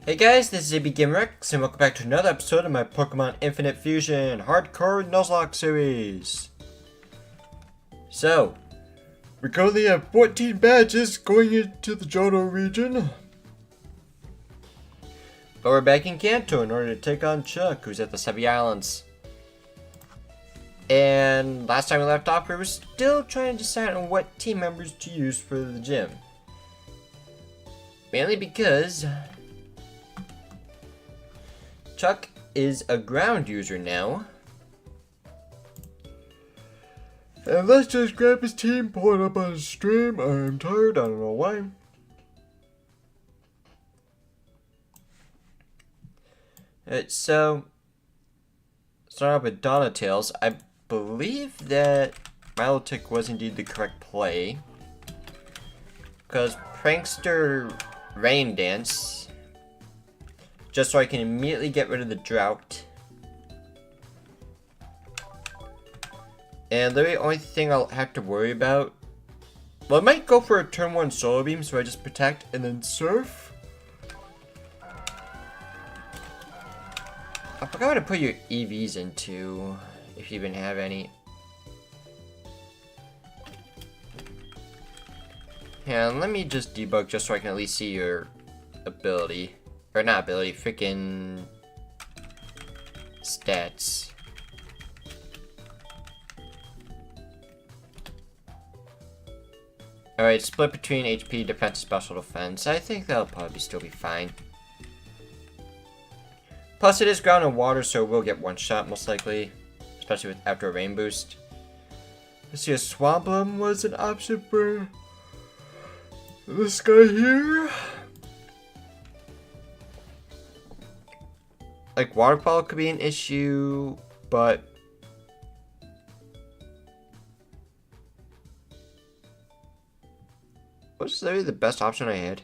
Hey guys, this is ABGameRex, and welcome back to another episode of my Pokemon Infinite Fusion Hardcore Nuzlocke series. So, we currently have 14 badges going into the Johto region. But we're back in Kanto in order to take on Chuck, who's at the Sevi Islands. And last time we left off, we were still trying to decide on what team members to use for the gym. Mainly because Chuck is a ground user now. And let's just grab his team, pull it up on his stream. I am tired, I don't know why. Alright, so start off with Donatel's. I believe that Milotic was indeed the correct play, because Prankster Rain Dance, just so I can immediately get rid of the drought. And the only thing I'll have to worry about, well, I might go for a turn 1 Solar Beam, so I just protect and then surf. I forgot to put your EVs into, if you even have any. Yeah, let me just debug just so I can at least see your ability. Or not ability, freaking stats. Alright, split between HP, defense, special defense. I think that'll probably still be fine. Plus it is ground and water, so we'll get one shot most likely. Especially with after a rain boost. Let's see, a Swamplam was an option for this guy here. Like, waterfall could be an issue, but what's literally the best option I had?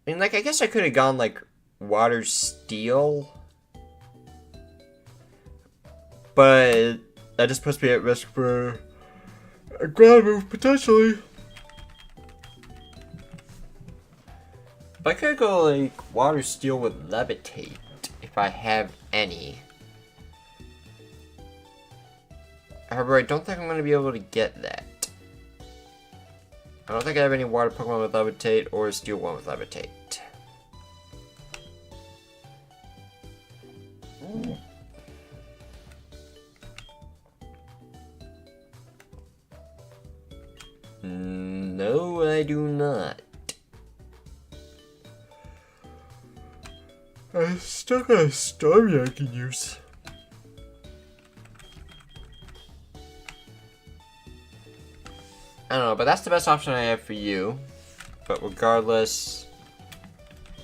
I mean, like, I guess I could have gone, like, water steel, but that just puts me at risk for a ground move, potentially. I could go like water steel with levitate if I have any. However, I don't think I'm going to be able to get that. I don't think I have any water Pokemon with levitate or a steel one with levitate. No, I do not. I still got a Starmie I can use. I don't know, but that's the best option I have for you. But regardless,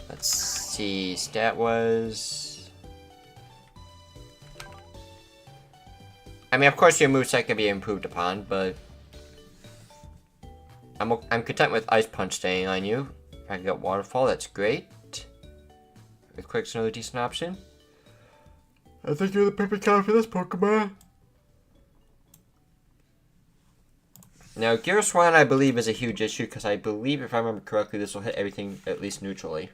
let's see, stat was, I mean, of course your moveset can be improved upon, but I'm content with Ice Punch staying on you. If I can get Waterfall, that's great. Earthquake's another decent option. I think you're the perfect guy for this Pokemon. Now, Giroswan, I believe, is a huge issue, because I believe, if I remember correctly, this will hit everything at least neutrally.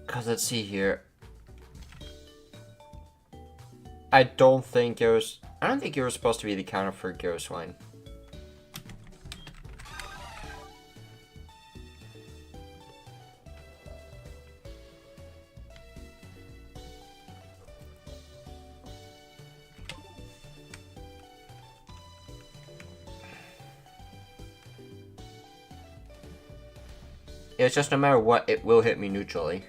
Because, let's see here. I don't think Gyro's supposed to be the counter for Giroswan. Yeah, it's just no matter what, it will hit me neutrally.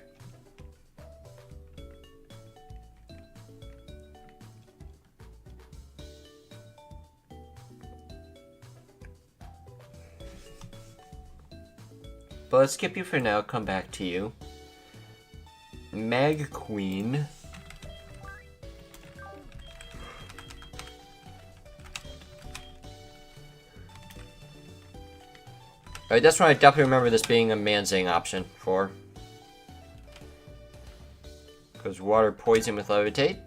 But let's skip you for now, come back to you. Mag Queen. Alright, that's one I definitely remember this being a Manzing option for. Because water poison with levitate.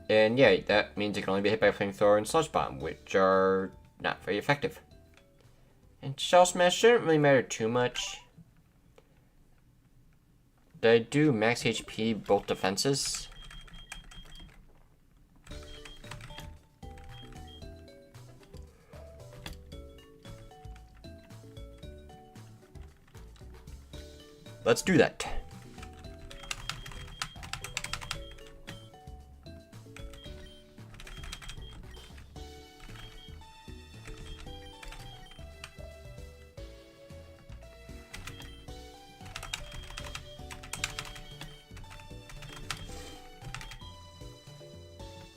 And yeah, that means it can only be hit by Flamethrower and Sludge Bomb, which are not very effective. And Shell Smash shouldn't really matter too much. Did I do max HP both defenses? Let's do that.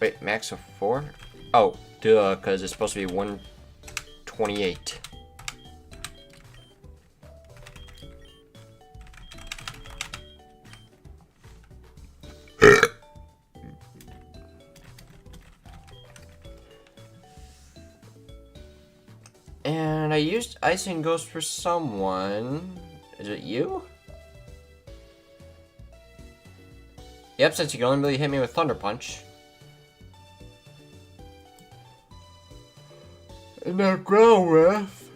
Wait, max of 4? Oh, duh, because it's supposed to be 128. And I used Icing Ghost for someone. Is it you? Yep, since you can only really hit me with Thunder Punch. And now Ground Wrath.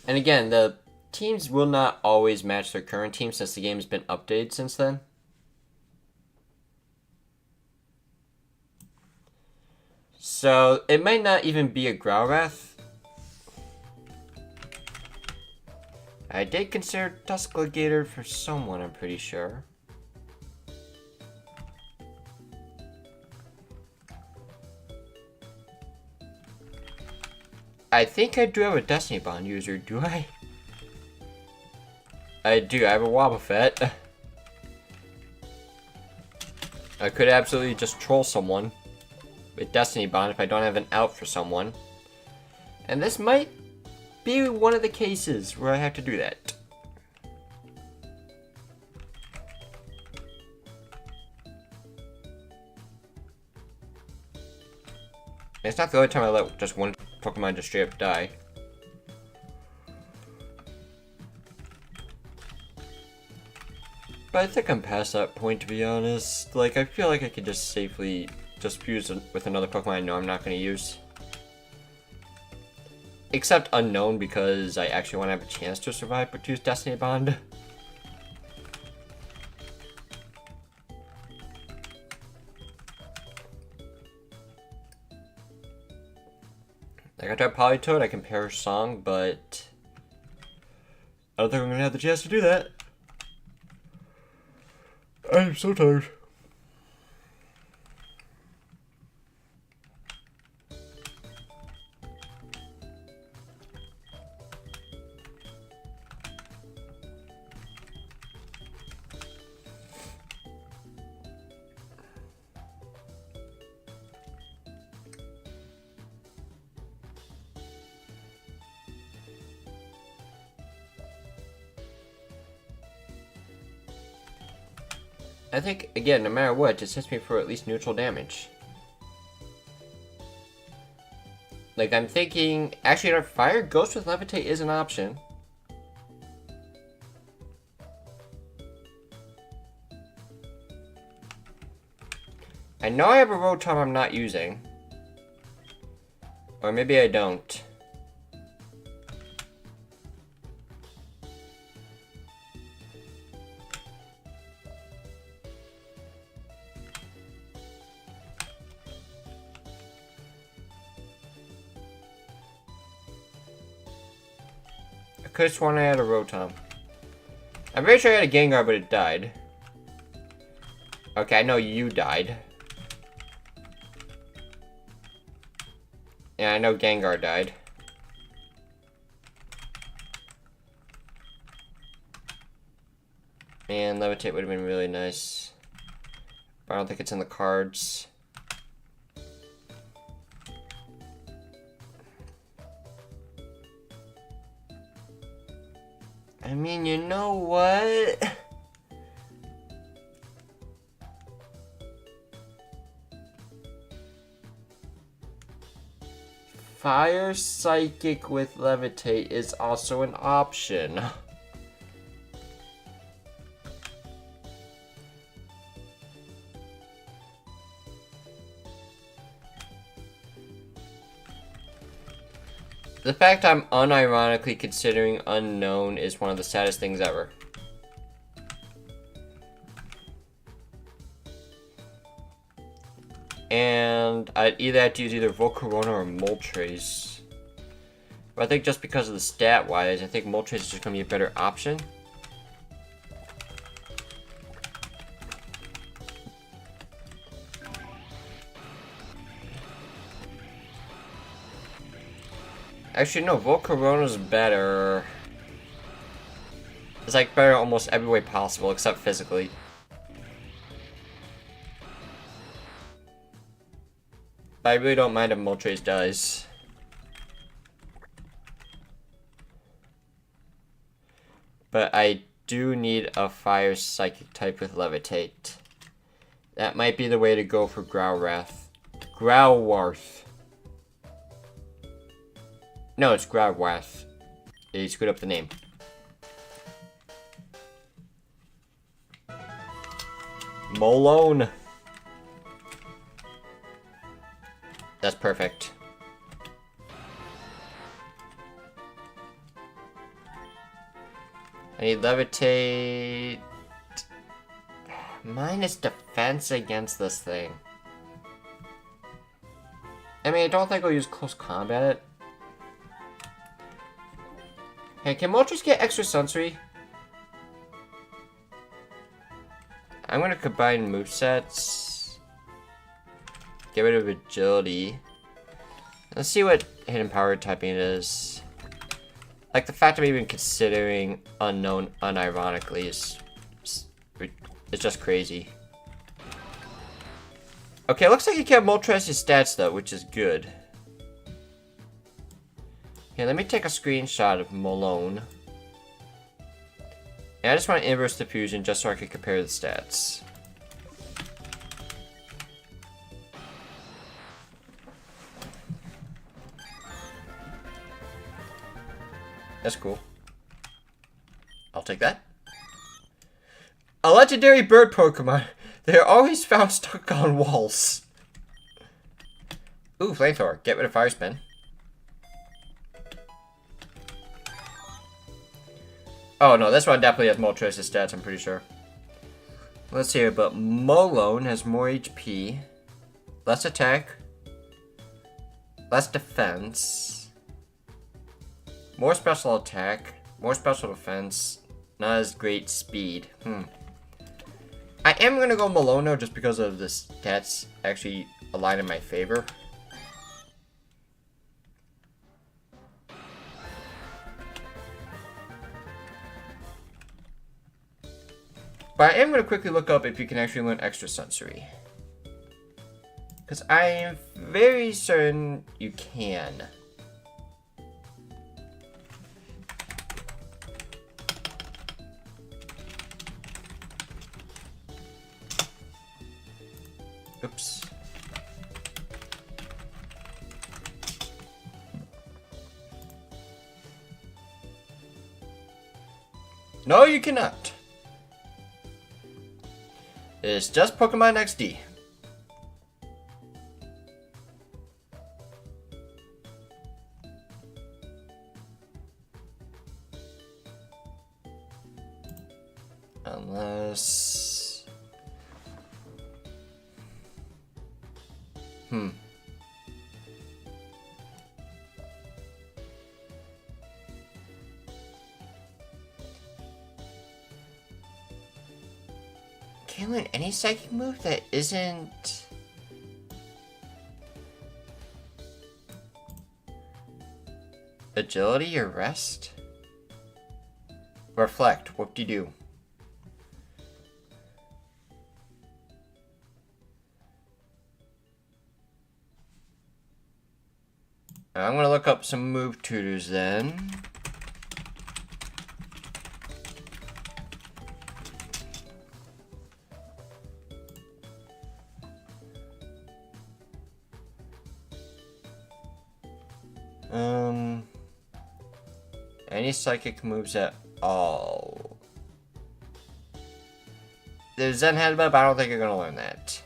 And again, the teams will not always match their current team since the game has been updated since then. So it might not even be a Growlithe. I did consider Tuskligator for someone, I'm pretty sure. I think I do have a Destiny Bond user, do I? I do, I have a Wobbuffet. I could absolutely just troll someone with Destiny Bond if I don't have an out for someone. And this might be one of the cases where I have to do that. It's not the only time I let just one Pokemon just straight up die. But I think I'm past that point, to be honest. Like, I feel like I could just safely just fuse with another Pokemon I know I'm not going to use. Except Unknown, because I actually want to have a chance to survive, but use Destiny Bond. Like, I tried Politoed, I can Perish Song, but I don't think I'm going to have the chance to do that. I'm so tired. I think, again, no matter what, it just hits me for at least neutral damage. Like, I'm thinking... Actually, Fire Ghost with Levitate is an option. I know I have a Rotom I'm not using. Or maybe I don't. I could have sworn I had a Rotom. I'm pretty sure I had a Gengar, but it died. Okay, I know you died. Yeah, I know Gengar died. And Levitate would have been really nice. But I don't think it's in the cards. I mean, you know what? Fire Psychic with Levitate is also an option. The fact I'm unironically considering unknown is one of the saddest things ever. And I'd either have to use either Volcarona or Moltres. But I think just because of the stat-wise, I think Moltres is just going to be a better option. Actually, no, Volcarona's better. It's like better almost every way possible, except physically. But I really don't mind if Moltres dies. But I do need a Fire Psychic type with Levitate. That might be the way to go for Growlrath. Growlwarth. No, it's Growlwarth. He screwed up the name. Molone. That's perfect. I need Levitate. Minus defense against this thing. I mean, I don't think I'll use close combat. Hey, can Moltres get extra sensory? I'm gonna combine movesets. Get rid of agility. Let's see what hidden power typing it is. Like, the fact I'm even considering unknown unironically is just crazy. Okay, looks like you kept Moltres' stats though, which is good. Here, let me take a screenshot of Malone. And I just want to inverse diffusion just so I can compare the stats. That's cool. I'll take that. A legendary bird Pokemon. They're always found stuck on walls. Ooh, Flamethrower. Get rid of Fire Spin. Oh no, this one definitely has Moltres' stats, I'm pretty sure. Let's see here, but Malone has more HP, less attack, less defense, more special attack, more special defense, not as great speed. I am gonna go Malono just because of the stats actually align in my favor. But I am going to quickly look up if you can actually learn extra sensory. Because I am very certain you can. Oops. No, you cannot. It's just Pokemon XD. Unless... Can't learn any psychic move that isn't... Agility or rest? Reflect, whoop-de-doo. I'm gonna look up some move tutors then. Any psychic moves at all. There's Zen Headbutt, but I don't think you're gonna learn that.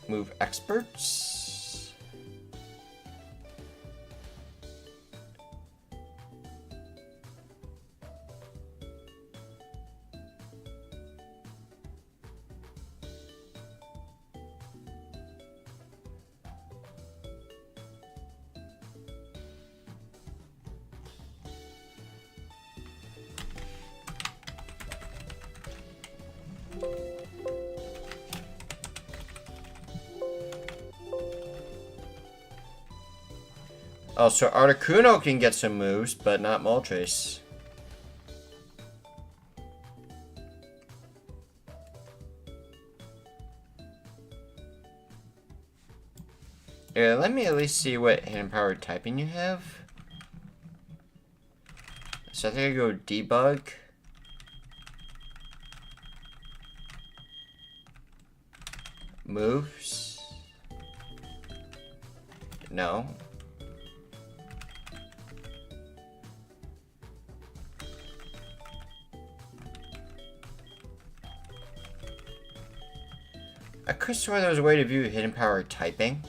Move experts. Oh, so Articuno can get some moves, but not Moltres. Yeah, let me at least see what hidden power typing you have. So I think I go debug. Moves. No. I could swear there was a way to view hidden power typing.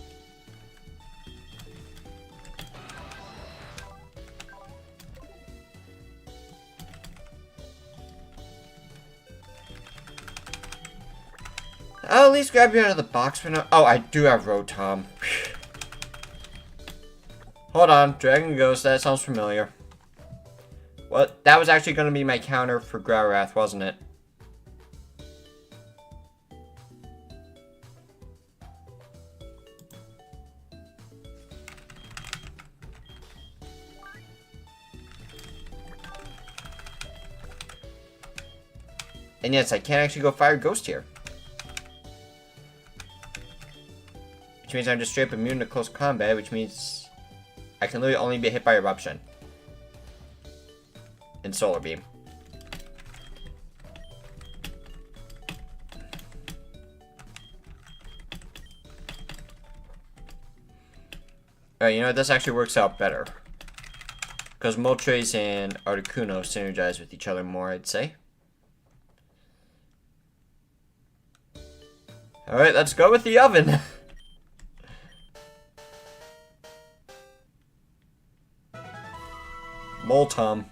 I'll at least grab you out of the box for now. Oh, I do have Rotom. Hold on, Dragon Ghost, that sounds familiar. What? That was actually going to be my counter for Growrath, wasn't it? And yes, I can actually go Fire Ghost here. Which means I'm just straight up immune to close combat, which means I can literally only be hit by Eruption. And Solar Beam. Alright, you know, this actually works out better. Because Moltres and Articuno synergize with each other more, I'd say. Alright, let's go with the oven. Moltom.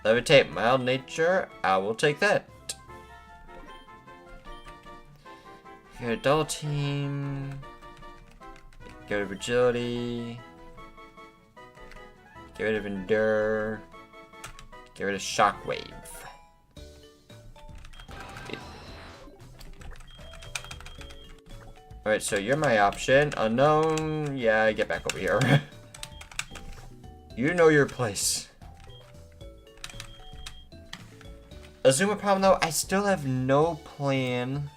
Levitate, mild nature. I will take that. Get a double team. Get rid of agility. Get rid of endure. Get rid of shockwave. Alright, so you're my option. Unknown. Yeah, get back over here. You know your place. Azuma problem though, I still have no plan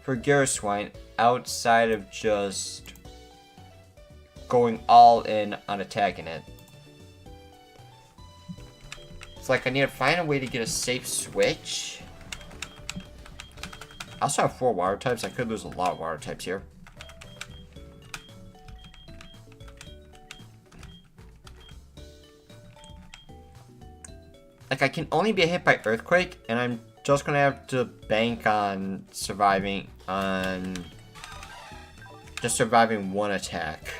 for Garroswine outside of just going all in on attacking it. It's like I need to find a way to get a safe switch. I also have 4 water types. I could lose a lot of water types here. Like, I can only be hit by Earthquake, and I'm just gonna have to bank on surviving on just surviving one attack.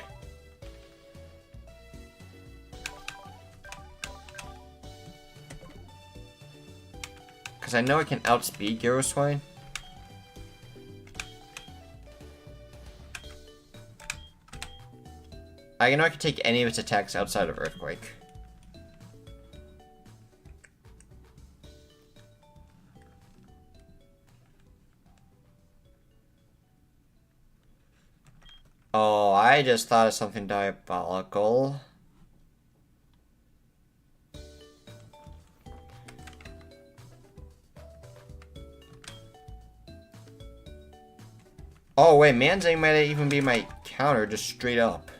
Because I know I can outspeed Garroswine. I know I can take any of its attacks outside of Earthquake. Oh, I just thought of something diabolical. Oh wait, Manzing might even be my counter, just straight up.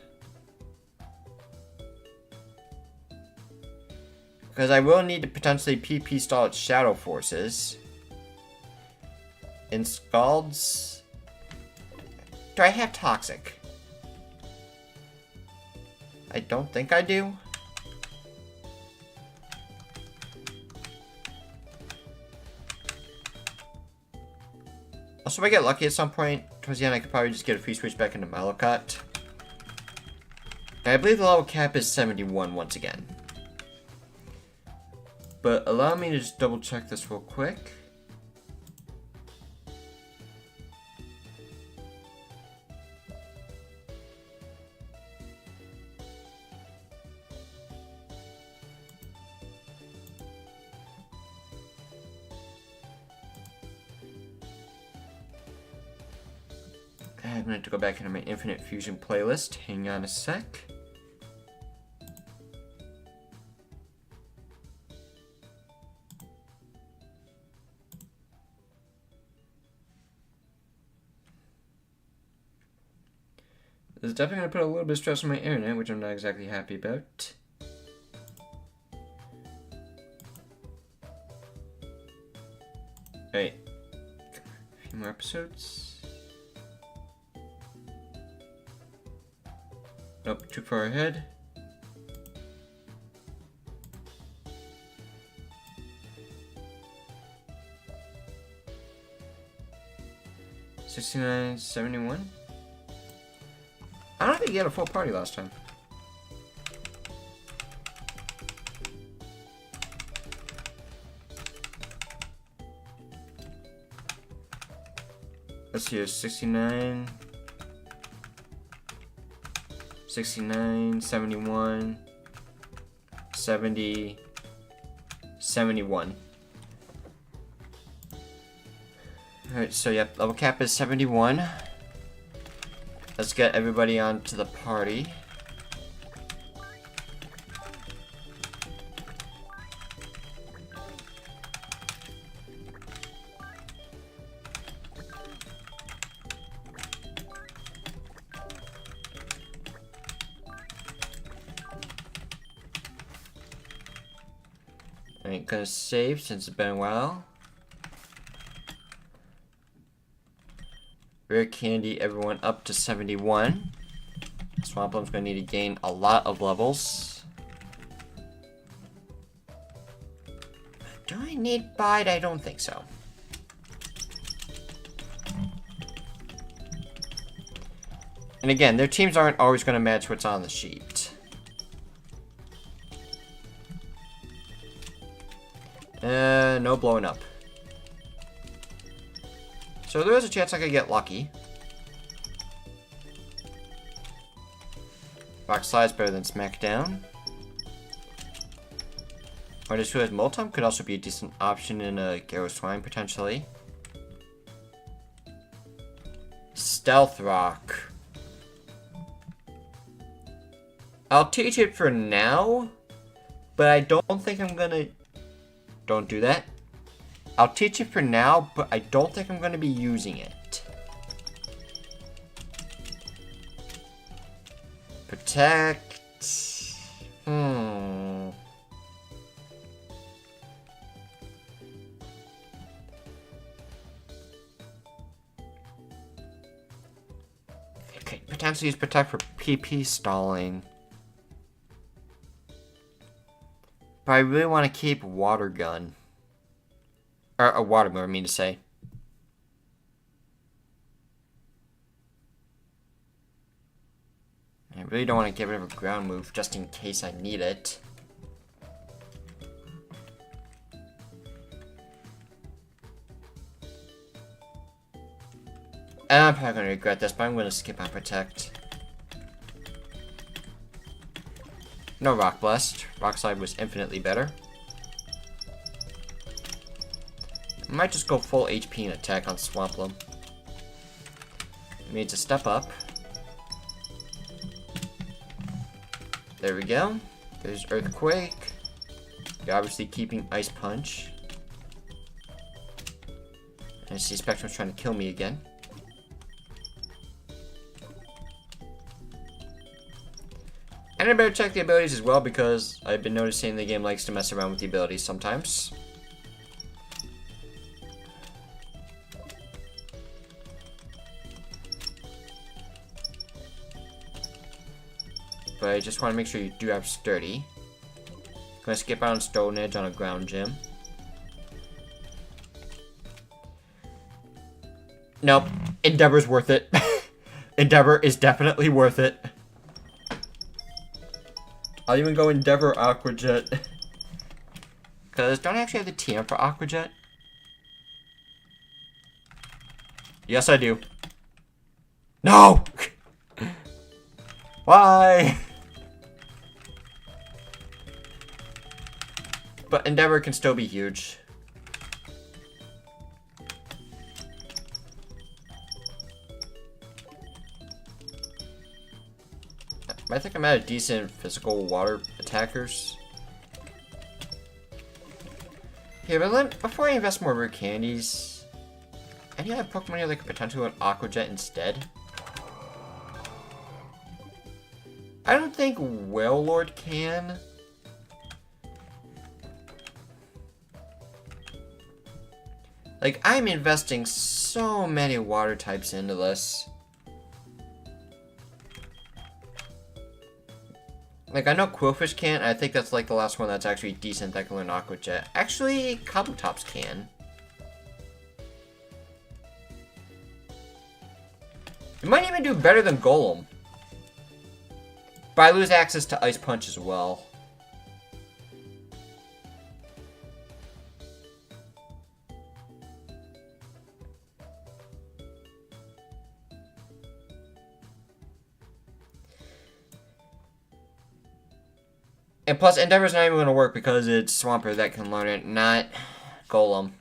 Because I will need to potentially PP stall its shadow forces. In Scalds... Do I have Toxic? I don't think I do. Also, if I get lucky at some point, towards the end I could probably just get a free switch back into Malachite. And I believe the level cap is 71 once again. But allow me to just double check this real quick. I'm going to have to go back into my Infinite Fusion playlist. Hang on a sec. This is definitely going to put a little bit of stress on my internet, which I'm not exactly happy about. Alright. A few more episodes. Nope, too far ahead. $69.71. I don't think you had a full party last time. Let's see, 69, 69, 71, 70, 71. Alright, so yep, level cap is 71. Let's get everybody onto the party. I ain't gonna save since it's been a while. Rare candy, everyone up to 71. Swamplump's gonna need to gain a lot of levels. Do I need Bide? I don't think so. And again, their teams aren't always gonna match what's on the sheet. No blowing up. So there is a chance I could get lucky. Rock Slide's better than Smackdown. Artist who has Moltom could also be a decent option in a Gyro Swine, potentially. Stealth Rock. I'll teach it for now, but I don't think I'm gonna... Don't do that. I'll teach it for now, but I don't think I'm going to be using it. Protect. Okay, potentially use Protect for PP stalling. But I really want to keep Water Gun. Or a water move, I mean to say. I really don't want to get rid of a ground move just in case I need it. And I'm probably going to regret this, but I'm going to skip on Protect. No Rock Blast. Rock Slide was infinitely better. I might just go full HP and attack on Swamplup. It needs a step up. There we go. There's Earthquake. You're obviously keeping Ice Punch. I see Spectrum's trying to kill me again. And And I better check the abilities as well, because I've been noticing the game likes to mess around with the abilities sometimes. But I just want to make sure you do have sturdy. Gonna skip out on Stone Edge on a ground gym. Nope. Endeavor's worth it. Endeavor is definitely worth it. I'll even go Endeavor Aqua Jet. Because don't I actually have the TM for Aqua Jet? Yes, I do. No! Why? But Endeavor can still be huge. I think I'm at a decent physical water attackers. Here, but before I invest more rare candies, any other Pokemon here that could potentially want Aqua Jet instead? I don't think Wailord can. Like, I'm investing so many water types into this. Like, I know Quillfish can't, I think that's like the last one that's actually decent that can learn Aqua Jet. Actually, Kabutops can. It might even do better than Golem. But I lose access to Ice Punch as well. And plus, Endeavor's not even going to work because it's Swampert that can learn it, not Golem.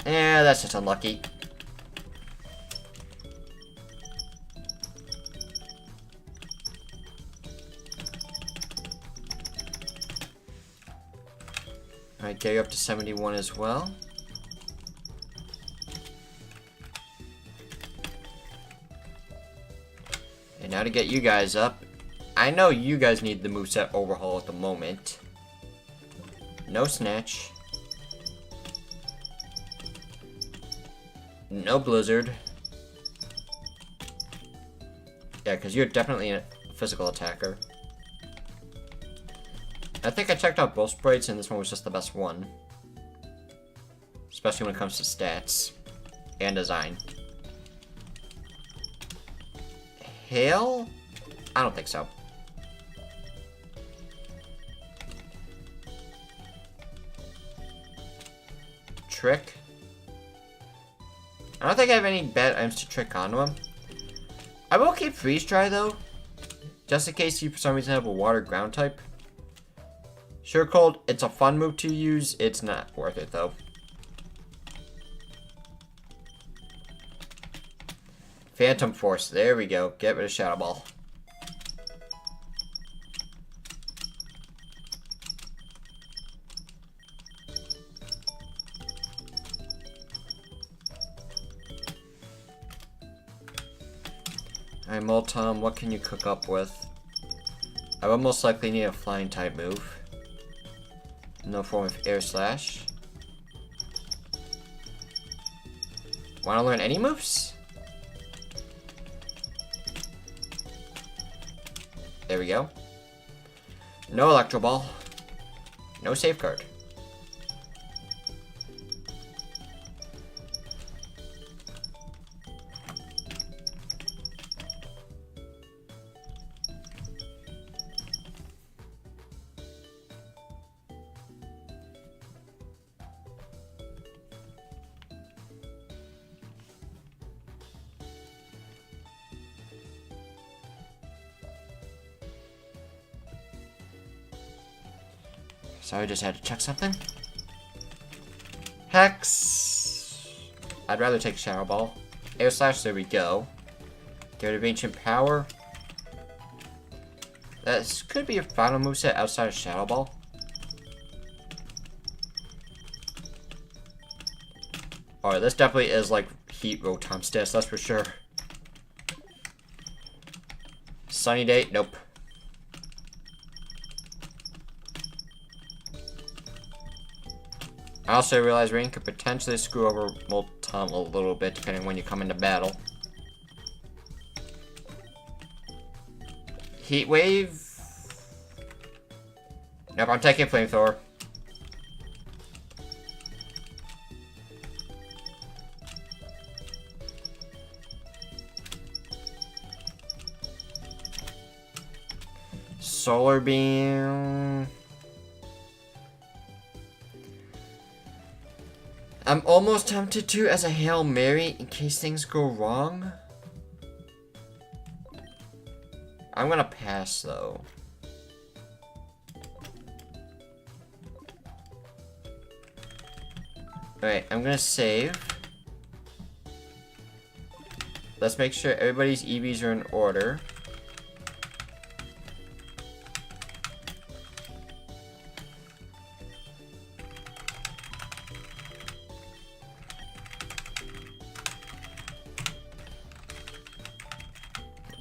Yeah, that's just unlucky. Alright, get you up to 71 as well. And now to get you guys up. I know you guys need the moveset overhaul at the moment. No Snatch. No Blizzard. Yeah, because you're definitely a physical attacker. I think I checked out both sprites and this one was just the best one. Especially when it comes to stats and design. Hail? I don't think so. Trick? I don't think I have any bad items to trick onto him. I will keep Freeze Dry though. Just in case you for some reason have a water ground type. Sure Cold, it's a fun move to use. It's not worth it though. Phantom Force, there we go. Get rid of Shadow Ball. Alright, Moltom, what can you cook up with? I will most likely need a flying type move. No form of Air Slash. Wanna learn any moves? There we go. No Electro Ball. No Safeguard. Sorry, I just had to check something. Hex. I'd rather take Shadow Ball. Air Slash, there we go. Get rid of Ancient Power. This could be a final moveset outside of Shadow Ball. Alright, this definitely is like heat rotom stats, that's for sure. Sunny day, nope. I also realize rain could potentially screw over Moltom a little bit depending on when you come into battle. Heat wave. Nope, I'm taking flamethrower. Solar beam. I'm almost tempted to as a Hail Mary in case things go wrong. I'm gonna pass though. Alright, I'm gonna save. Let's make sure everybody's EVs are in order.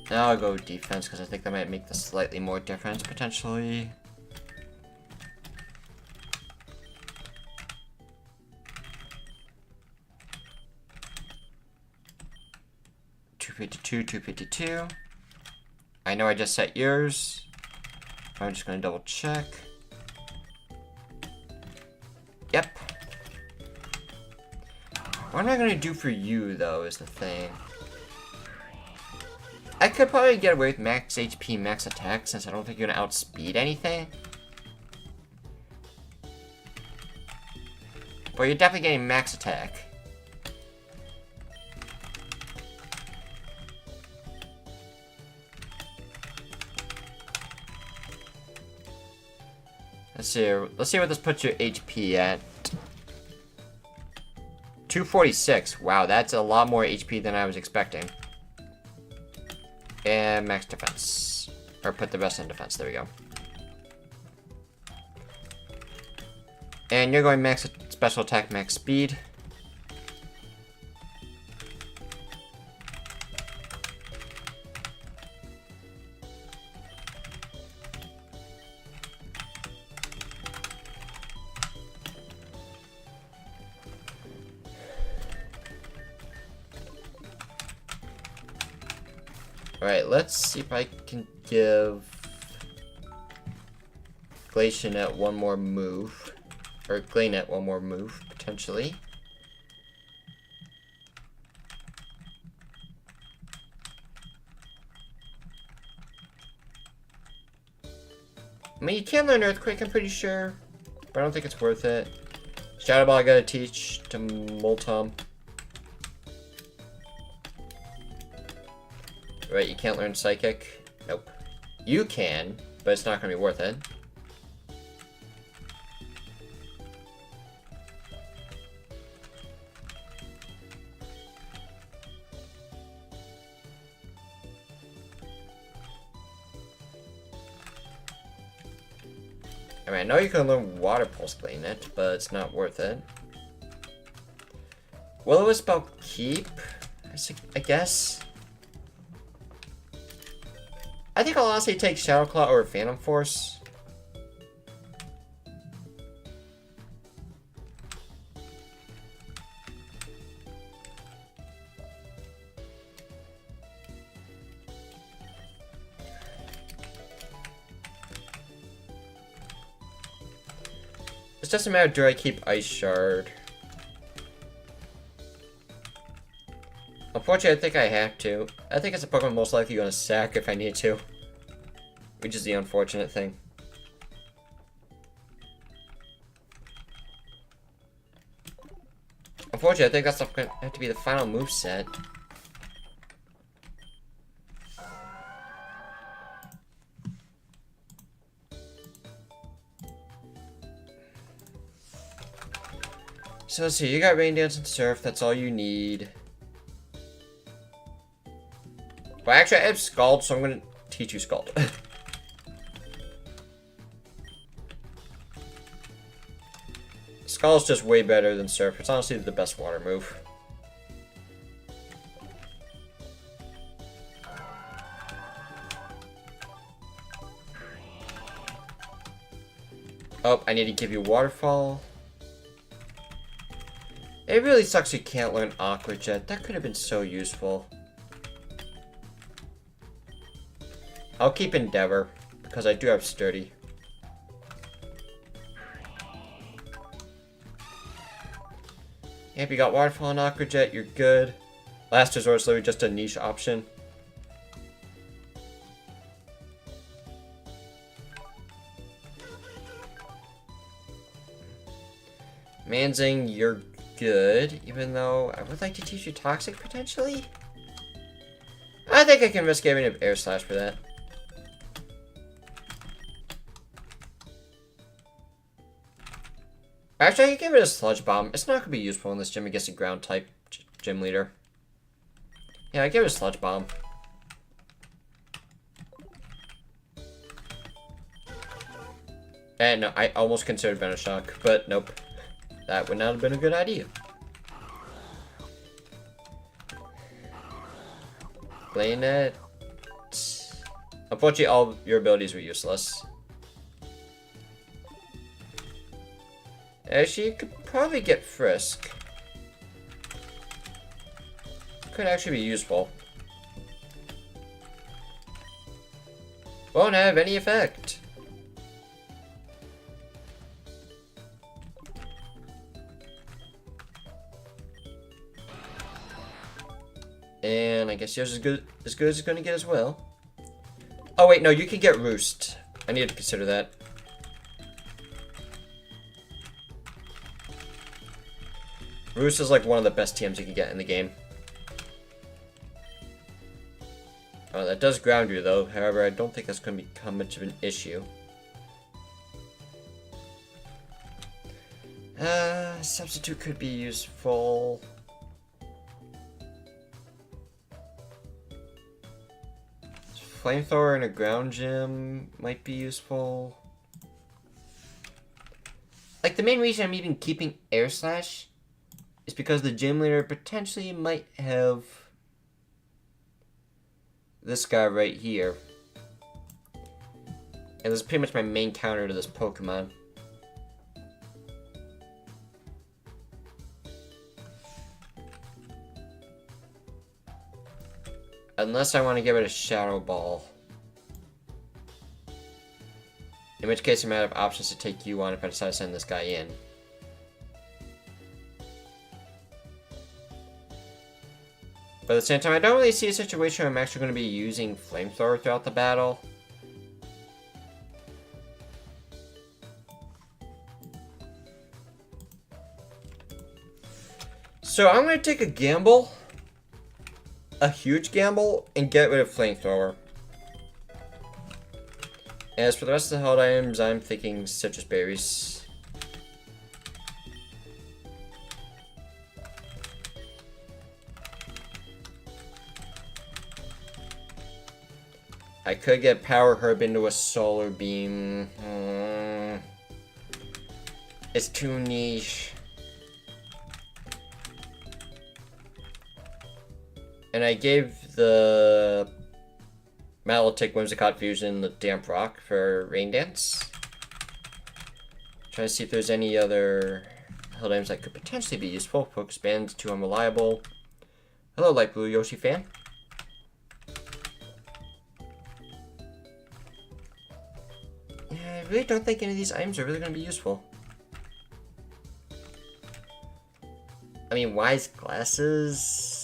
Now I'll go defense because I think that might make the slightly more difference potentially. $252. I know I just set yours. I'm just gonna double check. Yep. What am I gonna do for you though is the thing. I could probably get away with max HP, max attack, since I don't think you're gonna outspeed anything. But you're definitely getting max attack. Let's see what this puts your HP at. 246. Wow, that's a lot more HP than I was expecting. And max defense. Or put the rest in defense. There we go. And you're going max special attack, max speed. Alright, let's see if I can give Glacianet one more move. Or Glacianet one more move, potentially. I mean, you can learn Earthquake, I'm pretty sure. But I don't think it's worth it. Shadow Ball I gotta teach to Moltom. Right, you can't learn Psychic? Nope. You can, but it's not going to be worth it. I mean, I know you can learn Water Pulse Glacianet, but it's not worth it. Will-O-Wisp I'll keep, I guess. I think I'll honestly take Shadow Claw over Phantom Force. It doesn't matter, do I keep Ice Shard? Unfortunately, I think I have to. I think it's a Pokemon most likely going to sack if I need to. Which is the unfortunate thing. Unfortunately, I think that's going to have to be the final moveset. So let's see, you got Rain Dance and Surf, that's all you need. Well, actually, I have Scald, so I'm going to teach you Scald. Scald's just way better than Surf. It's honestly the best water move. Oh, I need to give you Waterfall. It really sucks you can't learn Aqua Jet. That could have been so useful. I'll keep Endeavor, because I do have Sturdy. If you got Waterfall and Aqua Jet, you're good. Last Resort is literally just a niche option. Manzing, you're good, even though I would like to teach you Toxic, potentially? I think I can risk giving an Air Slash for that. Actually, I can give it a Sludge Bomb. It's not going to be useful in this gym against a Ground-type gym leader. Yeah, I give it a Sludge Bomb. And no, I almost considered Venoshock, but nope. That would not have been a good idea. Planet. Unfortunately, all your abilities were useless. Actually, you could probably get Frisk. Could actually be useful. Won't have any effect. And I guess yours is good as it's gonna get as well. Oh wait, no, you can get Roost. I need to consider that. Roost is like one of the best TMs you can get in the game. Oh, that does ground you though. However, I don't think that's going to become much of an issue. Substitute could be useful. Flamethrower in a ground gym might be useful. Like, the main reason I'm even keeping Air Slash is because the gym leader potentially might have this guy right here. And this is pretty much my main counter to this Pokemon. Unless I want to give it a Shadow Ball. In which case, I'm out of options to take you on if I decide to send this guy in. But at the same time, I don't really see a situation where I'm actually going to be using Flamethrower throughout the battle. So I'm going to take a gamble. A huge gamble, and get rid of Flamethrower. As for the rest of the held items, I'm thinking Citrus Berries. I could get Power Herb into a Solar Beam. It's too niche. And I gave the Malatick Whimsicott Fusion the Damp Rock for Rain Dance. Trying to see if there's any other held items that could potentially be useful. Focus Band's too unreliable. Hello, Light Blue Yoshi fan. Yeah, I really don't think any of these items are really going to be useful. I mean, Wise Glasses.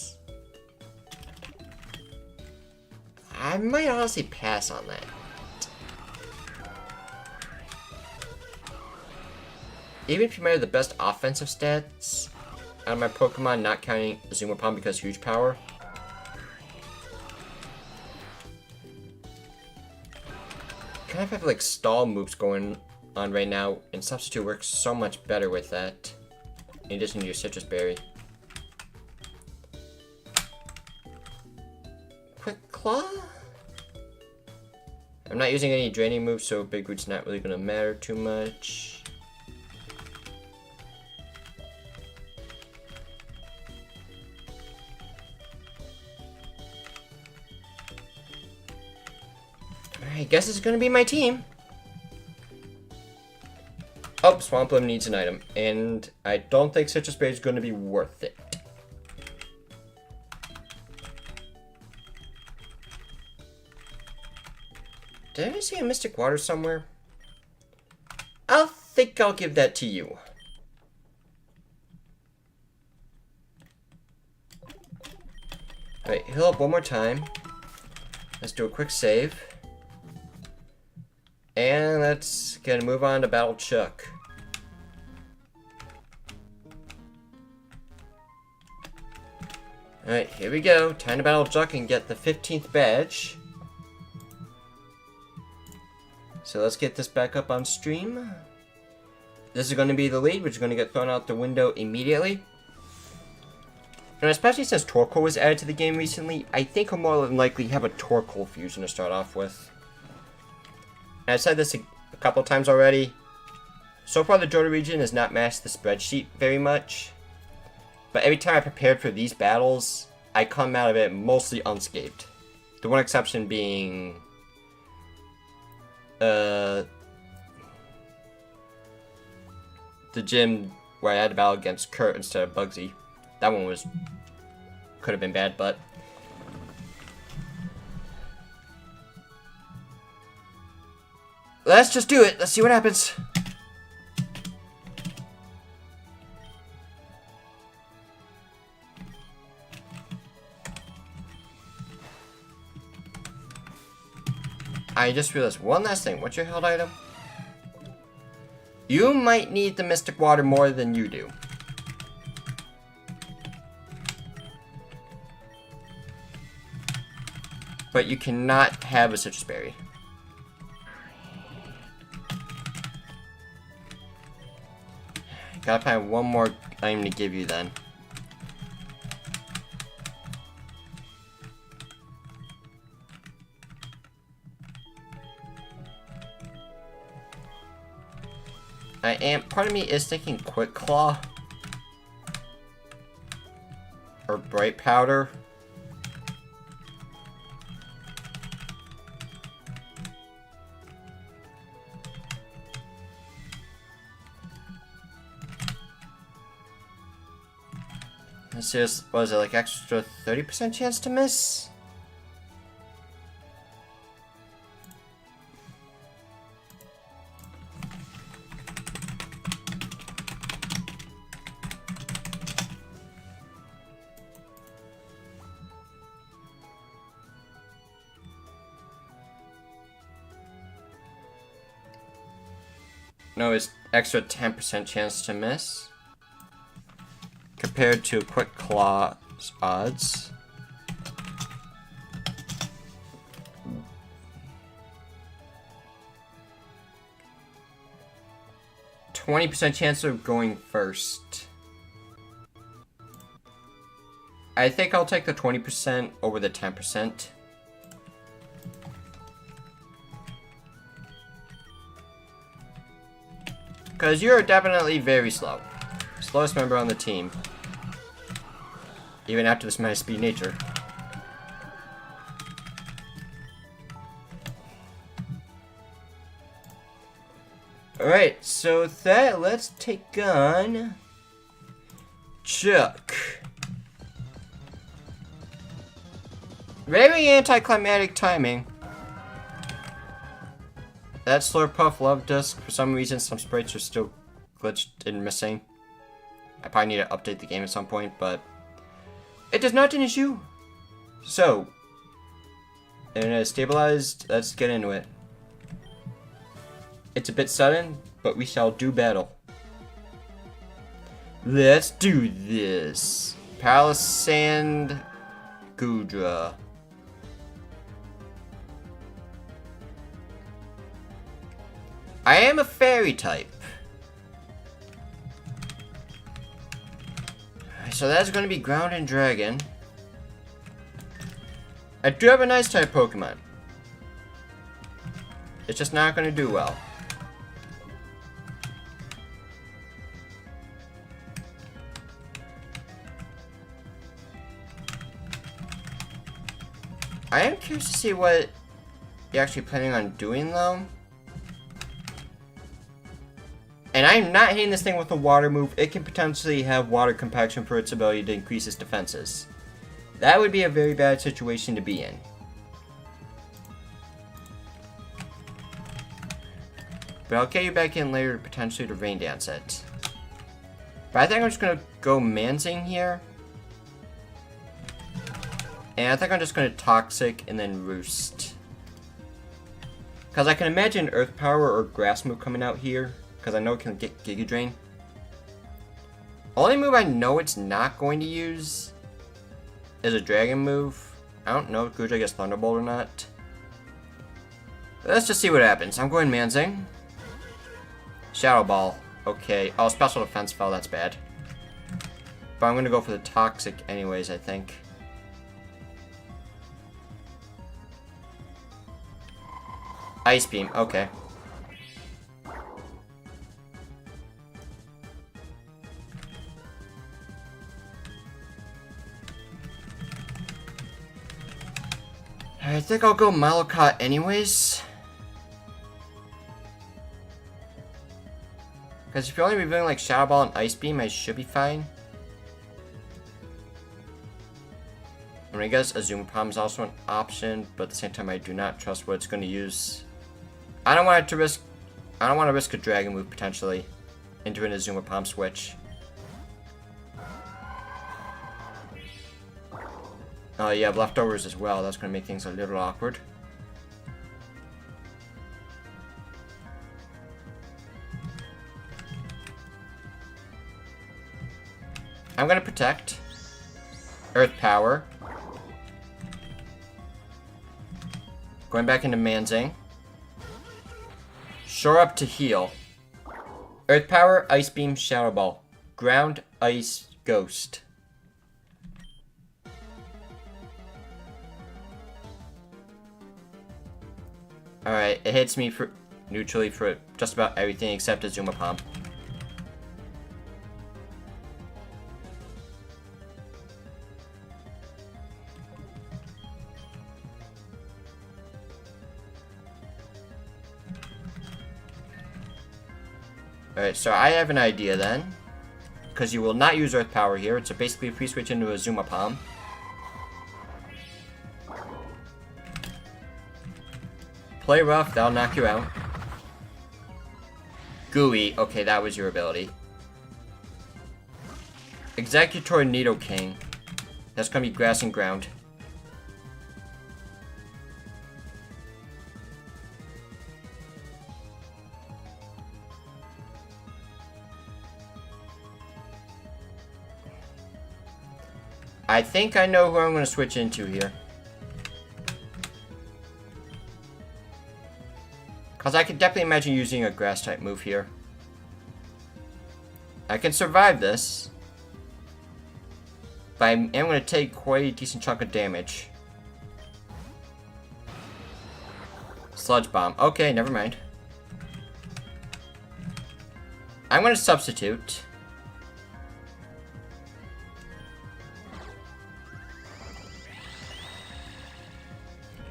I might honestly pass on that. Even if you might have the best offensive stats out of my Pokemon, not counting Azumapom because huge power. Kind of have like stall moves going on right now, and Substitute works so much better with that. In addition to your Citrus Berry. Quick Claw? I'm not using any draining moves, so Big Root's not really going to matter too much. I guess it's going to be my team. Oh, Swampland needs an item, and I don't think Citrus Berry is going to be worth it. Did I see a Mystic Water somewhere? I think I'll give that to you. Alright, heal up one more time. Let's do a quick save. And let's move on to Battle Chuck. Alright, here we go. Time to Battle Chuck and get the 15th badge. So let's get this back up on stream. This is going to be the lead, which is going to get thrown out the window immediately. And especially since Torkoal was added to the game recently, I think we'll more than likely have a Torkoal fusion to start off with. And I've said this a couple of times already. So far the Johto region has not matched the spreadsheet very much. But every time I prepared for these battles, I come out of it mostly unscathed. The one exception being... the gym where I had to battle against Kurt instead of Bugsy. That one could have been bad, but let's just do it. Let's see what happens. I just realized one last thing. What's your held item? You might need the Mystic Water more than you do. But you cannot have a Citrus Berry. Gotta find one more item to give you then. Part of me is thinking Quick Claw. Or Bright Powder. Let's just, what is it, like extra 30% chance to miss? No, it's extra 10% chance to miss. Compared to Quick Claw's odds. %20 chance of going first. I think I'll take the 20% over the 10%. Because you're definitely very slow. Slowest member on the team. Even after this my speed nature. Alright, so with that, let's take on Chuck. Very anticlimactic timing. That Slurpuff Love Disc, for some reason, some sprites are still glitched and missing. I probably need to update the game at some point, but it is not an issue. So, and stabilized, let's get into it. It's a bit sudden, but we shall do battle. Let's do this. Palisand Gudra. I am a fairy type. So that's going to be Ground and Dragon. I do have a nice type Pokemon. It's just not going to do well. I am curious to see what you're actually planning on doing though. And I'm not hitting this thing with a water move. It can potentially have water compaction for its ability to increase its defenses. That would be a very bad situation to be in. But I'll get you back in later potentially to rain dance it. But I think I'm just going to go Manzing here. And I think I'm just going to Toxic and then Roost. Because I can imagine Earth Power or Grass move coming out here. Because I know it can get Giga Drain. Only move I know it's not going to use is a Dragon move. I don't know if Guja gets Thunderbolt or not. Let's just see what happens. I'm going Manzing. Shadow Ball. Okay. Oh, Special Defense fell. That's bad. But I'm going to go for the Toxic anyways, I think. Ice Beam. Okay. I think I'll go Malocott anyways. Because if you're only revealing like Shadow Ball and Ice Beam, I should be fine. I mean, I guess Azumapom is also an option, but at the same time, I do not trust what it's going to use. I don't want to risk a Dragon move potentially into an Azumapom switch. Oh, you have leftovers as well. That's going to make things a little awkward. I'm going to protect. Earth Power. Going back into Manzing. Shore up to heal. Earth Power, Ice Beam, Shadow Ball. Ground, Ice, Ghost. Alright, it hits me for neutrally for just about everything except Azumapom. Alright, so I have an idea then. Because you will not use Earth Power here. It's basically a free switch into Azumapom. Play rough, that'll knock you out. Gooey, okay, that was your ability. Executor Nidoking. That's gonna be Grass and Ground. I think I know who I'm gonna switch into here. Because I could definitely imagine using a Grass-type move here. I can survive this. But I am going to take quite a decent chunk of damage. Sludge Bomb. Okay, never mind. I'm going to substitute.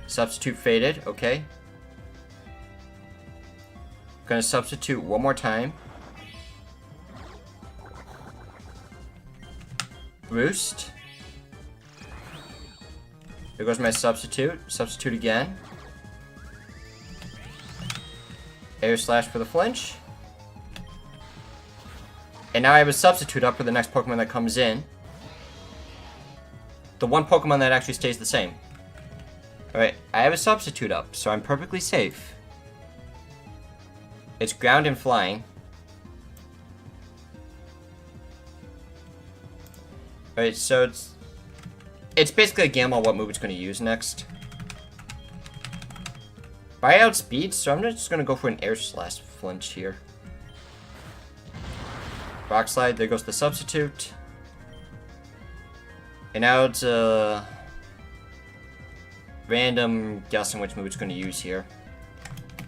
Substitute Faded. Okay. Gonna substitute one more time. Roost. There goes my substitute. Substitute again. Air Slash for the flinch. And now I have a substitute up for the next Pokemon that comes in. The one Pokemon that actually stays the same. Alright, I have a substitute up, so I'm perfectly safe. It's Ground and Flying. Alright, so it's basically a gamble on what move it's going to use next. But I outspeed, so I'm just going to go for an Air Slash flinch here. Rock Slide, there goes the substitute. And now it's a random guessing which move it's going to use here.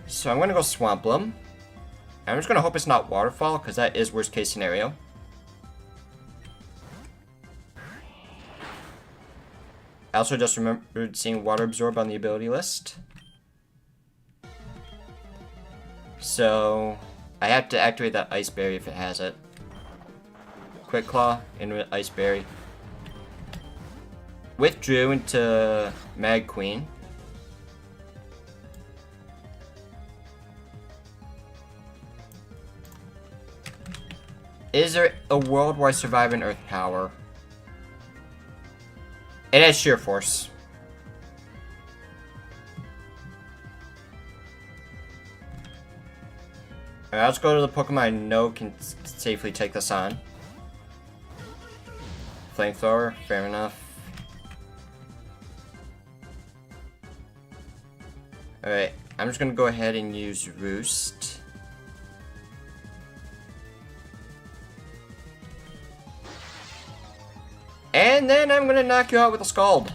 So I'm going to go Swamplumm. I'm just going to hope it's not Waterfall, because that is worst case scenario. I also just remembered seeing Water Absorb on the ability list. So I have to activate that Ice Berry if it has it. Quick Claw into Ice Berry. Withdrew into Mag Queen. Is there a world where I survive an Earth Power? It has Sheer Force. Alright, let's go to the Pokemon I know can safely take this on. Flamethrower, fair enough. Alright, I'm just gonna go ahead and use Roost. And then I'm gonna knock you out with a Scald.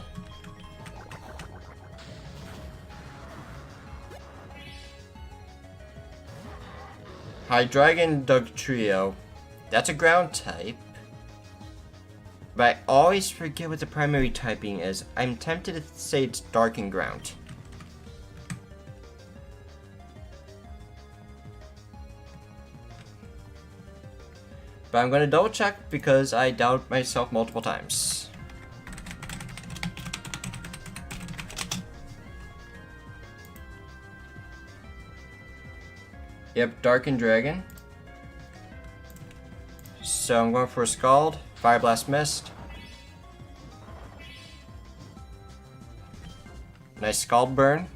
Hydreigon Dugtrio. That's a ground type. But I always forget what the primary typing is. I'm tempted to say it's Dark and Ground. But I'm going to double check because I doubt myself multiple times. Yep, Dark and Dragon. So I'm going for a Scald, Fire Blast Mist. Nice Scald Burn.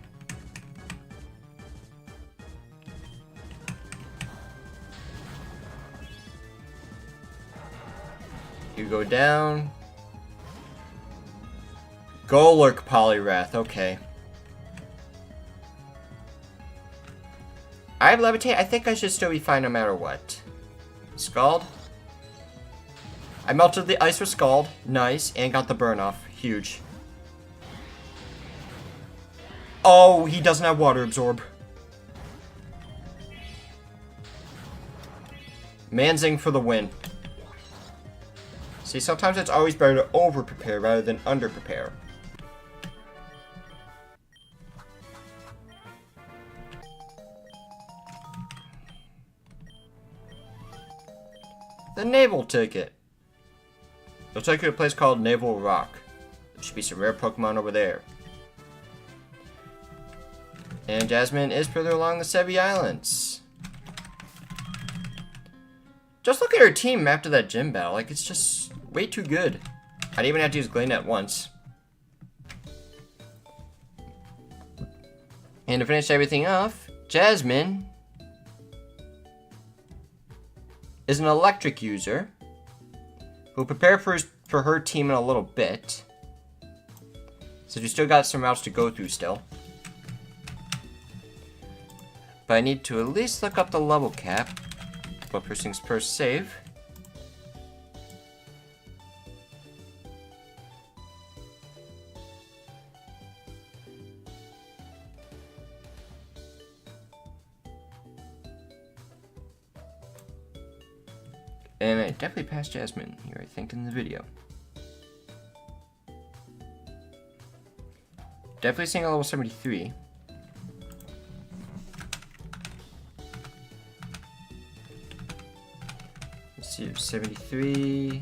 You go down. Golurk Poliwrath, okay. I have Levitate. I think I should still be fine no matter what. Scald. I melted the ice with Scald. Nice. And got the burn off. Huge. Oh, he doesn't have Water Absorb. Manzing for the win. See, sometimes it's always better to over-prepare rather than under-prepare. The Naval Ticket. It'll take you to a place called Naval Rock. There should be some rare Pokemon over there. And Jasmine is further along the Sevi Islands. Just look at her team after that gym battle. Like, it's just way too good. I'd even have to use Gleanette once. And to finish everything off, Jasmine is an electric user who'll prepare for her team in a little bit. So you still got some routes to go through still. But I need to at least look up the level cap. But first things first, save. And I definitely passed Jasmine here, I think, in the video. Definitely seeing a level 73. Let's see, 73,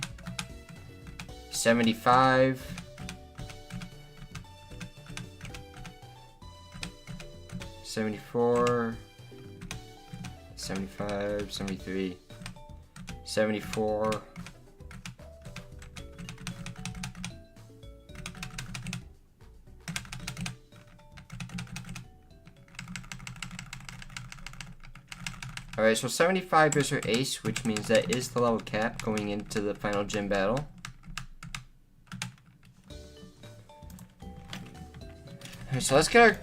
75, 74, 75, 73, 74. Alright, so 75 is her ace, which means that is the level cap going into the final gym battle. Alright, so let's get our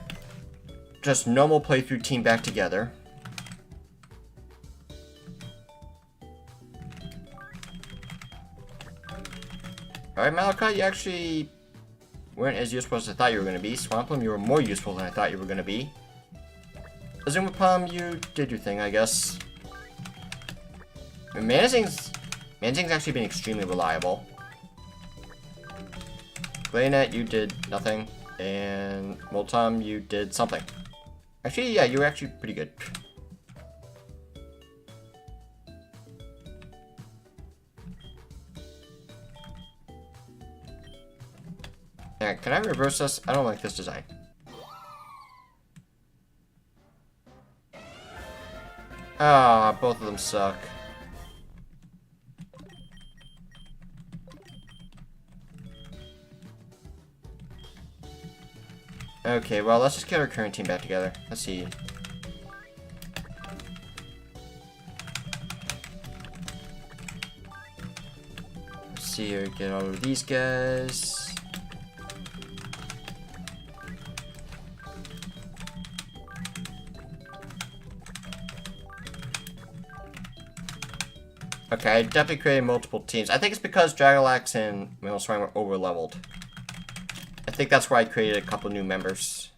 just normal playthrough team back together. Alright, Malachi, you actually weren't as useful as I thought you were going to be. Swamplam, you were more useful than I thought you were going to be. Azumapalm, you did your thing, I guess. Manzing's actually been extremely reliable. Gleanette, you did nothing. And Moltom, you did something. Actually, yeah, you were actually pretty good. Yeah, can I reverse this? I don't like this design. Ah, both of them suck. Okay, well, let's just get our current team back together. Let's see. Let's see here, get all of these guys. Okay, I definitely created multiple teams. I think it's because Dragalax and Mailstorm were over-leveled. I think that's why I created a couple new members.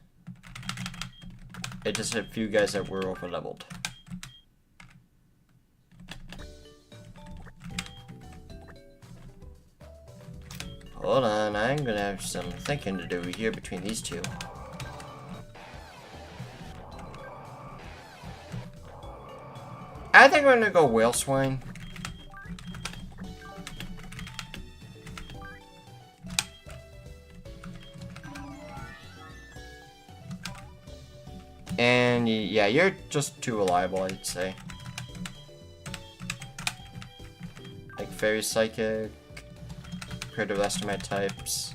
It just had a few guys that were over-leveled. Hold on, I'm gonna have some thinking to do here between these two. I think we're gonna go Whale Swine. And yeah, you're just too reliable, I'd say. Like Fairy Psychic, create the rest of my types.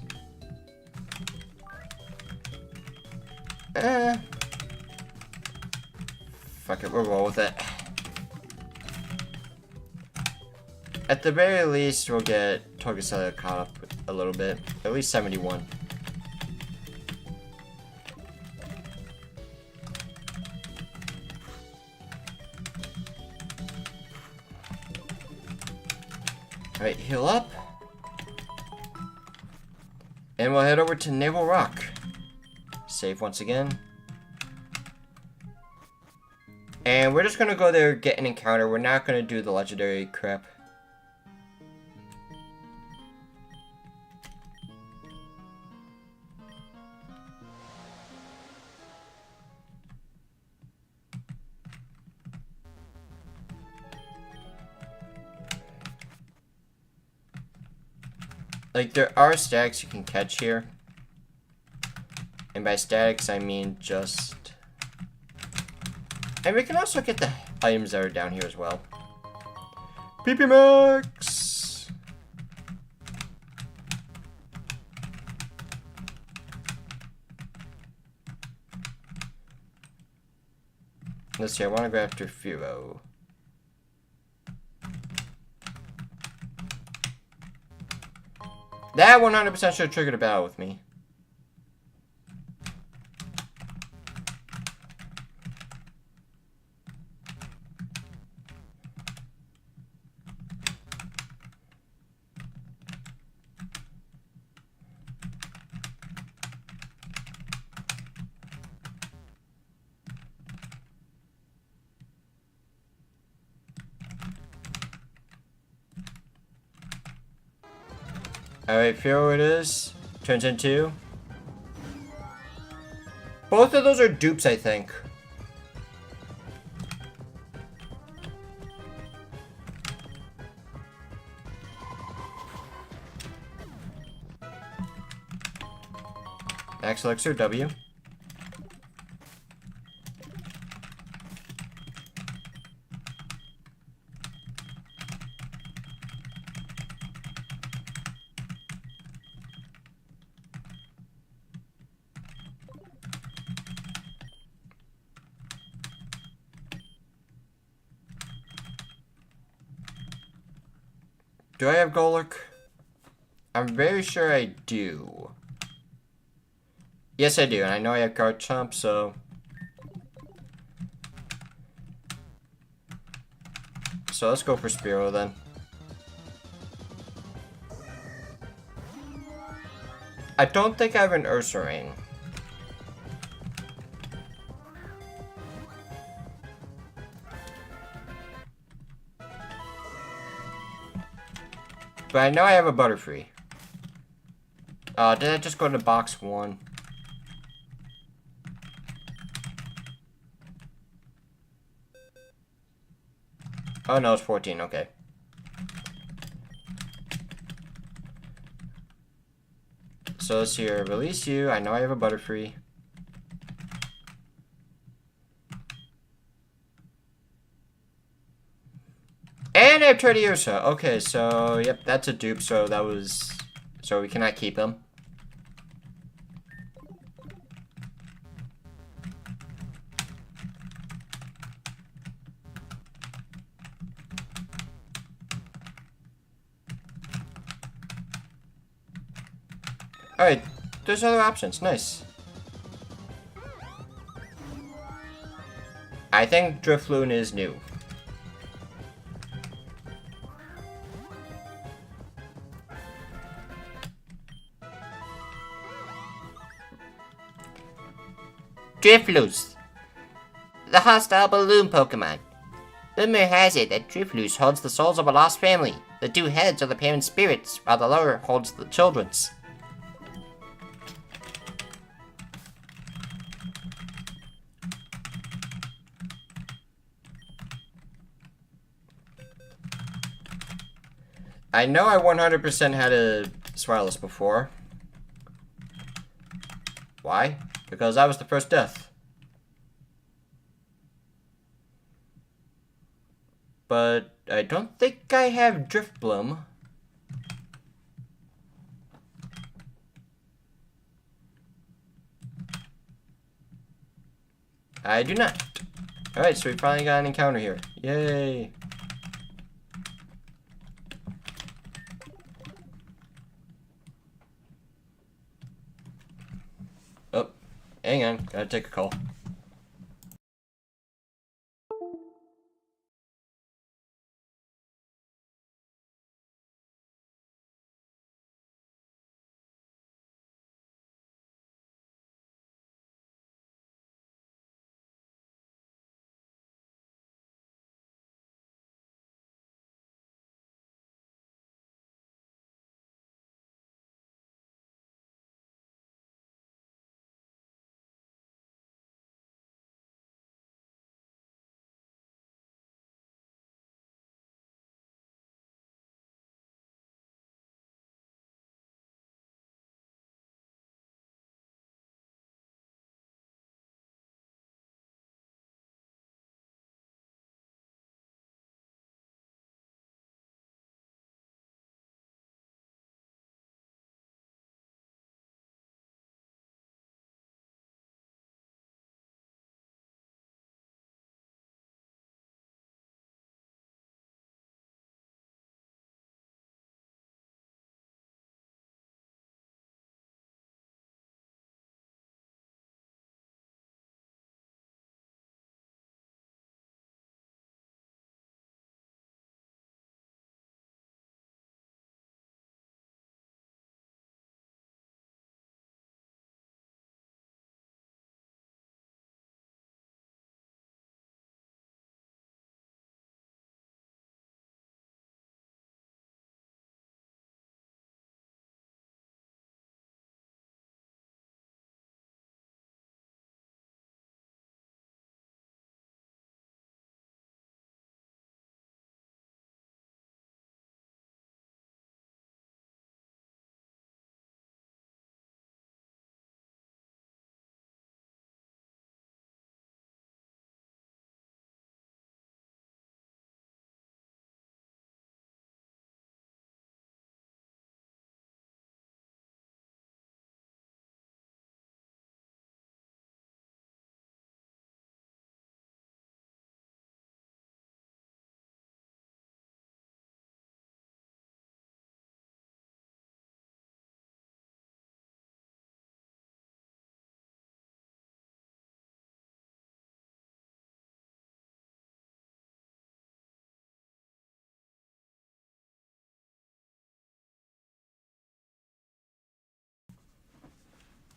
Fuck it, we'll roll with it. At the very least, we'll get Togesella caught up a little bit. At least 71. Alright, heal up. And we'll head over to Naval Rock. Save once again. And we're just gonna go there, get an encounter. We're not gonna do the legendary crap. Like, there are statics you can catch here. And by statics, I mean just... And we can also get the items that are down here as well. PP Max! Let's see, I want to go after Furo. That 100% should have triggered a battle with me. Alright, Furo it is. Turns into... Both of those are dupes, I think. Max Elixir, W. Do I have Golurk? I'm very sure I do. Yes, I do, and I know I have Garchomp, so... So let's go for Spearow then. I don't think I have an Ursaring. But I know I have a Butterfree. Did I just go to box 1? Oh no, it's 14, okay. so let's see here. Release you. I know I have a Butterfree. And I have Teddiursa. Okay, so, yep, that's a dupe, so that was... So we cannot keep him. Alright, there's other options. Nice. I think Drifloon is new. Drifloos, the hostile balloon Pokemon. Rumor has it that Drifloos holds the souls of a lost family. The two heads are the parents' spirits, while the lower holds the children's. I know I 100% had a Swirless before. Why? Because that was the first death. But I don't think I have Driftbloom. I do not. Alright, so we finally got an encounter here. Yay! Oh, hang on. Gotta take a call.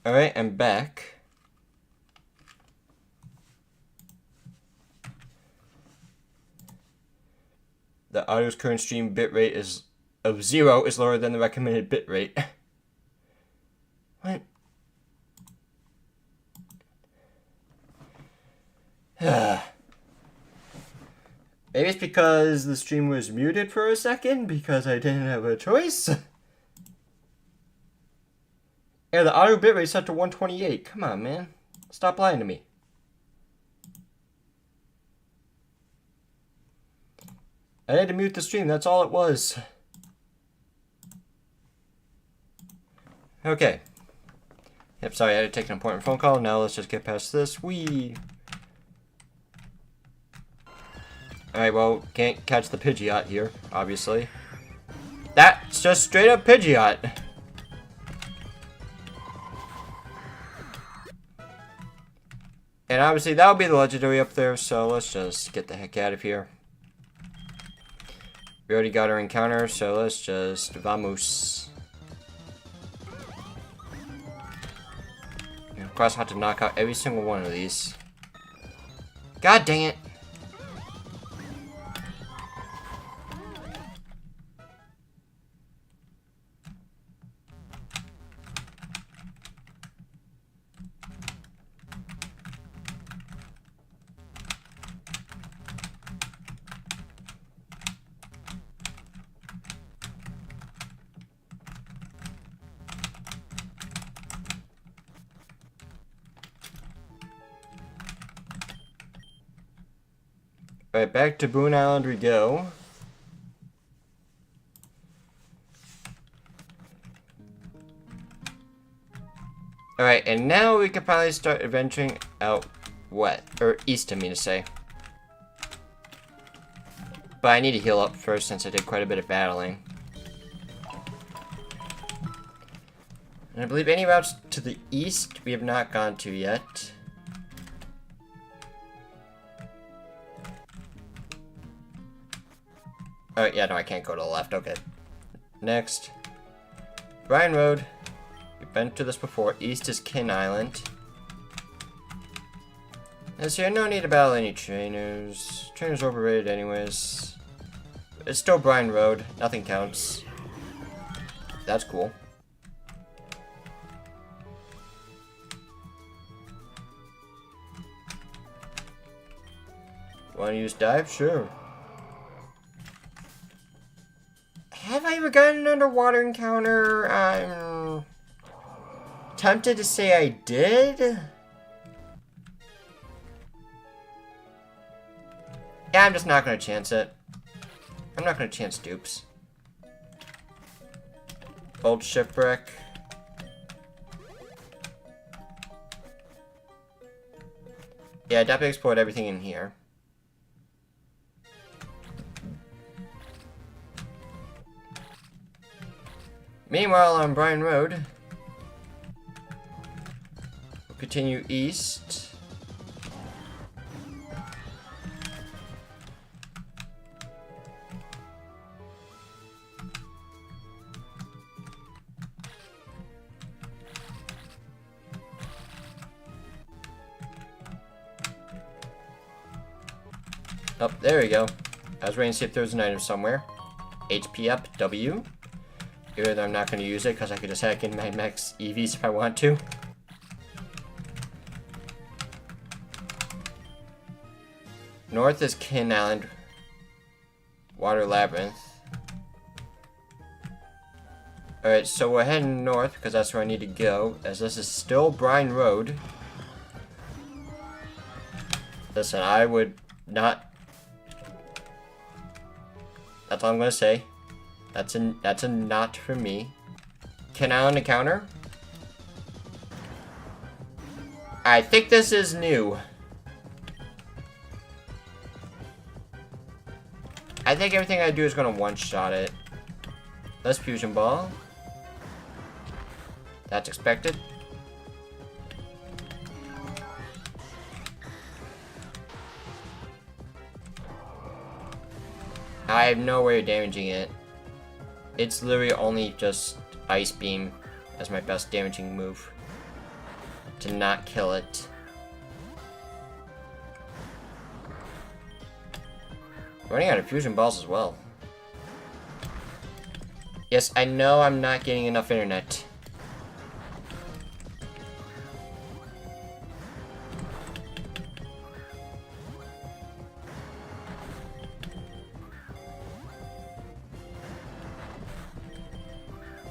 Alright, I'm back. The audio's current stream bitrate is of 0 is lower than the recommended bitrate. What? Maybe it's because the stream was muted for a second because I didn't have a choice. Yeah, the auto bitrate set to 128. Come on, man. Stop lying to me. I had to mute the stream, that's all it was. Okay. Yep, sorry, I had to take an important phone call. Now let's just get past this. Whee! Alright, well, can't catch the Pidgeot here, obviously. That's just straight up Pidgeot. And obviously that'll be the legendary up there, so let's just get the heck out of here. We already got our encounter, so let's just vamos. And of course, I have to knock out every single one of these. God dang it! Alright, back to Boone Island we go. Alright, and now we can finally start adventuring out west, or east, I mean to say. But I need to heal up first since I did quite a bit of battling. And I believe any routes to the east we have not gone to yet. Oh, yeah, no, I can't go to the left. Okay. Next. Brine Road. We've been to this before. East is Kin Island. As here, no need to battle any trainers. Trainers overrated anyways. It's still Brine Road. Nothing counts. That's cool. Want to use dive? Sure. Have I ever gotten an underwater encounter? I'm tempted to say I did. Yeah, I'm just not going to chance it. I'm not going to chance dupes. Old shipwreck. Yeah, I definitely explored everything in here. Meanwhile, on Brine Road, we'll continue east. Oh, there we go. I was waiting to see if there was an item somewhere. HP up, W. Even though I'm not going to use it because I could just hack in my max EVs if I want to. North is Kin Island. Water Labyrinth. Alright, so we're heading north because that's where I need to go, as this is still Brine Road. Listen, I would not... That's all I'm going to say. That's a not for me. Kin Island encounter? I think this is new. I think everything I do is gonna one-shot it. Let's fusion ball. That's expected. I have no way of damaging it. It's literally only just Ice Beam as my best damaging move to not kill it. Running out of fusion balls as well. Yes, I know I'm not getting enough internet.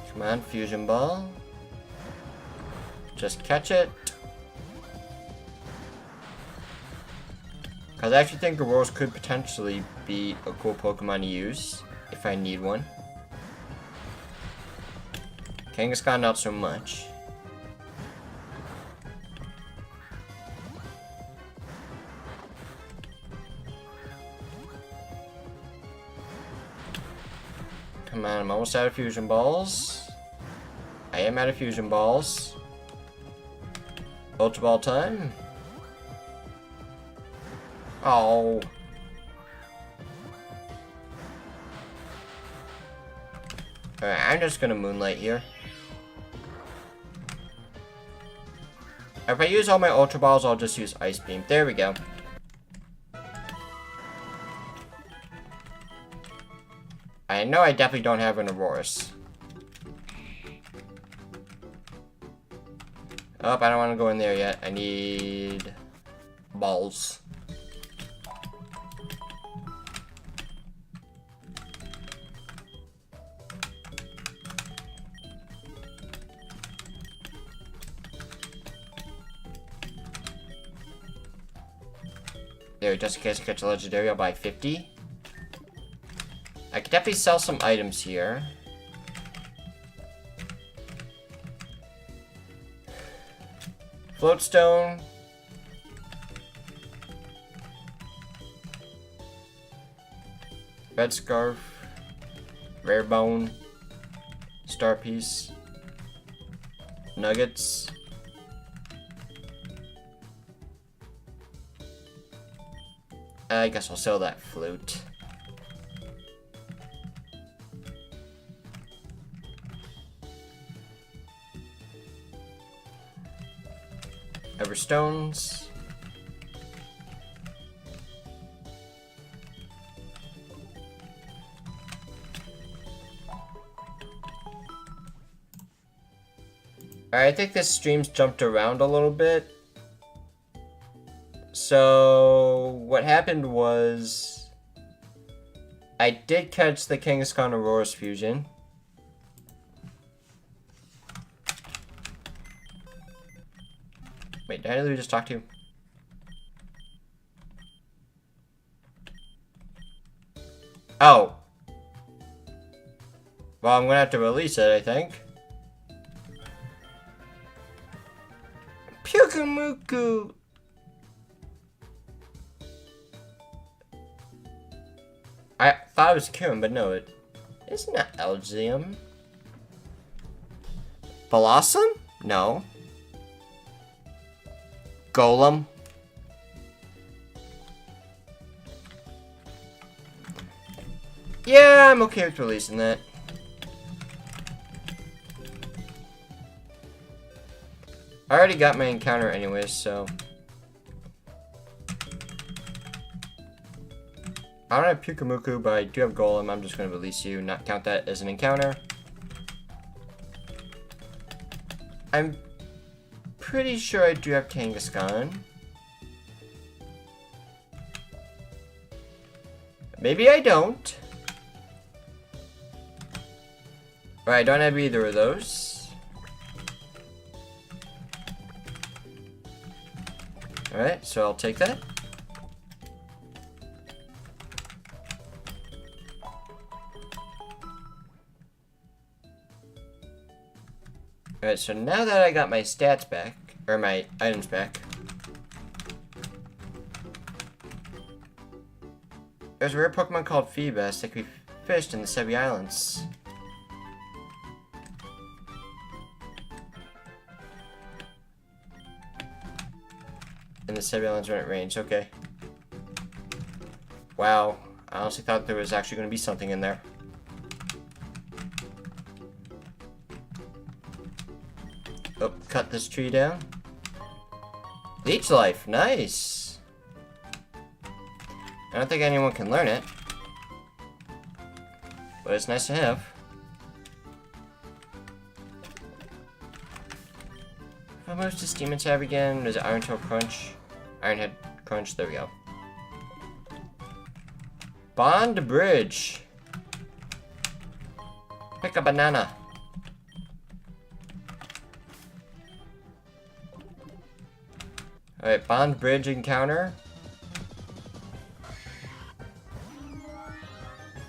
Come on, fusion ball. just catch it. Because I actually think Auroras could potentially be a cool Pokemon to use if I need one. Kangaskhan, not so much. Come on, I'm almost out of Fusion Balls. I am out of Fusion Balls. Ultra Ball time. Oh. Alright, I'm just gonna Moonlight here. If I use all my Ultra Balls, I'll just use Ice Beam. There we go. I know I definitely don't have an Auroras. Oh, I don't want to go in there yet. I need balls. There, just in case I catch a legendary, I'll buy 50. I could definitely sell some items here. Floatstone. Red Scarf. Rare Bone. Star Piece. Nuggets. I guess I'll sell that flute. Everstones. Alright, I think this stream's jumped around a little bit. So, what happened was I did catch the Kangaskhan Auroras fusion. Wait, did I literally just talk to you? Oh. Well, I'm gonna have to release it, I think. Pyukumuku! I thought it was Kieran, but no, it's not Elgium. Blossom? No. Golem? Yeah, I'm okay with releasing that. I already got my encounter anyways, so... I don't have Pyukumuku, but I do have Golem. I'm just going to release you, not count that as an encounter. I'm pretty sure I do have Kangaskhan. Maybe I don't. Alright, I don't have either of those. Alright, so I'll take that. Alright, so now that I got my stats back, or my items back, there's a rare Pokemon called Feebas that can be fished in the Sebi Islands. In the Sebi Islands when it rains, okay. Wow, I honestly thought there was actually going to be something in there. Oh, cut this tree down. Leech Life, nice. I don't think anyone can learn it, but it's nice to have. How much does Demons have again? Is it Iron Tail Crunch? Ironhead Crunch, there we go. Bond Bridge. Pick a banana. Alright, bond bridge encounter.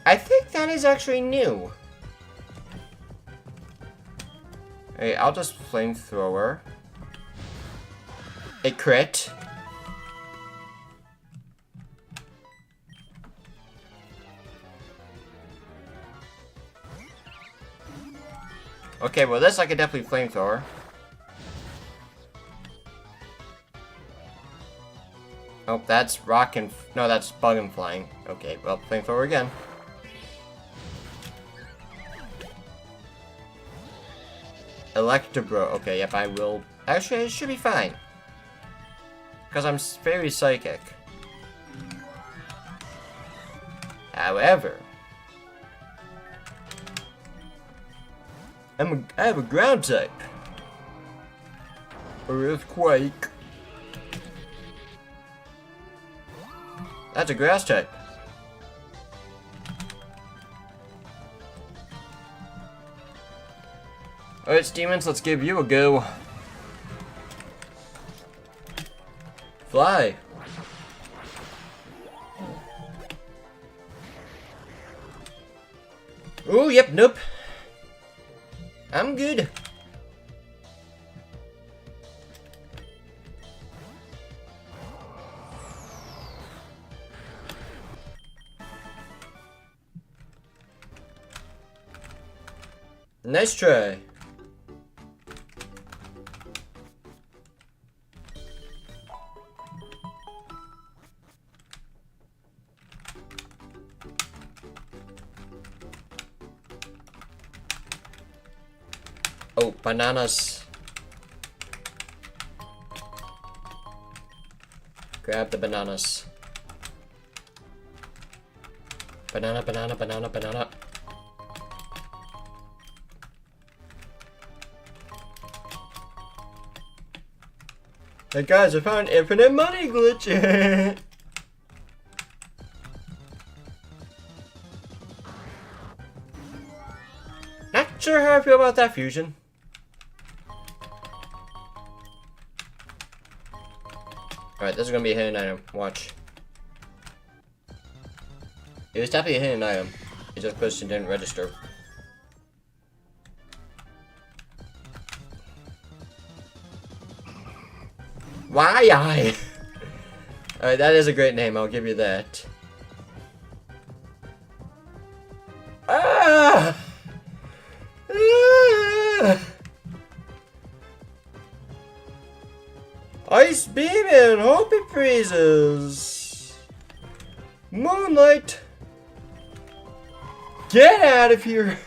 I think that is actually new. Alright, I'll just flamethrower. A crit. Okay, well this I could definitely flamethrower. Oh, that's rock and... no, that's bug and flying. Okay, well, flamethrower again. Electabro. Okay, yep, I will... actually, it should be fine. Because I'm very psychic. However... I have a ground type. Earthquake. That's a grass type. Alright, demons, let's give you a go. Fly. Oh, yep, nope. I'm good. Nice try. Oh, bananas. Grab the bananas. Banana, banana, banana, banana. Hey guys, I found infinite money glitch. Not sure how I feel about that fusion. Alright, this is gonna be a hidden item. Watch. It was definitely a hidden item. It just because it didn't register. Why I? Alright, that is a great name, I'll give you that. Ah! Ah! Ice beam and hope it freezes. Moonlight. Get out of here.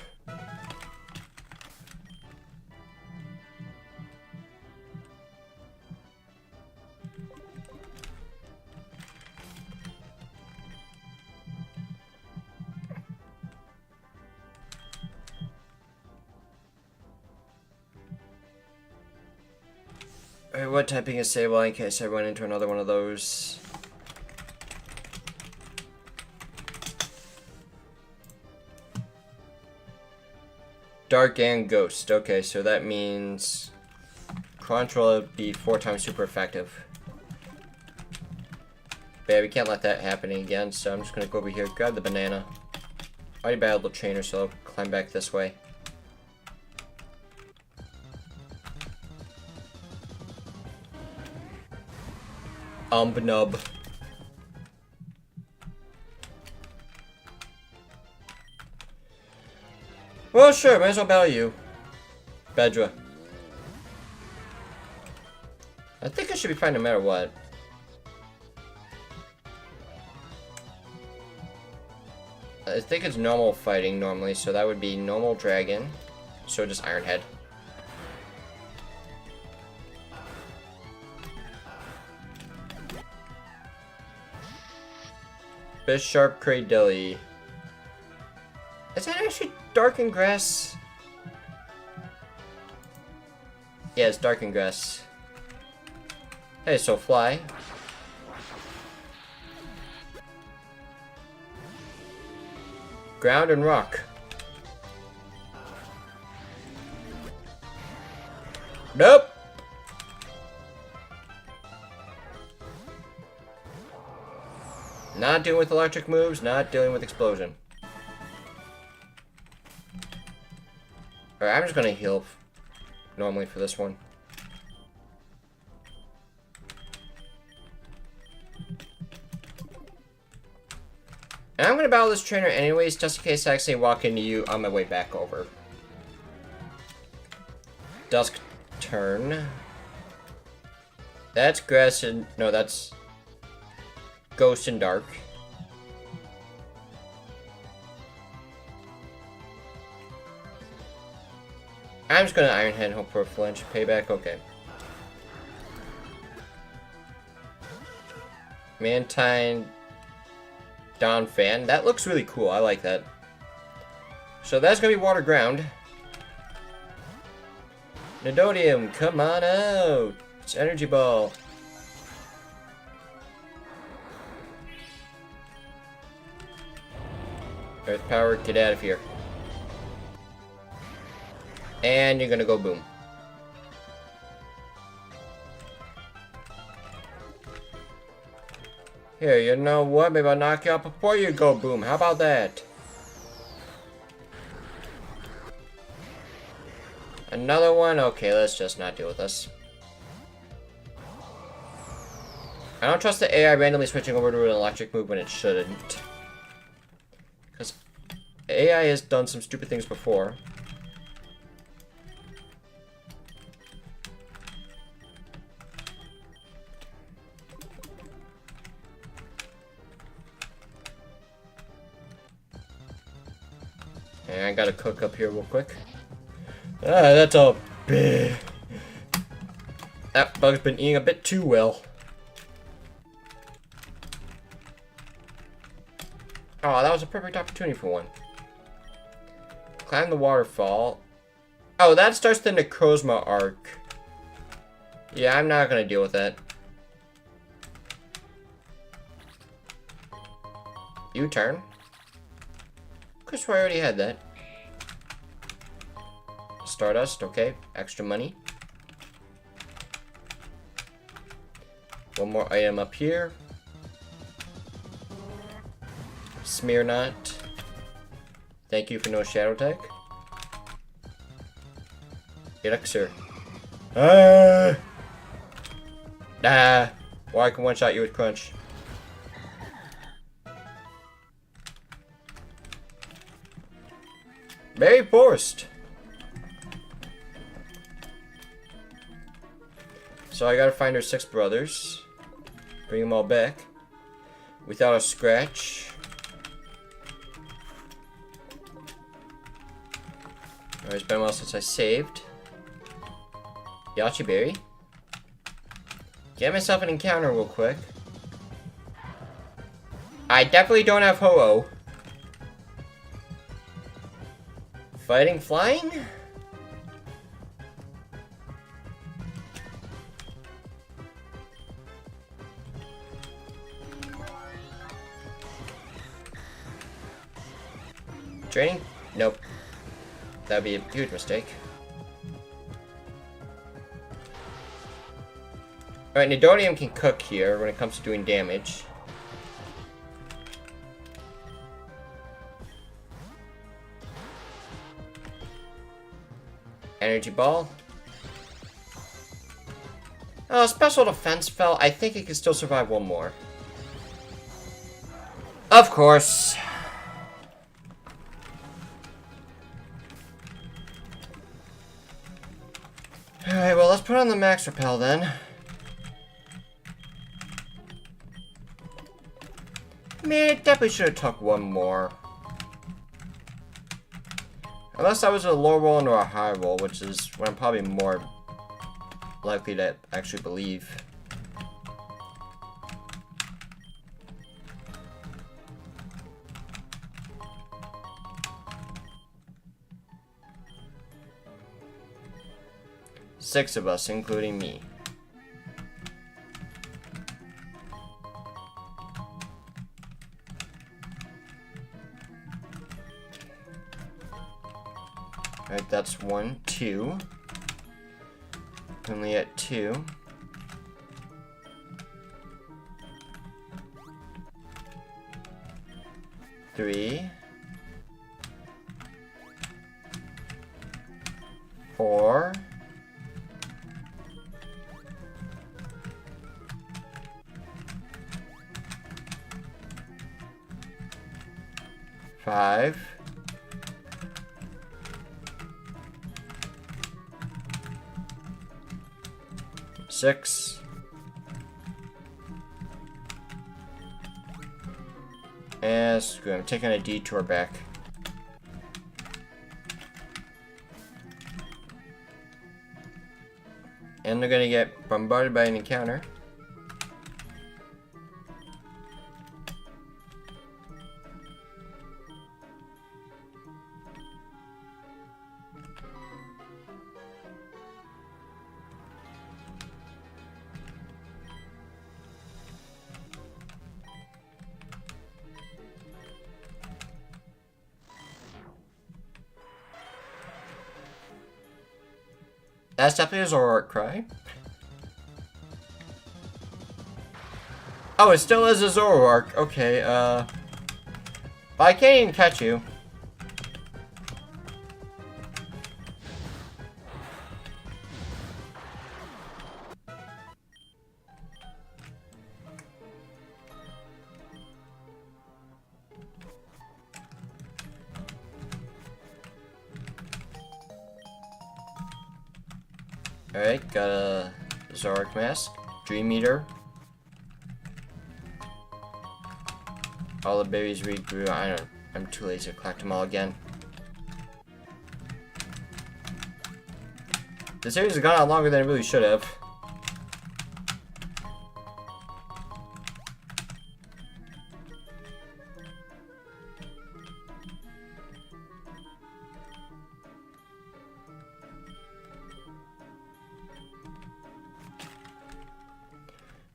Alright, what typing is stable in case I run into another one of those? Dark and Ghost. Okay, so that means control would be 4 times super effective. But yeah, we can't let that happen again, so I'm just gonna go over here, grab the banana. I already battled the trainer, so I'll climb back this way. Nub. Well, sure, might as well battle you. Bedra. I think I should be fine no matter what. I think it's normal fighting normally, so that would be normal dragon. So just Ironhead. Bisharp Cradilly. Is that actually Darkened Grass? Yeah, it's Darkened Grass. Hey, so fly. Ground and rock. Nope. Not dealing with electric moves, not dealing with explosion. Alright, I'm just gonna heal normally for this one. And I'm gonna battle this trainer anyways, just in case I accidentally walk into you on my way back over. Dusk turn. That's grass and... no, that's... Ghost and Dark. I'm just gonna Iron Head and hope for a flinch. Payback, okay. Mantine Dawn Fan. That looks really cool. I like that. So that's gonna be Water Ground. Nidodium, come on out. It's Energy Ball. Earth Power, get out of here. And you're gonna go boom. Here, you know what? Maybe I'll knock you out before you go boom. How about that? Another one? Okay, let's just not deal with this. I don't trust the AI randomly switching over to an electric move when it shouldn't. Because AI has done some stupid things before. And I gotta cook up here real quick. Ah, that's all big. That bug's been eating a bit too well. Oh, that was a perfect opportunity for one. Climb the waterfall. Oh, that starts the Necrozma arc. Yeah, I'm not gonna deal with that. U-turn. Chris, I already had that. Stardust, okay. Extra money. One more item up here. Smear Knot. Thank you for no shadow tech. Elixir. Ah! Ah! Or I can one-shot you with Crunch. Very forced. So I gotta find her 6 brothers. Bring them all back. Without a scratch. Alright, it's been a while since I saved. Yachi Berry. Get myself an encounter real quick. I definitely don't have Ho-Oh. Fighting Flying? Training? Nope. That would be a huge mistake. Alright, Nidodium can cook here when it comes to doing damage. Energy Ball. Oh, Special Defense fell. I think it can still survive one more. Of course. Alright, well, let's put on the Max Repel then. Man, it definitely should have took one more. Unless I was a low roll into a high roll, which is what I'm probably more likely to actually believe. Six of us, including me. Alright, that's 1, 2. Only at 2. 3, 4, 5, 6, and screw it, I'm taking a detour back. And they're gonna get bombarded by an encounter. That's definitely a Zoroark cry. Oh, it still is a Zoroark. Okay, but I can't even catch you. Alright, got a Zoroark mask. Dream Eater. All the berries regrew. I'm too lazy to collect them all again. This series has gone on longer than it really should have.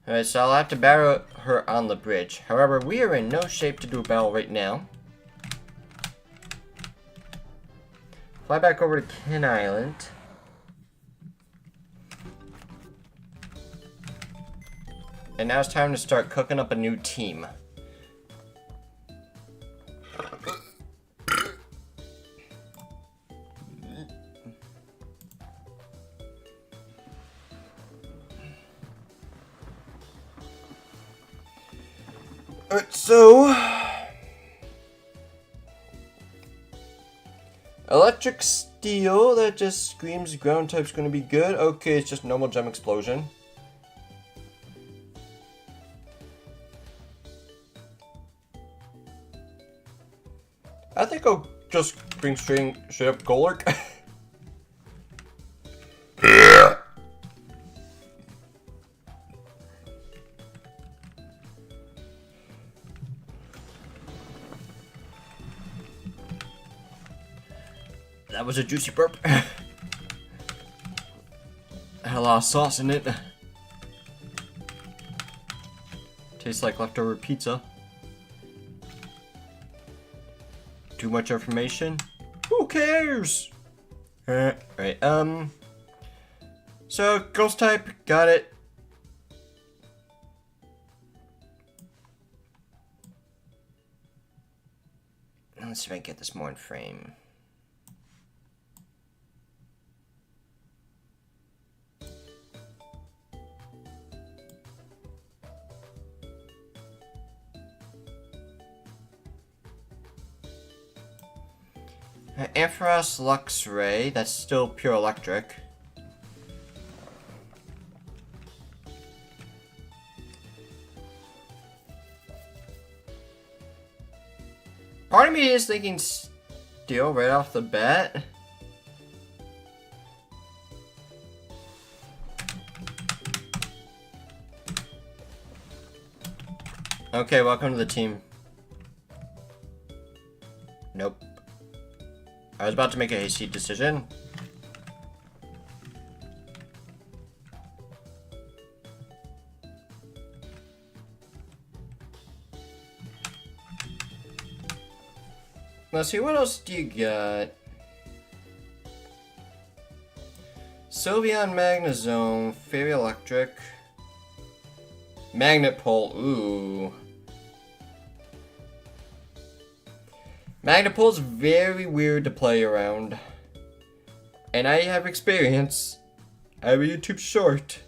Alright, so I'll have to battle her on the bridge. However, we are in no shape to do a battle right now. Fly back over to Kin Island. And now it's time to start cooking up a new team. Alright, so electric steel, that just screams ground type's gonna be good. Okay, it's just normal gem explosion. I think I'll just bring straight up Golurk. That was a juicy burp. Had a lot of sauce in it. Tastes like leftover pizza. Too much information? Who cares? Right, so, ghost type, got it. Let's see if I can get this more in frame. Ampharos Lux Ray, that's still pure electric. Part of me is thinking steel right off the bat. Okay, welcome to the team. Nope. I was about to make a hasty decision. Let's see, what else do you got? Sylveon Magnezone, Fairy Electric, Magnet Pole, ooh. Magnapul's very weird to play around. And I have experience. I have a YouTube short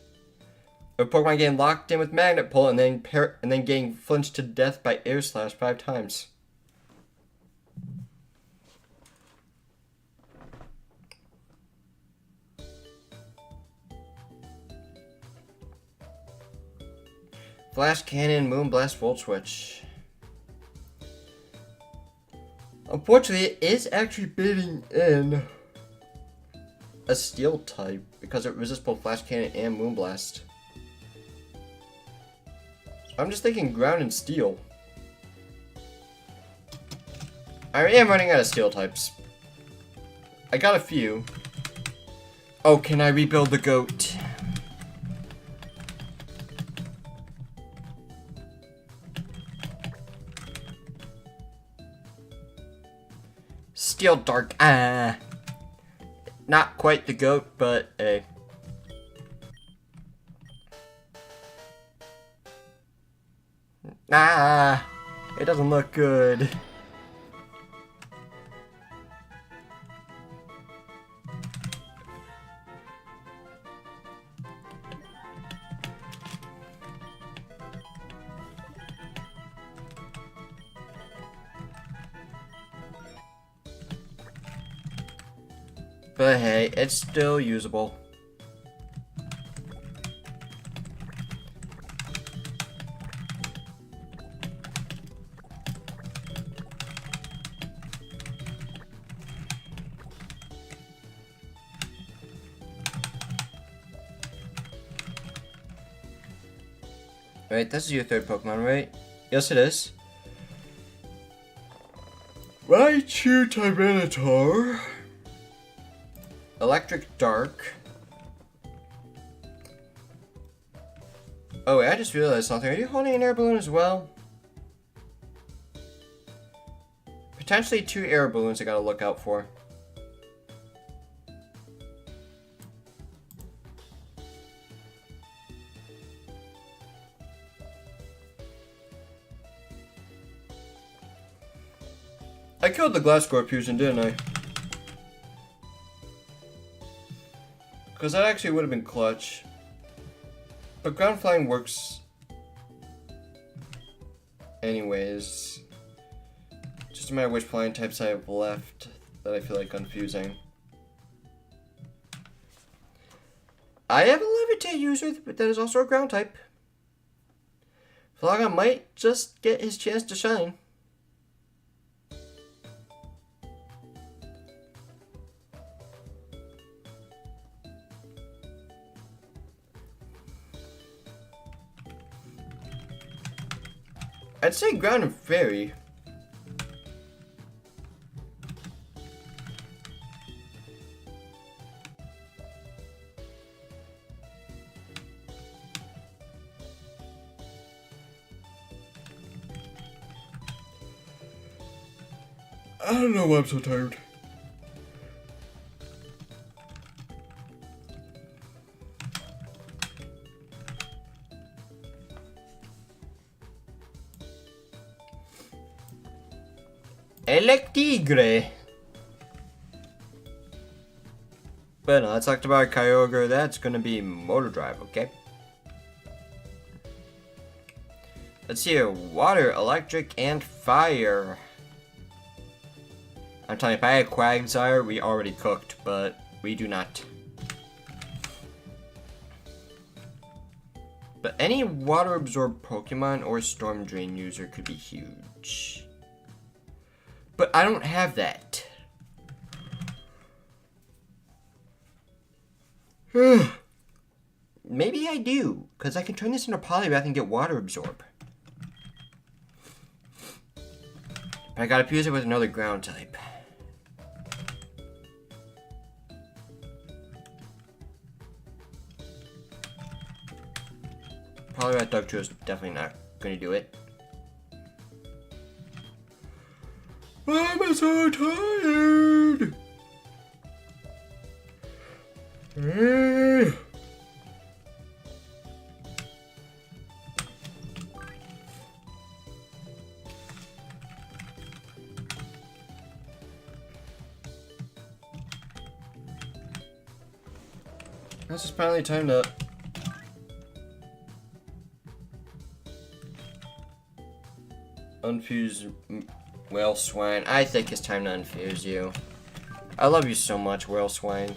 of Pokemon getting locked in with Magnapul and then getting flinched to death by Air Slash 5 times. Flash Cannon, Moonblast, Volt Switch. Unfortunately, it is actually bidding in a Steel type because it resists both Flash Cannon and Moonblast. So I'm just thinking Ground and Steel. I am running out of Steel types. I got a few. Oh, can I rebuild the goat? Steel Dark, not quite the goat, but a. It doesn't look good. But hey, it's still usable. Right, this is your third Pokemon, right? Yes, it is. Raichu Tyranitar. Electric Dark. Oh wait, I just realized something. Are you holding an air balloon as well? Potentially 2 air balloons I gotta look out for. I killed the Glass Scorpion, didn't I? Because that actually would have been clutch. But ground flying works anyways. Just a matter of which flying types I have left that I feel like confusing. I have a Levitate user, but that is also a ground type. Flagon might just get his chance to shine. I'd say ground and fairy. I don't know why I'm so tired. Electigre. But no, let's talk about Kyogre. That's gonna be Motor Drive, okay? Let's see here. Water, electric, and fire. I'm telling you, if I had Quagsire, we already cooked, but we do not. But any water absorbed Pokemon or Storm Drain user could be huge. But I don't have that. Maybe I do, because I can turn this into Poliwrath and get water absorb. But I gotta fuse it with another ground type. Poliwrath Dugtrio is definitely not gonna do it. I'm so tired. This is finally time to... unfuse whale swine. I think it's time to unfuse you. I love you so much, whale swine.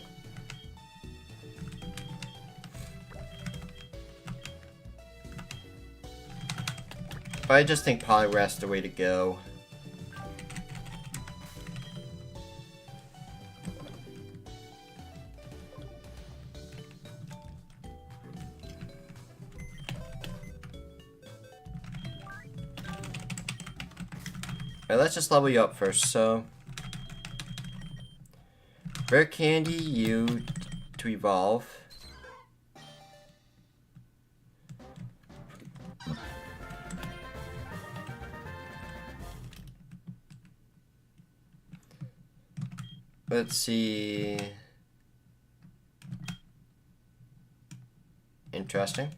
But I just think Polymerization is the way to go. Alright, let's just level you up first, so... Rare candy, you to evolve. Let's see... Interesting.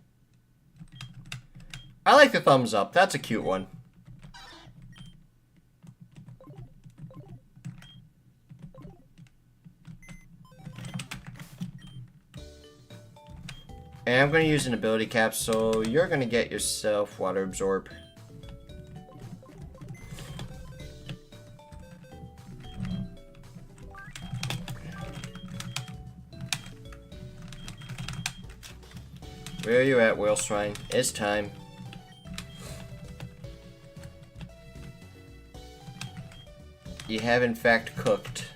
I like the thumbs up, that's a cute one. And I'm going to use an ability capsule. You're going to get yourself water absorb. Where are you at, whale swine? It's time. You have in fact cooked.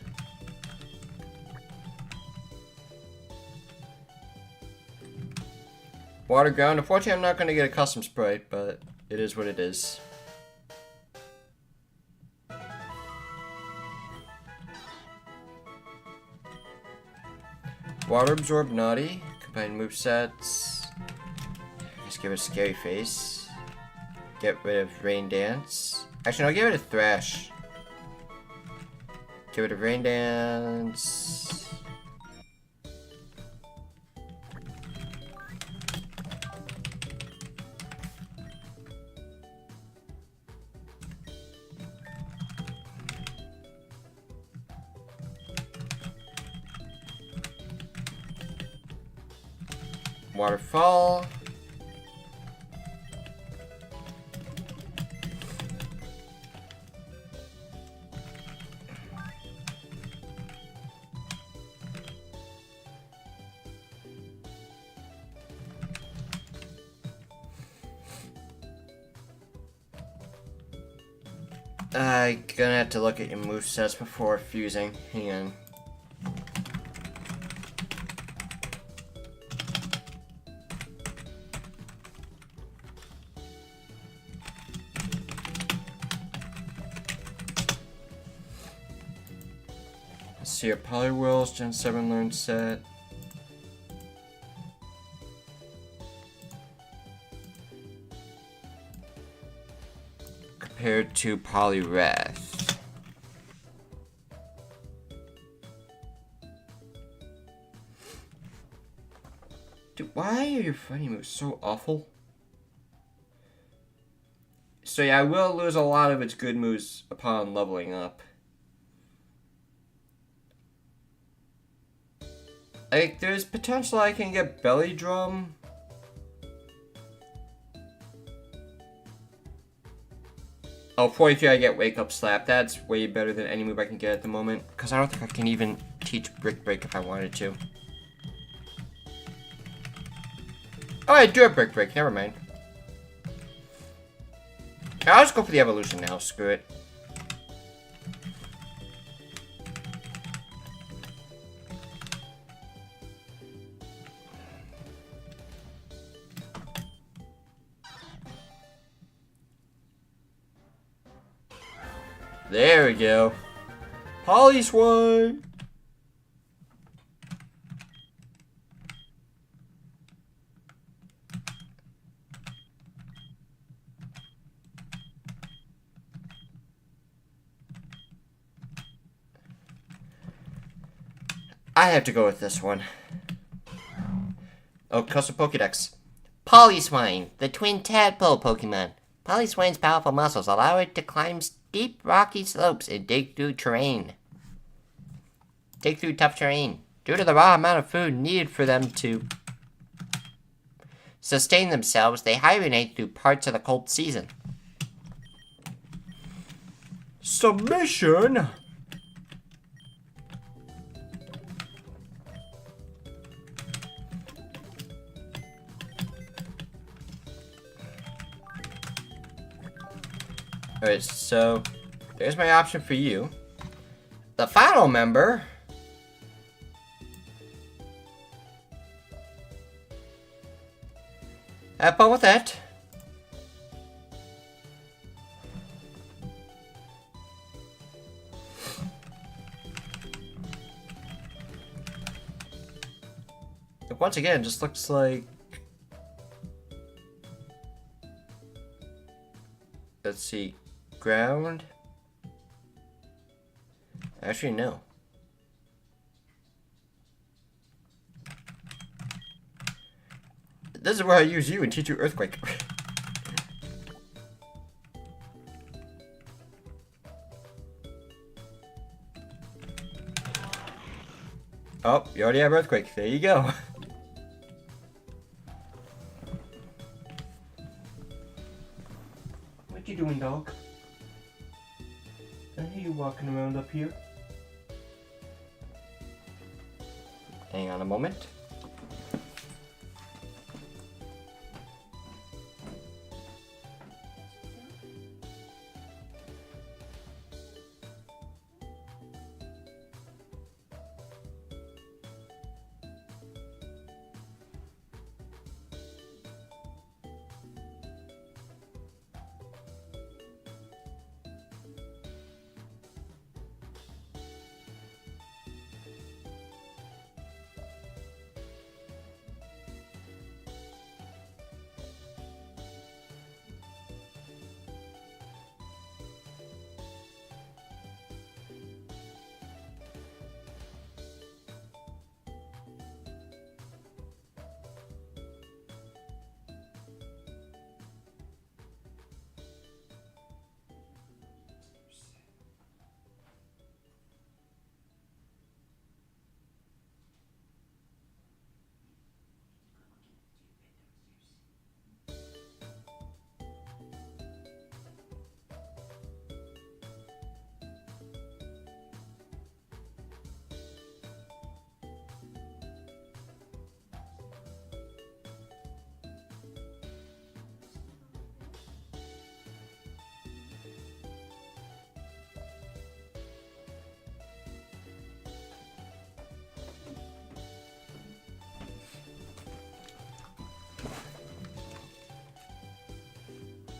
Water ground. Unfortunately, I'm not going to get a custom sprite, but it is what it is. Water absorb naughty. Combine movesets. Just give it a scary face. Get rid of rain dance. Actually, no, get rid of thrash. Get rid of rain dance. Waterfall. I'm gonna have to look at your movesets before fusing. Hang on. Let's see your Polywills, Gen 7 learn set. Compared to Polymerization. Dude, why are your fighting moves so awful? So yeah, I will lose a lot of its good moves upon leveling up. Like, there's potential I can get Belly Drum. Oh, 43 I get Wake Up Slap. That's way better than any move I can get at the moment. Because I don't think I can even teach Brick Break if I wanted to. Oh, I do have Brick Break. Never mind. I'll just go for the evolution now. Screw it. There we go. Polyswine! I have to go with this one. Oh, custom Pokédex. Polyswine, the twin tadpole Pokemon. Polyswine's powerful muscles allow it to climb steep rocky slopes and dig through terrain. Dig through tough terrain. Due to the raw amount of food needed for them to sustain themselves, they hibernate through parts of the cold season. Submission? Alright, so there's my option for you. The final member. Have fun with that. Once again, just looks like... Let's see. Ground? Actually, no. This is where I use you and teach you Earthquake. Oh, you already have Earthquake. There you go. What you doing, dog? I hear you walking around up here. Hang on a moment.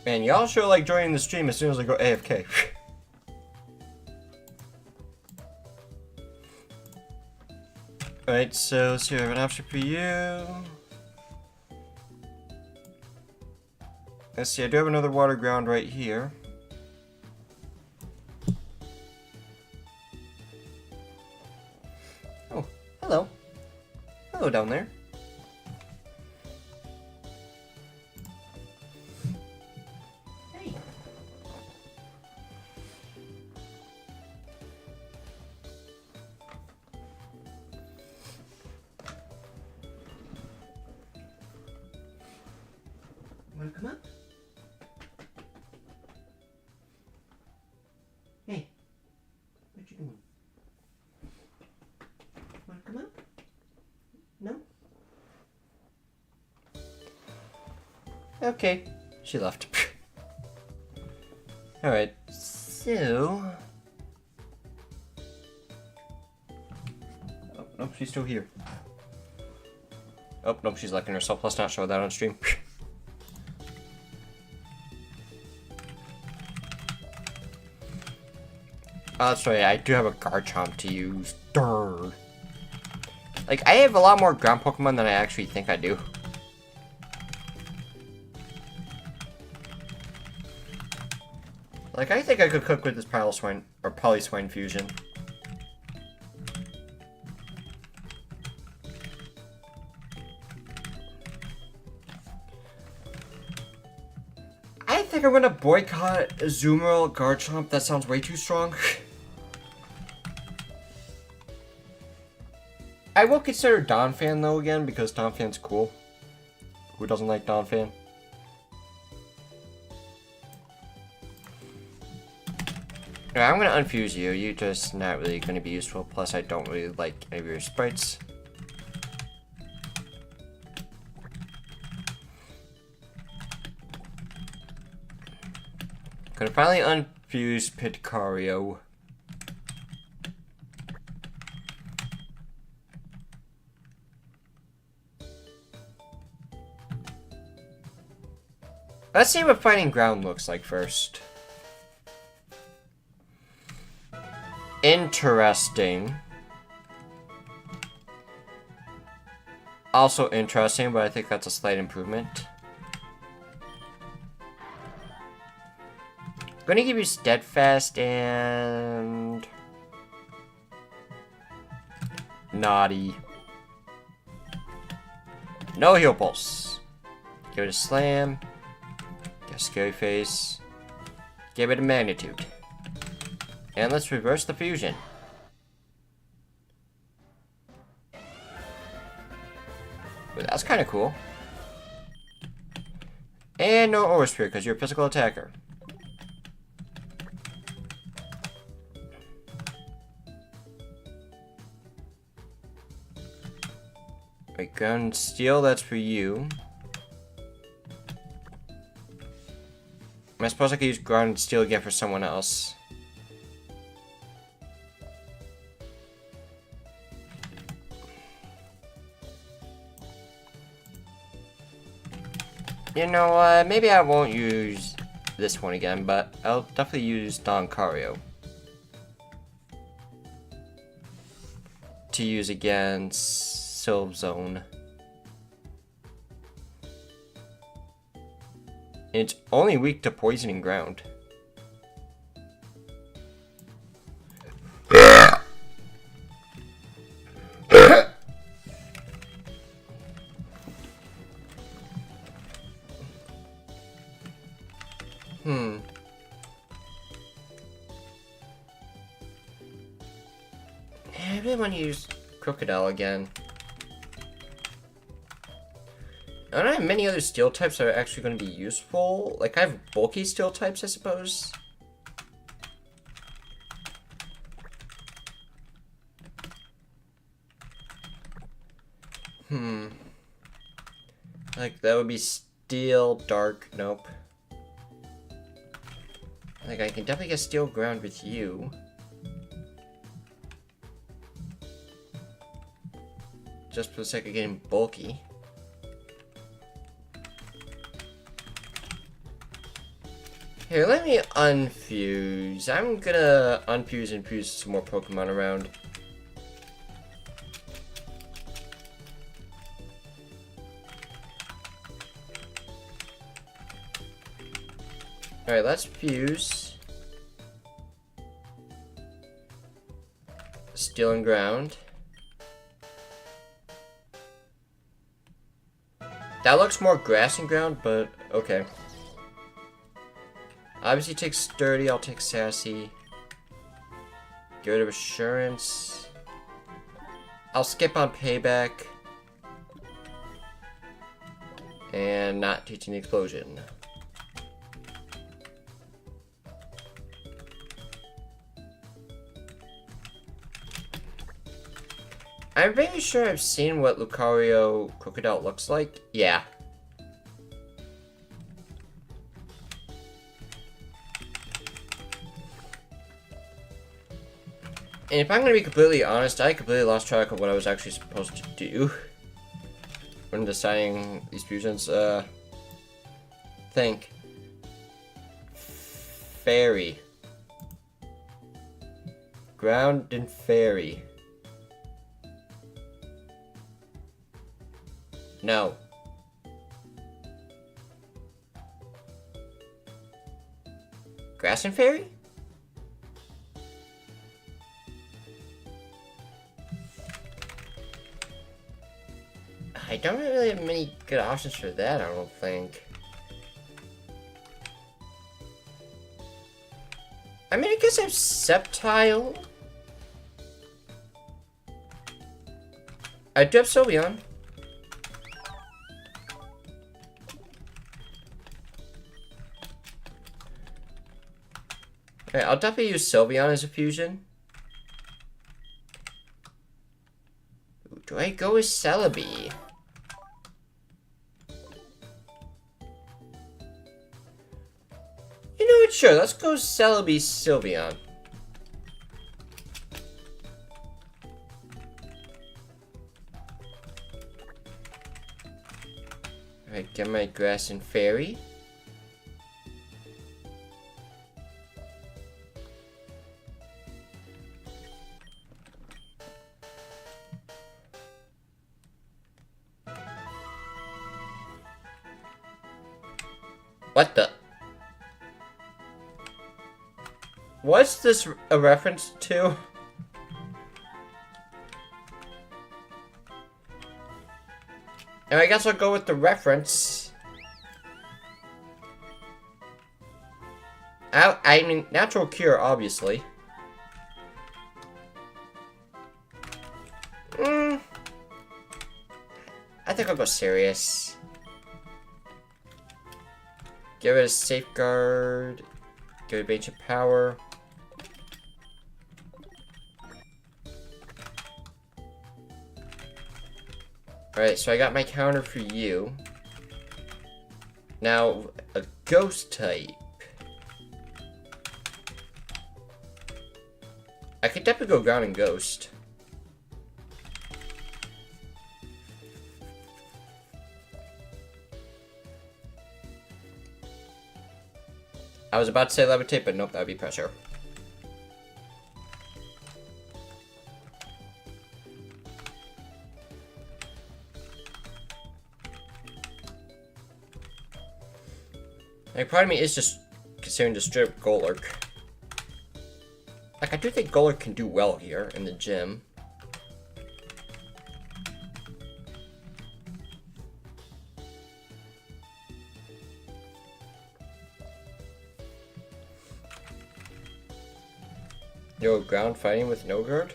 Man, y'all sure like joining the stream as soon as I go AFK. Alright, so let's see, I have an option for you. Let's see, I do have another water ground right here. Oh, hello. Hello down there. Wanna come up? Hey, what you doing? Wanna come up? No? Okay, she left. Alright, so... Oh, nope, she's still here. Oh, nope, she's liking herself. Let's not show that on stream. Oh, that's right, I do have a Garchomp to use. Durr. Like, I have a lot more ground Pokemon than I actually think I do. Like, I think I could cook with this Piloswine, or Polyswine fusion. I think I'm gonna boycott Azumarill Garchomp. That sounds way too strong. I will consider Donphan though again, because Donphan's cool. Who doesn't like Donphan? Alright, I'm gonna unfuse you. You're just not really gonna be useful. Plus, I don't really like any of your sprites. Gonna finally unfuse Pitcario. Let's see what fighting ground looks like first. Interesting. Also interesting, but I think that's a slight improvement. I'm gonna give you Steadfast and Naughty. No Heal Pulse. Give it a Slam. Get a Scary Face. Give it a Magnitude. And let's reverse the fusion. Well, that's kind of cool. And no Aura Sphere because you're a physical attacker. Wait, Ground Steel, that's for you. I suppose I could use Ground Steel again for someone else. You know what, maybe I won't use this one again, but I'll definitely use Doncario to use against Sylve Zone. It's only weak to Poisoning Ground. I really want to use Crocodile again. I don't have many other steel types that are actually going to be useful. Like, I have bulky steel types, I suppose. Like, that would be Steel, Dark, nope. Like, I can definitely get Steel Ground with you. Just for the sake of getting bulky. Here, let me unfuse. I'm gonna unfuse and fuse some more Pokemon around. Alright, let's fuse. Steel and Ground. That looks more Grass and Ground, but okay. Obviously take Sturdy, I'll take Sassy. Get rid of Assurance. I'll skip on Payback. And not teaching the Explosion. I'm very sure I've seen what Lucario Crocodile looks like. Yeah. And if I'm going to be completely honest, I completely lost track of what I was actually supposed to do when deciding these fusions. Think. Fairy. Ground and Fairy. No. Grass and Fairy? I don't really have many good options for that, I don't think. I mean, I guess I have Sceptile. I do have Sylveon. Alright, I'll definitely use Sylveon as a fusion. Ooh, do I go with Celebi? You know what? Sure, let's go Celebi Sylveon. Alright, get my Grass and Fairy. What the? What's this a reference to? And I guess I'll go with the reference. I mean, natural cure, obviously. I think I'll go serious. Give it a safeguard. Give it ancient power. Alright, so I got my counter for you. Now, a ghost type. I could definitely go ground and ghost. I was about to say levitate, but nope, that would be pressure. Like, part of me is just considering to strip Golurk. Like, I do think Golurk can do well here in the gym. Yo, ground fighting with no guard?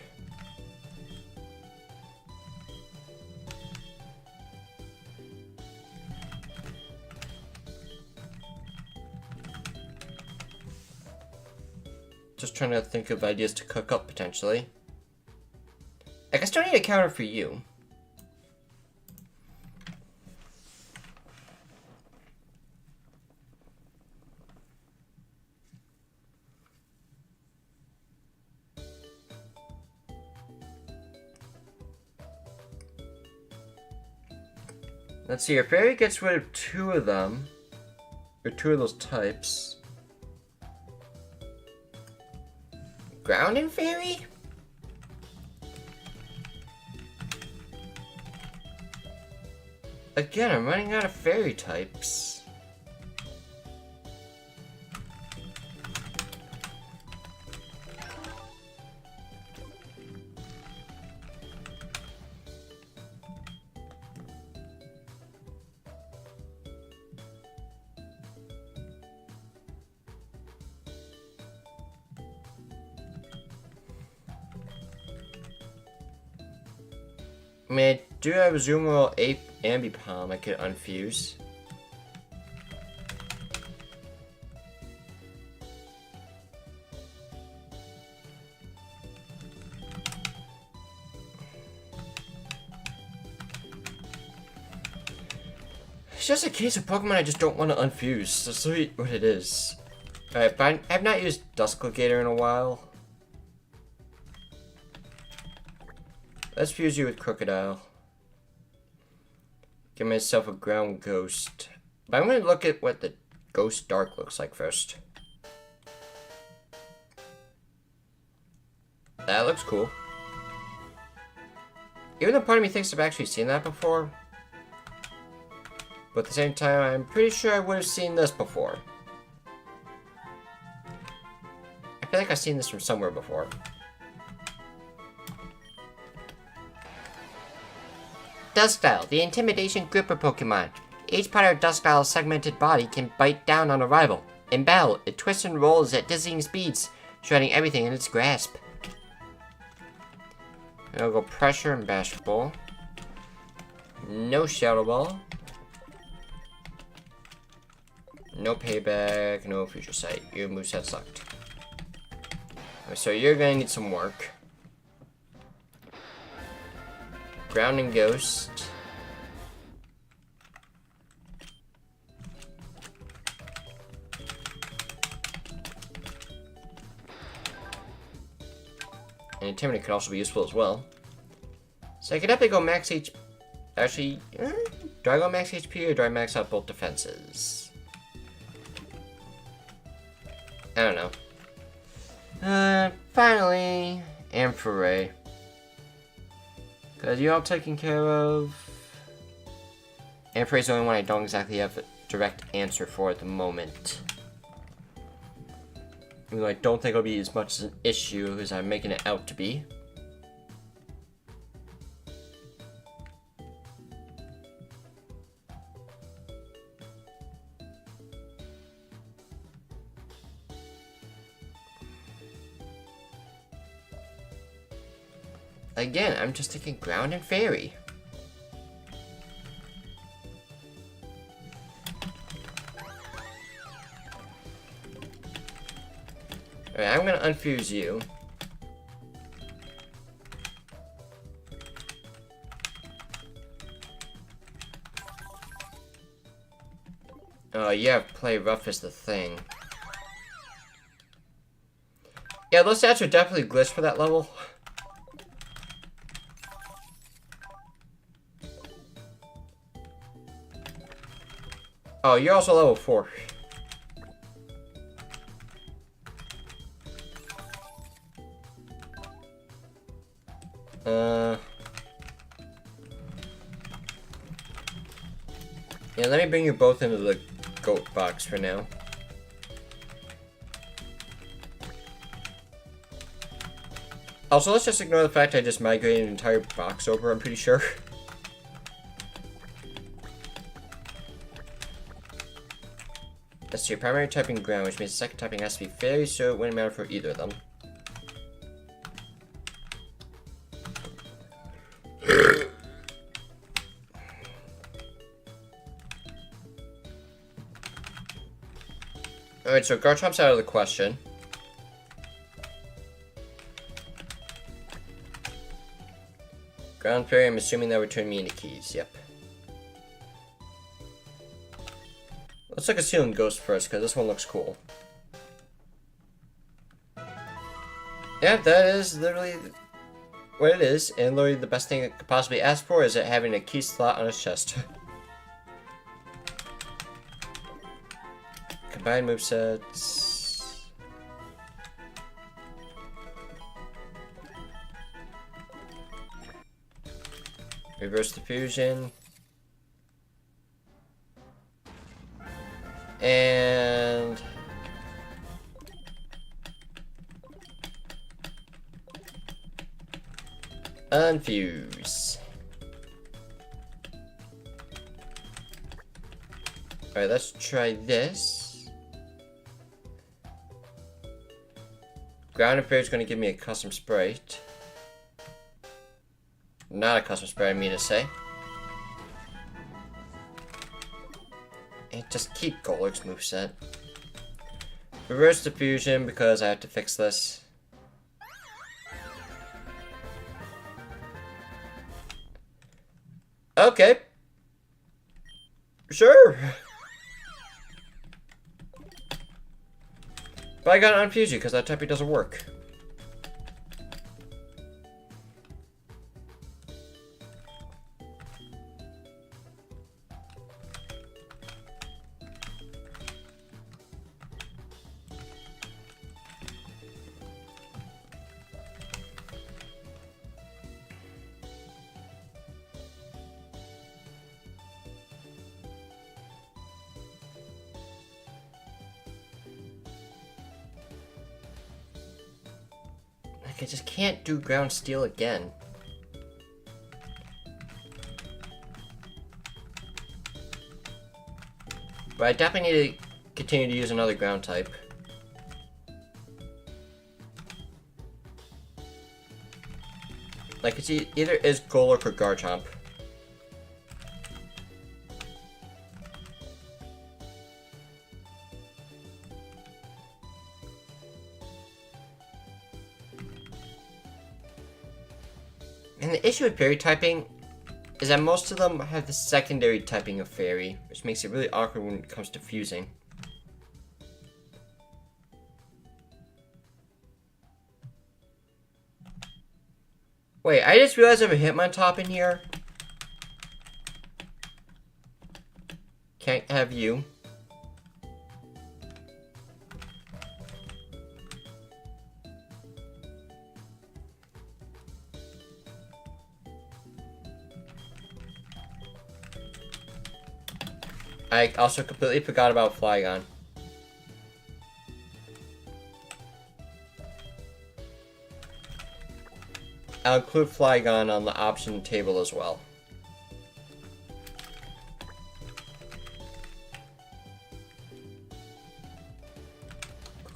Just trying to think of ideas to cook up, potentially. I guess I don't need a counter for you. Let's see, your fairy gets rid of two of them. Or two of those types. Ground and fairy? Again, I'm running out of fairy types. I mean, I do have Zapmolcuno, Ape, Ambipom I could unfuse. It's just a case of Pokemon I just don't want to unfuse. That's really what it is. Alright, fine. I've not used Duskligator in a while. Let's fuse you with Crocodile. Give myself a ground ghost. But I'm going to look at what the Ghost Dark looks like first. That looks cool. Even though part of me thinks I've actually seen that before. But at the same time, I'm pretty sure I would have seen this before. I feel like I've seen this from somewhere before. Duskdial, the Intimidation Gripper Pokemon. Each part of Duskdial's segmented body can bite down on a rival. In battle, it twists and rolls at dizzying speeds, shredding everything in its grasp. I'll go Pressure and Bashful. No Shadow Ball. No Payback, no Future Sight. Your moveset sucked. So you're gonna need some work. Ground and Ghost. And Intimidate could also be useful as well. So I could definitely go max HP. Actually, do I go max HP or do I max out both defenses? I don't know. Finally, Amphoray. Because you're all taken care of. Amphray's the only one I don't exactly have a direct answer for at the moment. Even though I don't think it'll be as much as an issue as I'm making it out to be. Again, I'm just thinking ground and fairy. Alright, I'm gonna unfuse you. Oh, yeah, play rough is the thing. Yeah, those stats are definitely glitched for that level. Oh, you're also level 4. Yeah, let me bring you both into the goat box for now. Also, let's just ignore the fact I just migrated an entire box over, I'm pretty sure. Let's see, primary typing ground, which means the second typing has to be fairy, so it wouldn't matter for either of them. Alright, so Garchomp's out of the question. Ground Fairy, I'm assuming that would turn me into keys, yep. Let's look at Sealing Ghost first, because this one looks cool. Yeah, that is literally what it is, and literally the best thing it could possibly ask for is it having a key slot on its chest. Combined movesets. Reverse diffusion. And unfuse. Alright, let's try this. Ground and Fairy is going to give me a custom sprite. Not a custom sprite, I mean to say. And just keep Golurk's moveset. Reverse diffusion because I have to fix this. Okay. Sure. But I gotta unfuse you because that typing doesn't work. I just can't do ground steel again. But I definitely need to continue to use another ground type. Like, it's either is Golurk or Garchomp. And the issue with fairy typing is that most of them have the secondary typing of fairy, which makes it really awkward when it comes to fusing. Wait, I just realized I have a Hitmontop in here. Can't have you. I also completely forgot about Flygon. I'll include Flygon on the option table as well.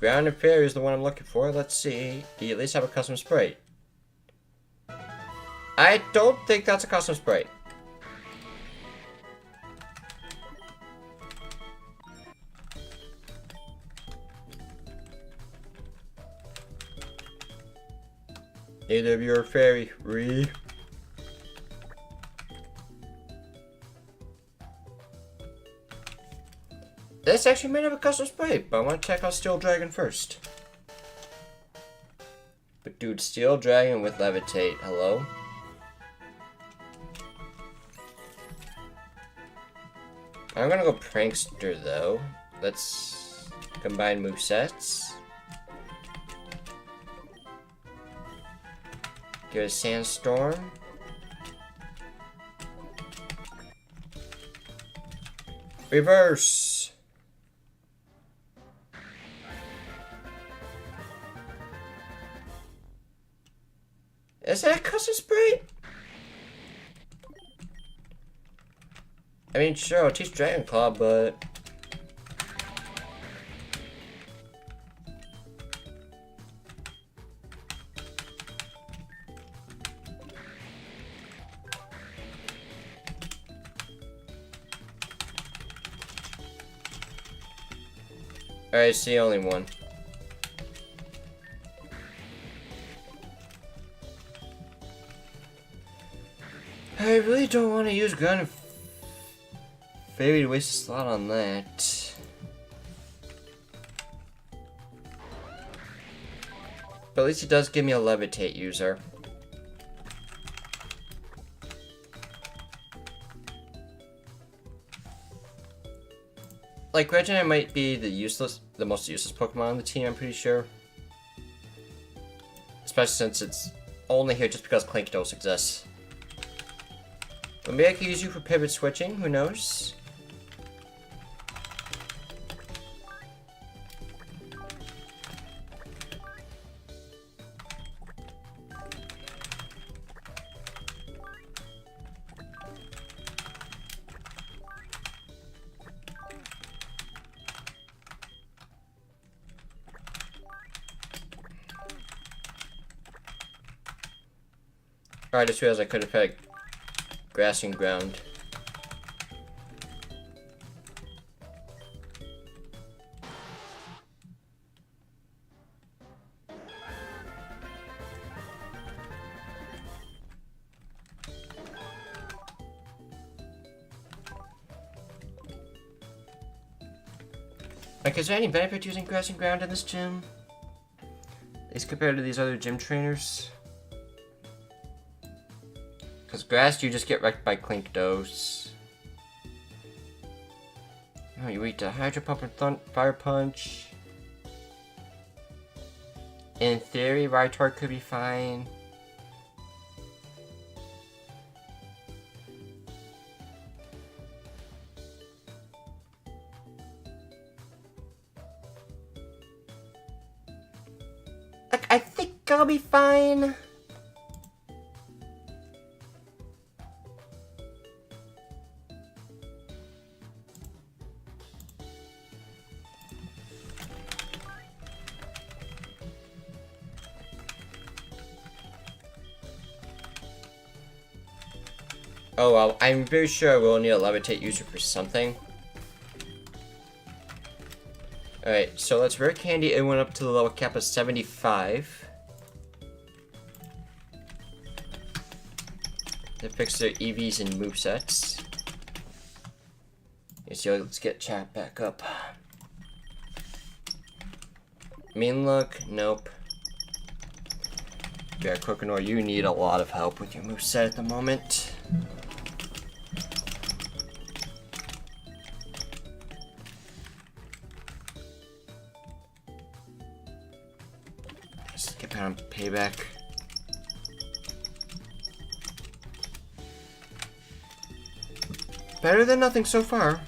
Ground and Fairy is the one I'm looking for. Let's see. Do you at least have a custom sprite? I don't think that's a custom sprite. Neither of you are fairy. This actually might have a custom sprite, but I want to check out Steel Dragon first. But dude, Steel Dragon with Levitate, hello? I'm gonna go Prankster though. Let's combine movesets. Get a Sandstorm. Reverse. Is that a custom sprite? I mean, sure, I'll teach Dragon Claw, but... Alright, see, only one. I really don't want to use Ground and Fairy to waste a slot on that. But at least it does give me a Levitate user. Like, Regina might be the most useless Pokemon on the team, I'm pretty sure. Especially since it's only here just because Klinkdos exists. But maybe I could use you for pivot switching, who knows? I just realized I could have had Grass and Ground. Like, is there any benefit to using Grass and Ground in this gym? At least compared to these other gym trainers? Because Grass, you just get wrecked by Klinkdos. Oh, you eat the Hydro Pump and Fire Punch. In theory, Rhyhorn could be fine. Like, I think I'll be fine. Oh well, I'm very sure I will need a Levitate user for something. Alright, so let's Rare Candy it went up to the level cap of 75. They fixed their EVs and movesets. Let's get chat back up. Mean look, nope. Yeah, Coconut, you need a lot of help with your moveset at the moment. Let's get back on payback. Better than nothing so far.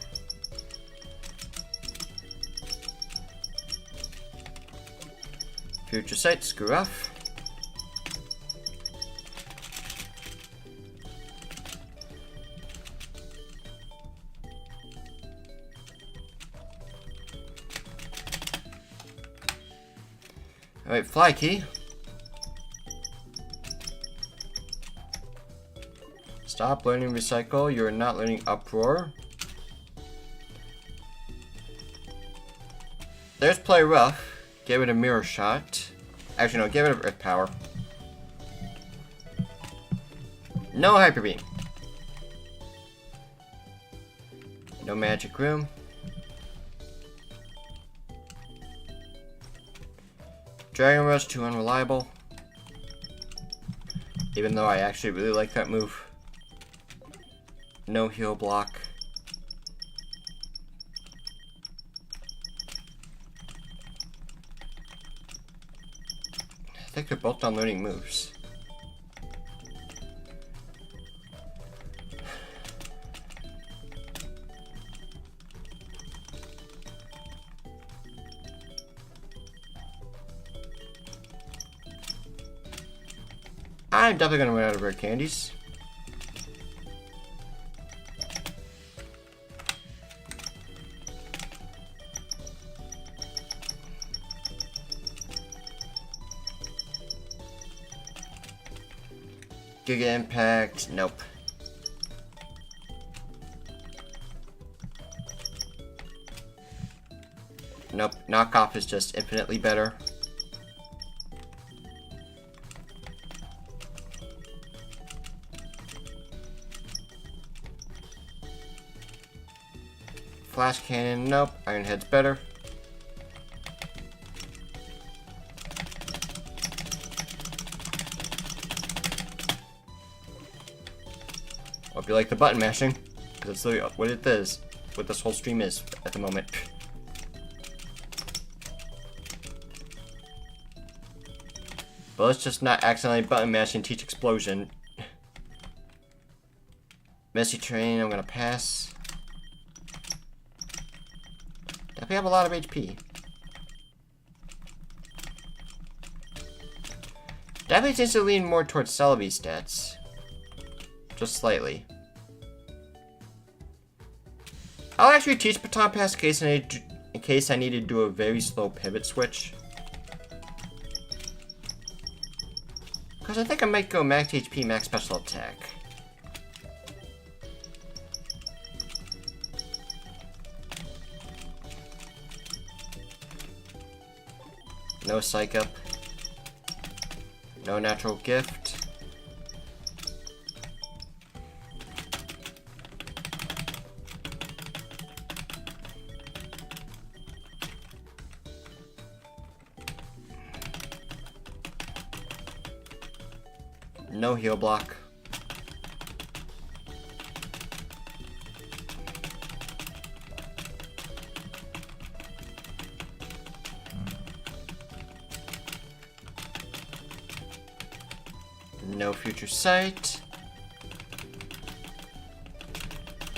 Future sight, screw off. Alright, fly key. Stop learning recycle. You're not learning uproar. There's play rough. Get rid of mirror shot. Actually, no, get rid of earth power. No hyper beam. No magic room. Dragon Rush, too unreliable. Even though I actually really like that move. No heal block. I think they're both on learning moves. I'm definitely gonna run out of rare candies. Giga Impact, nope. Nope, knockoff is just infinitely better. Flash cannon, nope. Iron Head's better. Hope you like the button mashing, because that's literally what it is, what this whole stream is at the moment. But let's just not accidentally button mash and teach explosion. Messy train, I'm gonna pass. Definitely have a lot of HP. Definitely tends to lean more towards Celebi stats. Just slightly. I'll actually teach Baton Pass in case I need to do a very slow pivot switch. Because I think I might go max HP, max special attack. No psych up. No natural gift. No heal block. No future sight.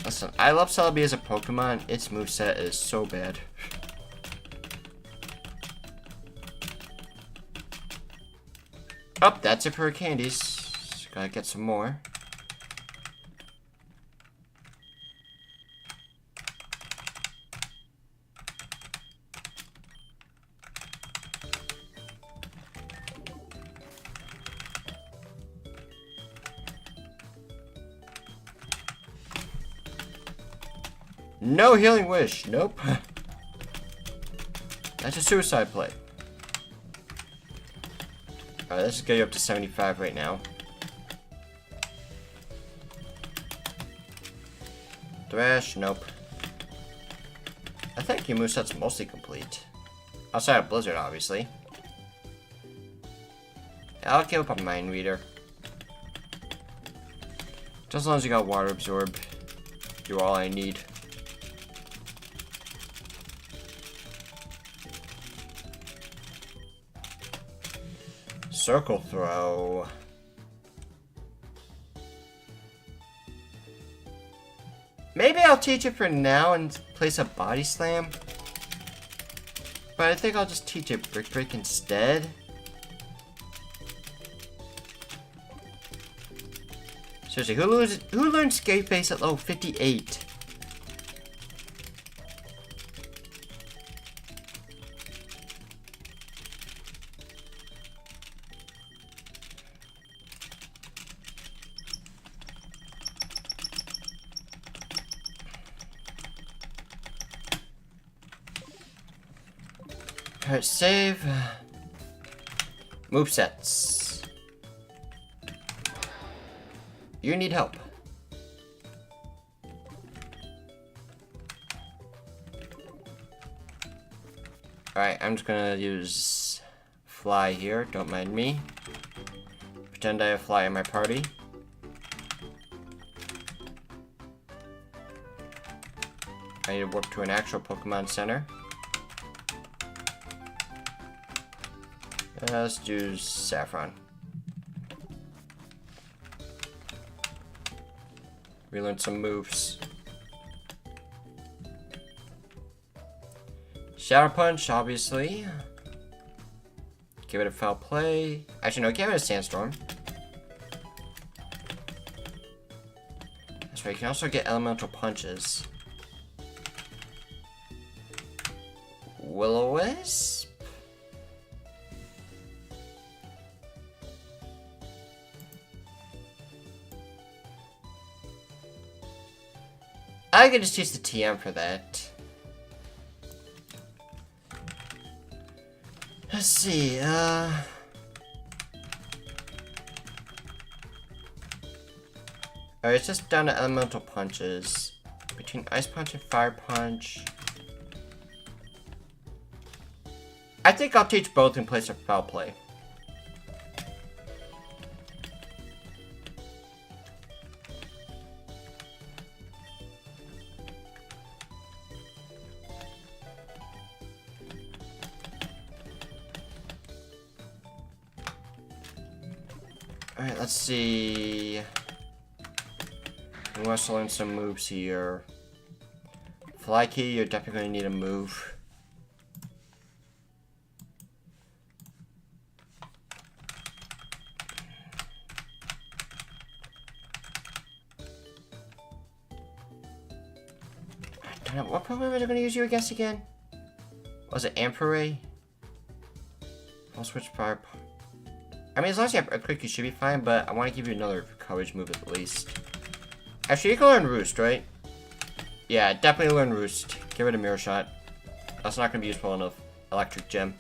Listen, I love Celebi as a Pokemon. Its moveset is so bad. Oh, that's it for candies. Gotta get some more. No healing wish. Nope. That's a suicide play. Alright, let's just get you up to 75 right now. Thrash, nope. I think your moveset's mostly complete. Outside of Blizzard, obviously. I'll give up a Mind Reader. Just as long as you got Water Absorb, you're all I need. Circle Throw. Maybe I'll teach it for now and place a Body Slam. But I think I'll just teach it Brick Break instead. Seriously, who learned Scary Face at level 58? Alright, save. Movesets. You need help. Alright, I'm just gonna use Fly here, don't mind me. Pretend I have Fly in my party. I need to warp to an actual Pokemon Center. Let's do Saffron. Relearn some moves. Shadow Punch, obviously. Give it a Foul Play. Actually, no, give it a Sandstorm. That's right, you can also get Elemental Punches. Will-O-Wisp? I could just use the TM for that. Let's see, Alright, it's just down to Elemental Punches. Between Ice Punch and Fire Punch. I think I'll teach both in place of Foul Play. Alright, let's see. We want to learn some moves here. Fly Key, you're definitely going to need a move. I don't know, what Pokemon was I going to use you against again? Was it Ampere? I'll switch Fire. I mean, as long as you have Earthquake, you should be fine, but I want to give you another coverage move at least. Actually, you can learn Roost, right? Yeah, definitely learn Roost. Get rid of Mirror Shot. That's not going to be useful enough. Electric Gem.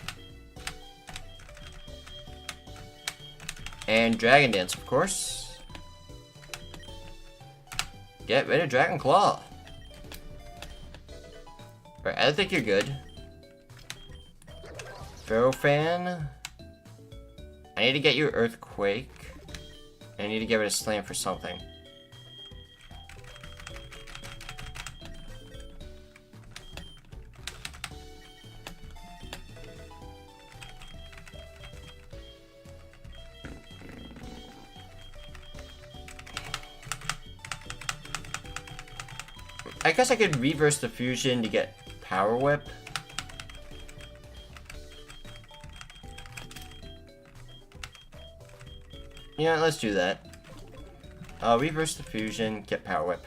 And Dragon Dance, of course. Get rid of Dragon Claw. Right, I think you're good. Ferrofan. I need to get you Earthquake. I need to get rid of Slam for something. I guess I could reverse the fusion to get Power Whip. Yeah, let's do that. Reverse the fusion, get Power Whip.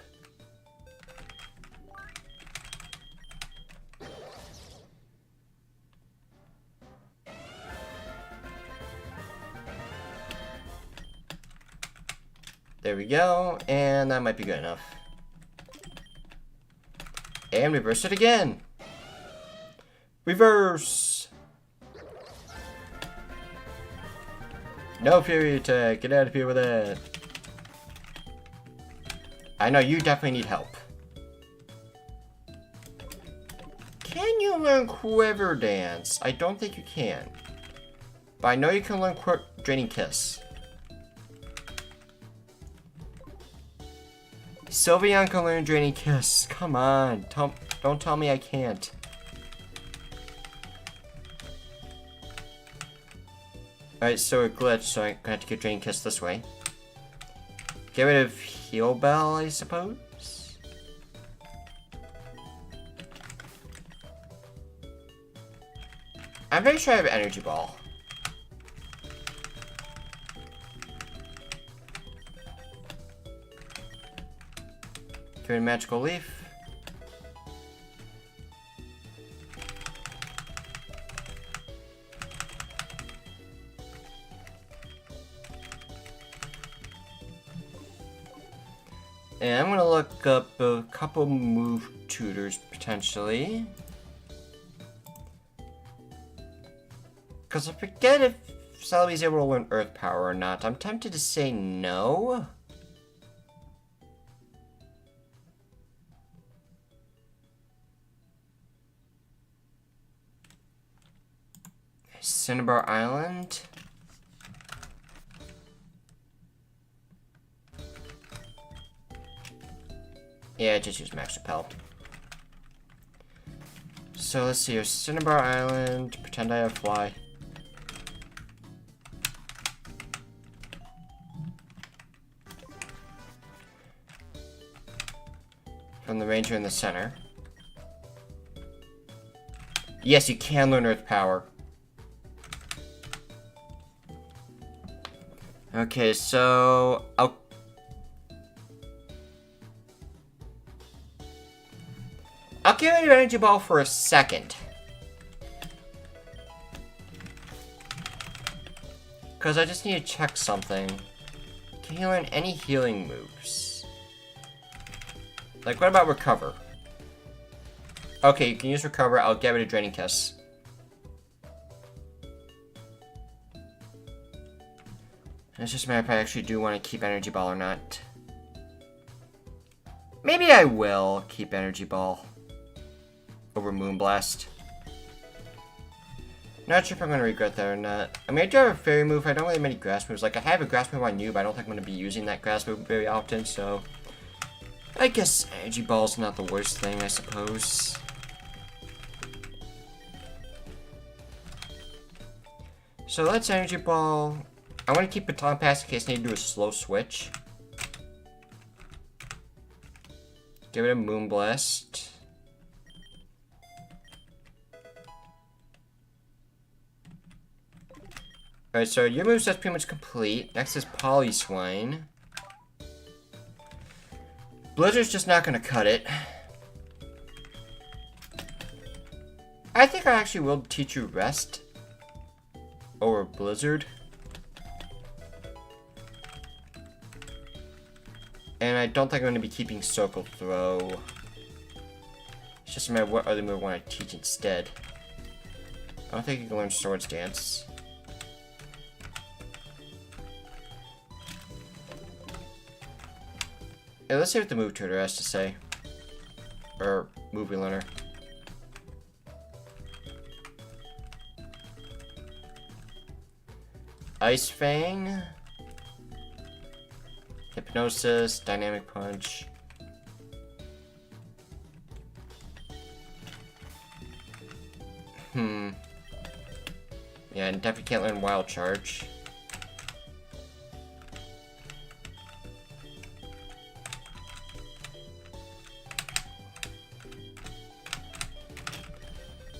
There we go, and that might be good enough. And reverse it again. Reverse. No Fury Attack. Get out of here with that. I know you definitely need help. learn Quiver Dance. I don't think you can. But I know you can learn Draining Kiss. Sylveon can learn Draining Kiss. Come on. Don't tell me I can't. Alright, so it glitched, so I'm gonna have to get Draining Kiss this way. Get rid of Heal Bell, I suppose? I'm very sure I have Energy Ball. Get rid of Magical Leaf. And I'm gonna look up a couple move tutors potentially. Because I forget if Celebi's able to learn Earth Power or not. I'm tempted to say no. Cinnabar Island. Yeah, just use Max Repel. So let's see here. Cinnabar Island. Pretend I have Fly. From the Ranger in the center. Yes, you can learn Earth Power. Okay, so I'll get rid of Energy Ball for a second. Because I just need to check something. Can you learn any healing moves? Like, what about Recover? Okay, you can use Recover. I'll get rid of Draining Kiss. It's just a matter if I actually do want to keep Energy Ball or not. Maybe I will keep Energy Ball over Moonblast. Not sure if I'm going to regret that or not. I mean, I do have a Fairy move. I don't really have many Grass moves. Like, I have a Grass move on you, but I don't think I'm going to be using that Grass move very often, so I guess Energy Ball's not the worst thing, I suppose. So let's Energy Ball. I want to keep Baton Pass in case I need to do a slow switch. Get rid of Moonblast. Alright, so your moveset's pretty much complete. Next is Polyswine. Blizzard's just not gonna cut it. I think I actually will teach you Rest over Blizzard. And I don't think I'm going to be keeping Circle Throw. It's just a matter of what other move I want to teach instead. I don't think you can learn Swords Dance. Hey, let's see what the move tutor has to say. Or movie learner. Ice Fang. Hypnosis, Dynamic Punch. Yeah, and definitely can't learn Wild Charge.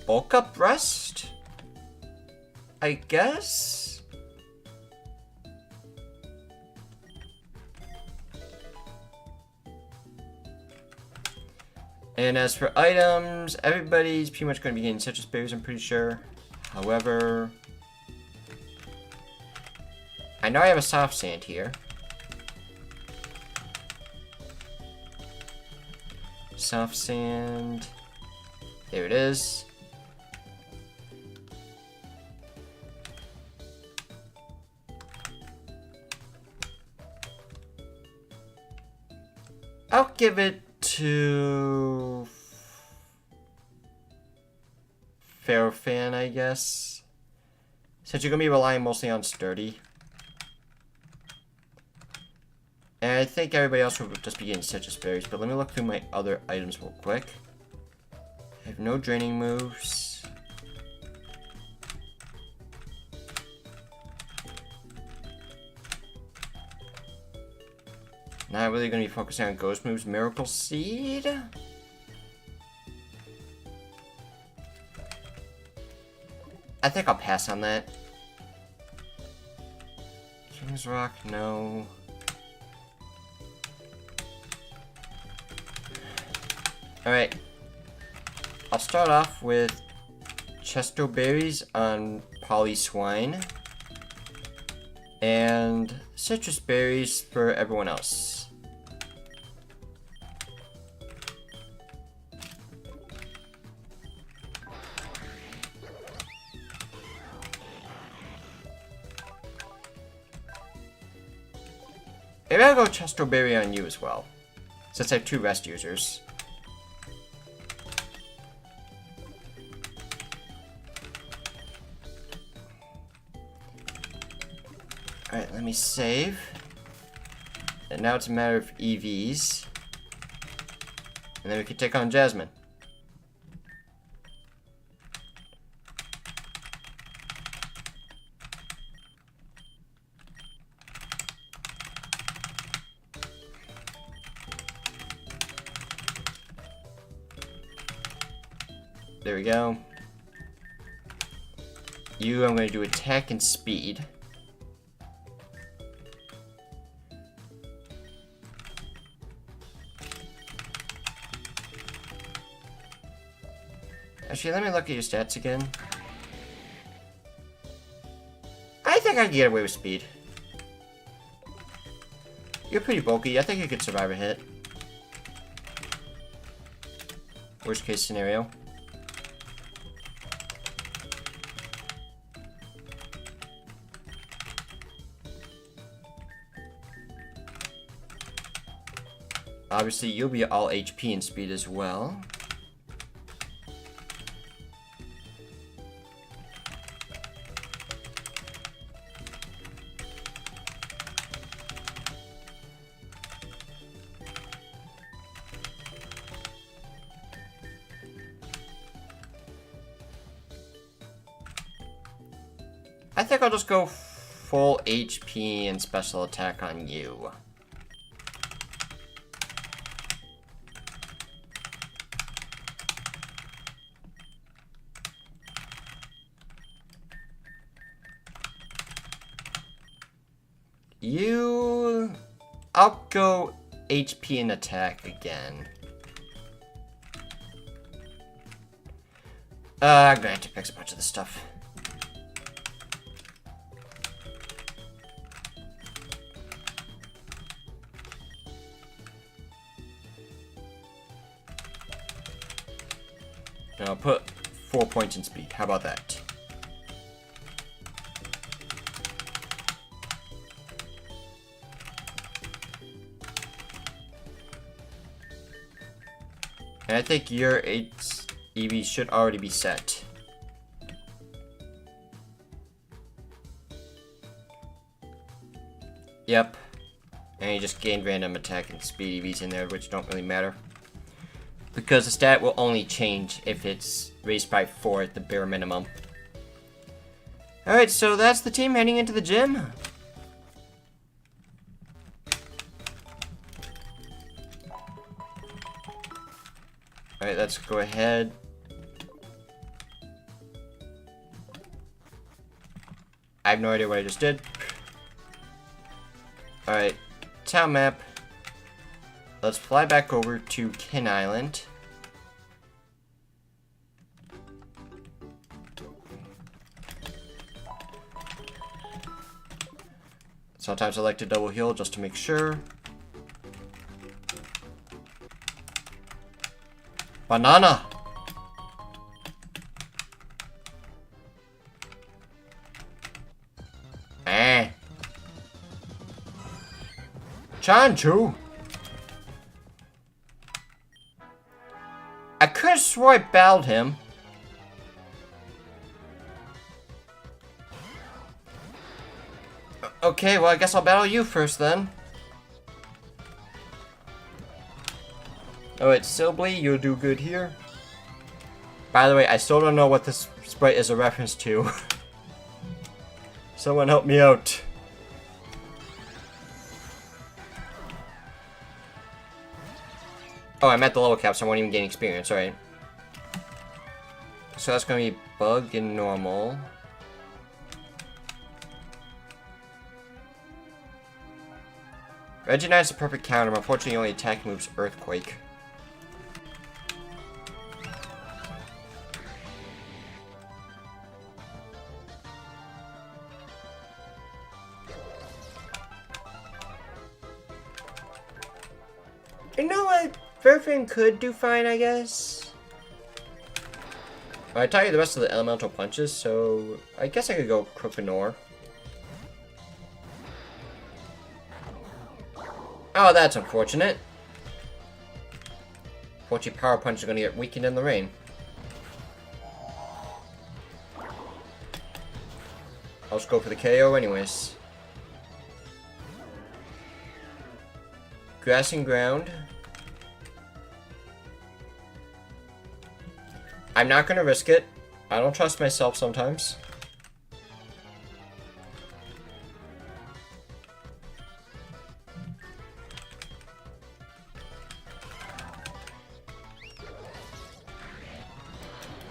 Bulk Up Rest? I guess? And as for items, everybody's pretty much going to be getting citrus berries, I'm pretty sure. However, I know I have a soft sand here. Soft sand. There it is. I'll give it to... Ferrofan, I guess. Since you're going to be relying mostly on Sturdy. And I think everybody else will just be getting citrus berries, but let me look through my other items real quick. I have no draining moves. Not really going to be focusing on ghost moves. Miracle Seed? I think I'll pass on that. King's Rock, no. Alright. I'll start off with Chesto Berries on Polyswine. And Citrus Berries for everyone else. Maybe I'll go Chesto Berry on you as well, since I have 2 rest users. Alright, let me save. And now it's a matter of EVs. And then we can take on Jasmine. There we go. You, I'm going to do attack and speed. Actually, let me look at your stats again. I think I can get away with speed. You're pretty bulky. I think you could survive a hit. Worst case scenario. Obviously, you'll be all HP and speed as well. I think I'll just go full HP and special attack on you. I'll go HP and attack again. I'm gonna have to fix a bunch of this stuff. And I'll put 4 points in speed. How about that? And I think your 8 EV should already be set. Yep. And you just gained random attack and speed EVs in there, which don't really matter. Because the stat will only change if it's raised by 4 at the bare minimum. Alright, so that's the team heading into the gym. Alright, let's go ahead. I have no idea what I just did. Alright, town map. Let's fly back over to Kin Island. Sometimes I like to double heal just to make sure. Banana! Chanchu! I could have swore I battled him. Okay, well, I guess I'll battle you first then. Alright, Silbly, you'll do good here. By the way, I still don't know what this sprite is a reference to. Someone help me out. Oh, I'm at the level cap, so I won't even gain experience, alright. So that's gonna be bug and normal. Reginite is a perfect counter, but unfortunately only attack moves Earthquake. You know what? Verfin could do fine, I guess. I taught you the rest of the elemental punches, so I guess I could go Croconor. Oh, that's unfortunate. Fortunately, Power Punch is going to get weakened in the rain. I'll just go for the KO anyways. Grass and Ground. I'm not going to risk it. I don't trust myself sometimes.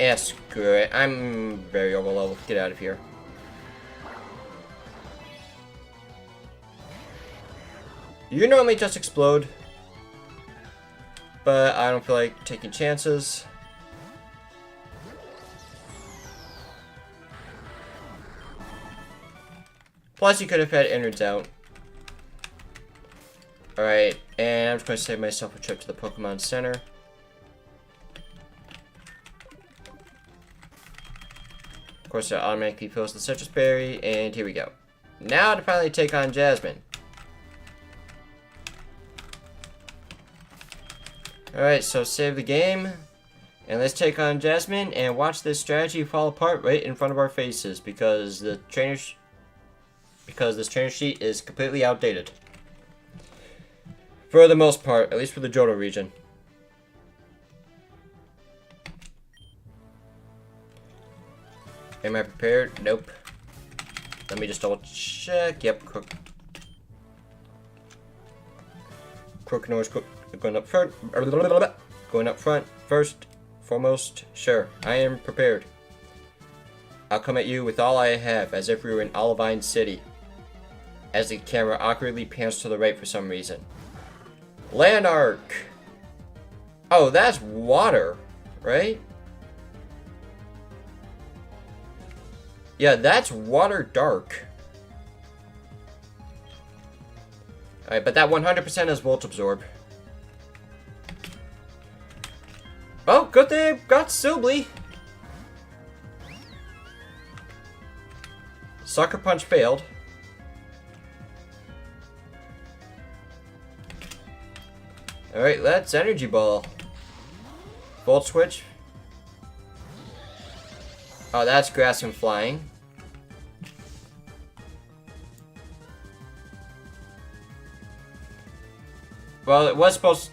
Yeah, screw it. I'm very overleveled. Get out of here. You normally just explode. But I don't feel like taking chances. Plus, you could have had innards out. Alright, and I'm just going to save myself a trip to the Pokemon Center. Of course, it automatically fills the Citrus Berry, and here we go. Now to finally take on Jasmine. Alright, so save the game. And let's take on Jasmine and watch this strategy fall apart right in front of our faces because this trainer sheet is completely outdated. For the most part, at least for the Johto region. Am I prepared? Nope. Let me just double check. Yep, Croconor's going up front. Going up front first, foremost. Sure, I am prepared. I'll come at you with all I have, as if we were in Olivine City. As the camera awkwardly pans to the right for some reason. Lanark! Oh, that's water, right? Yeah, that's water dark. Alright, but that 100% is Volt Absorb. Oh, good thing I got Silbly. Sucker Punch failed. Alright, let's Energy Ball. Volt Switch. Oh, that's Grass and Flying. Well, it was supposed...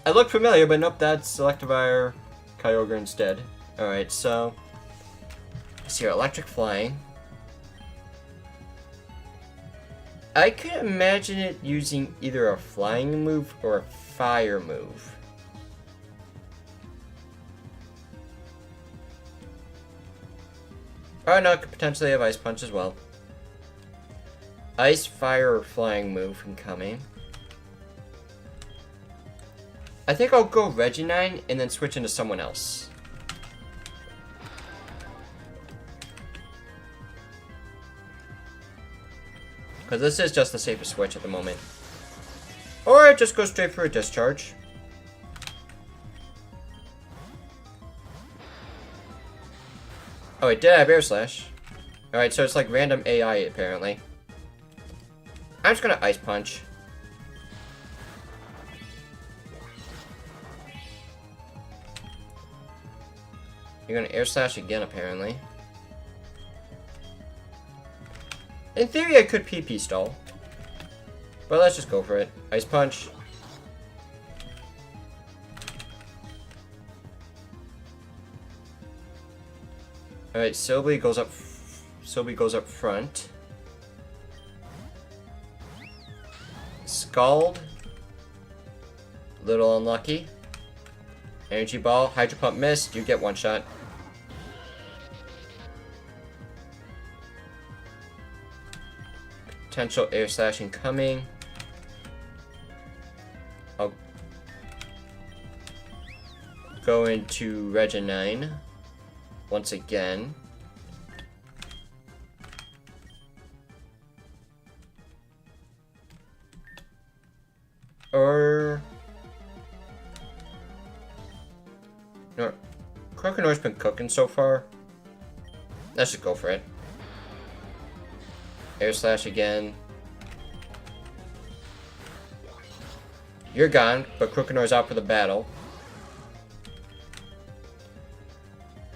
It looked familiar, but nope, that's Electivire Kyogre instead. Alright, so... Let's see, Electric Flying. I could imagine it using either a flying move or a fire move. Oh no, it could potentially have Ice Punch as well. Ice, fire, or flying move incoming. I think I'll go Reginine and then switch into someone else. Because this is just the safest switch at the moment. Or just go straight for a Discharge. Oh, it did have Air Slash. Alright, so it's like random AI apparently. I'm just gonna Ice Punch. You're gonna Air Slash again apparently. In theory, I could PP stall. But let's just go for it. Ice Punch. Alright, Silby goes up front. Scald. Little unlucky. Energy Ball. Hydro Pump missed. You get one shot. Potential Air Slash incoming. I'll go into Reginine once again. Or no, Croconor's been cooking so far. Let's just go for it. Air Slash again. You're gone, but Croconor's out for the battle.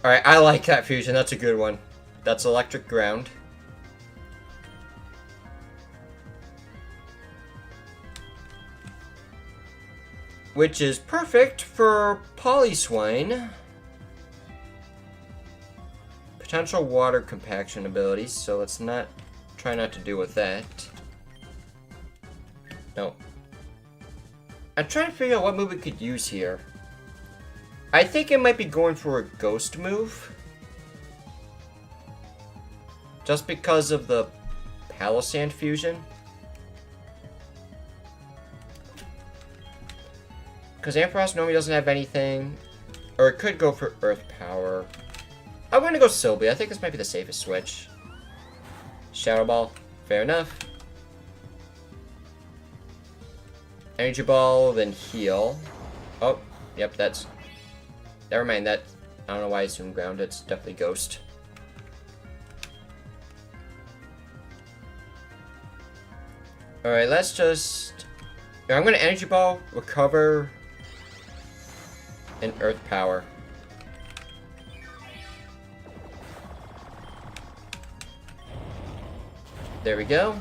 Alright, I like that fusion. That's a good one. That's Electric Ground. Which is perfect for Polyswine. Potential water compaction abilities, so let's try not to deal with that. No. I'm trying to figure out what move we could use here. I think it might be going for a ghost move. Just because of the Palossand fusion. Because Ampharos normally doesn't have anything. Or it could go for Earth Power. I'm going to go Silby. I think this might be the safest switch. Shadow Ball. Fair enough. Energy Ball, then heal. Oh, yep, that's... Never mind, that... I don't know why I assumed ground. It's definitely Ghost. Alright, let's just... I'm going to Energy Ball, recover... and Earth Power. There we go.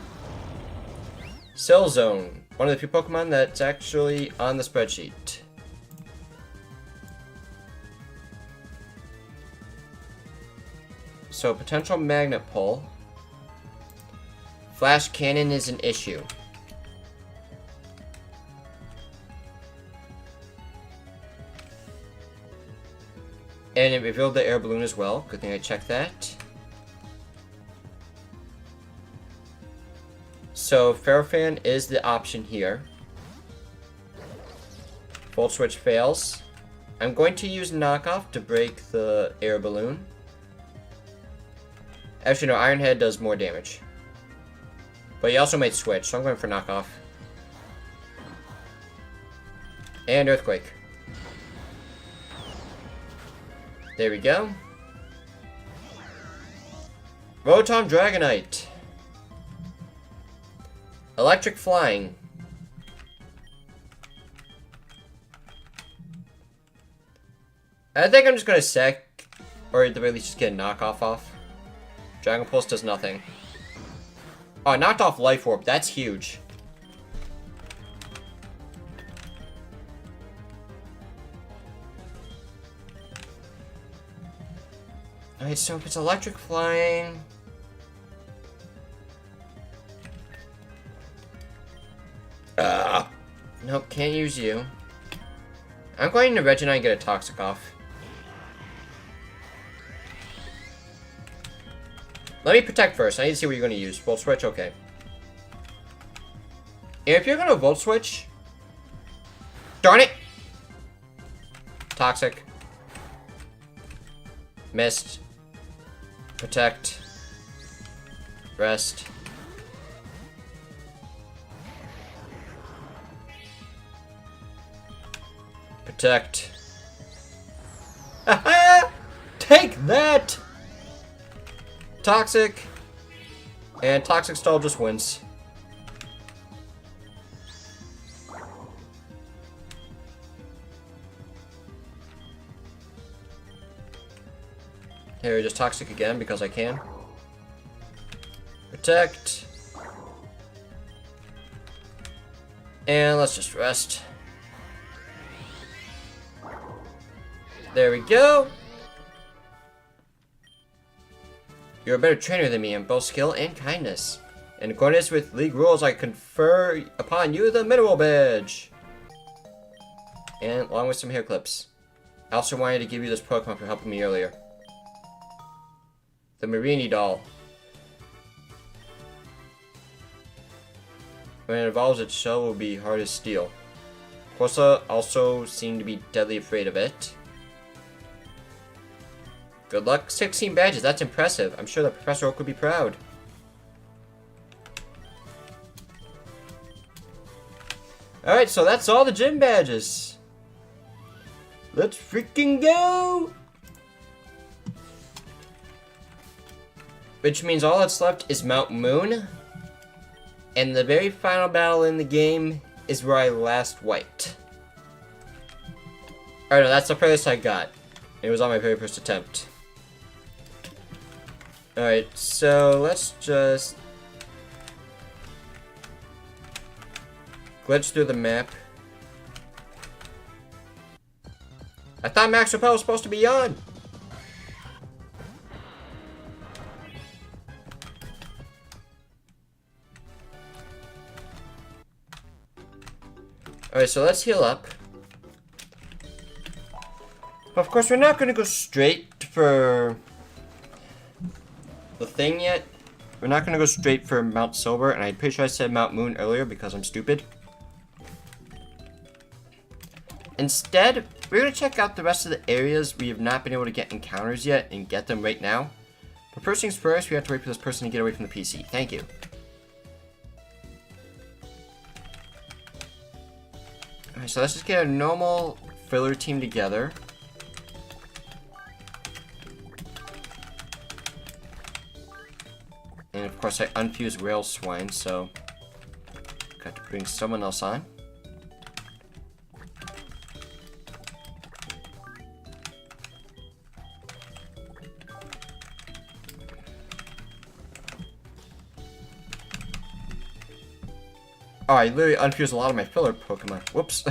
Cell Zone. One of the few Pokemon that's actually on the spreadsheet. So, potential Magnet Pull. Flash Cannon is an issue. And it revealed the air balloon as well. Good thing I checked that. So, Ferrofan is the option here. Volt Switch fails. I'm going to use Knockoff to break the air balloon. Actually, no, Iron Head does more damage. But he also made Switch, so I'm going for Knockoff. And Earthquake. There we go. Rotom Dragonite. Electric Flying. I think I'm just gonna sec, or at the very least just get a knockoff off. Dragon Pulse does nothing. Oh, I knocked off Life Orb. That's huge. Alright, so if it's Electric Flying... Nope, can't use you. I'm going to Reginite and get a Toxic off. Let me Protect first. I need to see what you're going to use. Volt Switch? Okay. And if you're going to Volt Switch... Darn it! Toxic. Missed. Protect. Rest. Protect. Take that! Toxic. And Toxic Stall just wins. Here, just Toxic again because I can. Protect. And let's just rest. There we go. You're a better trainer than me in both skill and kindness. In accordance with league rules, I confer upon you the mineral badge. And along with some hair clips. I also wanted to give you this Pokemon for helping me earlier. The Marini doll. When it evolves, its shell will be hard as steel. Corsa also seemed to be deadly afraid of it. Good luck. 16 badges, that's impressive. I'm sure the Professor Oak would be proud. Alright, so that's all the gym badges. Let's freaking go! Which means all that's left is Mount Moon. And the very final battle in the game is where I last wiped. Alright, no, that's the furthest I got. It was on my very first attempt. Alright, so let's just glitch through the map. I thought Max Repel was supposed to be on. Alright, so let's heal up. Of course, we're not going to go straight for the thing yet. We're not going to go straight for Mount Silver, and I'm pretty sure I said Mount Moon earlier because I'm stupid. Instead, we're going to check out the rest of the areas we have not been able to get encounters yet and get them right now. But first things first, we have to wait for this person to get away from the PC. Thank you. Alright, so let's just get a normal filler team together. And of course I unfused Rail Swine, so got to bring someone else on. Oh, I literally unfused a lot of my filler Pokemon. Whoops.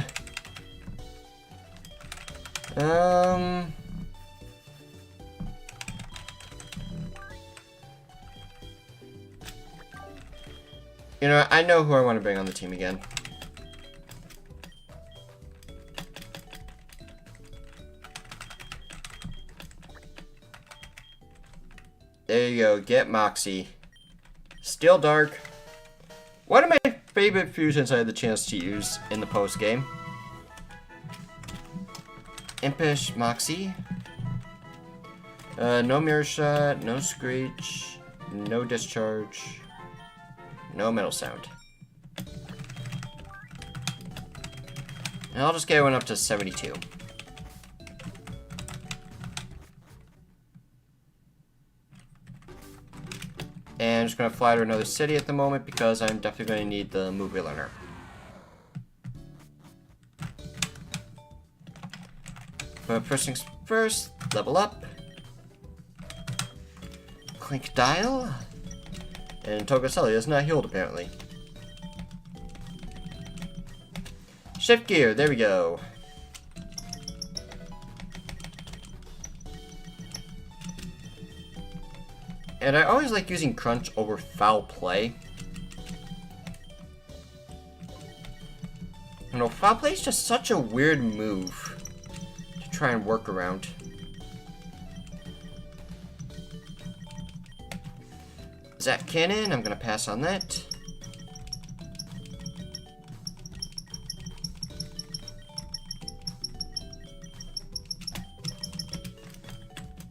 You know, I know who I want to bring on the team again. There you go, get Moxie. Steel Dark. One of my favorite fusions I had the chance to use in the post game. Impish Moxie. No Mirror Shot, no Screech, no Discharge, no Metal Sound. And I'll just get one up to 72. And I'm just going to fly to another city at the moment because I'm definitely going to need the movie learner. But first things first, level up. Clink Dial. And Togeselli is not healed apparently. Shift Gear, there we go. And I always like using Crunch over Foul Play. You know, Foul Play is just such a weird move to try and work around. Zap Cannon, I'm gonna pass on that.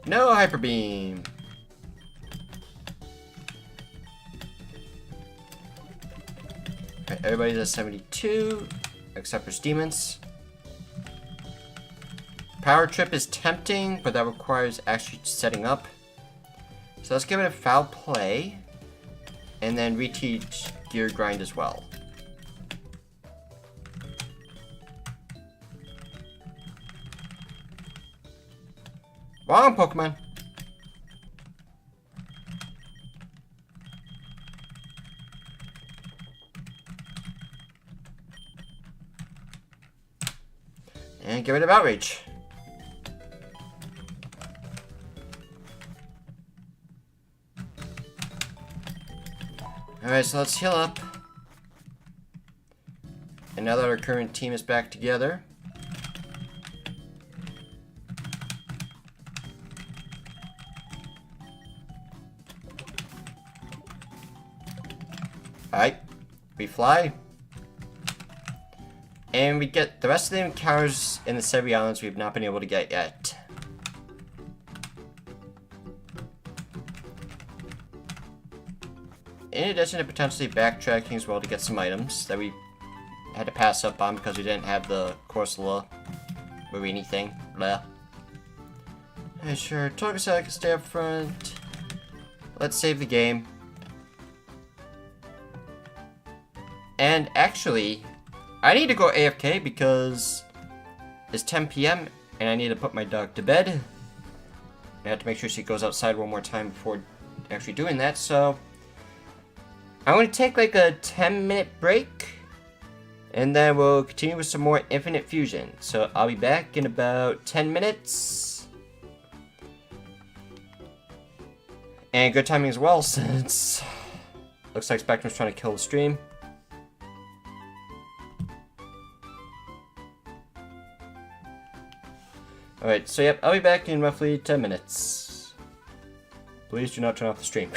No Hyper Beam. Alright, everybody's at 72, except for Demons. Power Trip is tempting, but that requires actually setting up. So let's give it a Foul Play, and then reteach Gear Grind as well. Wrong Pokemon! And get rid of outrage. Alright, so let's heal up. And now that our current team is back together. Alright, we fly. And we get the rest of the encounters in the Sevi Islands we've not been able to get yet. In addition to potentially backtracking as well to get some items that we had to pass up on because we didn't have the Corsola Marini thing. Blah. Hey, sure, Tokusai can stay up front. Let's save the game. And actually, I need to go AFK because it's 10 p.m. and I need to put my dog to bed. I have to make sure she goes outside one more time before actually doing that, so I'm going to take like a 10-minute break, and then we'll continue with some more Infinite Fusion. So I'll be back in about 10 minutes. And good timing as well, since looks like Spectrum's trying to kill the stream. Alright, so yep, I'll be back in roughly 10 minutes. Please do not turn off the stream.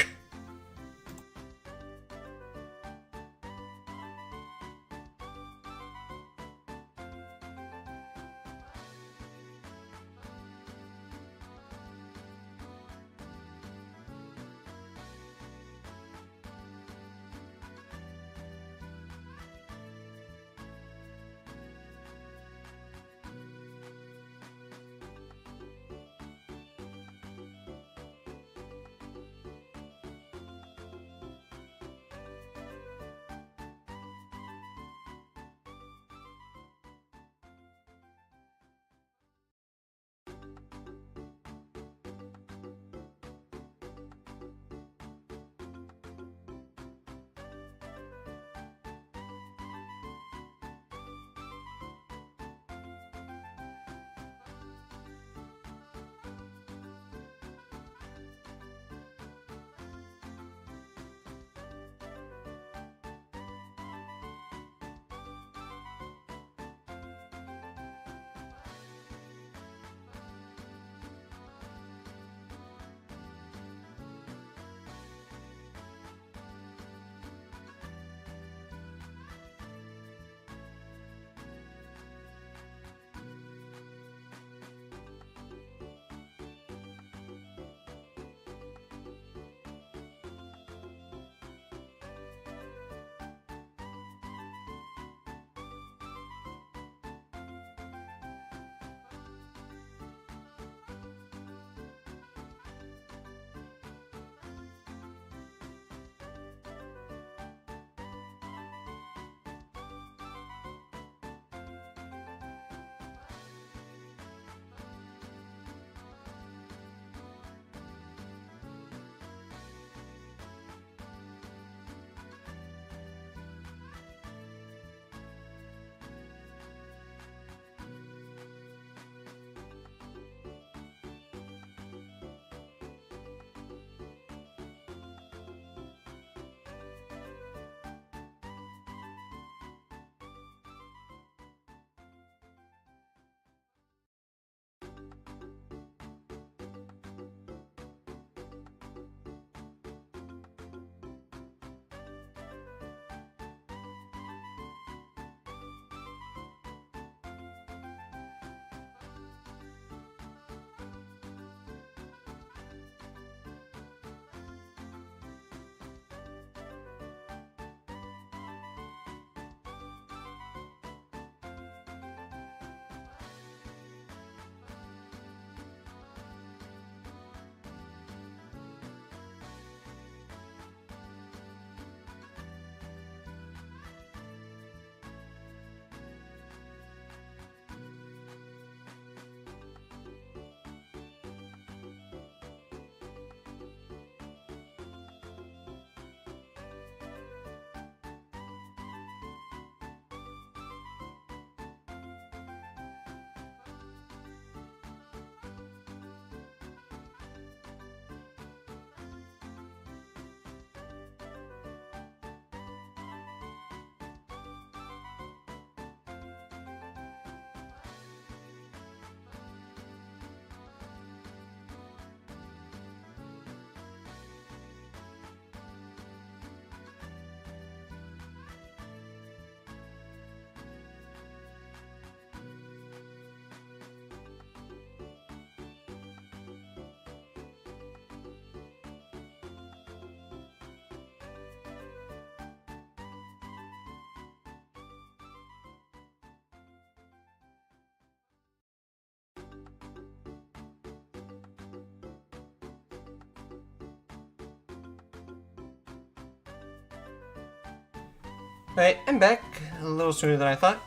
Alright, I'm back a little sooner than I thought.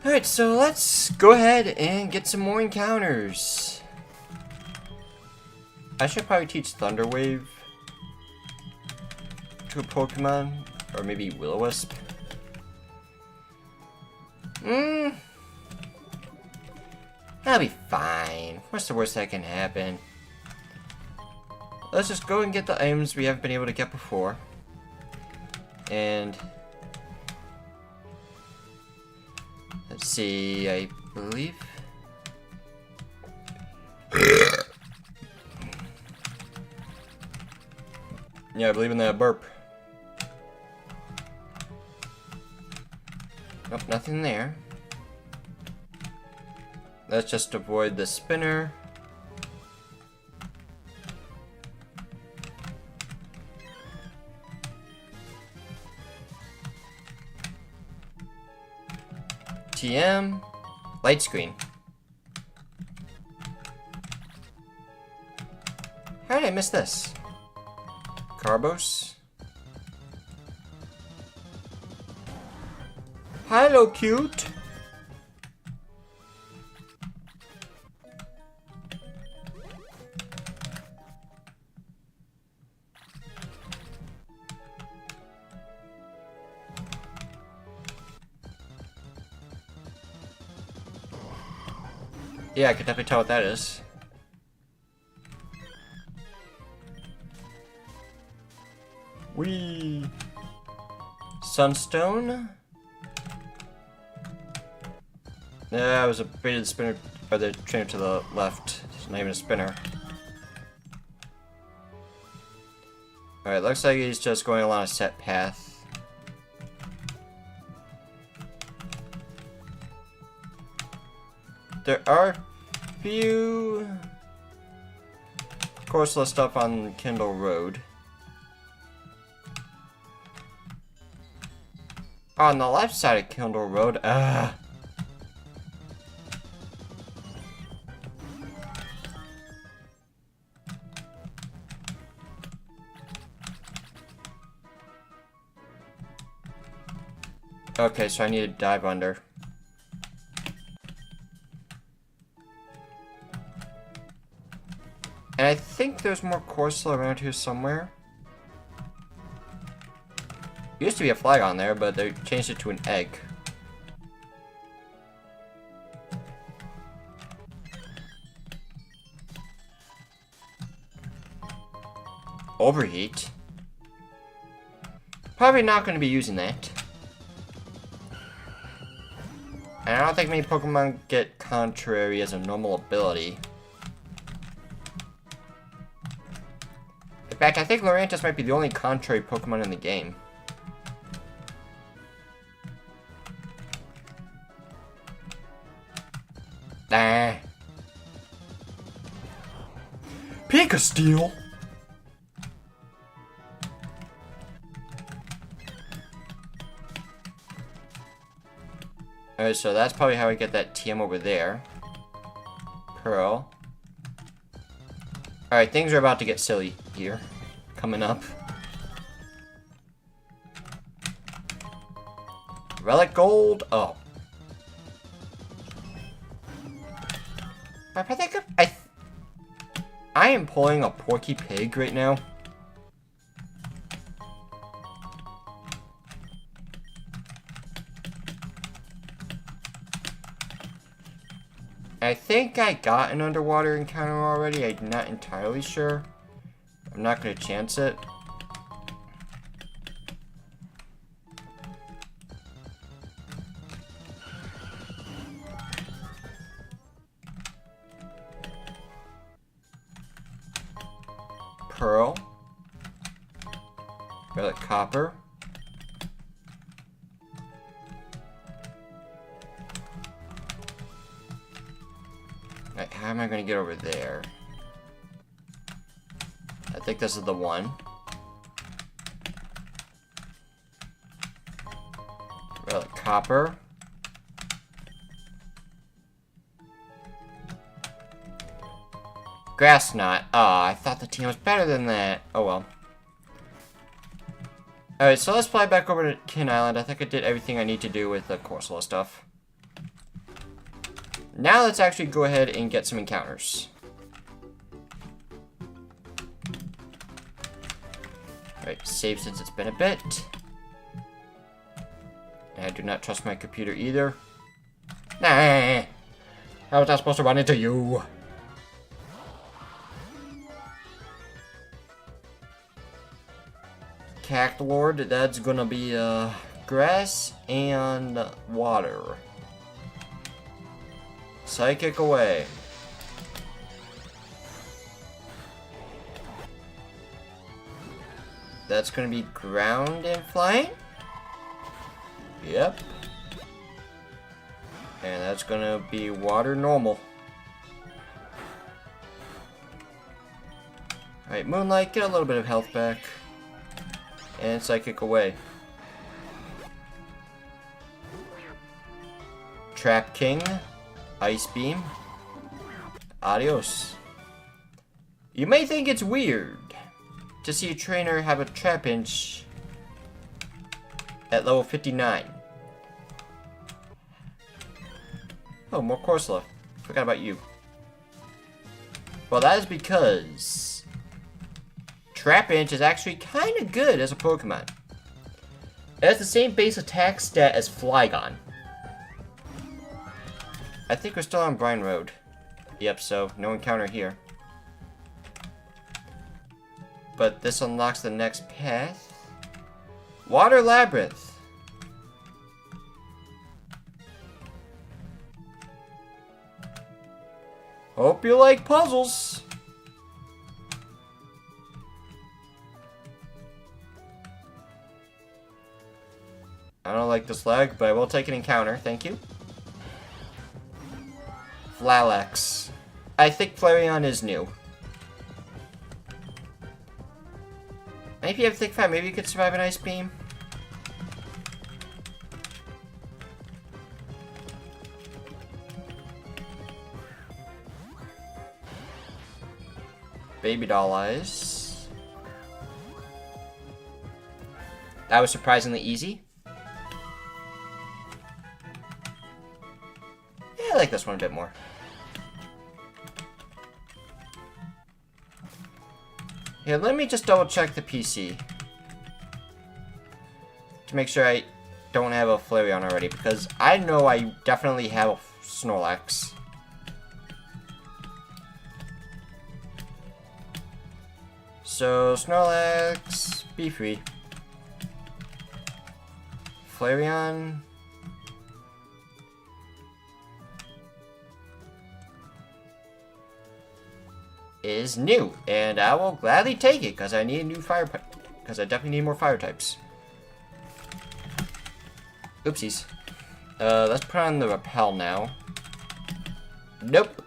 Alright, so let's go ahead and get some more encounters. I should probably teach Thunder Wave to a Pokemon, or maybe Will-O-Wisp. That'll be fine. What's the worst that can happen? Let's just go and get the items we haven't been able to get before. And let's see, I believe. Yeah, I believe in that burp. Nope, nothing there. Let's just avoid the spinner. TM. Light screen. How did I miss this? Carbos. Hello, cute. Yeah, I can definitely tell what that is. Whee! Sunstone? Yeah, it was a baited spinner, or the trainer to the left. It's not even a spinner. Alright, looks like he's just going along a set path. There are few courseless stuff on Kindle Road. On the left side of Kindle Road, okay, so I need to dive under. And I think there's more Corsola around here somewhere. Used to be a flag on there, but they changed it to an egg. Overheat. Probably not going to be using that. And I don't think many Pokemon get Contrary as a normal ability. In fact, I think Lurantis might be the only Contrary Pokemon in the game. Nah. Pika-Steel? Alright, so that's probably how I get that TM over there. Pearl. Alright, things are about to get silly here. Coming up. Relic Gold. Oh. I think I am pulling a Porky Pig right now. I think I got an underwater encounter already. I'm not entirely sure. I'm not going to chance it. Pearl. Relic Copper. Right, how am I going to get over there? I think this is the one. Relic Copper. Grass Knot. Ah, I thought the team was better than that. Oh well. Alright, so let's fly back over to Kin Island. I think I did everything I need to do with the Corsola stuff. Now let's actually go ahead and get some encounters. Alright, save since it's been a bit. And I do not trust my computer either. Nah! How was I supposed to run into you? Cactlord, that's gonna be grass and water. Psychic away. That's gonna be ground and flying? Yep. And that's gonna be water normal. Alright, Moonlight, get a little bit of health back. And Psychic away. Trap King. Ice Beam. Adios. You may think it's weird to see a trainer have a Trap Inch at level 59. Oh, more Corsola. Forgot about you. Well, that is because Trapinch is actually kind of good as a Pokemon. It has the same base attack stat as Flygon. I think we're still on Brine Road. Yep, so no encounter here. But this unlocks the next path. Water Labyrinth. Hope you like puzzles. I don't like this lag, but I will take an encounter. Thank you. Flalax. I think Flareon is new. And if you have Thick Fat, maybe you could survive an Ice Beam. Baby Doll Eyes. That was surprisingly easy. Yeah, I like this one a bit more. Here, let me just double check the PC to make sure I don't have a Flareon already, because I know I definitely have a Snorlax. So, Snorlax, be free. Flareon. Is new, and I will gladly take it because I need a new fire type. Because I definitely need more fire types. Oopsies. Let's put on the repel now. Nope.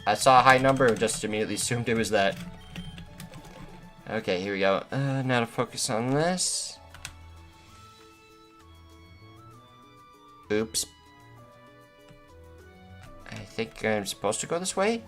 I saw a high number and just immediately assumed it was that. Okay, here we go. Now to focus on this. Oops. I think I'm supposed to go this way.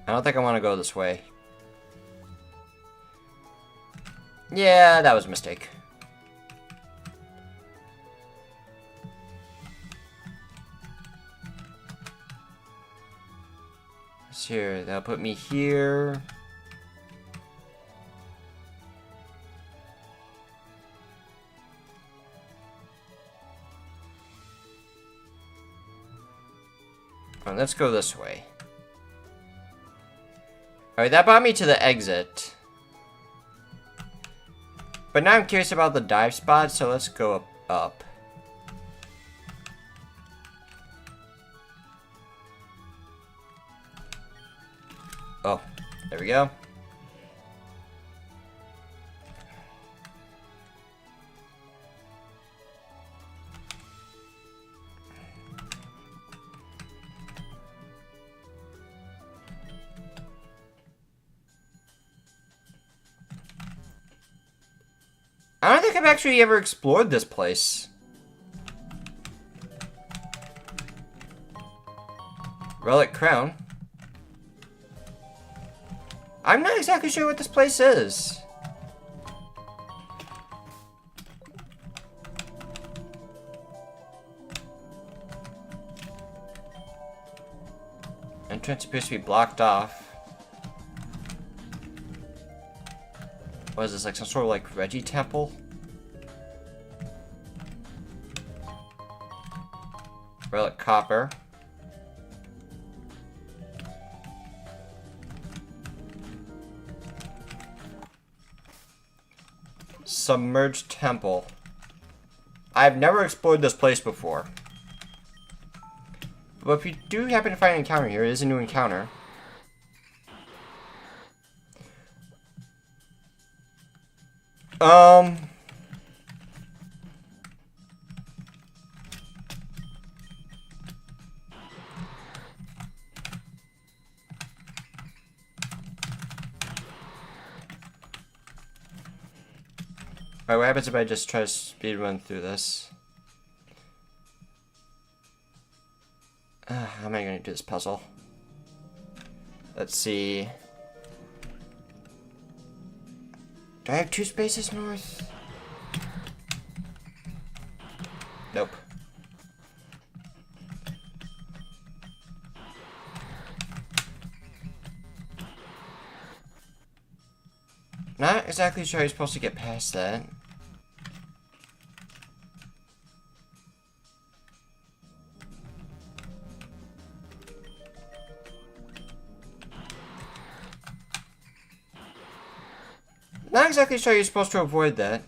I don't think I want to go this way. Yeah, that was a mistake. So here, that'll put me here. Oh, let's go this way. Alright, that brought me to the exit. But now I'm curious about the dive spot, so let's go up. Oh, there we go. I don't think I've actually ever explored this place. Relic Crown. I'm not exactly sure what this place is. Entrance appears to be blocked off. What is this, like some sort of like Reggie temple? Relic Copper. Submerged Temple. I've never explored this place before. But if you do happen to find an encounter here, it is a new encounter. Alright, what happens if I just try to speed run through this? How am I going to do this puzzle? Let's see. Do I have 2 spaces north? Nope. Not exactly sure how you're supposed to get past that. Not exactly sure you're supposed to avoid that.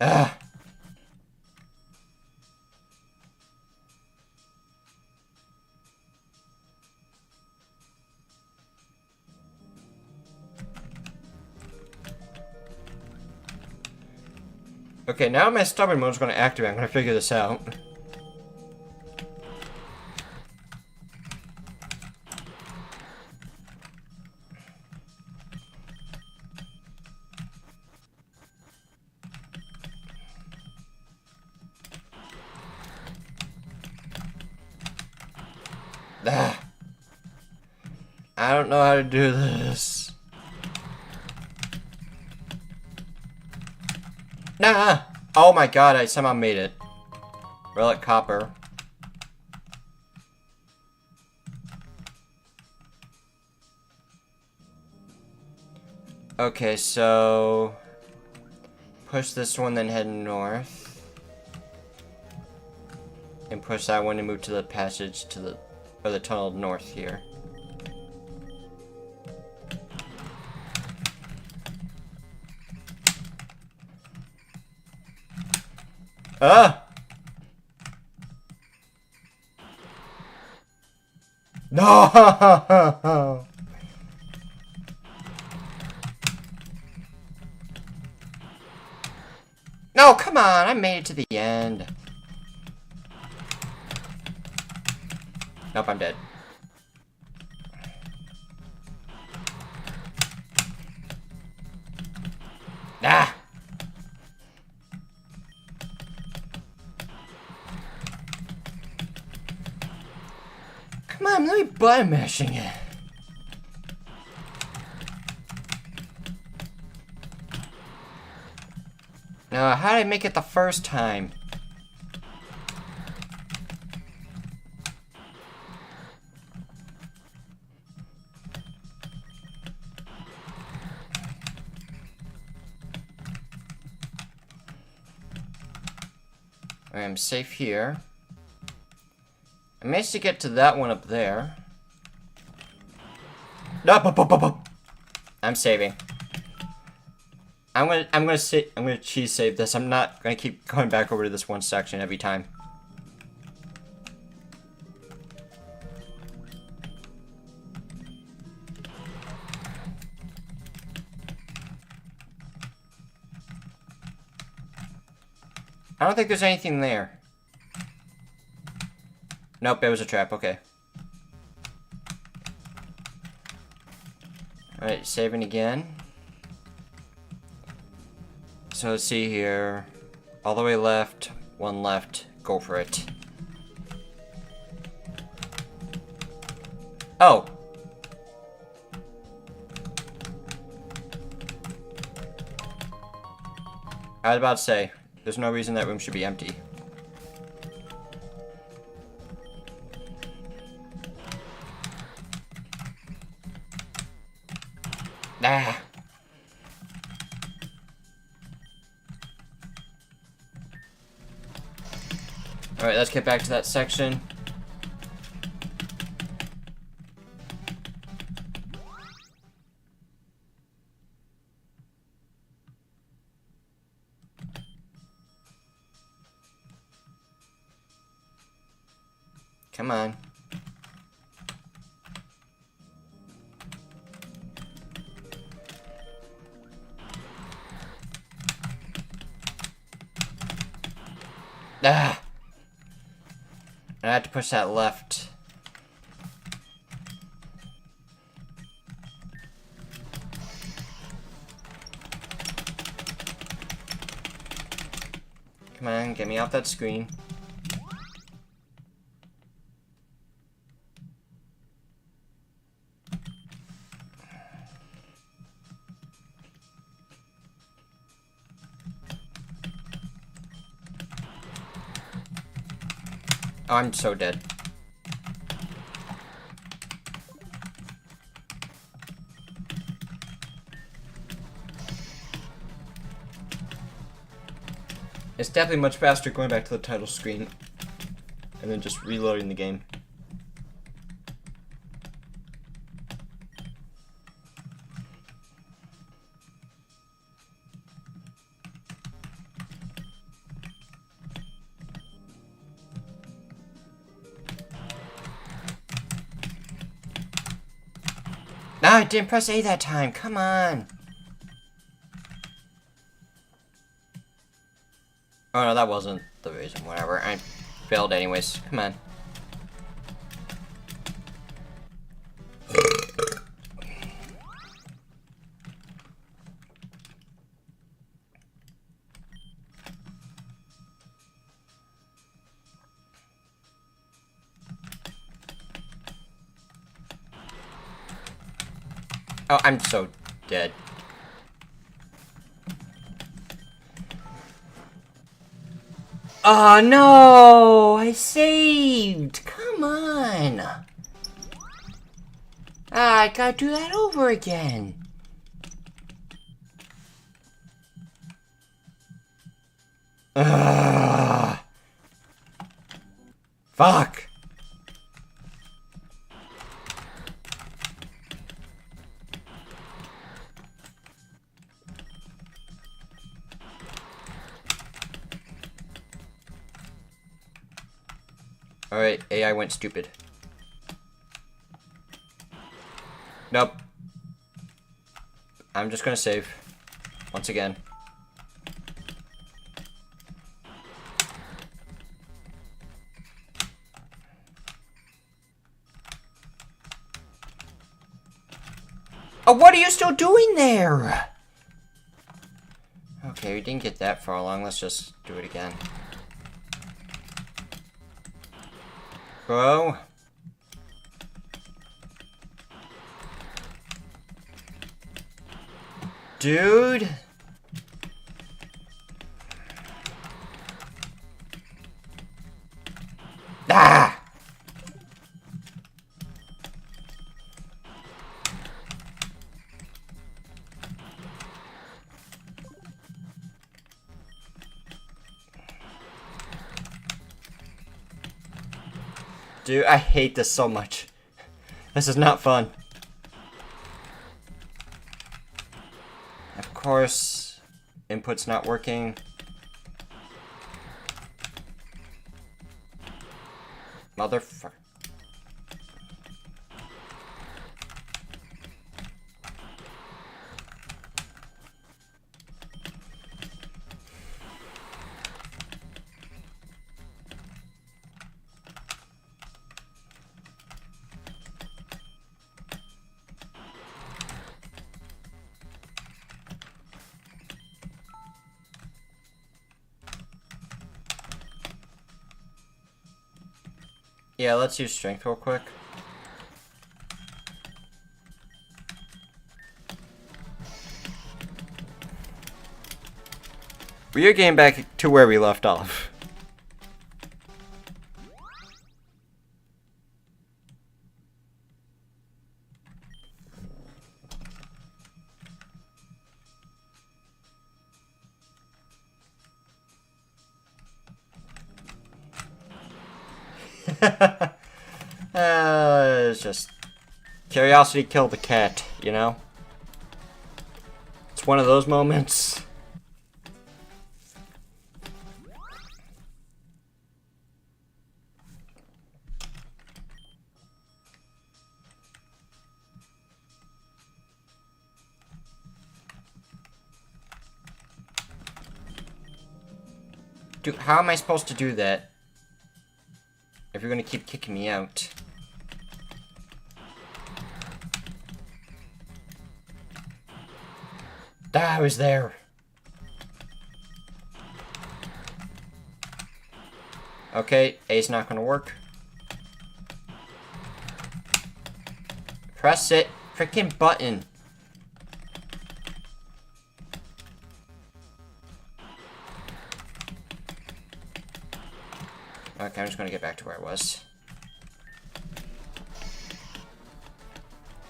Ugh. Okay, now my stubborn mode is going to activate. I'm going to figure this out. Ah. I don't know how to do this. Nah! Oh my god, I somehow made it. Relic Copper. Okay, so... push this one, then head north. And push that one and move to the passage to the... or the tunnel north here. Ah! No! No, come on! I made it to the end. Nope, I'm dead. Ah! Come on, let me button mashing it. Now, how did I make it the first time? I'm safe here. I managed to get to that one up there. No, I'm saving. I'm gonna cheese save this. I'm not gonna keep going back over to this one section every time. I don't think there's anything there. Nope, it was a trap, okay. Alright, saving again. So let's see here. All the way left, one left, go for it. Oh! I was about to say, there's no reason that room should be empty. Ah! Alright, let's get back to that section. Come on. Ah! I had to push that left. Come on, get me off that screen. Oh, I'm so dead. It's definitely much faster going back to the title screen and then just reloading the game. No, I didn't press A that time. Come on. Oh no, that wasn't the reason. Whatever. I failed anyways. Come on. Oh, I'm so dead. Oh no! I saved! Come on! Ah, I gotta do that over again. Ugh. Fuck! Alright, AI went stupid. Nope. I'm just gonna save. Once again. Oh, what are you still doing there? Okay, we didn't get that far along. Let's just do it again. Bro. Dude. Ah! Dude, I hate this so much. This is not fun. Of course, input's not working. Motherfucker. Yeah, let's use strength real quick. We are getting back to where we left off. It's just curiosity killed the cat, you know? It's one of those moments. Dude, how am I supposed to do that? If you're gonna keep kicking me out. Ah, I was there. Okay, A's not gonna work. Press it. Freaking button. Okay, I'm just gonna get back to where I was.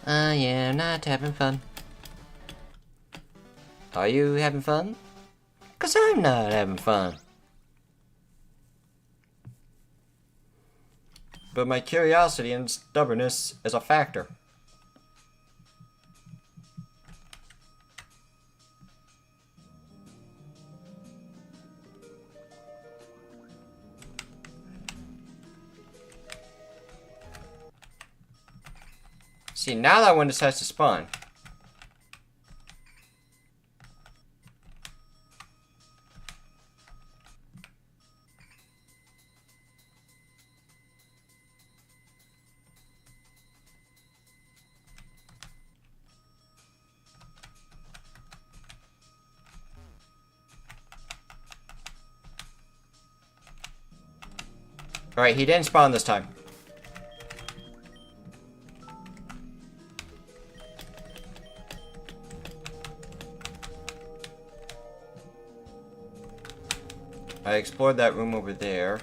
Yeah, I'm not having fun. Are you having fun? 'Cause I'm not having fun. But my curiosity and stubbornness is a factor. See, now that one decides to spawn. Alright, he didn't spawn this time. I explored that room over there.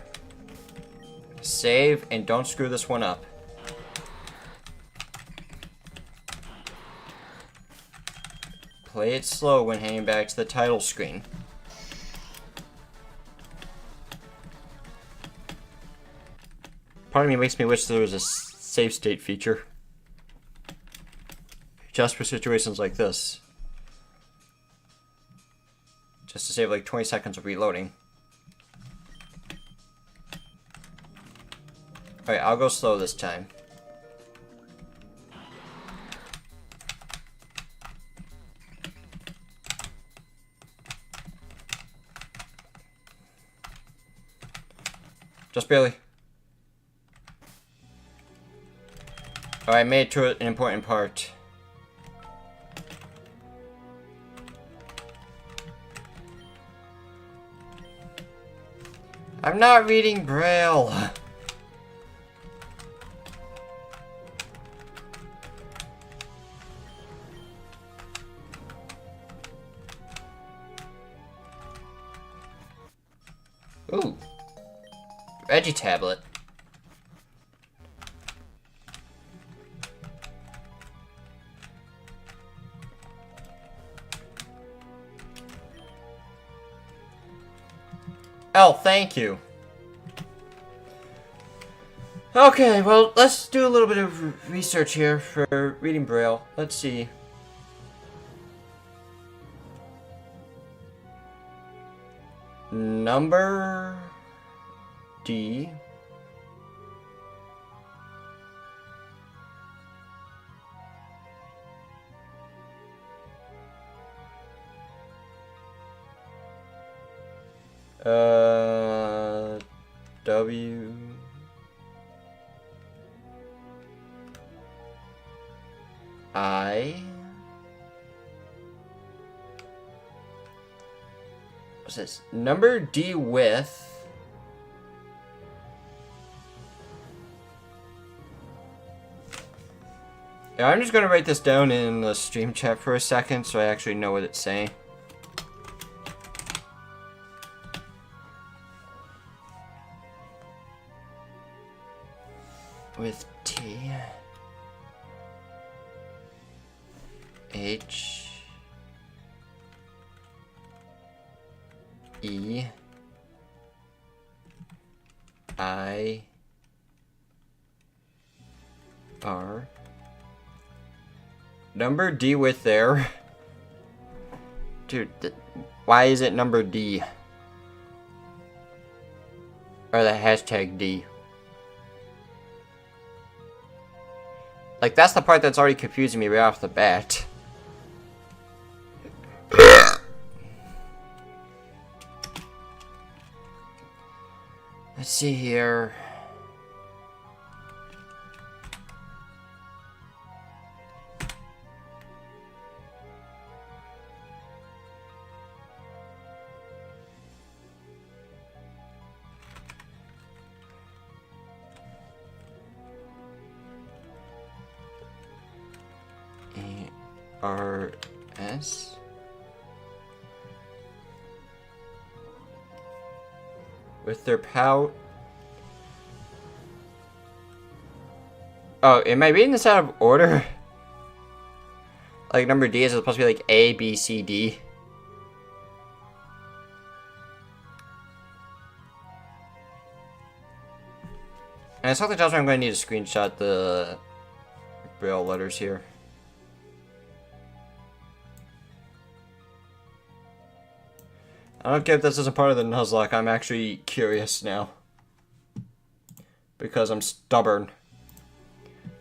Save, and don't screw this one up. Play it slow when heading back to the title screen. Part of me makes me wish there was a save state feature. Just for situations like this. Just to save like 20 seconds of reloading. Alright, I'll go slow this time. Just barely. Alright, I made it to an important part. I'm not reading Braille. Ooh. Reggie tablet. Oh, thank you. Okay, well, let's do a little bit of research here for reading Braille. Let's see. Number D. W. I. What's this? Number D with Yeah, I'm just gonna write this down in the stream chat for a second so I actually know what it's saying. With T H E I R. Number D with there. Dude, why is it number D? Or the hashtag D? Like, that's the part that's already confusing me right off the bat. Let's see here. A-R-S? With their pout. Oh, am I reading this out of order? Like, number D is supposed to be like A, B, C, D. And something tells me I'm going to need to screenshot the Braille letters here. I don't care if this isn't part of the Nuzlocke, I'm actually curious now. Because I'm stubborn.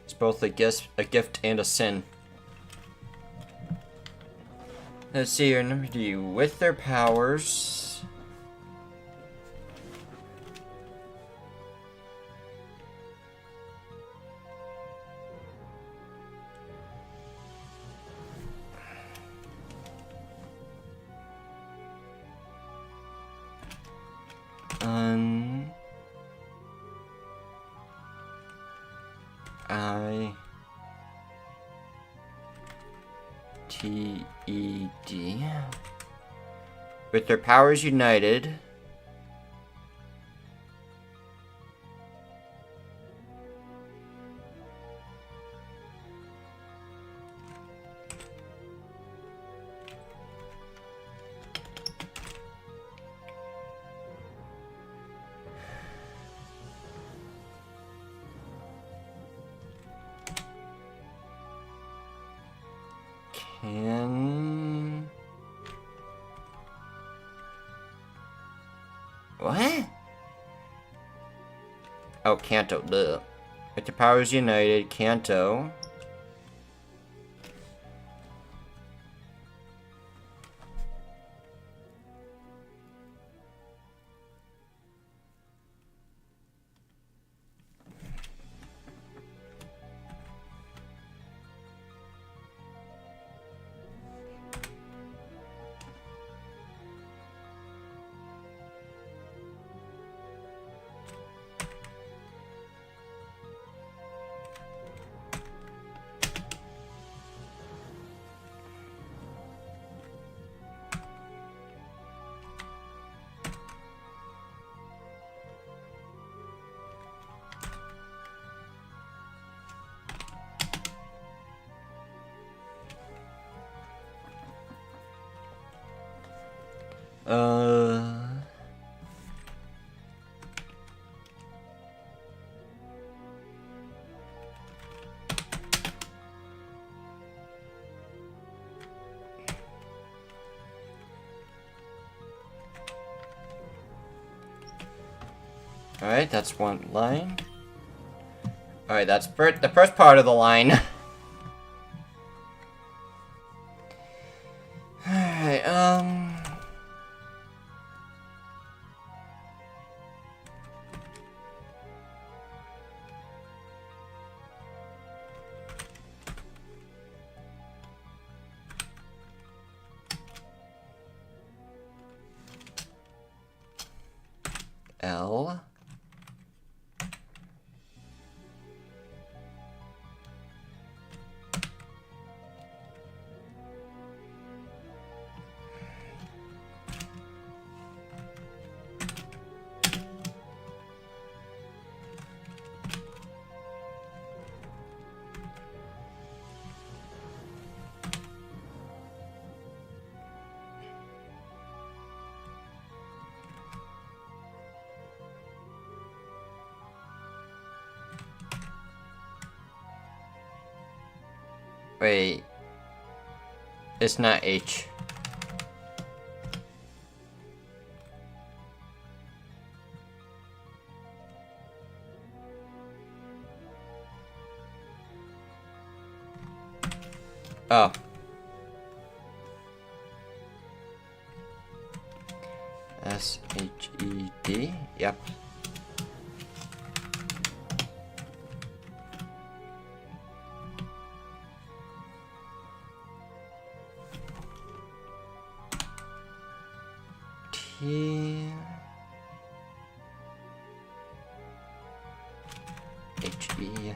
It's both a gift and a sin. Let's see here, number D. With their powers... I-T-E-D. With their powers united. Can... What? Oh, Kanto, duh. With the powers united, Kanto. Alright, that's one line. Alright, that's the first part of the line. Alright, L. Wait. It's not H. Oh. S-H-E-D? Yep. T... H-E...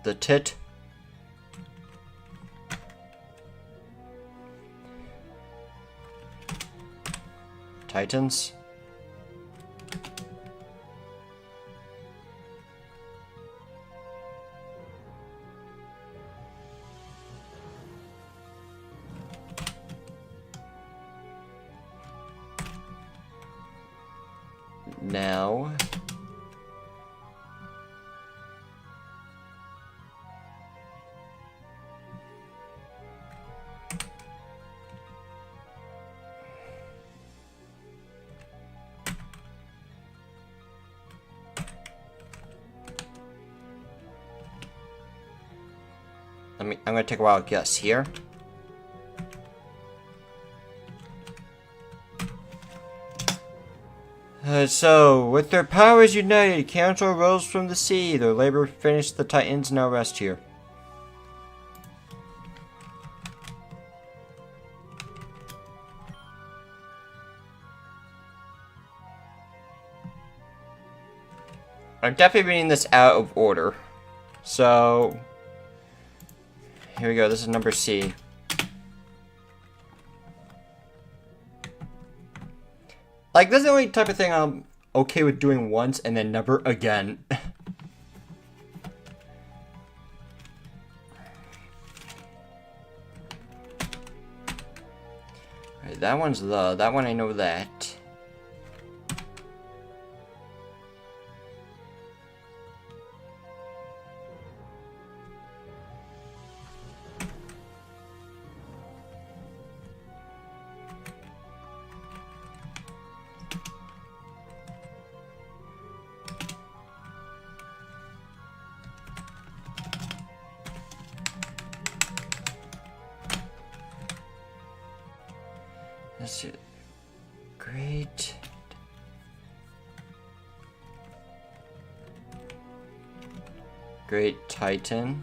The tit. Titans. Now. I'm gonna take a wild guess here. So, with their powers united, council rose from the sea. Their labor finished. The Titans now rest here. I'm definitely reading this out of order. So, here we go. This is number C. Like, this is the only type of thing I'm okay with doing once and then never again. Alright, that one's the. That one I know that. Let's see. Great. Great Titan.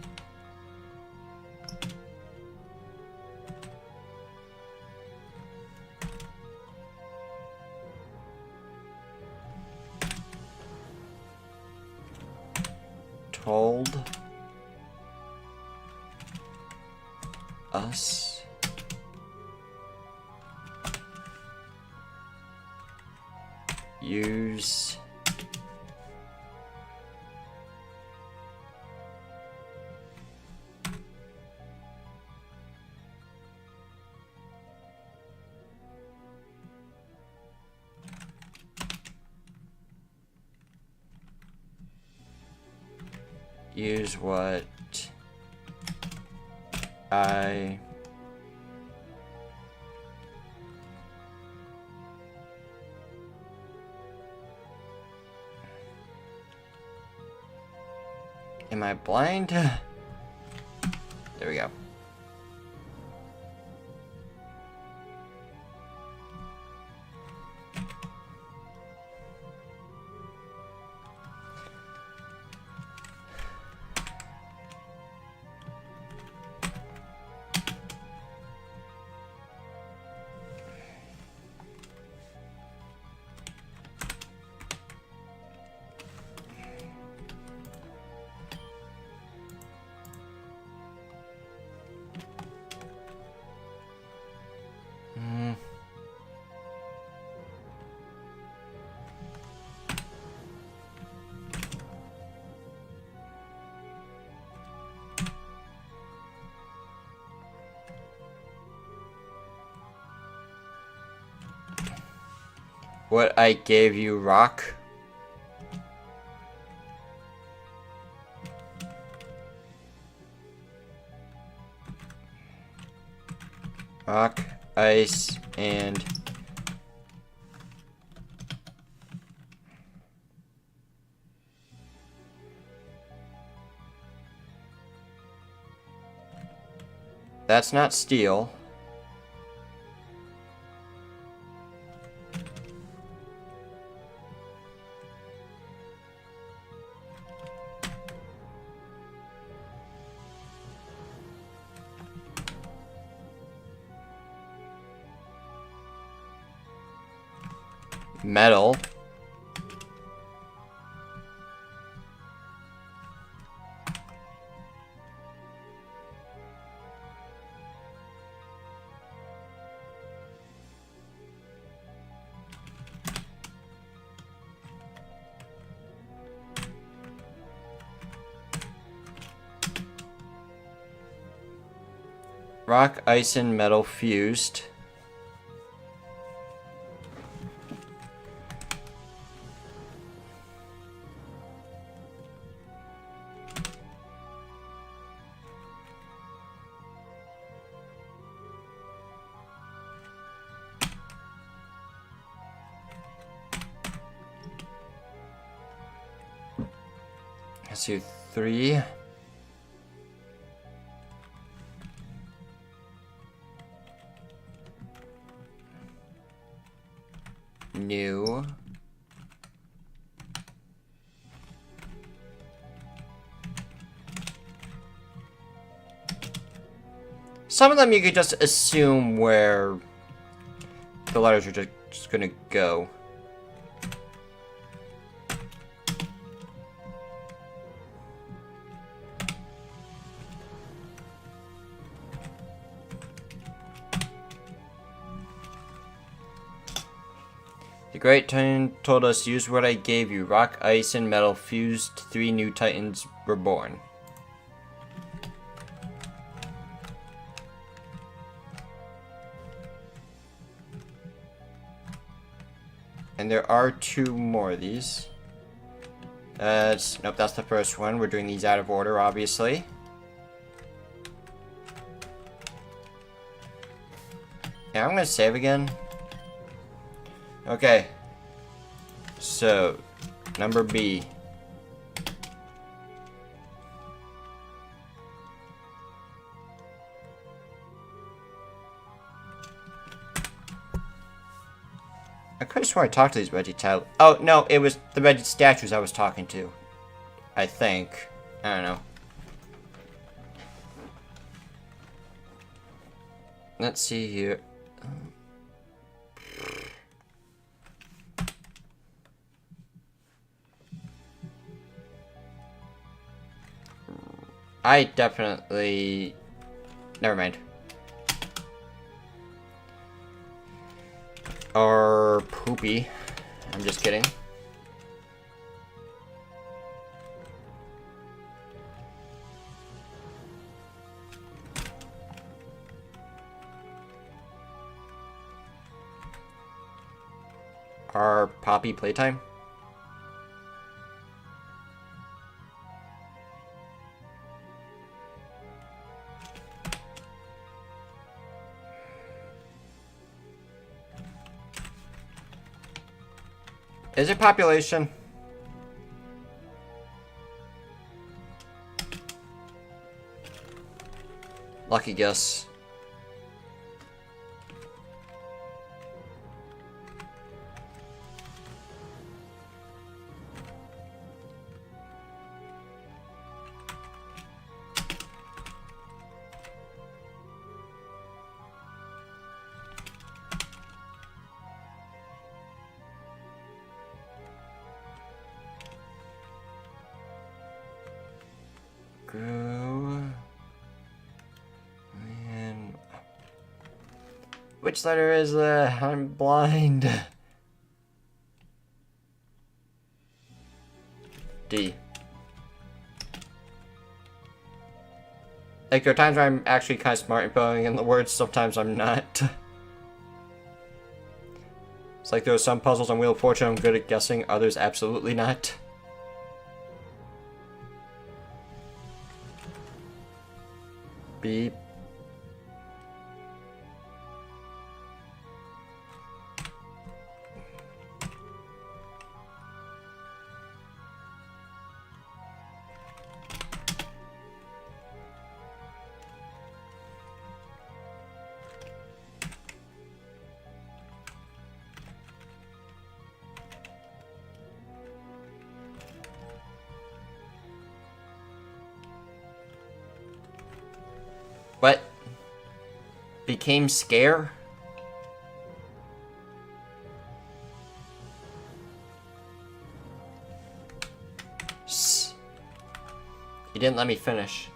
Told us use what I am I blind? There we go. what I gave you, rock. Rock, ice, and that's not steel. Metal. Rock, ice, and metal fused. Let's do 3. New. Some of them you could just assume where the letters are just gonna go. The Great Titan told us, use what I gave you. Rock, ice, and metal fused. 3 new Titans were born. And there are 2 more of these. Nope, that's the first one. We're doing these out of order, obviously. Yeah, I'm gonna save again. Okay. So, number B. I could have sworn I talked to these Reggie tiles. Oh, no, it was the Reggie statues I was talking to. I think. I don't know. Let's see here. I definitely... Never mind. Or poopy. I'm just kidding. Our Poppy playtime. Is it population? Lucky guess. Go. And which letter is I'm blind. D. Like, there are times where I'm actually kind of smart in filling in the words, sometimes I'm not. It's like there are some puzzles on Wheel of Fortune I'm good at guessing, others absolutely not. Beep. What? Became scare? Shh. You didn't let me finish.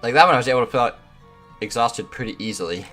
Like that one I was able to feel exhausted pretty easily.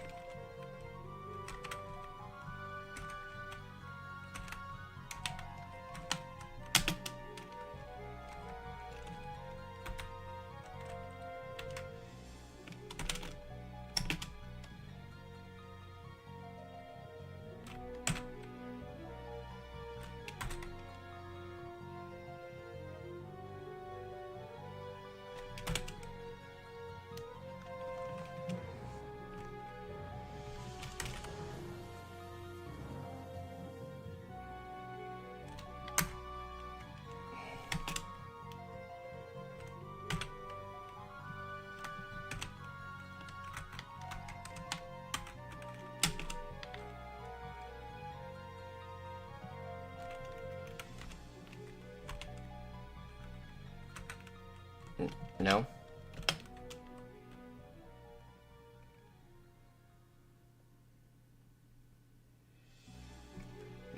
No?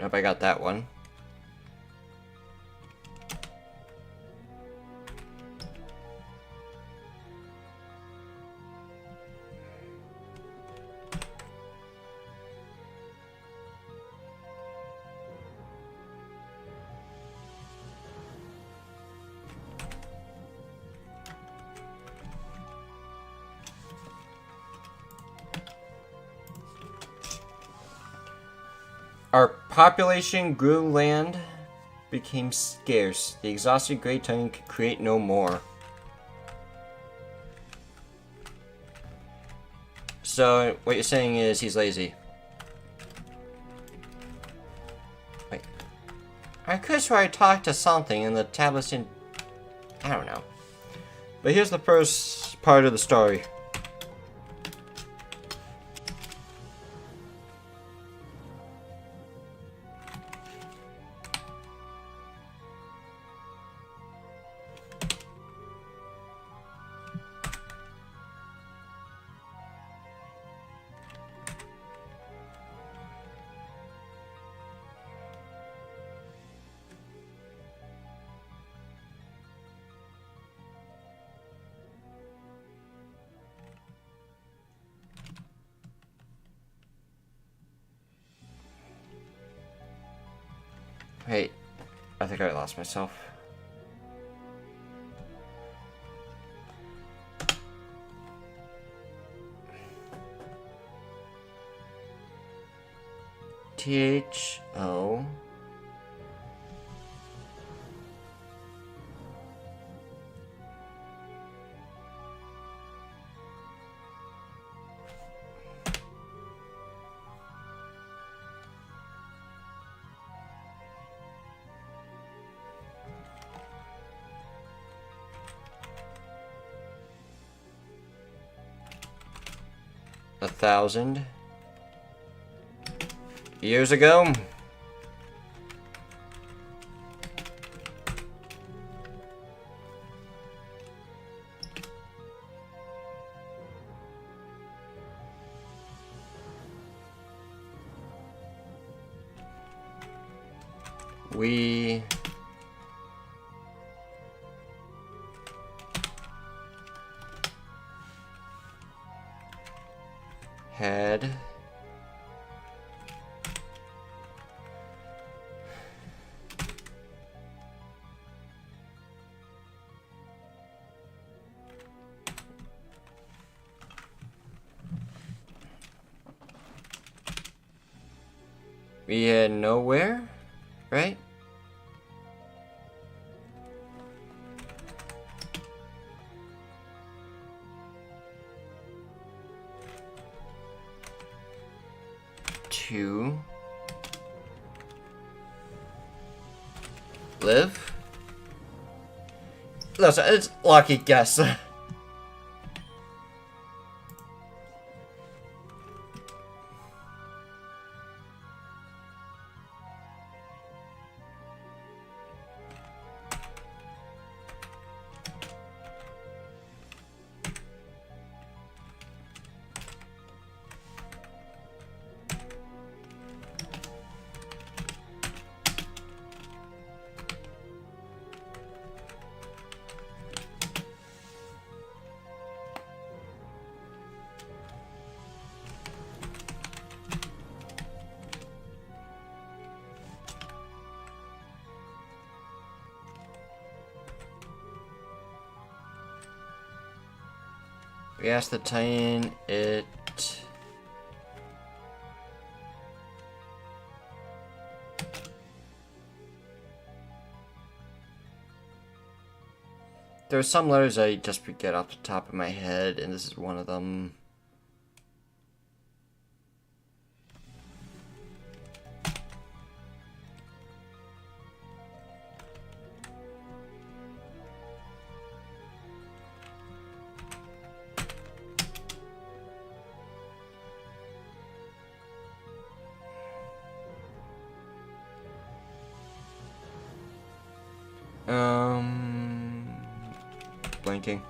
Nope, I got that one. Our population grew, land became scarce. The exhausted Great Tongue could create no more. So, what you're saying is he's lazy. Wait. I could swear I talked to something and the tablets didn't... I don't know. But here's the first part of the story. Wait, I think I lost myself. THO. $1,000. years ago. We had nowhere, right? To live? Listen, it's lucky guess. We asked the Titan it. There are some letters I just forget off the top of my head, and this is one of them. Blanking.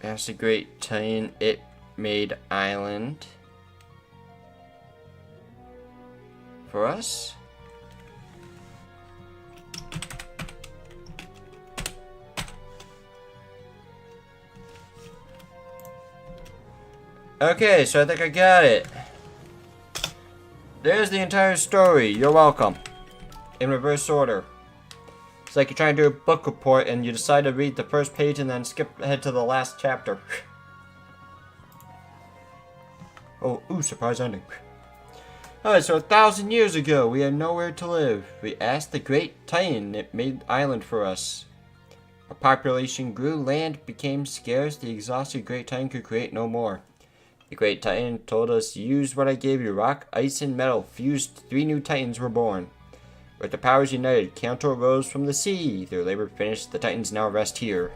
That's a great Titan. It made island for us. Okay, so I think I got it. There's the entire story. You're welcome. In reverse order. It's like you're trying to do a book report and you decide to read the first page and then skip ahead to the last chapter. Oh, ooh, surprise ending. Alright, so 1,000 years ago, we had nowhere to live. We asked the Great Titan. It made island for us. Our population grew, land became scarce. The exhausted Great Titan could create no more. The Great Titan told us, use what I gave you, rock, ice, and metal. Fused, 3 new Titans were born. With the powers united, Kantor rose from the sea. Their labor finished, the Titans now rest here.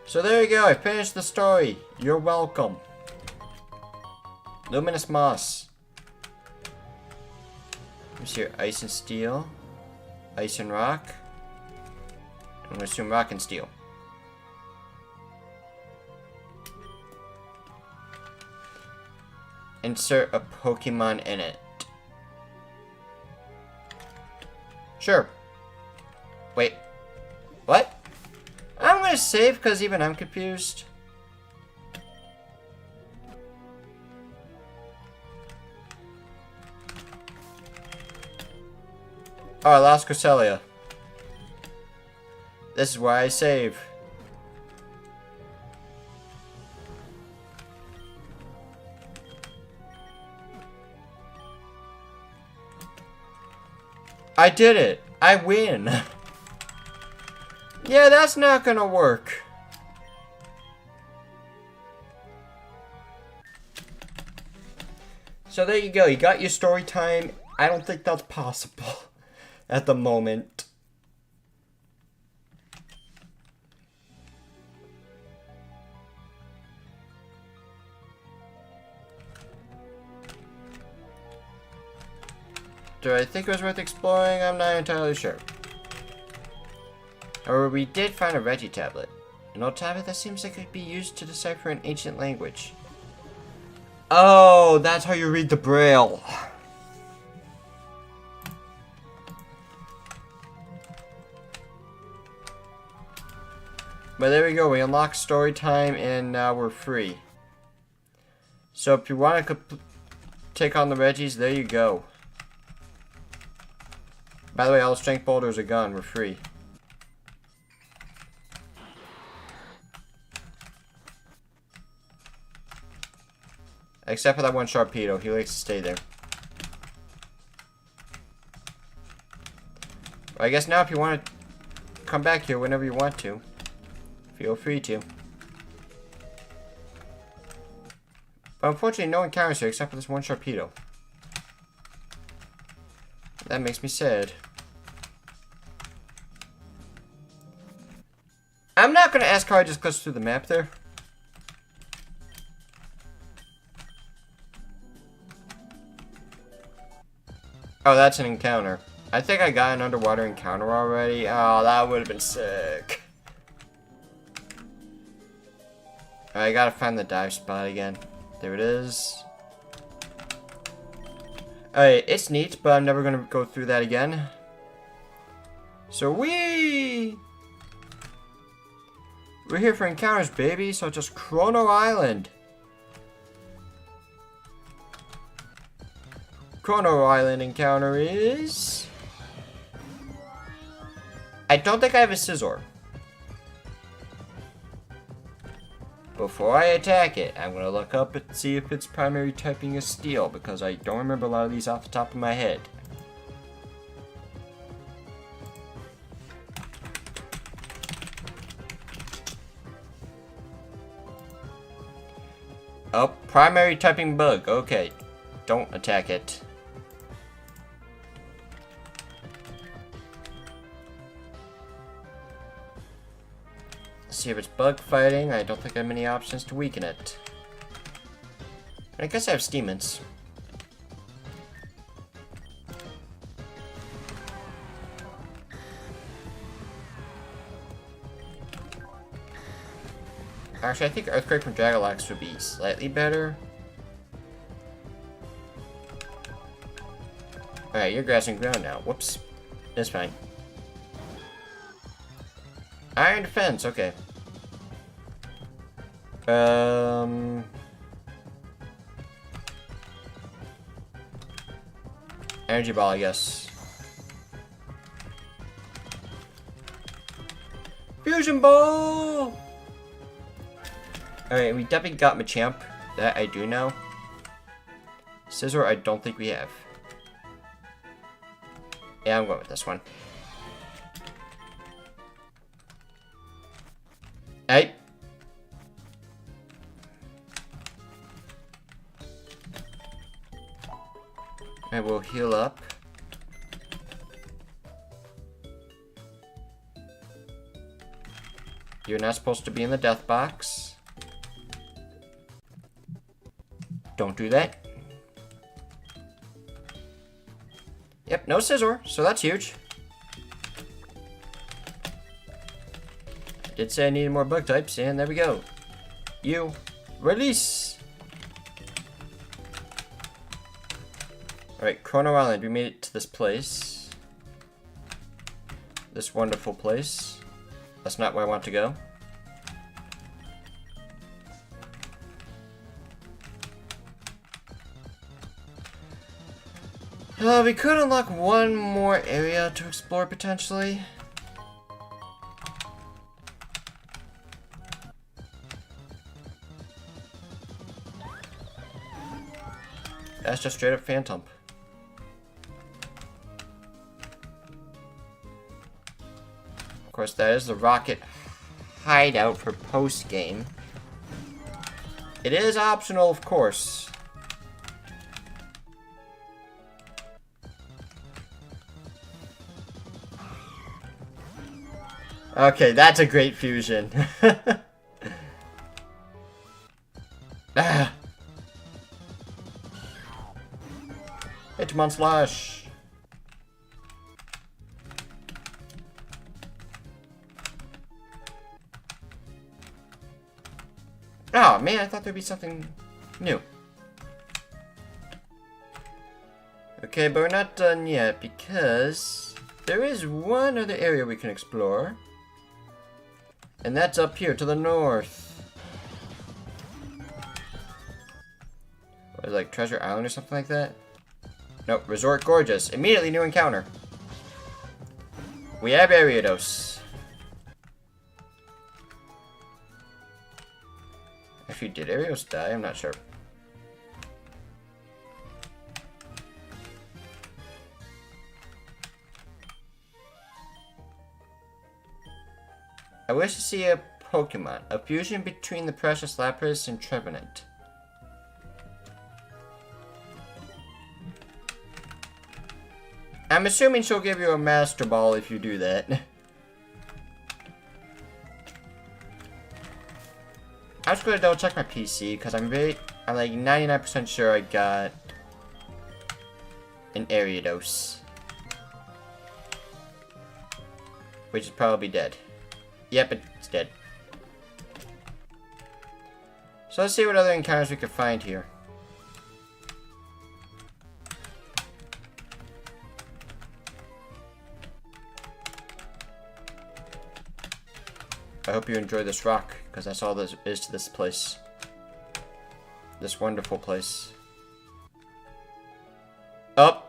So there you go, I finished the story. You're welcome. Luminous Moss. Let's see here, ice and steel. Ice and rock. I'm going to assume rock and steel. Insert a Pokemon in it. Sure. Wait. What? I'm going to save because even I'm confused. Oh, I lost Cresselia. This is where I save. I did it. I win. Yeah, that's not gonna work. So there you go. You got your story time. I don't think that's possible at the moment. Do I think it was worth exploring? I'm not entirely sure. However, we did find a Reggie tablet. An old tablet that seems like it could be used to decipher an ancient language. Oh, that's how you read the Braille. But there we go. We unlocked story time and now we're free. So if you want to take on the Reggies, there you go. By the way, all strength boulders are gone. We're free. Except for that one Sharpedo. He likes to stay there. Well, I guess now if you want to come back here whenever you want to, feel free to. But unfortunately, no encounters here except for this one Sharpedo. That makes me sad. I'm not going to ask how I just glitched through the map there. Oh, that's an encounter. I think I got an underwater encounter already. Oh, that would have been sick. I gotta find the dive spot again. There it is. Alright, it's neat, but I'm never gonna go through that again. So we're here for encounters, baby, so just Chrono Island. Chrono Island encounter is... I don't think I have a scissor. Before I attack it, I'm going to look up and see if its primary typing is steel, because I don't remember a lot of these off the top of my head. Oh, primary typing bug. Okay. Don't attack it. See if it's bug fighting. I don't think I have many options to weaken it. I guess I have Steaments. Actually, I think Earthquake from Dragalax would be slightly better. Alright, you're grassing ground now. Whoops. It's fine. Iron Defense, okay. Energy Ball, I guess. Fusion Ball! Alright, we definitely got Machamp. That I do know. Scizor, I don't think we have. Yeah, I'm going with this one. Hey. I will heal up. You're not supposed to be in the death box. Don't do that. Yep, no Scizor, so that's huge. I did say I needed more bug types, and there we go. You release. Alright, Chrono Island, we made it to this place. This wonderful place. That's not where I want to go. We could unlock one more area to explore potentially. That's just straight up Phantom. Of course, that is the Rocket hideout for post-game. It is optional, of course. Okay, that's a great fusion. Ah. Hitmon slash. Oh man, I thought there'd be something new. Okay, but we're not done yet because there is one other area we can explore. And that's up here to the north. What is it, like Treasure Island or something like that? Nope, Resort Gorgeous. Immediately new encounter. We have Ariados. If you did Arios die, I'm not sure. I wish to see a Pokemon. A fusion between the Precious Lapras and Trevenant. I'm assuming she'll give you a Master Ball if you do that. I'm just gonna double check my PC because I'm like 99% sure I got an Ariados. Which is probably dead. Yep, it's dead. So let's see what other encounters we can find here. I hope you enjoy this rock, because that's all there is to this place. This wonderful place. Oh!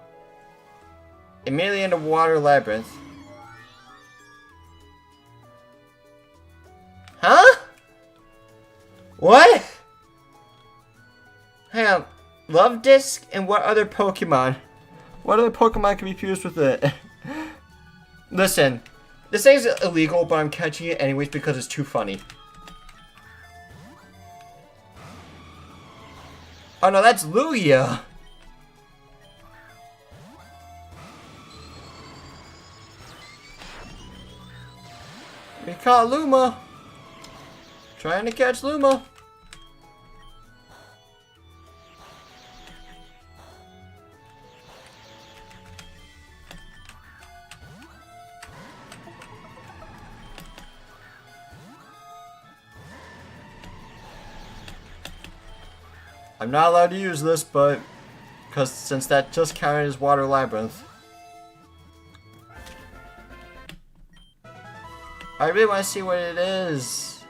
Immediately into Water Labyrinth. Huh? What? Hang on. Love Disc and what other Pokemon? What other Pokemon can be fused with it? Listen. This thing's illegal, but I'm catching it anyways because it's too funny. Oh no, that's Lugia! We caught Luma! Trying to catch Luma! I'm not allowed to use this, but since that just counted as Water Labyrinth. I really want to see what it is.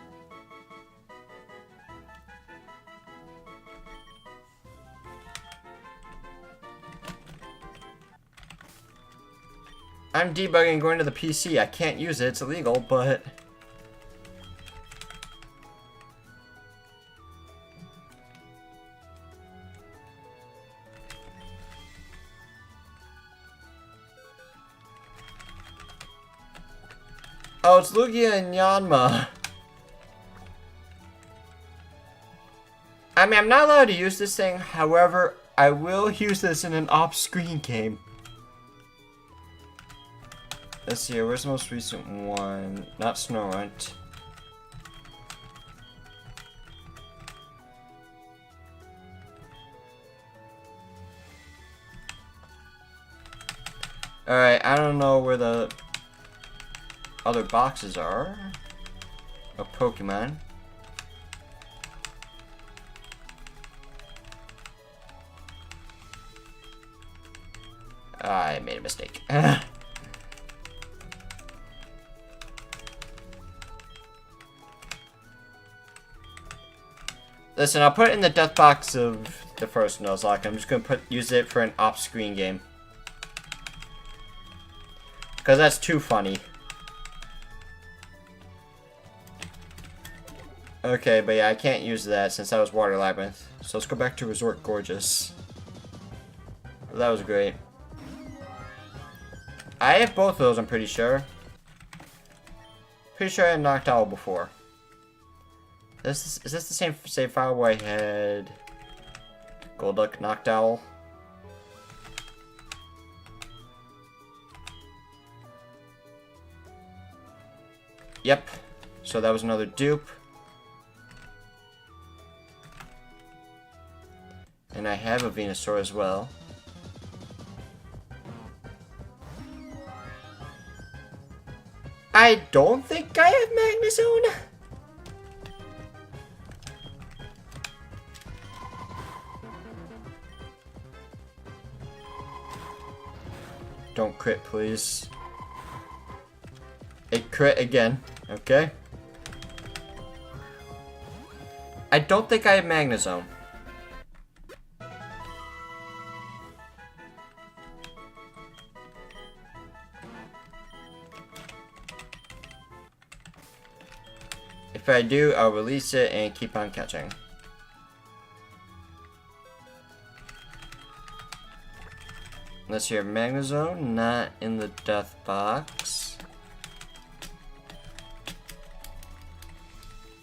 I'm debugging going to the PC. I can't use it. It's illegal, but... Oh, it's Lugia and Yanma. I mean, I'm not allowed to use this thing. However, I will use this in an off-screen game. Let's see, where's the most recent one? Not Snorunt. Alright, I don't know where the other boxes are of Pokemon. I made a mistake. Listen, I'll put it in the death box of the first Nuzlocke. I'm just gonna use it for an off-screen game. Because that's too funny. Okay, but yeah, I can't use that since that was Water Labyrinth. So let's go back to Resort Gorgeous. That was great. I have both of those, I'm pretty sure. Pretty sure I had Noctowl before. Is this the same save file where I had Golduck Noctowl? Yep. So that was another dupe. And I have a Venusaur as well. I don't think I have Magnezone. Don't crit, please. It crit again. Okay. I don't think I have Magnezone. If I do, I'll release it and keep on catching. Unless you're Magnezone, not in the death box.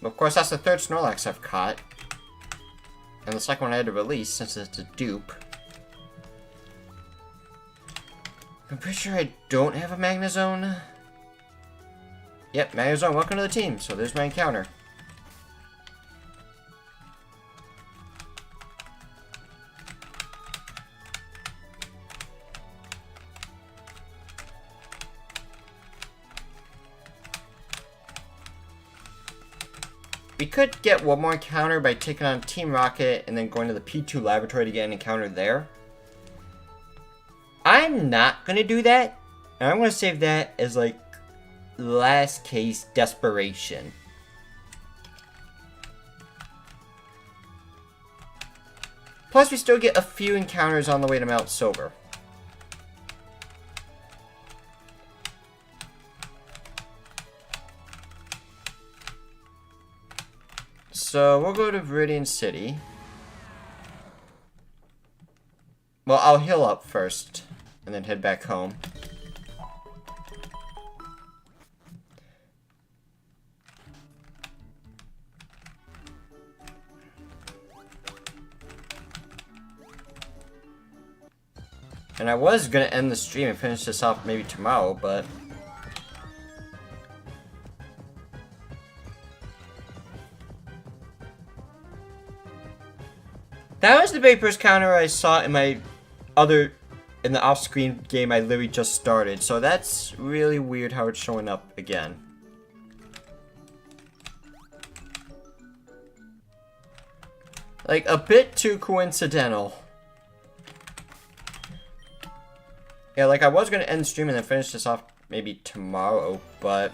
Of course, that's the third Snorlax I've caught. And the second one I had to release since it's a dupe. I'm pretty sure I don't have a Magnezone. Yep, Magnezone, welcome to the team. So there's my encounter. We could get one more encounter by taking on Team Rocket and then going to the P2 laboratory to get an encounter there. I'm not going to do that. And I'm going to save that as like last case desperation. Plus we still get a few encounters on the way to Mount Sober. So we'll go to Viridian City. Well, I'll heal up first and then head back home. And I was gonna end the stream and finish this off maybe tomorrow, but that was the very first counter I saw in my in the off-screen game I literally just started. So that's really weird how it's showing up again. Like, a bit too coincidental. Yeah, like, I was gonna end the stream and then finish this off maybe tomorrow, but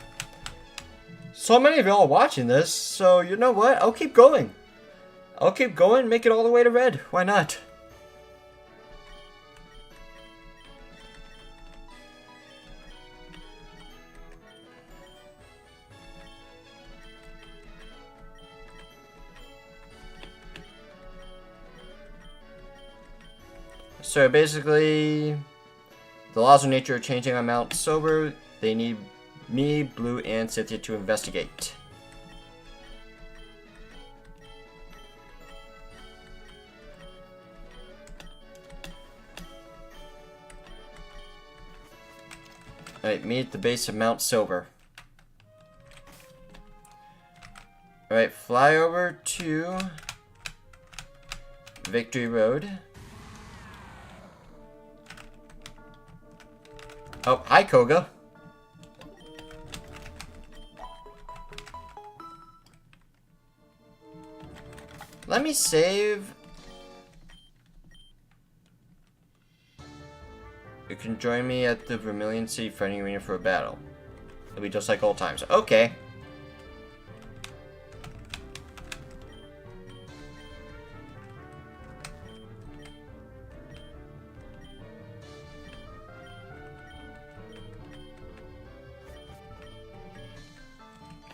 so many of y'all are watching this, so you know what? I'll keep going. I'll keep going, make it all the way to red. Why not? So basically, the laws of nature are changing on Mount Sober. They need me, Blue, and Cynthia to investigate. Alright, meet at the base of Mount Silver. Alright, fly over to Victory Road. Oh, hi Koga. Let me save. You can join me at the Vermilion City Fighting Arena for a battle. It'll be just like old times. Okay.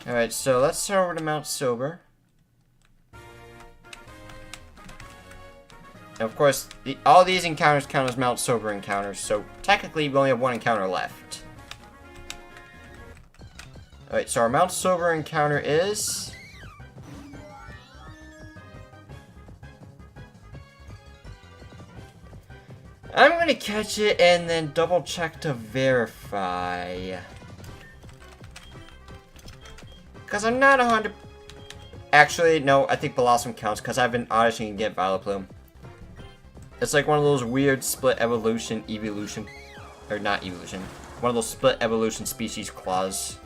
Alright, so let's start over to Mount Sober. And of course, all these encounters count as Mount Sober encounters, so technically we only have one encounter left. Alright, so our Mount Sober encounter is... I'm gonna catch it and then double check to verify. Because I'm not 100... Actually, no, I think Blossom counts because I've been auditioning to get Vileplume. It's like one of those weird split evolution, or not evolution. One of those split evolution species claws.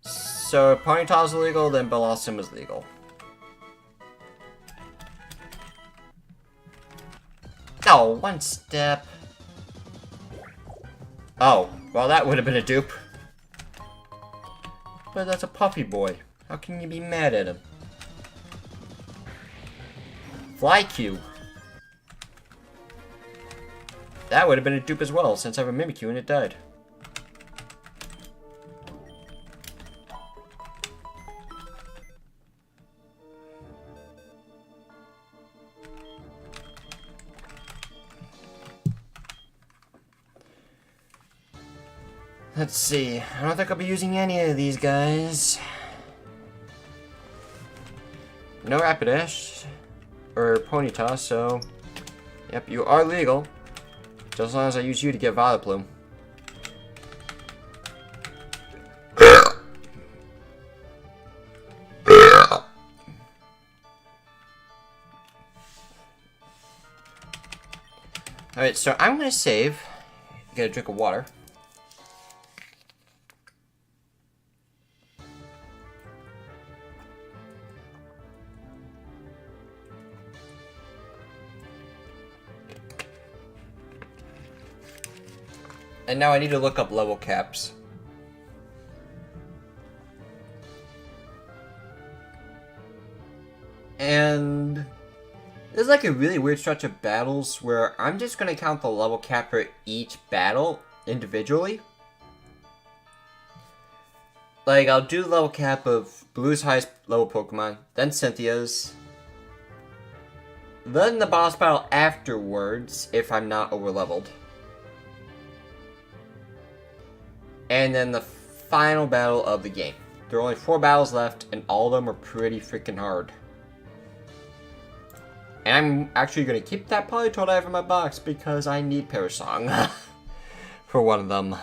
So, if Ponyta's illegal, then Blossom is legal. Oh, one step. Oh, well that would have been a dupe. But that's a puppy boy. How can you be mad at him? Flycue. That would have been a dupe as well, since I have a Mimikyu and it died. Let's see. I don't think I'll be using any of these guys. No Rapidash or Ponyta, so yep, you are legal. Just as long as I use you to get Vileplume. Alright, so I'm gonna save. Get a drink of water. And now I need to look up level caps. And there's like a really weird stretch of battles where I'm just going to count the level cap for each battle individually. Like, I'll do the level cap of Blue's highest level Pokemon, then Cynthia's, then the boss battle afterwards if I'm not over-leveled. And then the final battle of the game. There are only 4 battles left, and all of them are pretty freaking hard. And I'm actually going to keep that Politoed I have in my box because I need Parasong for one of them.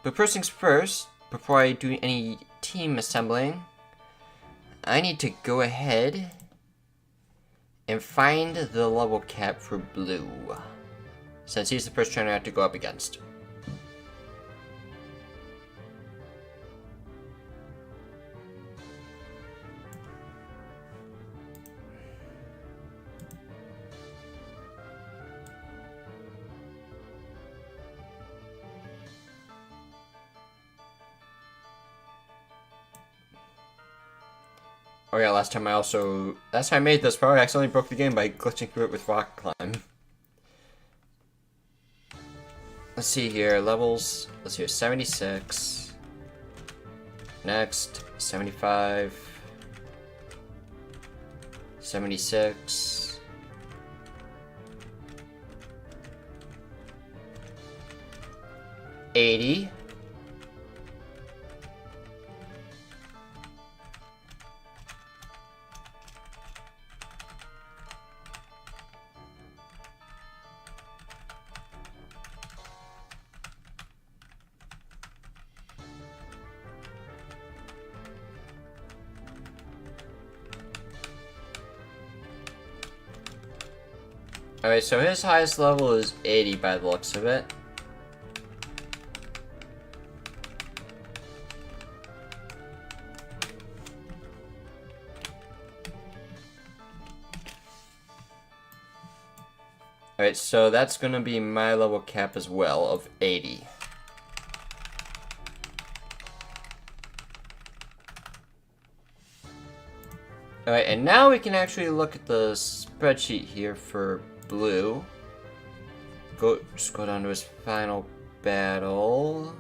But first things first, before I do any team assembling, I need to go ahead and find the level cap for Blue, since he's the first trainer I have to go up against. Oh yeah, last time I made this part, I accidentally broke the game by glitching through it with Rock Climb. Let's see here, levels, let's see here, 76. Next, 75. 76. 80. Alright, so his highest level is 80 by the looks of it. Alright, so that's gonna be my level cap as well, of 80. Alright, and now we can actually look at the spreadsheet here for Blue. Just go down to his final battle.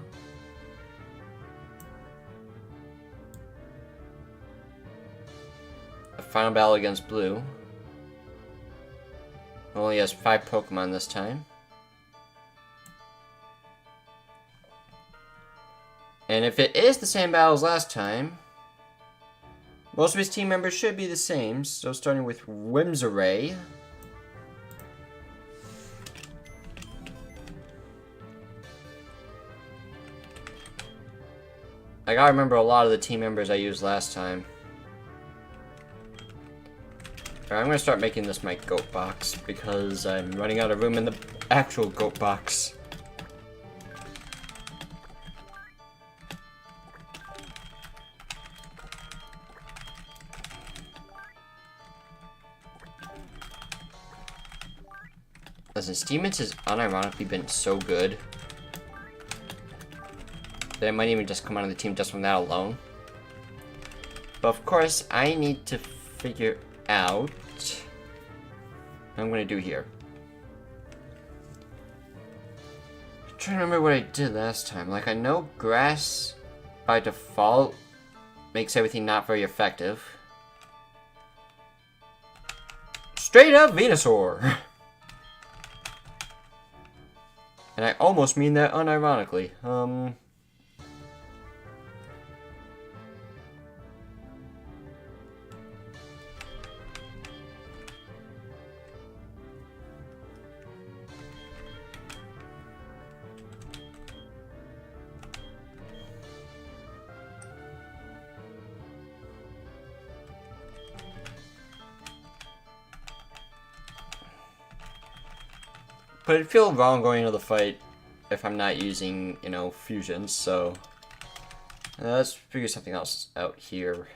A final battle against Blue. Only has 5 Pokemon this time. And if it is the same battle as last time, most of his team members should be the same. So starting with Whimsaray. Like, I remember a lot of the team members I used last time. Alright, I'm gonna start making this my goat box because I'm running out of room in the actual goat box. Listen, Steemits has unironically been so good that I might even just come out of the team just from that alone. But of course, I need to figure out what I'm gonna do here. I'm trying to remember what I did last time. Like, I know grass by default makes everything not very effective. Straight up Venusaur! And I almost mean that unironically. But it'd feel wrong going into the fight if I'm not using, you know, fusions, so... let's figure something else out here.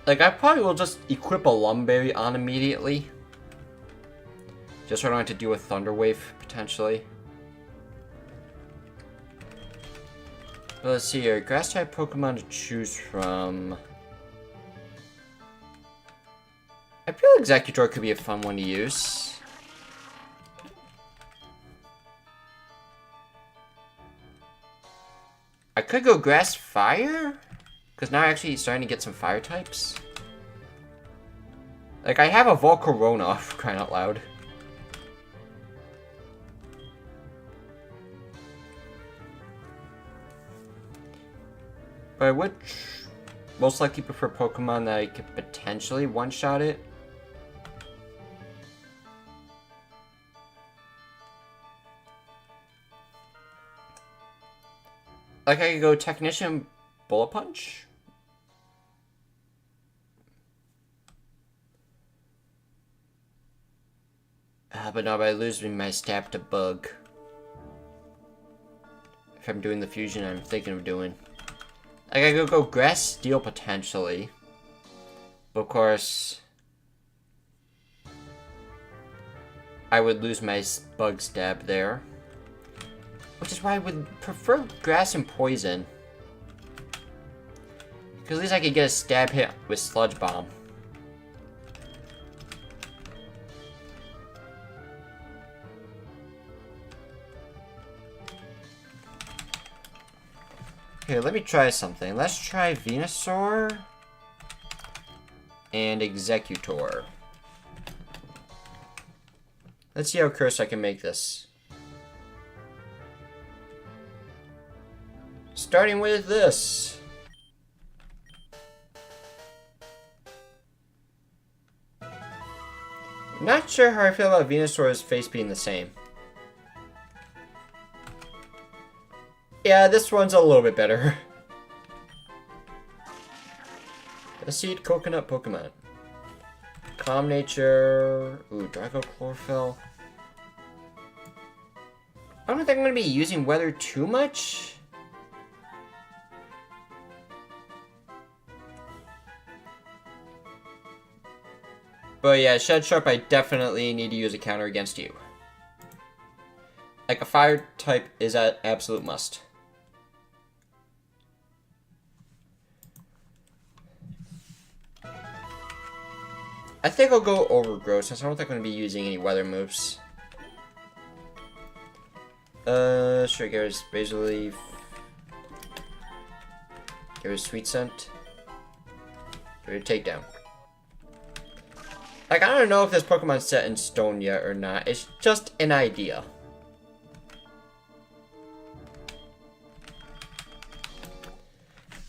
Like, I probably will just equip a Lumberry on immediately. Just so I don't have to deal with Thunder Wave, potentially. But let's see here. Grass-type Pokemon to choose from... I feel Executor could be a fun one to use. I could go Grass Fire? Because now I'm actually starting to get some fire types. Like, I have a Volcarona, for crying out loud. But I would most likely prefer Pokemon that I could potentially one-shot it. Like, I could go Technician Bullet Punch. But no, I lose my stab to Bug. If I'm doing the fusion I'm thinking of doing. Like, I could go Grass Steel potentially. But of course, I would lose my Bug Stab there. Which is why I would prefer Grass and Poison. Because at least I could get a stab hit with Sludge Bomb. Here, let me try something. Let's try Venusaur and Executor. Let's see how cursed I can make this. Starting with this. Not sure how I feel about Venusaur's face being the same. Yeah, this one's a little bit better. A Seed Coconut Pokemon. Calm Nature. Ooh, Draco Chlorophyll. I don't think I'm going to be using Weather too much. But yeah, Shed Sharp, I definitely need to use a counter against you. Like, a fire type is an absolute must. I think I'll go Overgrowth since I don't think I'm going to be using any weather moves. Sure, get rid of Razor Leaf. Get rid of Sweet Scent. Get rid of Takedown. Like, I don't know if this Pokemon's set in stone yet or not. It's just an idea.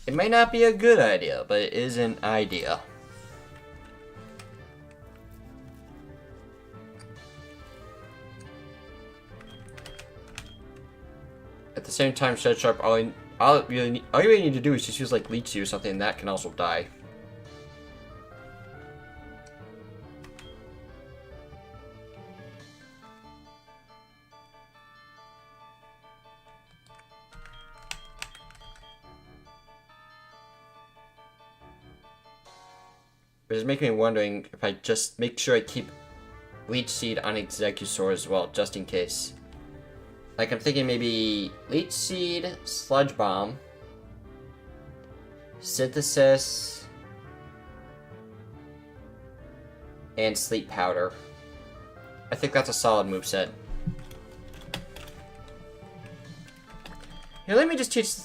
It might not be a good idea, but it is an idea. At the same time, Shed Sharp, all you really need to do is just use like Leech Seed or something, and that can also die. Which is making me wondering if I just make sure I keep Leech Seed on Execusaur as well, just in case. Like, I'm thinking maybe Leech Seed, Sludge Bomb, Synthesis, and Sleep Powder. I think that's a solid moveset. Here, let me just teach...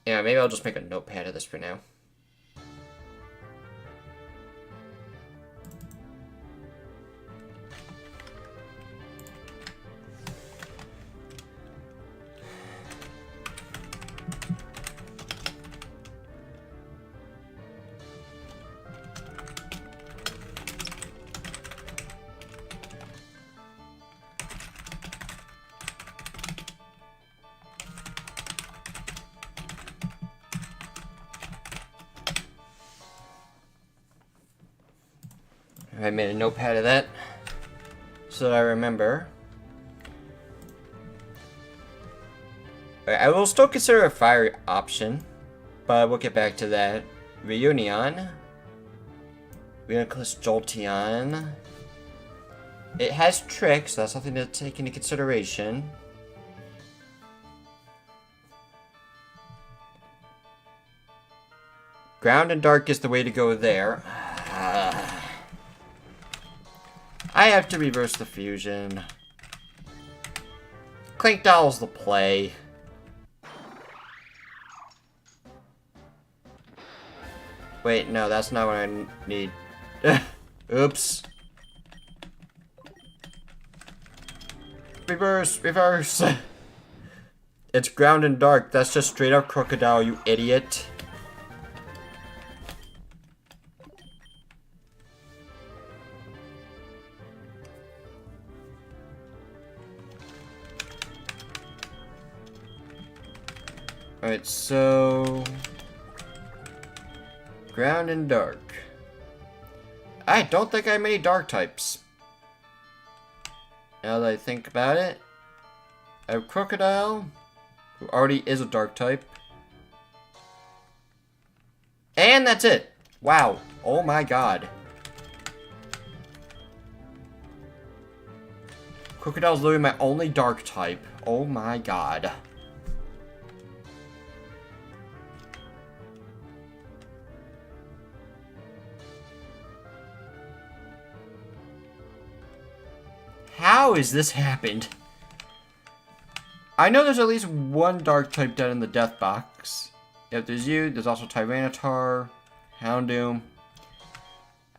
Yeah, maybe I'll just make a notepad of this for now. I made a notepad of that so that I remember. I will still consider a fire option, but we'll get back to that. Reunion. Reuniclus Jolteon. It has tricks, so that's something to take into consideration. Ground and Dark is the way to go there. I have to reverse the fusion. Clink Doll's the play. Wait, no, that's not what I need. Oops. Reverse, reverse. It's Ground and Dark. That's just straight up Crocodile, you idiot. Alright, so... Ground and Dark. I don't think I have many Dark types. Now that I think about it, I have Crocodile, who already is a Dark type. And that's it. Wow. Oh my god. Crocodile's literally my only Dark type. Oh my god. How has this happened? I know there's at least one Dark type dead in the death box. Yep, there's you. There's also Tyranitar, Houndoom.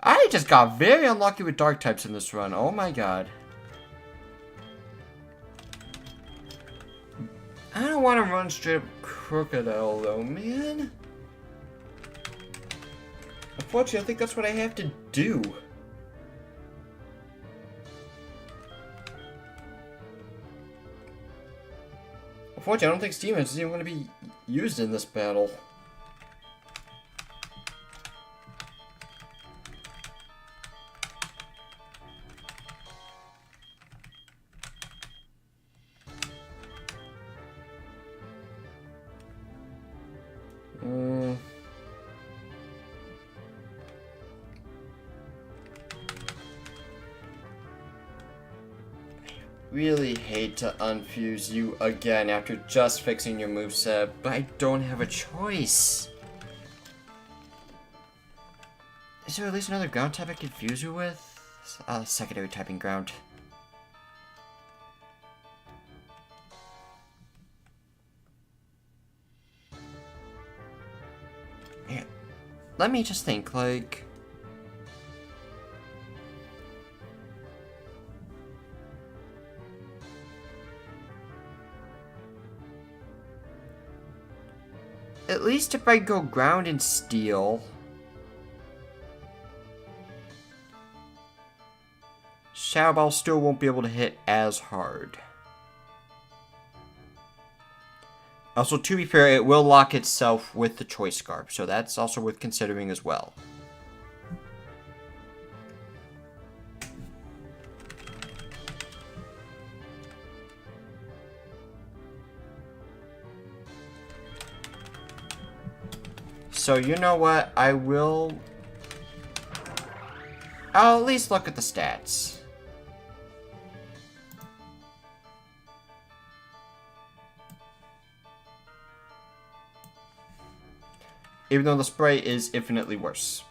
I just got very unlucky with Dark types in this run. Oh my god. I don't want to run straight up Crocodile though, man. Unfortunately, I think that's what I have to do. Unfortunately, I don't think Steam is even going to be used in this battle. Really hate to unfuse you again after just fixing your moveset, but I don't have a choice. Is there at least another ground type I can fuse you with? Secondary typing ground. Yeah. Let me just think, like... At least if I go ground and steel. Shadow Ball still won't be able to hit as hard. Also, to be fair, it will lock itself with the Choice Scarf, so that's also worth considering as well. So, you know what? I'll at least look at the stats. Even though the spray is infinitely worse.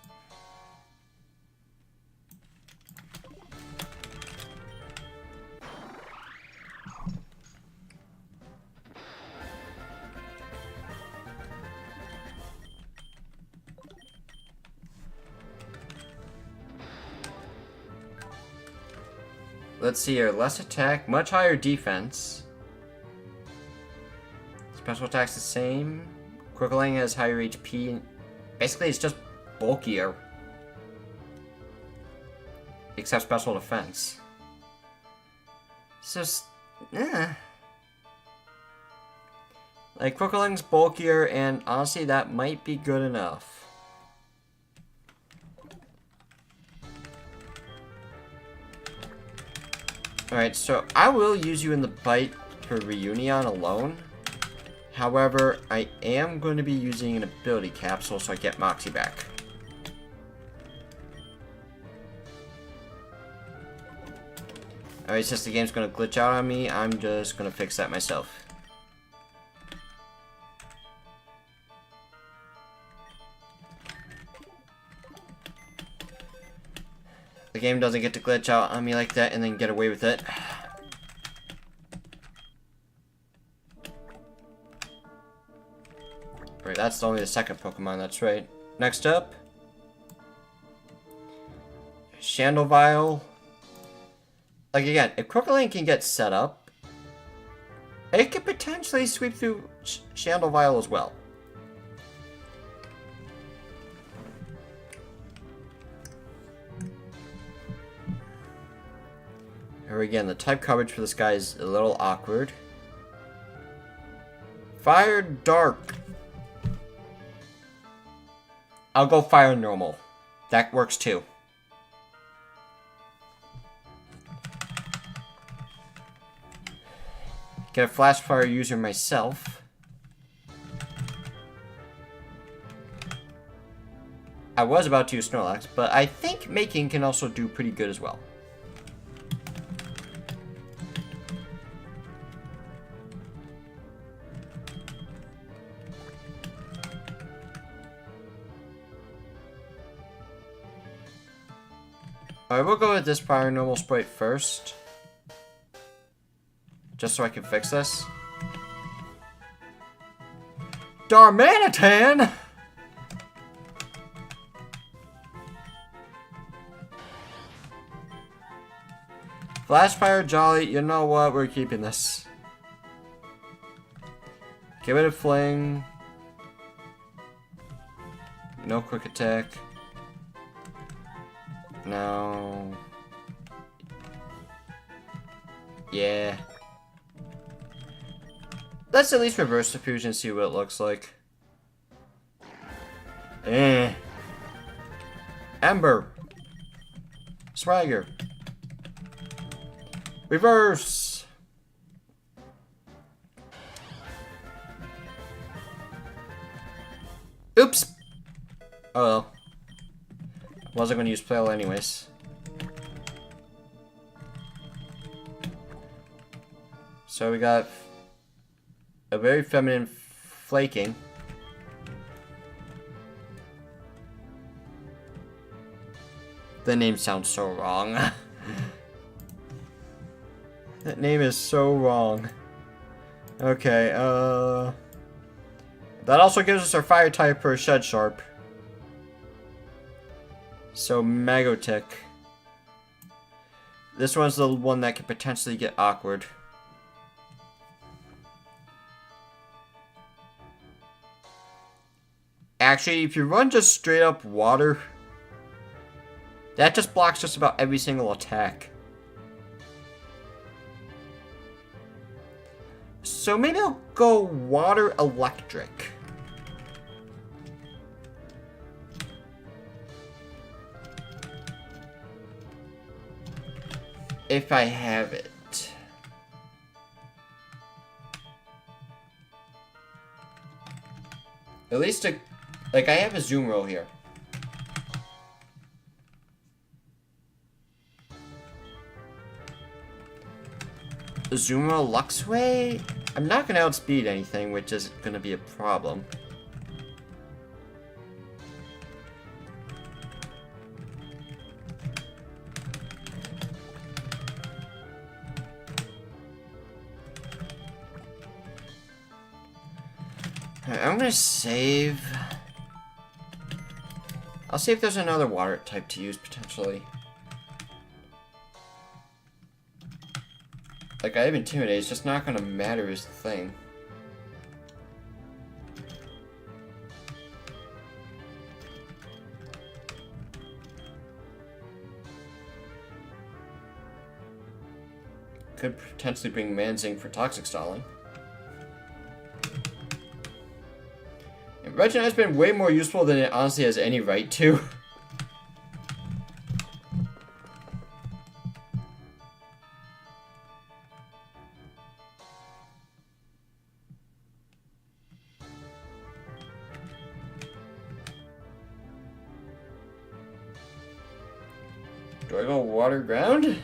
Let's see here. Less attack, much higher defense. Special attack's the same. Crocolang has higher HP. Basically, it's just bulkier. Except special defense. It's just... Like, Crocolang's bulkier, and honestly, that might be good enough. Alright, so I will use you in the bite for Reunion alone. However, I am going to be using an ability capsule so I get Moxie back. Alright, since the game's going to glitch out on me, I'm just going to fix that myself. The game doesn't get to glitch out on me like that and then get away with it. Right, that's only the second Pokemon, that's right. Next up, Chandovile. Like again, if Crocolang can get set up, it could potentially sweep through Chandovile as well. Here again, the type coverage for this guy is a little awkward. Fire Dark. I'll go Fire Normal. That works too. Get a Flash Fire user myself. I was about to use Snorlax, but I think Making can also do pretty good as well. Alright, we'll go with this Fire Normal Sprite first. Just so I can fix this. Darmanitan! Flashfire Jolly, you know what? We're keeping this. Get rid of Fling. No quick attack. No. Yeah. Let's at least reverse the fusion and see what it looks like. Ember. Swagger. Reverse. Oops. Oh well. Wasn't going to use Flail anyways. So we got a very feminine Flaking. The name sounds so wrong. That name is so wrong. Okay, that also gives us our fire type for Shed Sharp. So, Magotech. This one's the one that could potentially get awkward. Actually, if you run just straight up water, that just blocks just about every single attack. So maybe I'll go water electric. If I have it. At least like I have a zoom roll here. Zoom roll Luxway? I'm not gonna outspeed anything, which is gonna be a problem. I'm gonna save. I'll see if there's another water type to use potentially. Like I have Intimidate, it's just not gonna matter as the thing. Could potentially bring Manzing for Toxic Stalling. Regina has been way more useful than it honestly has any right to. Do I go water ground?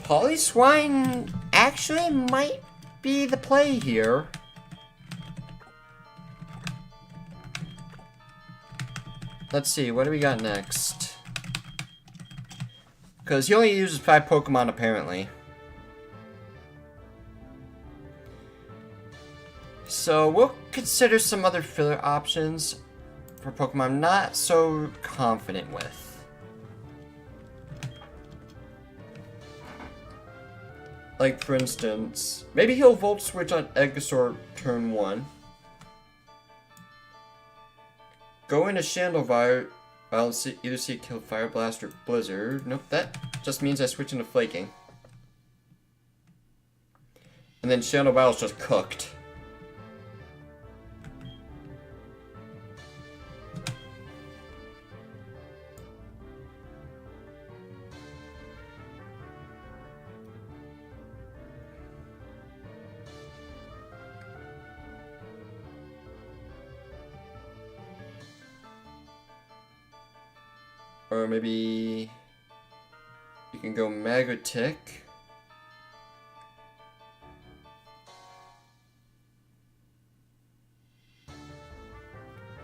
Polyswine actually might be the play here. Let's see, what do we got next? Because he only uses 5 Pokemon apparently. So we'll consider some other filler options for Pokemon I'm not so confident with. Like, for instance, maybe he'll Volt Switch on Egosaur turn 1. Go into Chandelvar, I'll either see it kill Fire Blast or Blizzard. Nope, that just means I switch into Flaking. And then Chandelvar's just cooked. Or maybe you can go Magnetic.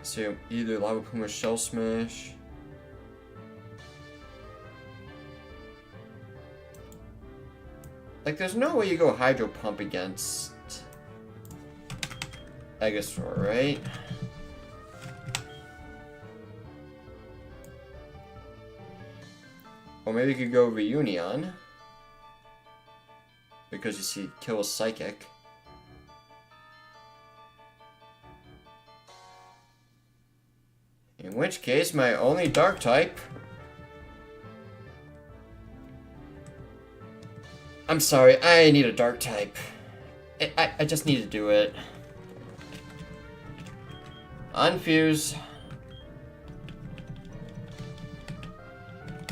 So either Lava Puma Shell Smash. Like there's no way you go Hydro Pump against Egosaur, right? Or maybe you could go Reunion. Because you see kill a Psychic. In which case, my only Dark type... I'm sorry, I need a Dark type. I just need to do it. Unfuse.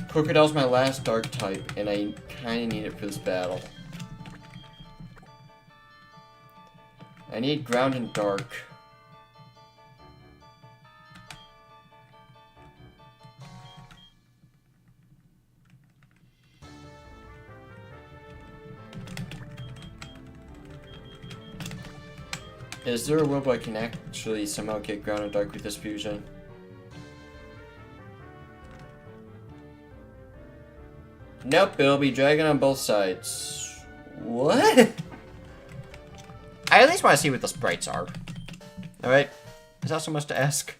Crocodile's my last Dark type, and I kinda need it for this battle. I need Ground and Dark. Is there a world where I can actually somehow get Ground and Dark with this fusion? Nope, it'll be Dragon on both sides. What? I at least want to see what the sprites are. Alright, is that so much to ask?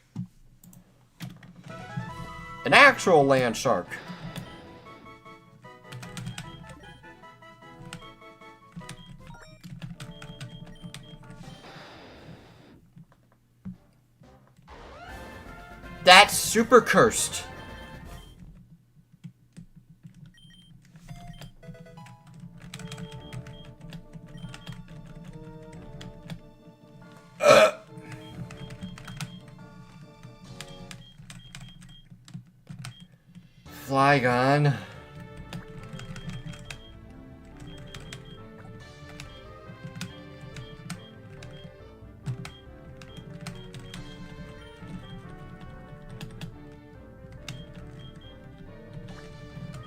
An actual land shark. That's super cursed. Flygon.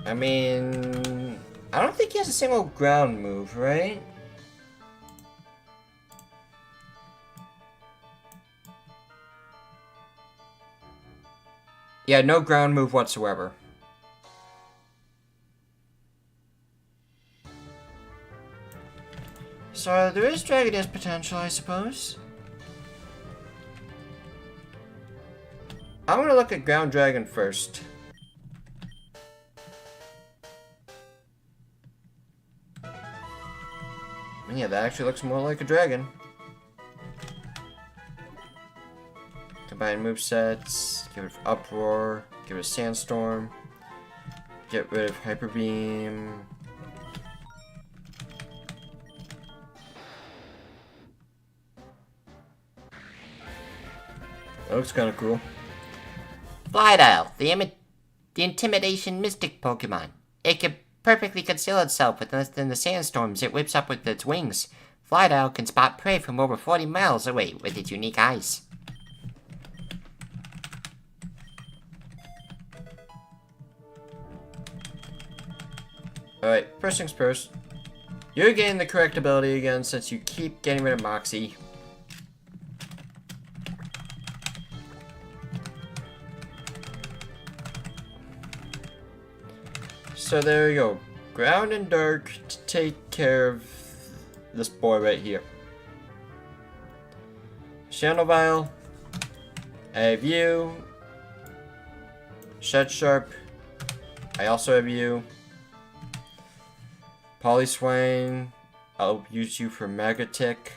I mean, I don't think he has a single ground move, right? Yeah, no ground move whatsoever. So there is Dragon Dance potential, I suppose. I'm gonna look at Ground Dragon first. And yeah, that actually looks more like a dragon. Combine movesets, get rid of Uproar, get rid of Sandstorm, get rid of Hyper Beam. That looks kind of cool. Flydile, the intimidation mystic Pokemon. It can perfectly conceal itself within the sandstorms it whips up with its wings. Flydile can spot prey from over 40 miles away with its unique eyes. Alright, first things first. You're getting the correct ability again since you keep getting rid of Moxie. So there you go. Ground and Dark to take care of this boy right here. Chandelvile. I have you. Shed Sharp. I also have you. Polyswine. I'll use you for Magnetic.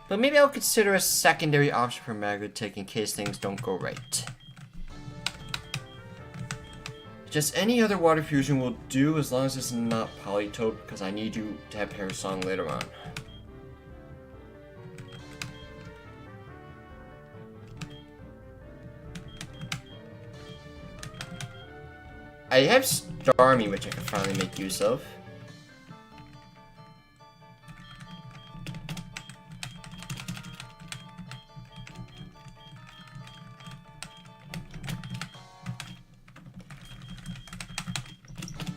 But maybe I'll consider a secondary option for Magnetic in case things don't go right. Just any other water fusion will do as long as it's not Politoed, because I need you to have Parasong later on. I have Starmie, which I can finally make use of.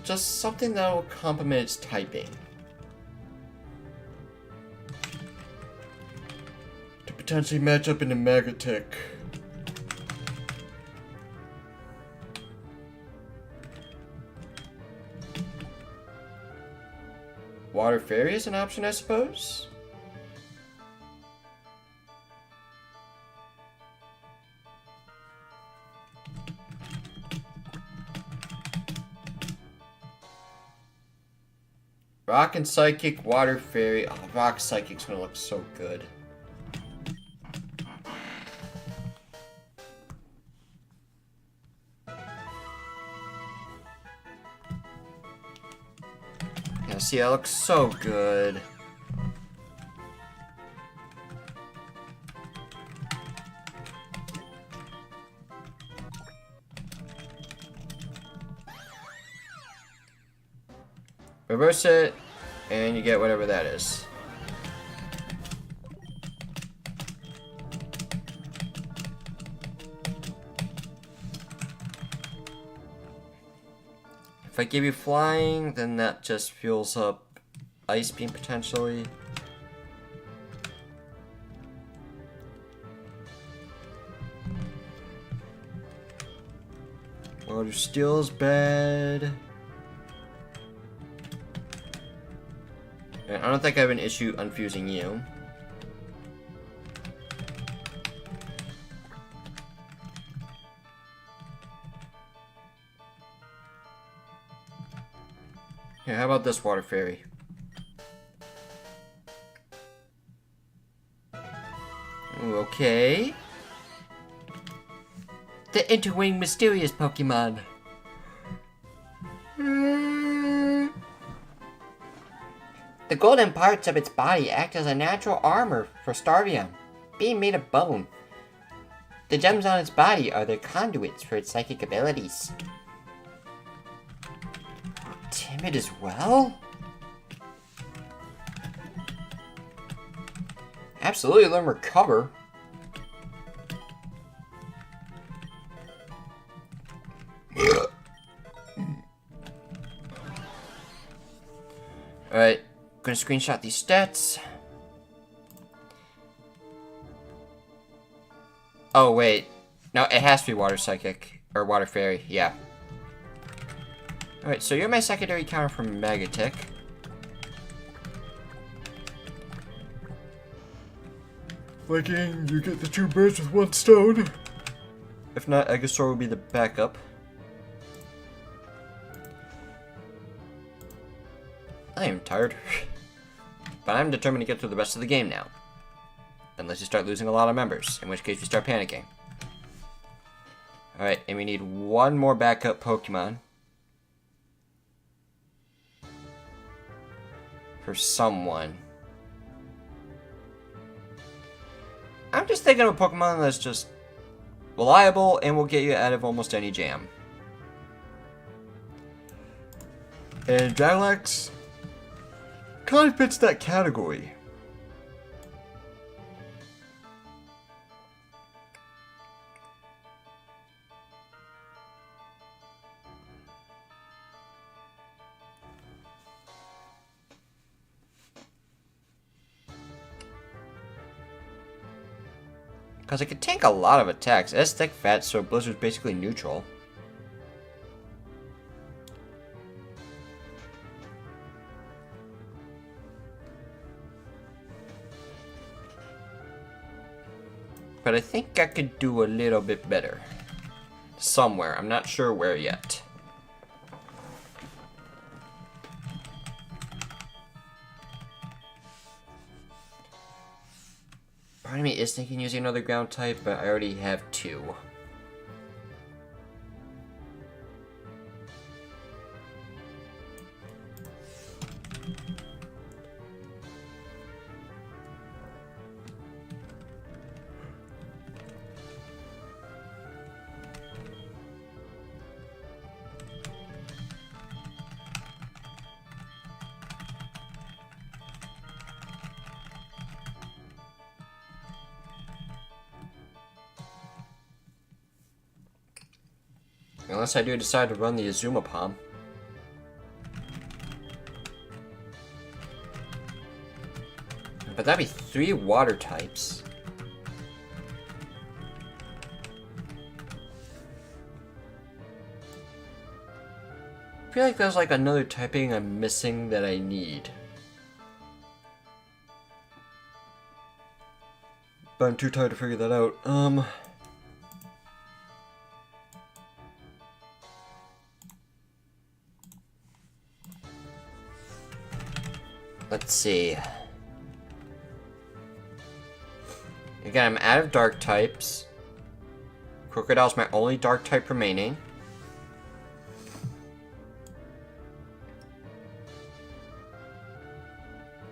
Just something that will complement its typing. To potentially match up into Magnetic. Water Fairy is an option, I suppose? Rock and Psychic, Water Fairy. Oh, Rock Psychic's gonna look so good. Yeah, see, that looks so good. Reverse it, and you get whatever that is. If I give you flying, then that just fuels up Ice Beam potentially. Water Steel is bad. I don't think I have an issue unfusing you. Here, how about this Water Fairy? Ooh, okay. The interwing mysterious Pokemon. The golden parts of its body act as a natural armor for Starvion, being made of bone. The gems on its body are the conduits for its psychic abilities. Timid as well? Absolutely, let him recover. Alright, gonna screenshot these stats. Oh, wait. No, it has to be Water Psychic. Or Water Fairy, yeah. Alright, so you're my secondary counter for Megatech. Viking, you get the 2 birds with 1 stone. If not, Aegosaur will be the backup. I am tired. But I'm determined to get through the rest of the game now. Unless you start losing a lot of members, in which case we start panicking. Alright, and we need 1 more backup Pokemon. For someone. I'm just thinking of a Pokemon that's just reliable and will get you out of almost any jam. And Dialect kind of fits that category. Because it could take a lot of attacks. It has thick fat, so Blizzard's basically neutral. But I think I could do a little bit better. Somewhere. I'm not sure where yet. Part of me is thinking using another ground type, but I already have 2. Unless I do decide to run the Azuma Palm. But that'd be 3 water types. I feel like there's like another typing I'm missing that I need. But I'm too tired to figure that out. Let's see. Again, I'm out of dark types. Crocodile's my only dark type remaining.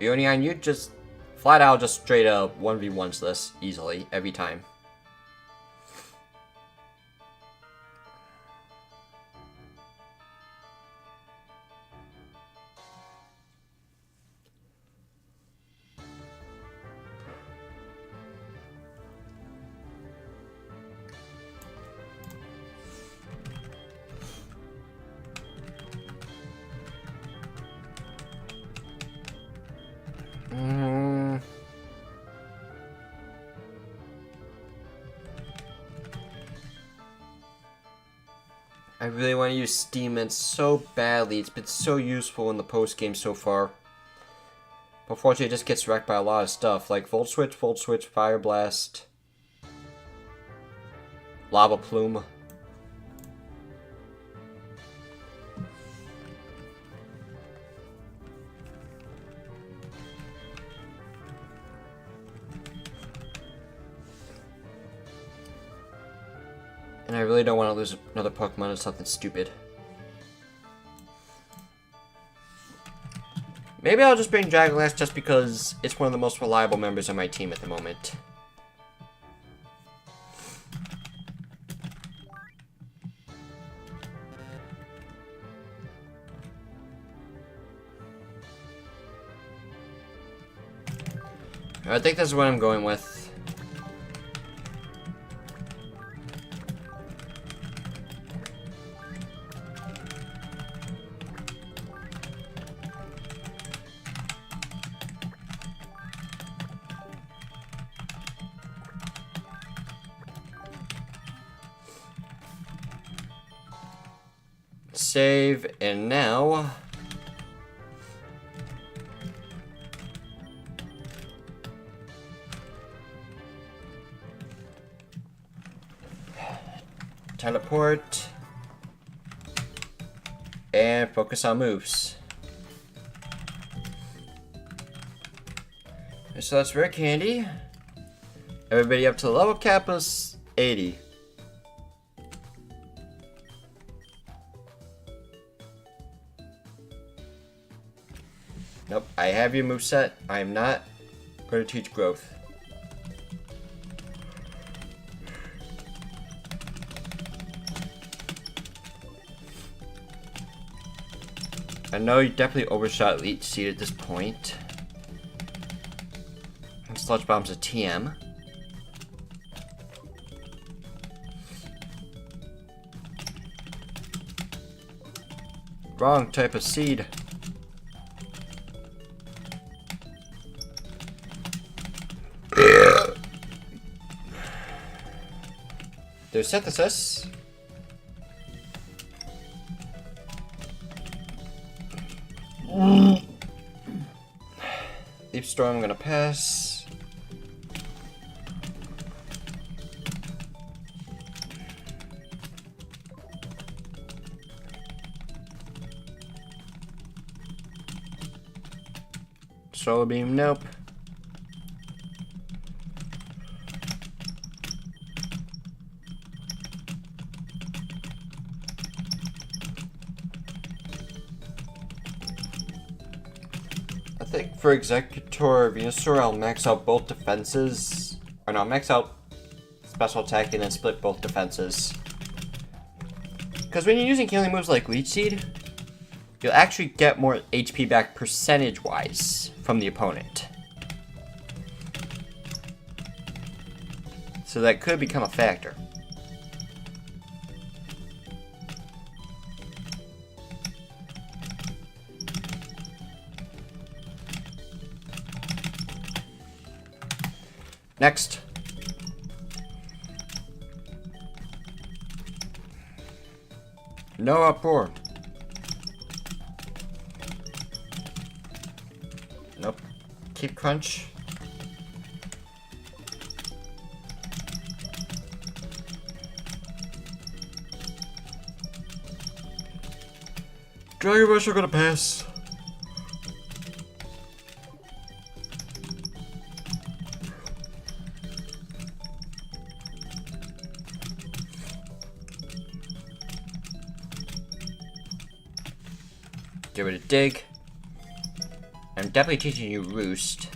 Ionian, you just flat out just straight up 1v1s this easily every time. I really want to use Steam Mint so badly. It's been so useful in the post game so far. But unfortunately, it just gets wrecked by a lot of stuff like Volt Switch, Fire Blast, Lava Plume. And I really don't want to lose another Pokemon to something stupid. Maybe I'll just bring Dragolass just because it's one of the most reliable members of my team at the moment. I think this is what I'm going with. Save, and now... teleport. And focus on moves. So that's rare candy. Everybody up to the level cap is 80. Nope, I have your moveset. I am not going to teach growth. I know you definitely overshot Leech Seed at this point. And Sludge Bomb's a TM. Wrong type of seed. There's Synthesis. Leaf Storm, I'm gonna pass. Solar Beam, nope. I think for Executor Venusaur, I'll max out both defenses. Or no, max out special attack and then split both defenses. Because when you're using healing moves like Leech Seed, you'll actually get more HP back percentage-wise from the opponent. So that could become a factor. Next. No uproar. Nope. Keep Crunch. Dragon Rush are gonna pass. Get rid of Dig. I'm definitely teaching you Roost.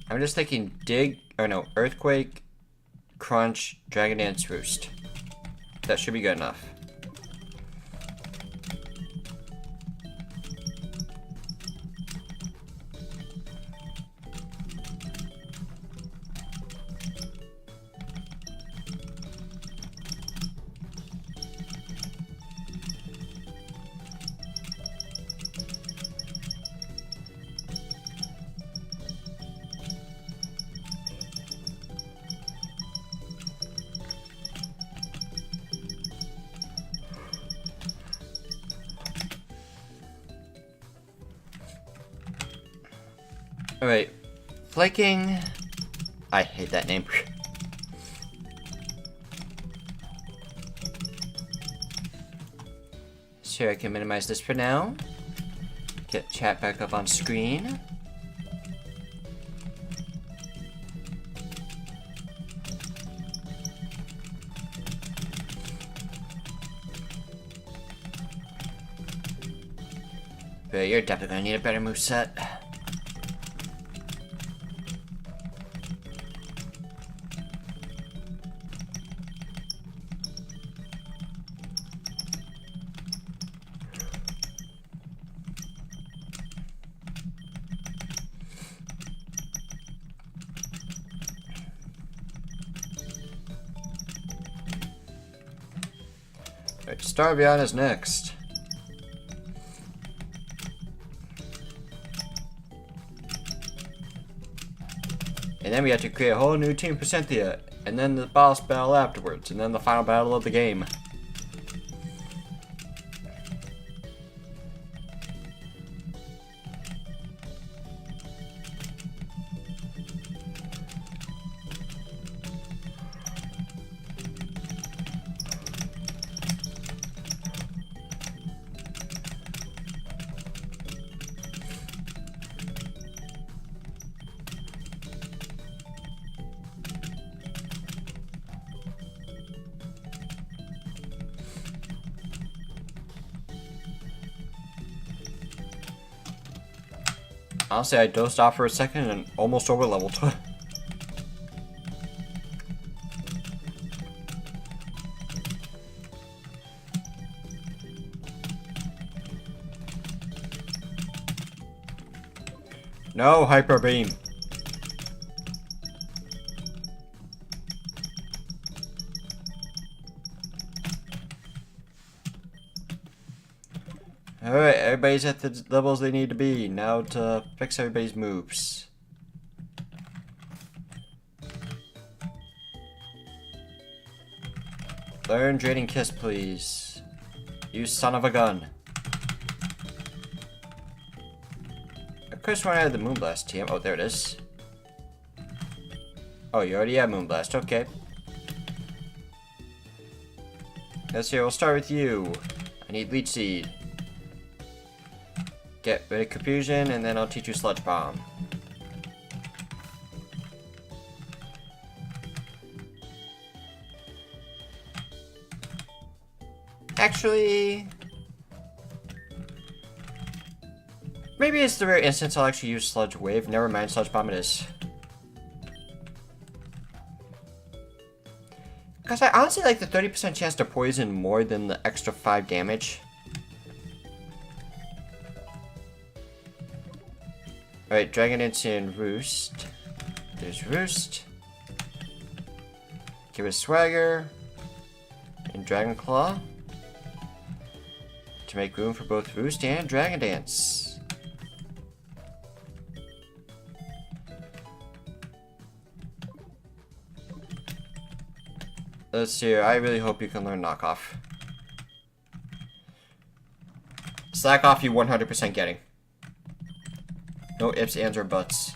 I'm just thinking Dig, or no, Earthquake, Crunch, Dragon Dance, Roost. That should be good enough. Alright, Flaking. I hate that name. Sure, I can minimize this for now. Get chat back up on screen. But you're definitely gonna need a better moveset. Alright, Starbion is next. And then we have to create a whole new team for Cynthia, and then the boss battle afterwards, and then the final battle of the game. Honestly, I dozed off for a second and almost over leveled. No, Hyper Beam. Alright, everybody's at the levels they need to be. Now to fix everybody's moves. Learn Draining Kiss, please. You son of a gun. Of course, when I had the Moonblast team. Oh, there it is. Oh, you already have Moonblast. Okay. Let's see, we'll start with you. I need Leech Seed. Get rid of Confusion, and then I'll teach you Sludge Bomb. Actually, maybe it's the rare instance I'll actually use Sludge Wave. Never mind, Sludge Bomb it is. Because I honestly like the 30% chance to poison more than the extra 5 damage. Alright, Dragon Dance and Roost. There's Roost. Give it Swagger. And Dragon Claw. To make room for both Roost and Dragon Dance. Let's see here. I really hope you can learn Knockoff. Slack Off you 100% getting. No ifs, ands, or buts.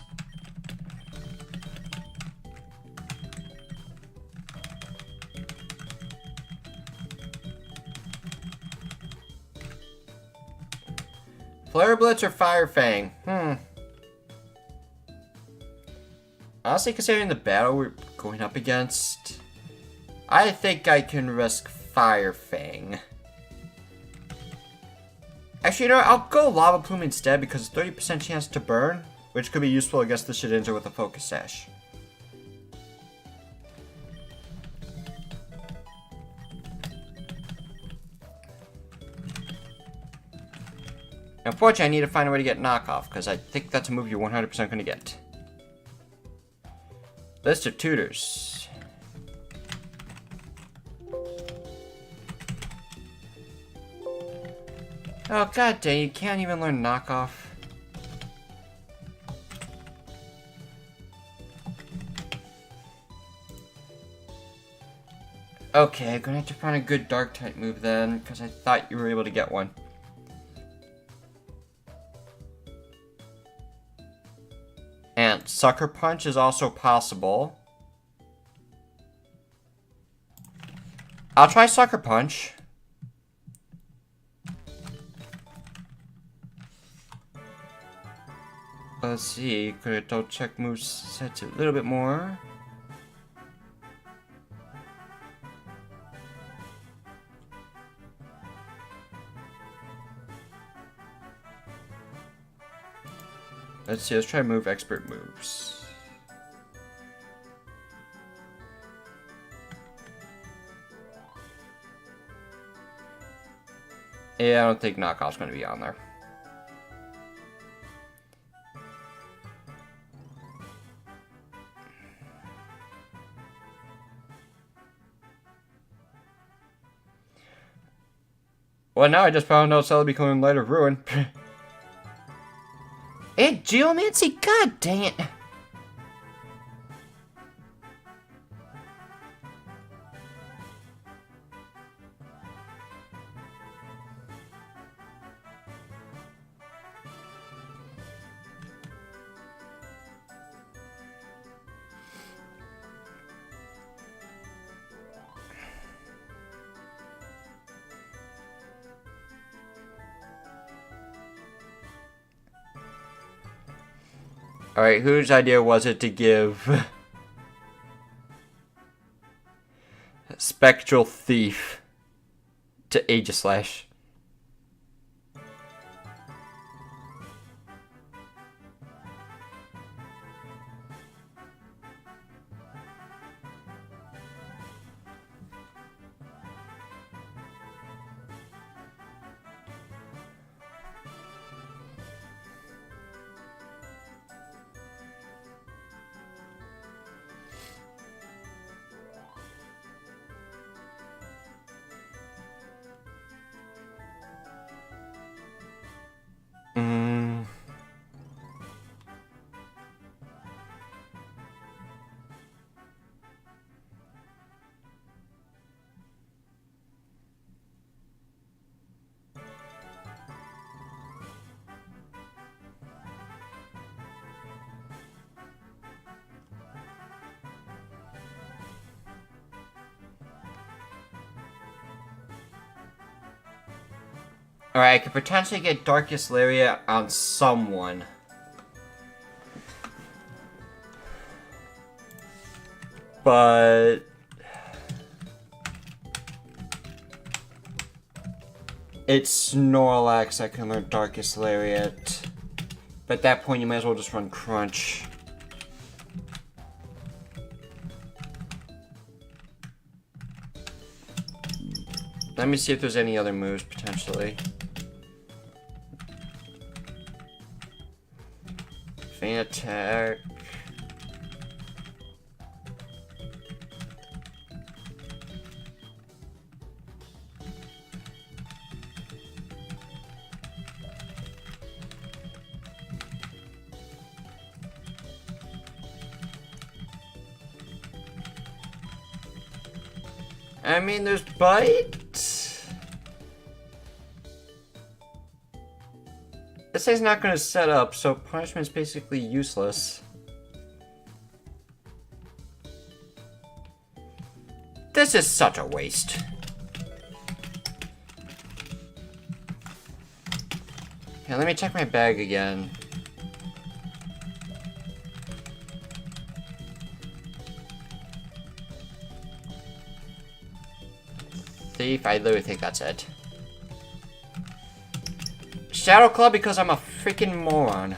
Flare Blitz or Fire Fang? Honestly, considering the battle we're going up against, I think I can risk Fire Fang. Actually, you know what? I'll go Lava Plume instead because 30% chance to burn, which could be useful against the Shedinja with a Focus Sash. Unfortunately, I need to find a way to get Knockoff because I think that's a move you're 100% going to get. List of tutors. Oh god dang, you can't even learn Knockoff. Okay, I'm gonna have to find a good dark type move then, because I thought you were able to get one. And Sucker Punch is also possible. I'll try Sucker Punch. Let's see, could I double check moves sets a little bit more? Let's see, let's try to move expert moves. Yeah, I don't think knockoff's going to be on there. Well, now I just found out Cell becoming Light of Ruin. Hey, Geomancy, god dang it. Alright, whose idea was it to give Spectral Thief to Aegislash? Alright, I could potentially get Darkest Lariat on someone. But it's Snorlax I can learn Darkest Lariat. But at that point you might as well just run Crunch. Let me see if there's any other moves potentially. Feint Attack. I mean, there's Bite. This thing's not going to set up, so punishment's basically useless. This is such a waste. Okay, let me check my bag again. Thief, I literally think that's it. Shadow Claw because I'm a freaking moron.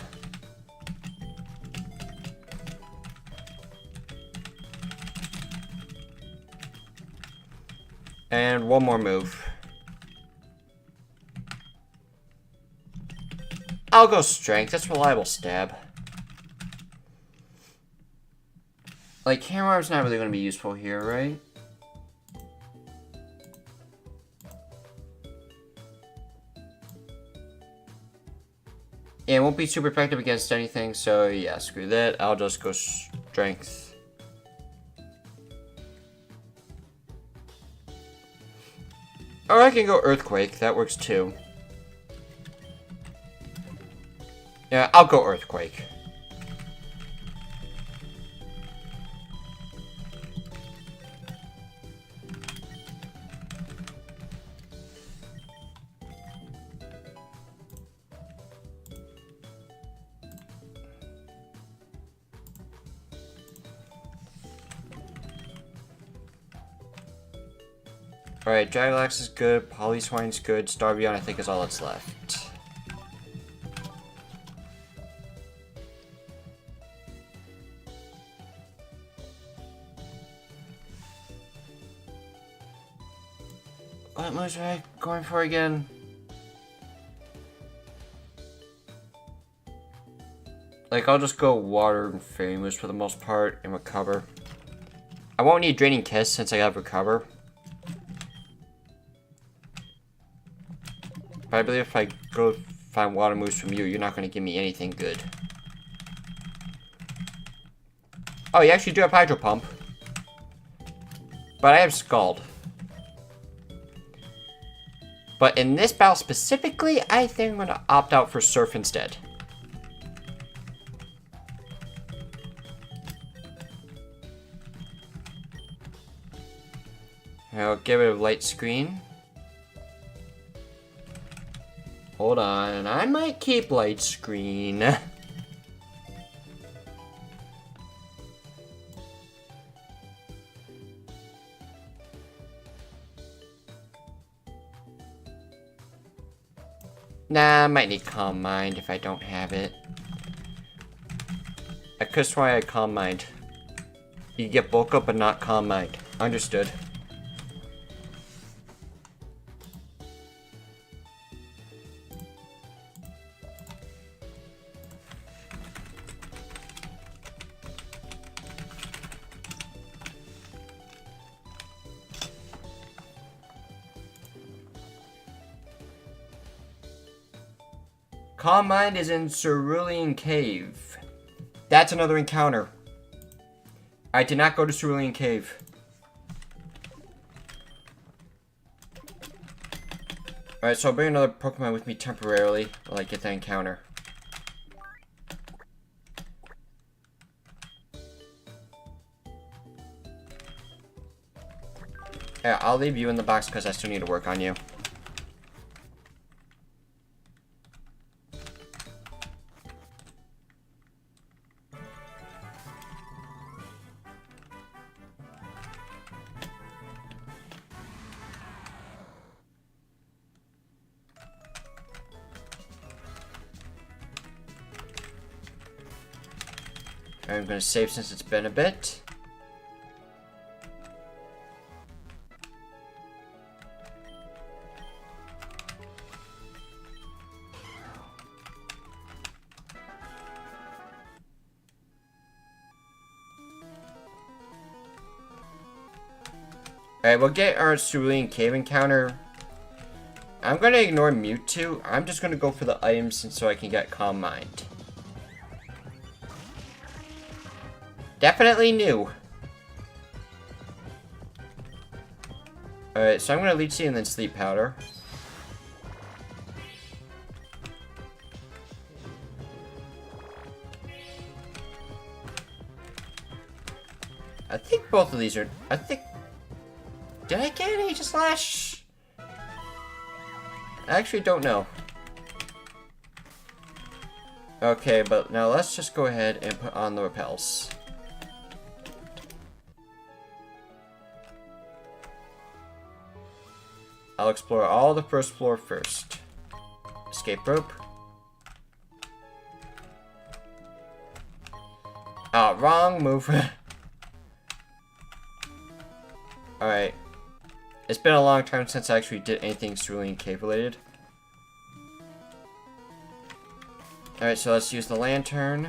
And one more move. I'll go Strength, that's reliable stab. Like, Hammer Arm's not really going to be useful here, right? Yeah, it won't be super effective against anything, so yeah, screw that. I'll just go Strength. Or I can go Earthquake, that works too. Yeah, I'll go Earthquake. Alright, Dragalax is good, Polyswine's good, Starbion I think is all that's left. What moves am I going for again? Like, I'll just go water and fairy moves for the most part and recover. I won't need Draining Kiss since I have recover. But I believe if I go find water moves from you, you're not going to give me anything good. Oh, you actually do have Hydro Pump. But I have Scald. But in this battle specifically, I think I'm going to opt out for Surf instead. I'll get rid of Light Screen. Hold on, I might keep Light Screen. Nah, I might need Calm Mind if I don't have it. I could swear I had Calm Mind. You get bulk up but not Calm Mind. Understood. Calm Mind is in Cerulean Cave. That's another encounter. I did not go to Cerulean Cave. Alright, so I'll bring another Pokemon with me temporarily while I get that encounter. Yeah, I'll leave you in the box because I still need to work on you. I'm going to save since it's been a bit. Alright, we'll get our Cerulean Cave encounter. I'm going to ignore Mewtwo. I'm just going to go for the items so I can get Calm Mind. Definitely new. Alright, so I'm going to Leech Seed and then Sleep Powder. I think both of these are... Did I get an Aegis Slash? I actually don't know. Okay, but now let's just go ahead and put on the repels. I'll explore all the first floor first. Escape rope. Wrong move. Alright. It's been a long time since I actually did anything Cerulean Cave related. Alright, so let's use the lantern.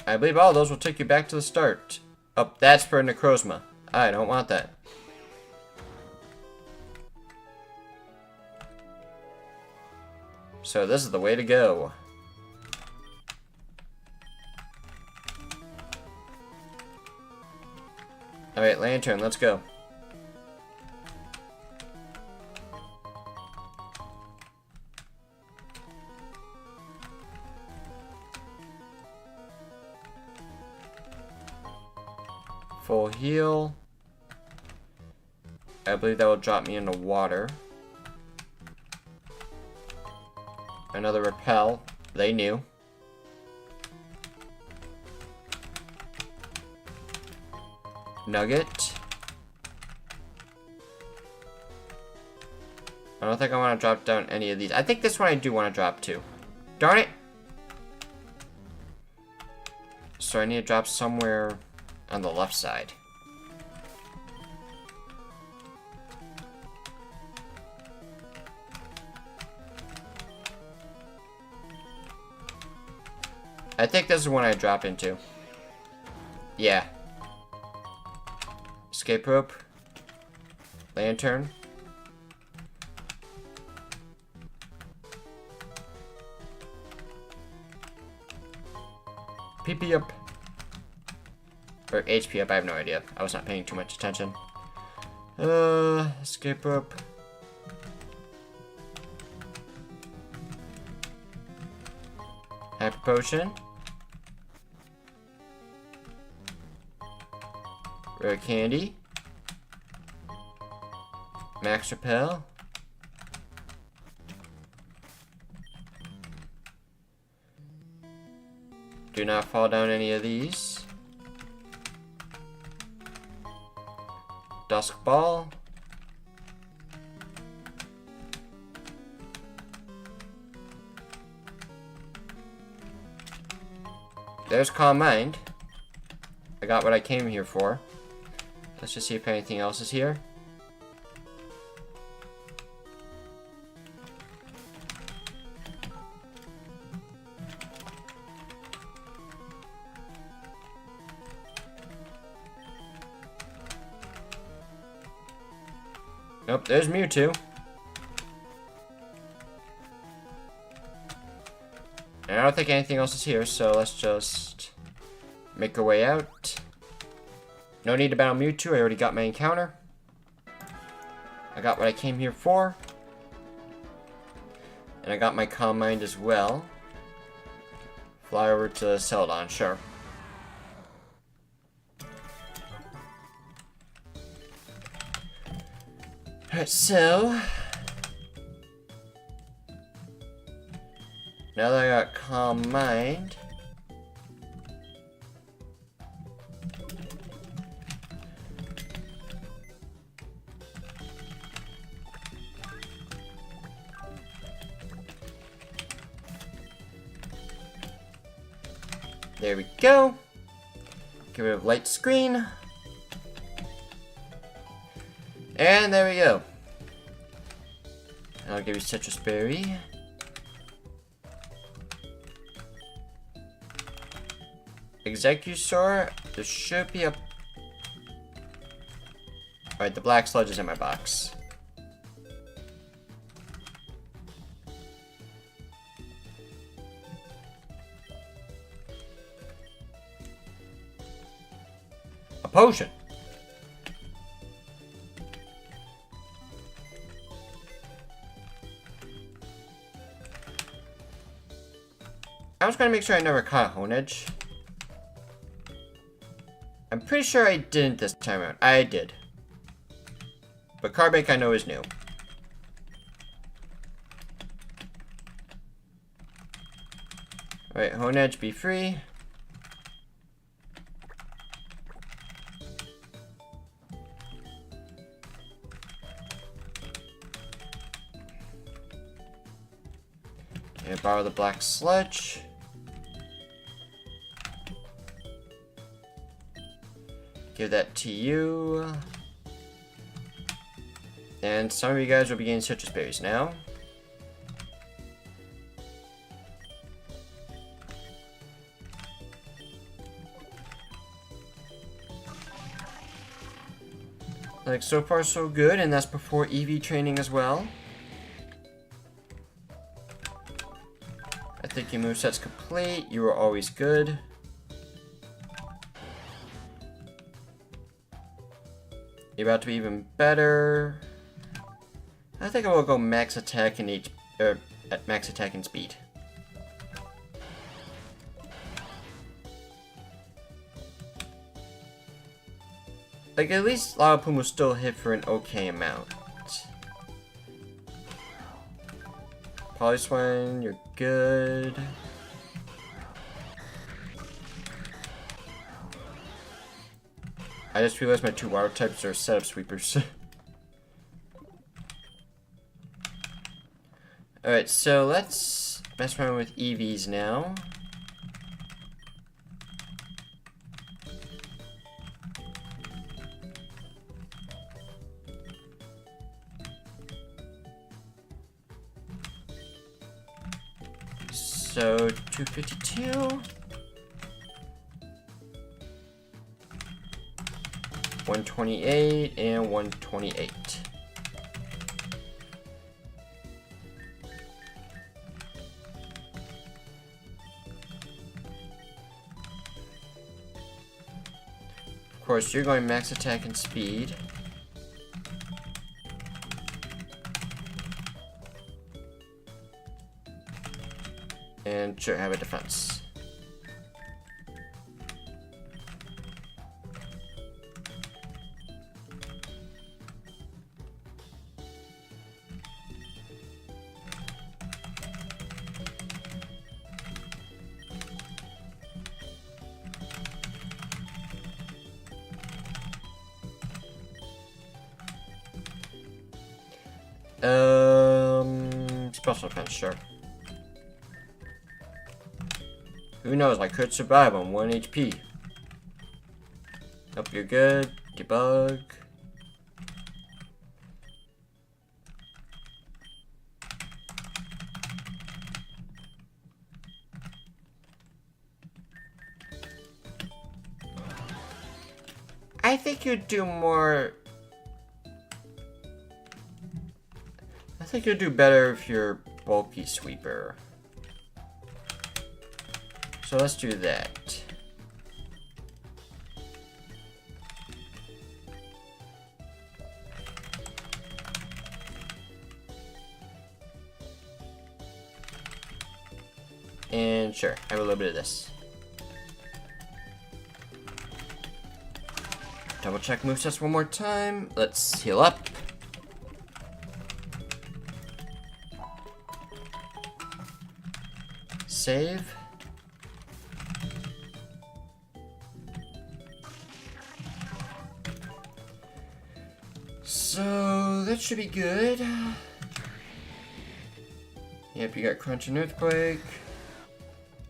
I believe all those will take you back to the start. Oh, that's for Necrozma. I don't want that. So this is the way to go. Alright, lantern, let's go. Full heal. I believe that will drop me into water. Another repel. They knew. Nugget. I don't think I want to drop down any of these. I think this one I do want to drop too. Darn it! So I need to drop somewhere on the left side. I think this is one I drop into. Yeah. Escape rope. Lantern. PP up. Or HP up, I have no idea. I was not paying too much attention. Escape rope. Hyper potion. Rare candy. Max repel. Do not fall down any of these. Dusk ball. There's Calm Mind. I got what I came here for. Let's just see if anything else is here. Nope, there's Mewtwo. And I don't think anything else is here, so let's just make our way out. No need to battle Mewtwo, I already got my encounter. I got what I came here for. And I got my Calm Mind as well. Fly over to Celadon, sure. Alright, so now that I got Calm Mind, there we go. Get rid of light screen. And there we go. I'll give you Citrus Berry. Executor, there should be a... Alright, the black sludge is in my box. A potion! I was gonna make sure I never caught Honedge. I'm pretty sure I didn't this time out. I did. But Carbake I know is new. Alright, Honedge, be free. Okay, borrow the black sludge. Give that to you. And some of you guys will be getting citrus berries now. Like, so far so good, and that's before EV training as well. I think your moveset's complete. You are always good. You're about to be even better. I think I will go max attack and max attack and speed. Like, at least Loudplume will still hit for an okay amount. Polyswine, you're good. I just realized my two water types are setup sweepers. Alright, so let's mess around with EVs now. So 252. 128 and 128. Of course, you're going max attack and speed. And sure, have a defense. Special defense, sure. Who knows, I could survive on 1 HP. Hope you're good. Debug. I think you'd do more... I think you'd do better if you're bulky sweeper. So let's do that. And sure, have a little bit of this. Double check movesets one more time. Let's heal up. Save. So that should be good. Yep, you got crunch and earthquake.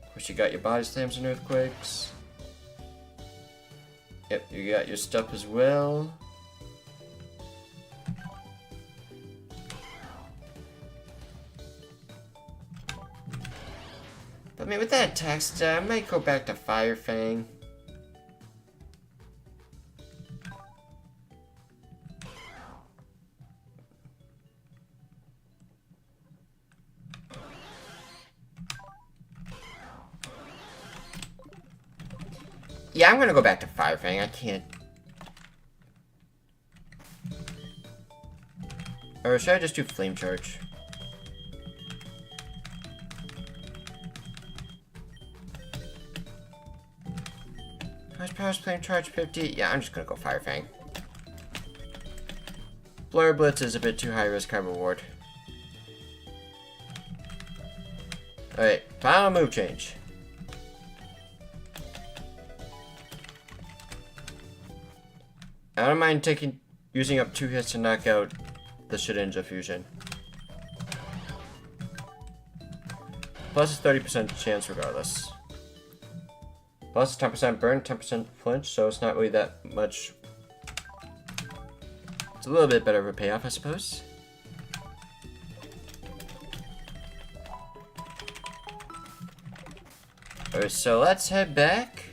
Of course, you got your body slams and earthquakes. Yep, you got your stuff as well. But I mean, with that text, I might go back to Fire Fang. Yeah, I'm gonna go back to Fire Fang. I can't. Or should I just do Flame Charge? Powers Flame Charge 50. Yeah, I'm just gonna go Fire Fang. Blur Blitz is a bit too high risk, high reward. Alright, final move change. I don't mind using up 2 hits to knock out the Shedinja fusion. Plus a 30% chance regardless. Plus 10% burn, 10% flinch, so it's not really that much. It's a little bit better of a payoff, I suppose. Alright, so let's head back.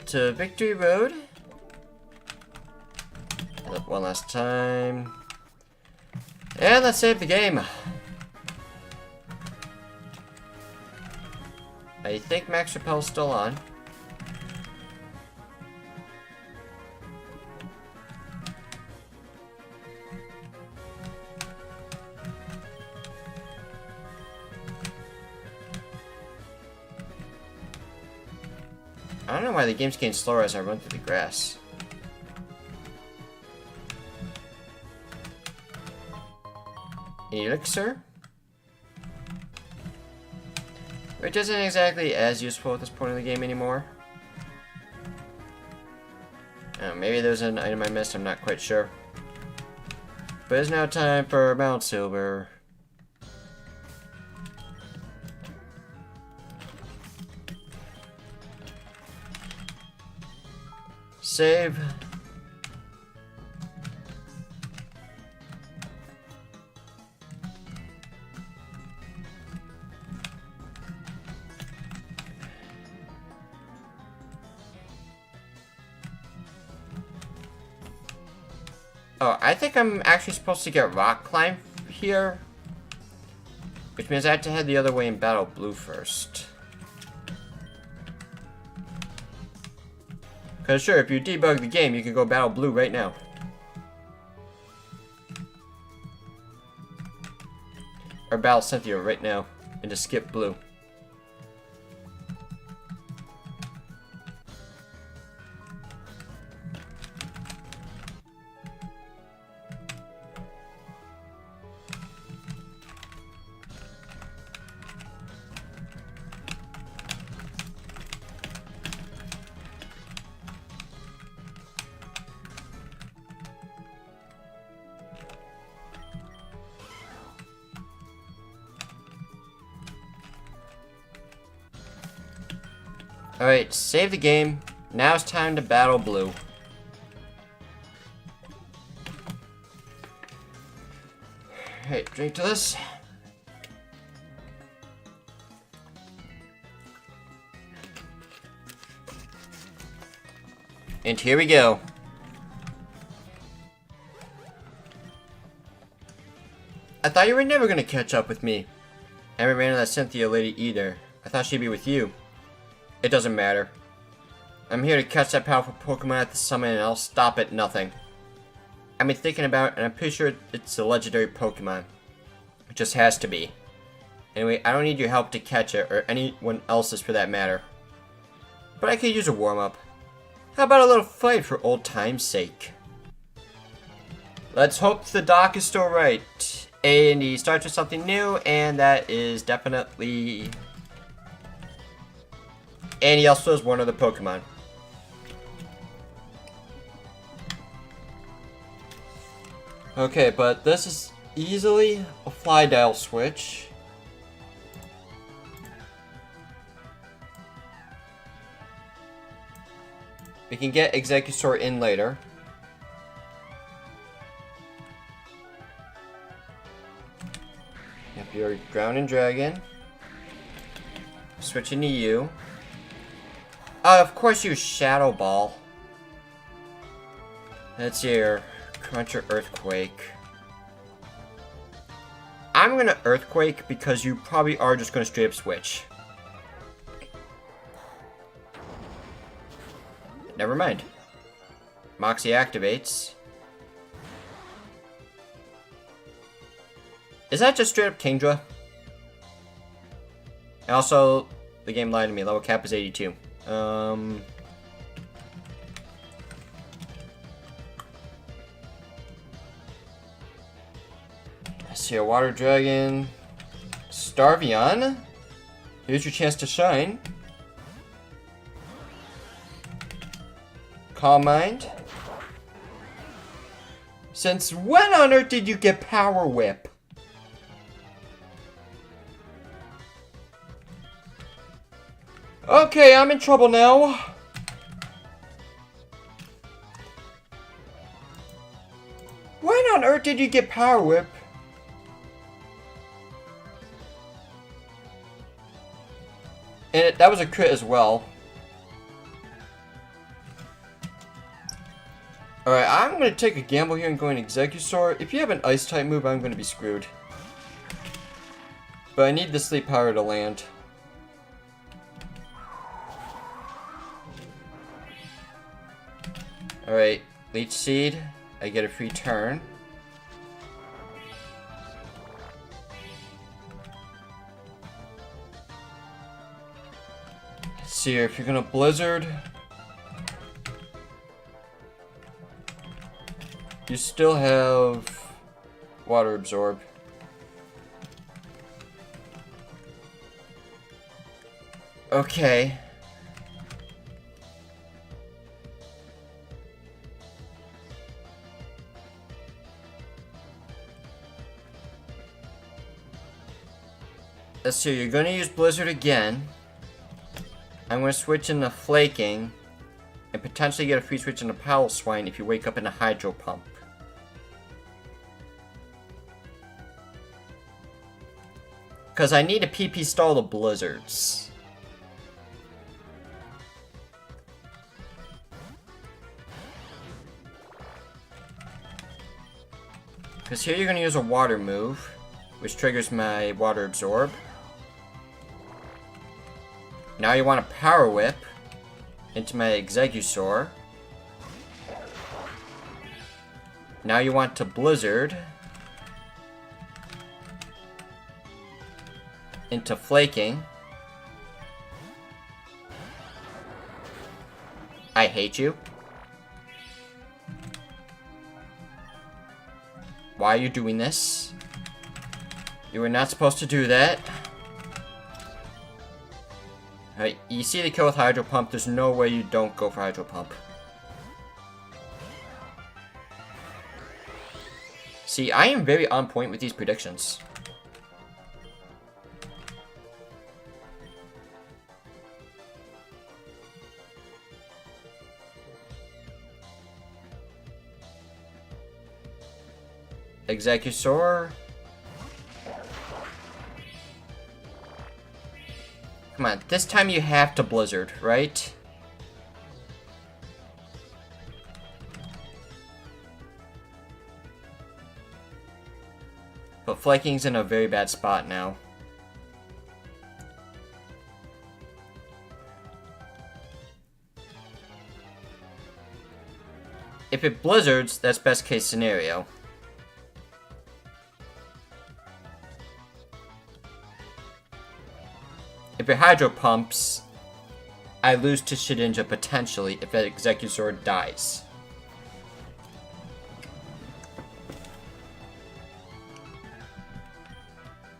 To Victory Road. Look one last time. And let's save the game. I think Max Repel's still on. I don't know why the game's getting slower as I run through the grass. Elixir? Which isn't exactly as useful at this point in the game anymore. Maybe there's an item I missed, I'm not quite sure. But it's now time for Mount Silver. Save. Oh, I think I'm actually supposed to get rock climb here. Which means I have to head the other way and battle blue first. Because sure, if you debug the game, you can go battle blue right now. Or battle Cynthia right now. And just skip blue. Alright, save the game. Now it's time to battle blue. Alright, drink to this. And here we go. I thought you were never gonna catch up with me. I haven't ran into that Cynthia lady either. I thought she'd be with you. It doesn't matter. I'm here to catch that powerful Pokemon at the summit and I'll stop at nothing. I've been thinking about it and I'm pretty sure it's a legendary Pokemon. It just has to be. Anyway, I don't need your help to catch it, or anyone else's for that matter. But I could use a warm-up. How about a little fight for old time's sake? Let's hope the doc is still right. And he starts with something new, and that is definitely... And he also has one other Pokemon. Okay, but this is easily a fly dial switch. We can get Executor in later. Yep, you're Ground and Dragon. Switching to you. Of course you Shadow Ball. That's your Cruncher Earthquake. I'm gonna Earthquake because you probably are just gonna straight up switch. Never mind. Moxie activates. Is that just straight up Kingdra? And also, the game lied to me. Level cap is 82. I see a Water Dragon. Starvion. Here's your chance to shine. Calm Mind. Since when on earth did you get Power Whip? Okay, I'm in trouble now. When on earth did you get Power Whip? And that was a crit as well. Alright, I'm going to take a gamble here and go in Executor. If you have an Ice-type move, I'm going to be screwed. But I need the Sleep Power to land. Alright, Leech Seed. I get a free turn. Let's see here, if you're going to Blizzard... You still have Water Absorb. Okay. Let's see, you're gonna use Blizzard again. I'm gonna switch into Flaking. And potentially get a free switch into Powell Swine if you wake up in a Hydro Pump. Because I need to PP stall the Blizzards. Because here you're going to use a Water move, which triggers my Water Absorb. Now you want a Power Whip into my Execusaur. Now you want to Blizzard into Flaking. I hate you. Why are you doing this? You were not supposed to do that. Alright, you see the kill with Hydro Pump, there's no way you don't go for Hydro Pump. See, I am very on point with these predictions. Execusaur. Come on, this time you have to Blizzard, right? But Flaking's in a very bad spot now. If it Blizzards, that's best case scenario. If it Hydro Pumps, I lose to Shedinja potentially if that Execusaur dies.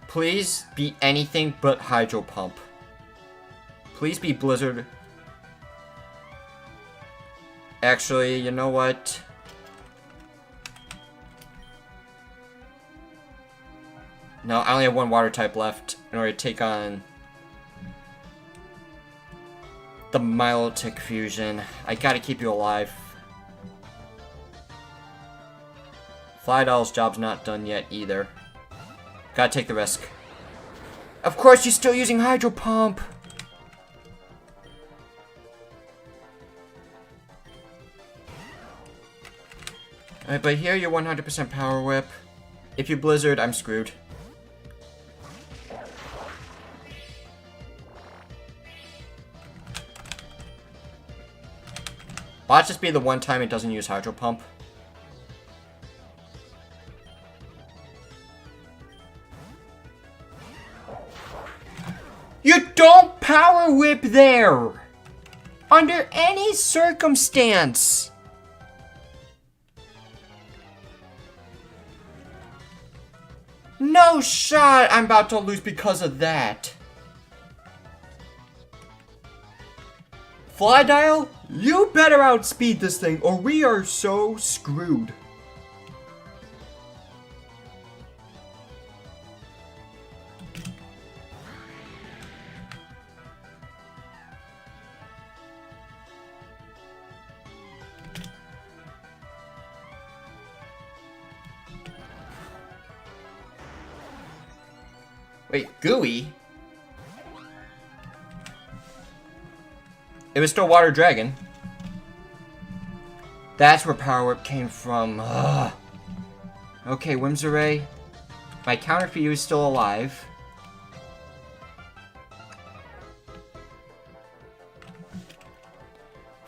Please be anything but Hydro Pump. Please be Blizzard. Actually, you know what? No, I only have one Water type left in order to take on the Milotic fusion. I gotta keep you alive. Flydoll's job's not done yet either. Gotta take the risk. Of course, you're still using Hydro Pump! Alright, but here you're 100% Power Whip. If you Blizzard, I'm screwed. Watch this be the one time it doesn't use Hydro Pump. You don't Power Whip there! Under any circumstance! No shot I'm about to lose because of that. Flydile, you better outspeed this thing or we are so screwed. Wait, Gooey? It was still Water Dragon. That's where Power Whip came from. Ugh. Okay, Whimsray. My counter for you is still alive.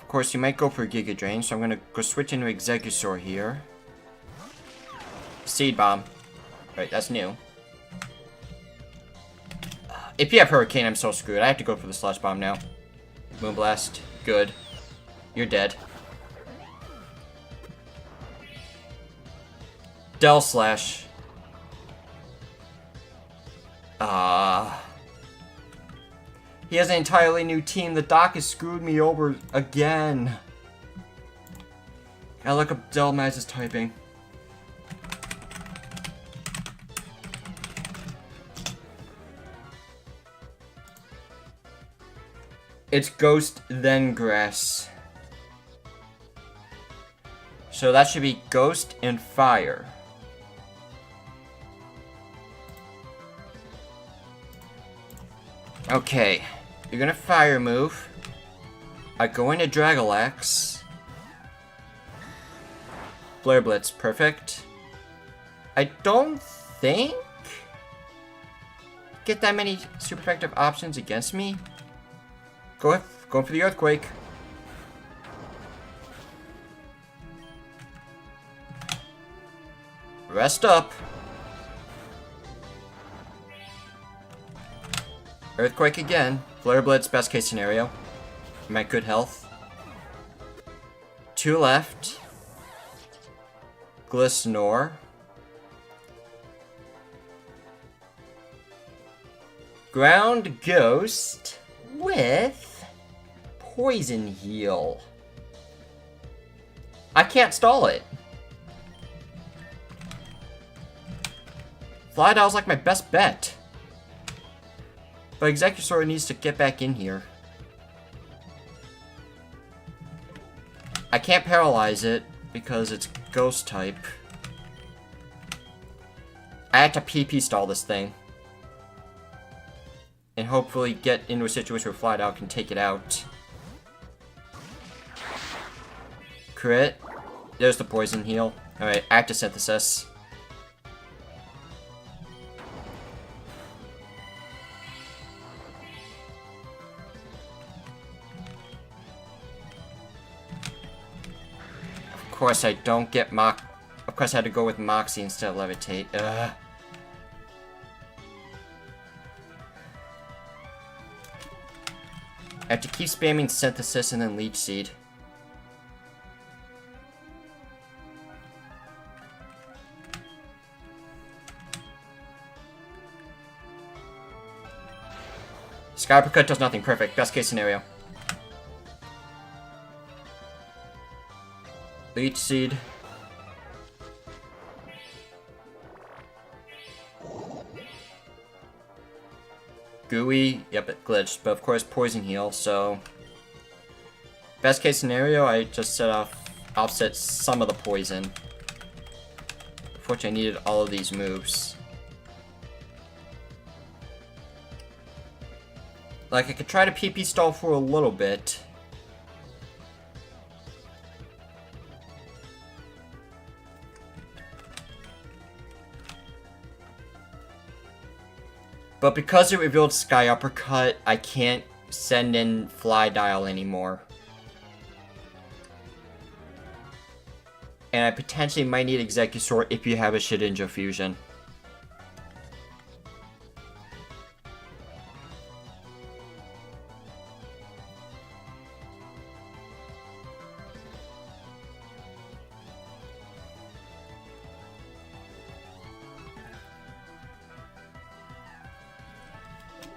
Of course, you might go for Giga Drain, so I'm gonna go switch into Execusaur here. Seed Bomb. Right, that's new. If you have Hurricane, I'm so screwed. I have to go for the Slush Bomb now. Moonblast. Good. You're dead. Del Slash. He has an entirely new team. The doc has screwed me over again. Gotta look up Del Maz's typing. It's ghost, then grass. So that should be ghost and fire. Okay, you're gonna fire move. I go into Dragalax. Flare Blitz, perfect. I don't think get that many super effective options against me. Going for the Earthquake. Rest up. Earthquake again. Flare Blitz, best case scenario. I'm at good health. 2 left. Glisnor. Ground Ghost with Poison Heal. I can't stall it. Flydow's like my best bet. But Executor needs to get back in here. I can't paralyze it because it's ghost type. I have to PP stall this thing. And hopefully get into a situation where Flydow can take it out. Crit. There's the poison heal. Alright, active synthesis. Of course I don't get Of course I had to go with Moxie instead of Levitate. Ugh. I have to keep spamming Synthesis and then Leech Seed. Sky Uppercut does nothing. Perfect. Best case scenario. Leech Seed. Gooey, yep, it glitched, but of course Poison Heal, so... Best case scenario, I just offset some of the poison. Unfortunately, I needed all of these moves. Like, I could try to PP stall for a little bit. But because it revealed Sky Uppercut, I can't send in Fly Dial anymore. And I potentially might need Executor if you have a Shedinja Fusion.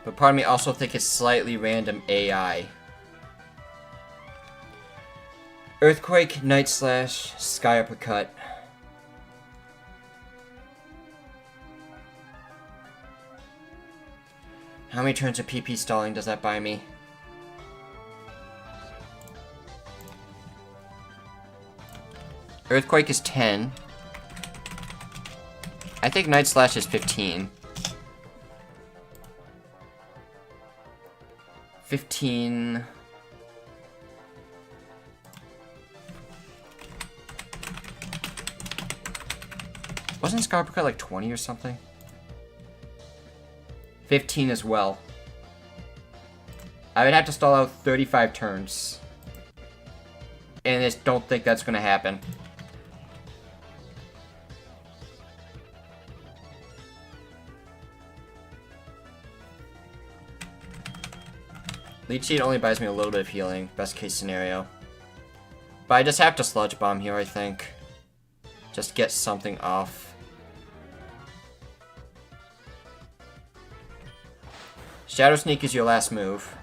But part of me also think it's slightly random AI. Earthquake, Night Slash, Sky Uppercut. How many turns of PP stalling does that buy me? Earthquake is 10. I think Night Slash is 15. 15. Wasn't Sky Uppercut like 20 or something? 15 as well. I would have to stall out 35 turns. And I just don't think that's gonna happen. Leech Seed only buys me a little bit of healing, best case scenario. But I just have to Sludge Bomb here, I think. Just get something off. Shadow Sneak is your last move.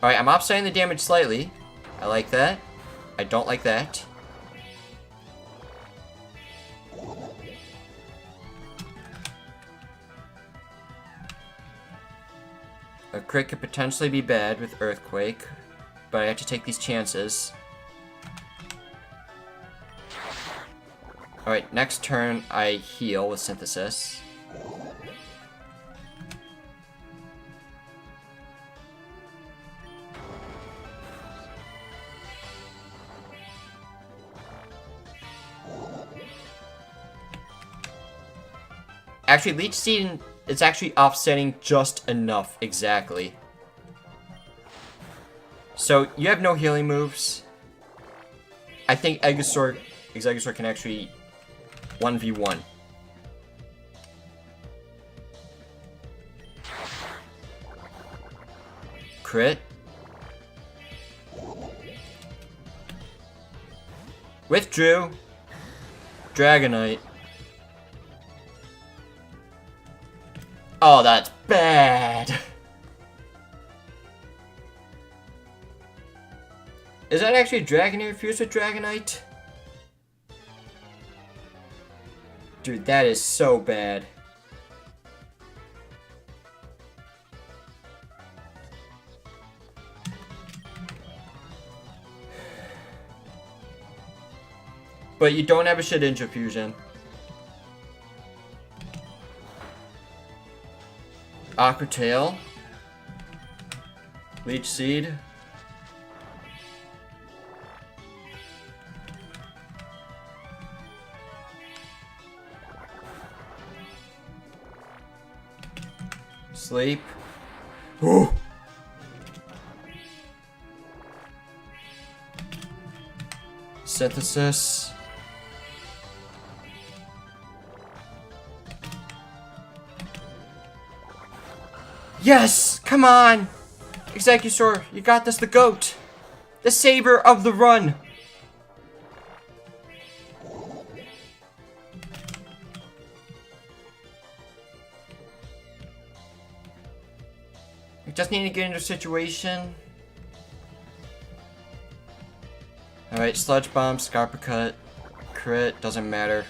Alright, I'm offsetting the damage slightly. I like that. I don't like that. A crit could potentially be bad with Earthquake, but I have to take these chances. Alright, next turn I heal with Synthesis. Actually, Leech Seed is actually offsetting just enough, exactly. So, you have no healing moves. I think Executor can actually 1v1. Crit. Withdrew. Dragonite. Oh, that's bad. Is that actually a Dragonair fused with Dragonite? Dude, that is so bad. But you don't have a Shedinja fusion. Aqua Tail. Leech Seed. Sleep. Ooh. Synthesis. Yes! Come on! Executor, you got this, the GOAT! The savior of the run! We just need to get into a situation. Alright, Sludge Bomb, Scarper Cut, Crit, doesn't matter.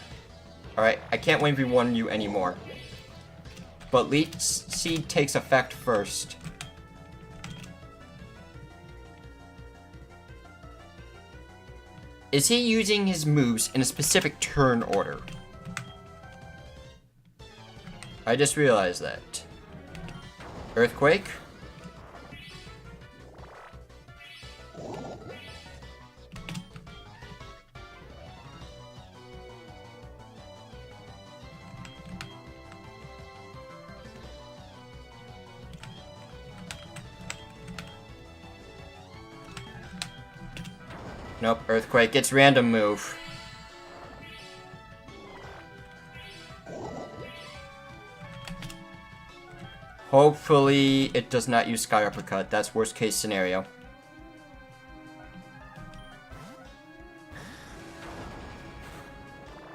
Alright, I can't 1v1 you anymore. But Leech Seed takes effect first. Is he using his moves in a specific turn order? I just realized that. Earthquake. Nope, Earthquake. It's random move. Hopefully, it does not use Sky Uppercut. That's worst case scenario.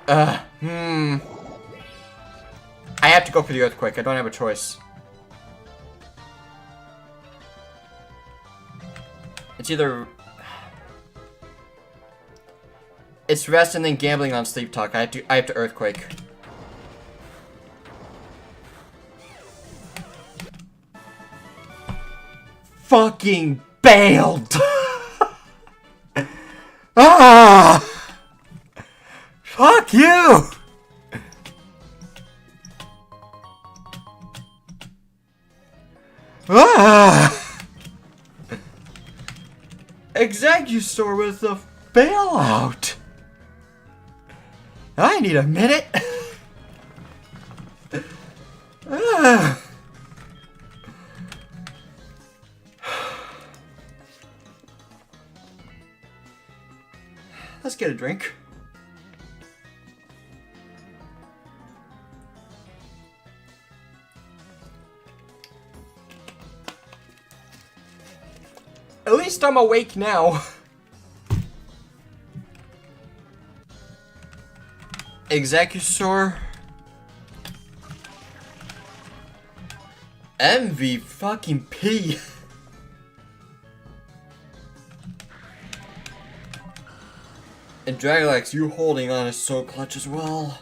I have to go for the Earthquake. I don't have a choice. It's either... It's rest and then gambling on Sleep Talk. I have to Earthquake. Fucking bailed! Ah! Fuck you! Ah! Executor with the bailout! I need a minute! Ah. Let's get a drink. At least I'm awake now. Executor. MV fucking P. And Dragalax, you holding on is so clutch as well.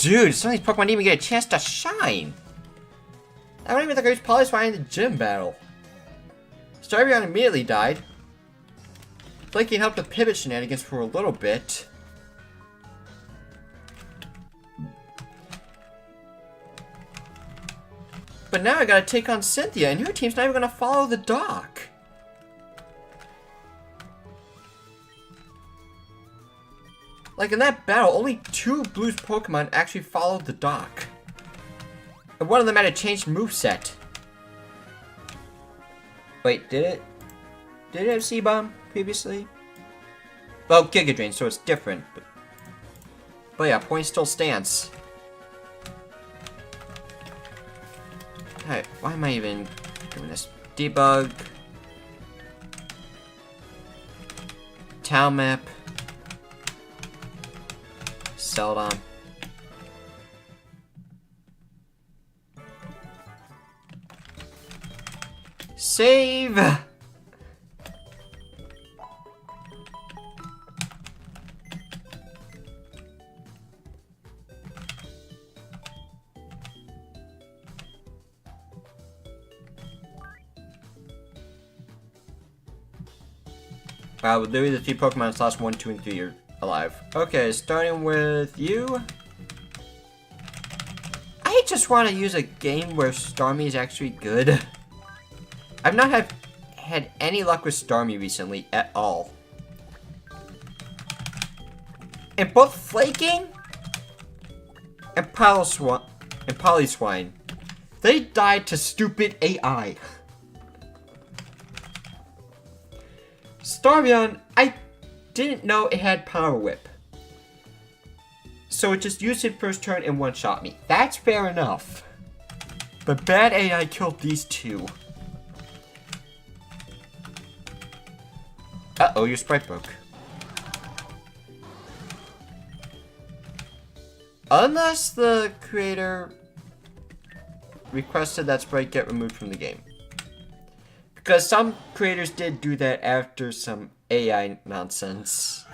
Dude, some of these Pokemon didn't even get a chance to shine. I don't even think I used Polyswine in the gym battle. Starvion immediately died. Flaking helped the pivot shenanigans for a little bit. But now I gotta take on Cynthia, and your team's not even gonna follow the dock. Like in that battle, only 2 Blue's Pokemon actually followed the dock. And one of them had a changed moveset. Wait, did it? Did it have C-Bomb previously? Well, Giga Drain, so it's different. But yeah, point still stands. Alright, why am I even doing this? Debug. Town map. Celadon. Save! Wow, literally the 3 Pokemon slots 1, 2, and 3 are alive. Okay, starting with you. I just want to use a game where Starmie is actually good. I've not had any luck with Starmie recently at all. And both Flaking and Polyswine, they died to stupid AI. Starmie, I didn't know it had Power Whip. So it just used it first turn and one-shot me. That's fair enough. But bad AI killed these 2. Uh-oh, your sprite broke. Unless the creator requested that sprite get removed from the game. Because some creators did do that after some AI nonsense.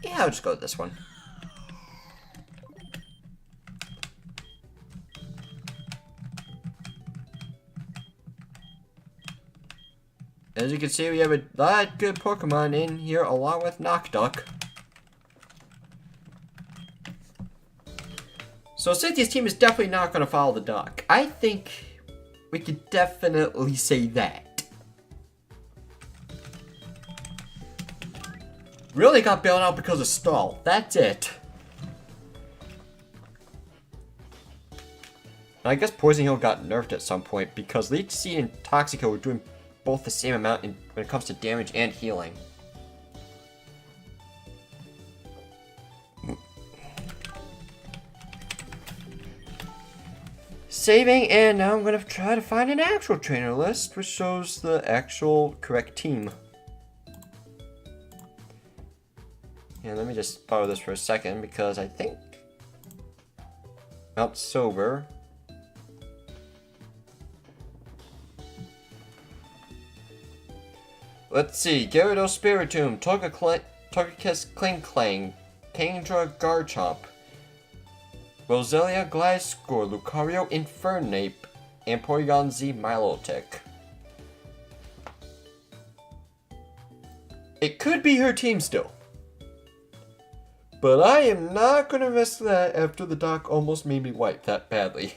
Yeah, I'll just go with this one. As you can see, we have a lot of good Pokemon in here, along with Knockduck. So Cynthia's team is definitely not going to follow the dock. I think we could definitely say that. Really got bailed out because of stall. That's it. I guess Poison Heal got nerfed at some point because Leech Seed and Toxico were doing both the same amount when it comes to damage and healing. Saving, and now I'm going to try to find an actual trainer list which shows the actual correct team. And let me just borrow this for a second because I think Mount Sober. Let's see, Gyarados Spiritomb, Togekiss Klinklang, Kingdra Garchomp, Roselia Gliscor, Lucario Infernape, and Porygon Z Milotic. It could be her team still. But I am not going to risk that after the doc almost made me wipe that badly.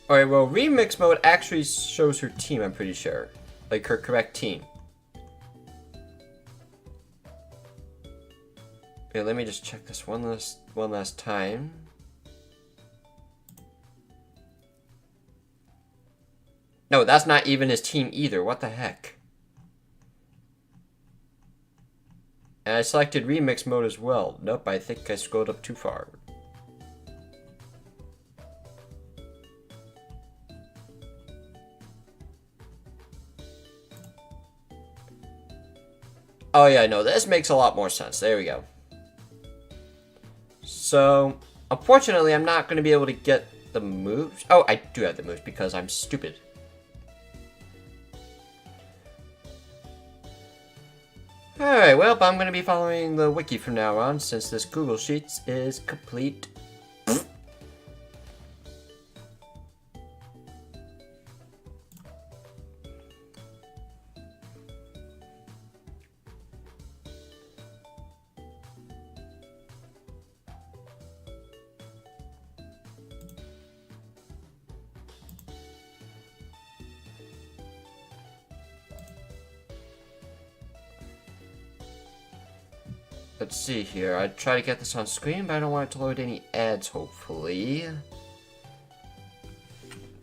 Alright, well, remix mode actually shows her team, I'm pretty sure. Like, her correct team. Okay, let me just check this one last time. No, that's not even his team either. What the heck? And I selected remix mode as well. Nope, I think I scrolled up too far. Oh yeah, no, this makes a lot more sense. There we go. So, unfortunately, I'm not going to be able to get the moves. Oh, I do have the moves because I'm stupid. Alright, well, I'm going to be following the wiki from now on since this Google Sheets is complete. Let's see here. I try to get this on screen, but I don't want it to load any ads, hopefully.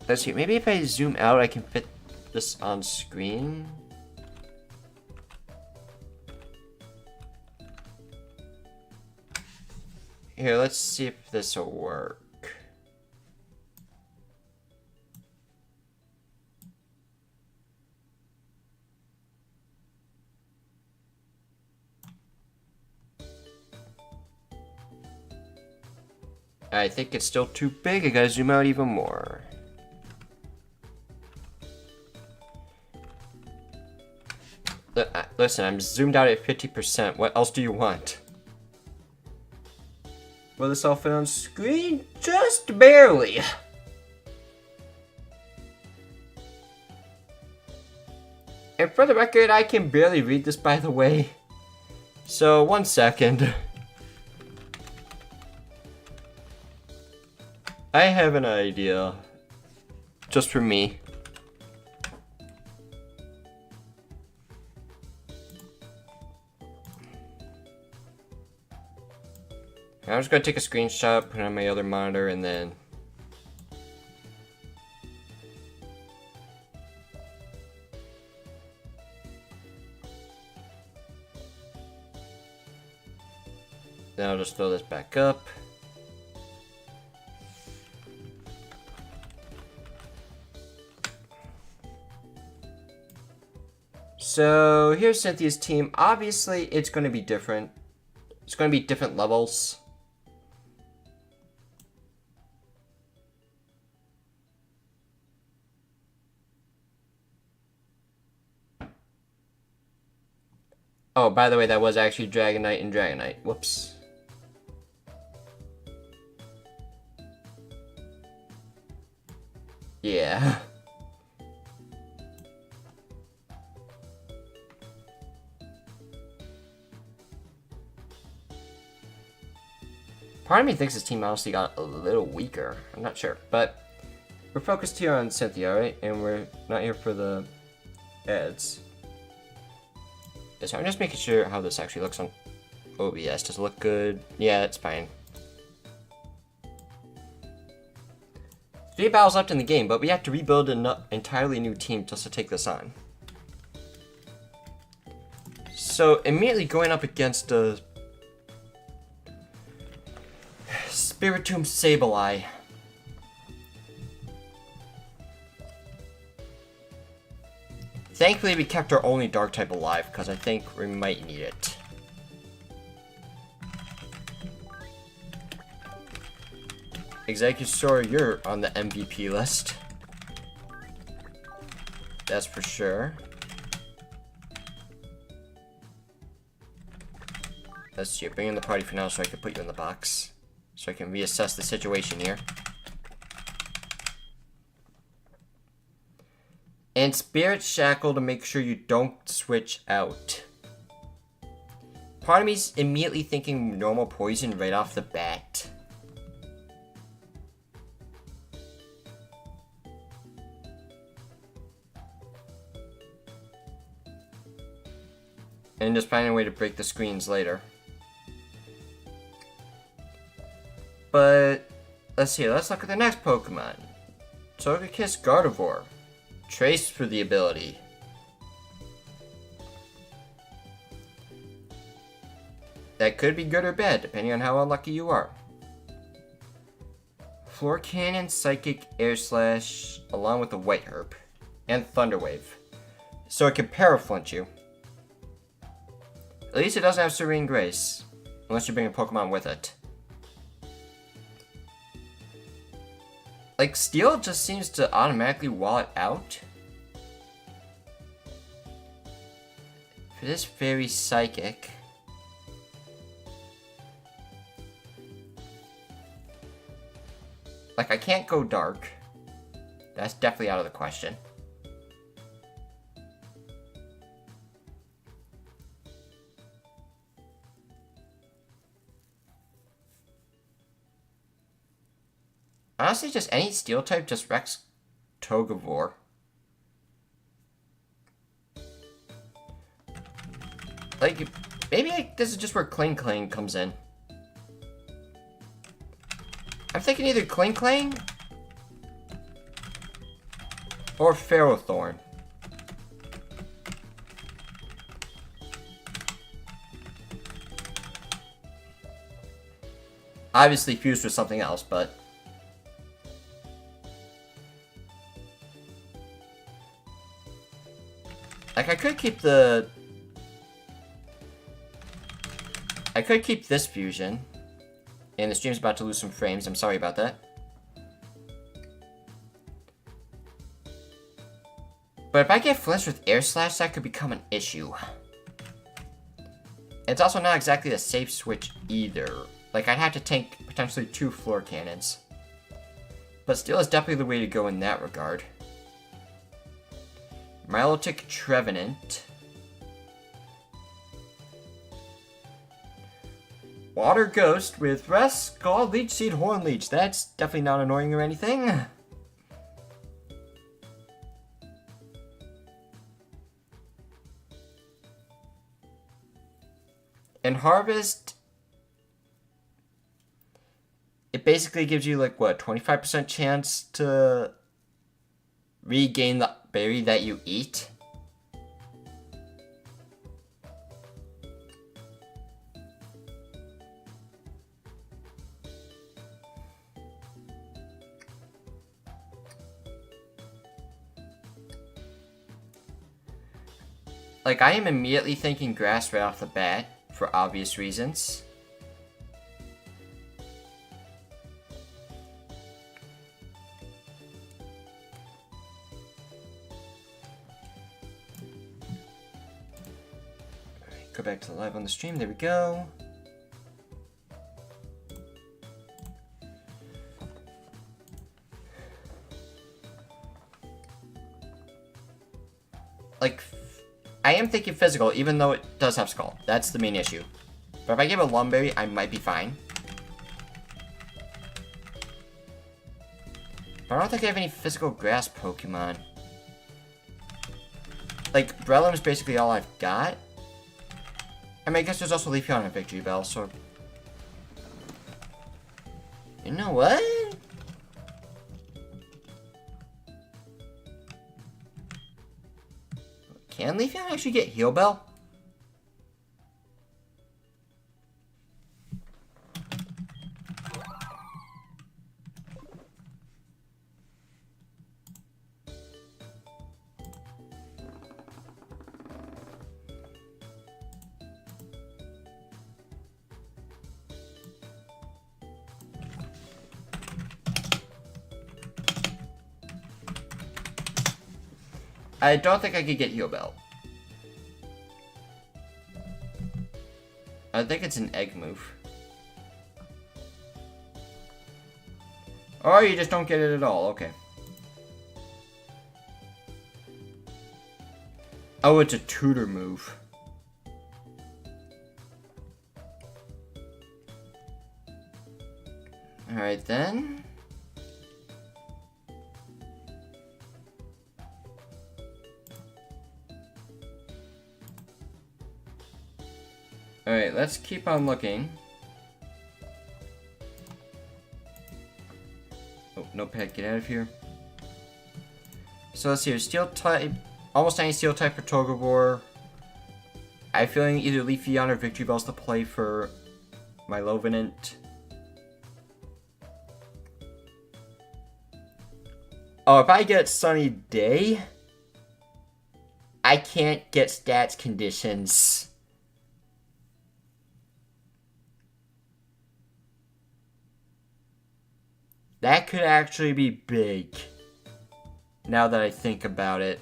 Let's see. Maybe if I zoom out, I can fit this on screen. Here, let's see if this will work. I think it's still too big. I gotta zoom out even more. Listen, I'm zoomed out at 50%. What else do you want? Will this all fit on screen? Just barely. And for the record, I can barely read this, by the way. So, 1 second. I have an idea. Just for me. I'm just gonna take a screenshot, put it on my other monitor, and then... then I'll just throw this back up. So here's Cynthia's team. Obviously, it's going to be different. It's going to be different levels. Oh, by the way, that was actually Dragonite and Dragonite. Whoops. Yeah. Part of me thinks his team honestly got a little weaker. I'm not sure, but we're focused here on Cynthia, right? And we're not here for the ads. So I'm just making sure how this actually looks on OBS. Does it look good? Yeah, it's fine. 3 battles left in the game, but we have to rebuild an entirely new team just to take this on. So immediately going up against a Spiritomb Sableye. Thankfully, we kept our only dark type alive because I think we might need it. Execusaur, you're on the MVP list. That's for sure. Let's see, bring in the party for now so I can put you in the box. So I can reassess the situation here. And Spirit Shackle to make sure you don't switch out. Part of me's immediately thinking normal poison right off the bat. and just finding a way to break the screens later. But let's see, let's look at the next Pokemon. Togekiss Gardevoir. Trace for the ability. That could be good or bad, depending on how unlucky you are. Floor Cannon, Psychic, Air Slash, along with the White Herb. And Thunder Wave. So it can Paraflinch you. At least it doesn't have Serene Grace. Unless you bring a Pokemon with it. Like, Steel just seems to automatically wall it out. For this very Psychic. Like, I can't go Dark. That's definitely out of the question. Honestly, just any Steel type just wrecks Togavor. Like, maybe this is just where Kling Kling comes in. I'm thinking either Kling Kling or Ferrothorn. Obviously fused with something else, but... Like, I could keep this fusion. And the stream's about to lose some frames. I'm sorry about that. But if I get flinched with Air Slash, that could become an issue. It's also not exactly a safe switch either. Like, I'd have to tank potentially 2 Floor Cannons. But Steel is definitely the way to go in that regard. Milotic Trevenant. Water Ghost with Rest, Scald, Leech Seed, Horn Leech. That's definitely not annoying or anything. And Harvest, it basically gives you like, what, 25% chance to regain the berry that you eat? Like, I am immediately thinking Grass right off the bat, for obvious reasons. Go back to the live on the stream, there we go. Like, I am thinking physical, even though it does have Skull. That's the main issue. But if I give a Lumberry, I might be fine. But I don't think I have any physical grass Pokemon. Like, Breloom is basically all I've got. I mean, I guess there's also Leafeon and Victory Bell, so... You know what? Can Leafeon actually get Heal Bell? I don't think I could get Heal Bell. I think it's an egg move. Or you just don't get it at all, okay. Oh, it's a tutor move. Alright then. Alright, let's keep on looking. Oh, notepad, get out of here. So let's see, steel type, almost any steel type for Togobor. I'm feeling either Leafeon or Victory Bells to play for my Lovenant. Oh, if I get Sunny Day, I can't get stats conditions. That could actually be big, now that I think about it.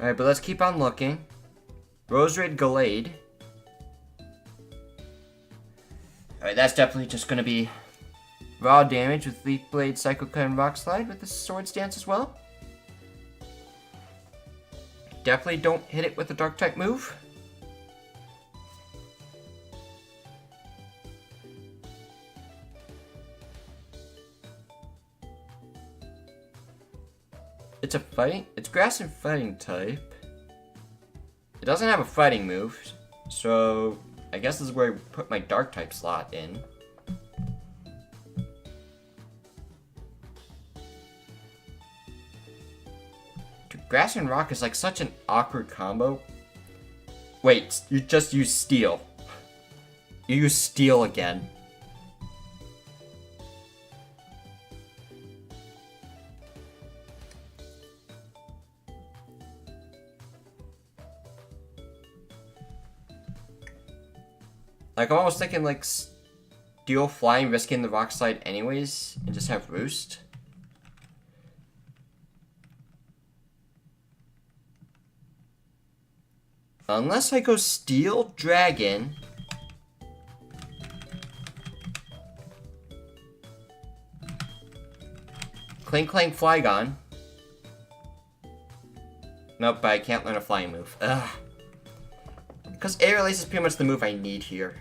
Alright, but let's keep on looking. Roserade Gallade. Alright, that's definitely just gonna be raw damage with Leaf Blade, Psycho Cut, and Rock Slide with the Sword Stance as well. Definitely don't hit it with a Dark type move. It's grass and fighting type. It doesn't have a fighting move, so I guess this is where I put my dark type slot in. Dude, grass and rock is like such an awkward combo. Wait, you just use steel. You use steel again. Like, I'm almost thinking, like, Steel Flying, risking the Rock Slide anyways, and just have Roost. Unless I go Steel Dragon. Clink Clank Flygon. Nope, but I can't learn a flying move. Ugh. Because Air Release is pretty much the move I need here.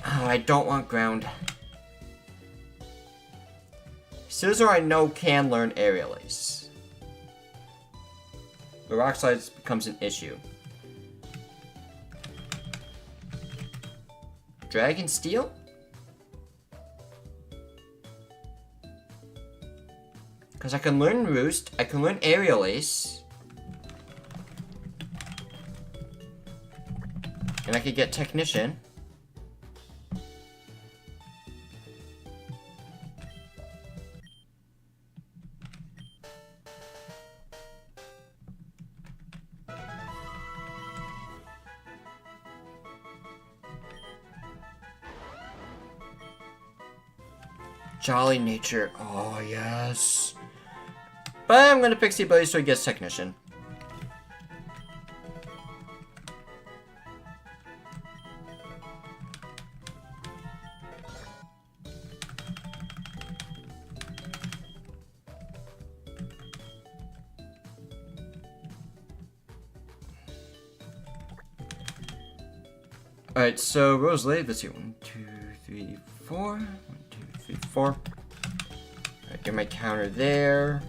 Oh, I don't want ground. Scizor I know can learn Air Release. The Rock Slide becomes an issue. Dragon Steel? Because I can learn Roost, I can learn Aerial Ace. And I could get Technician. Jolly Nature. Oh, yes. But I'm going to Pixie Ability so he gets Technician. Alright, so Rosalade, let's see. 1, 2, 3, 4. 1, 2, 3, 4. Alright, get my counter there.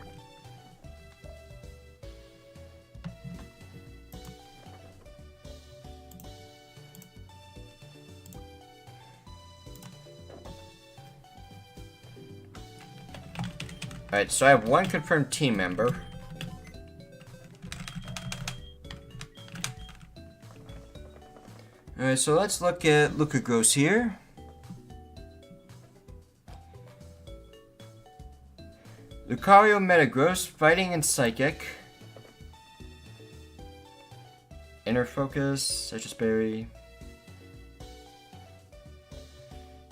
Alright, so I have one confirmed team member. Alright, so let's look at Lucagross here. Lucario, Metagross, Fighting and Psychic. Inner Focus, Citrus Berry.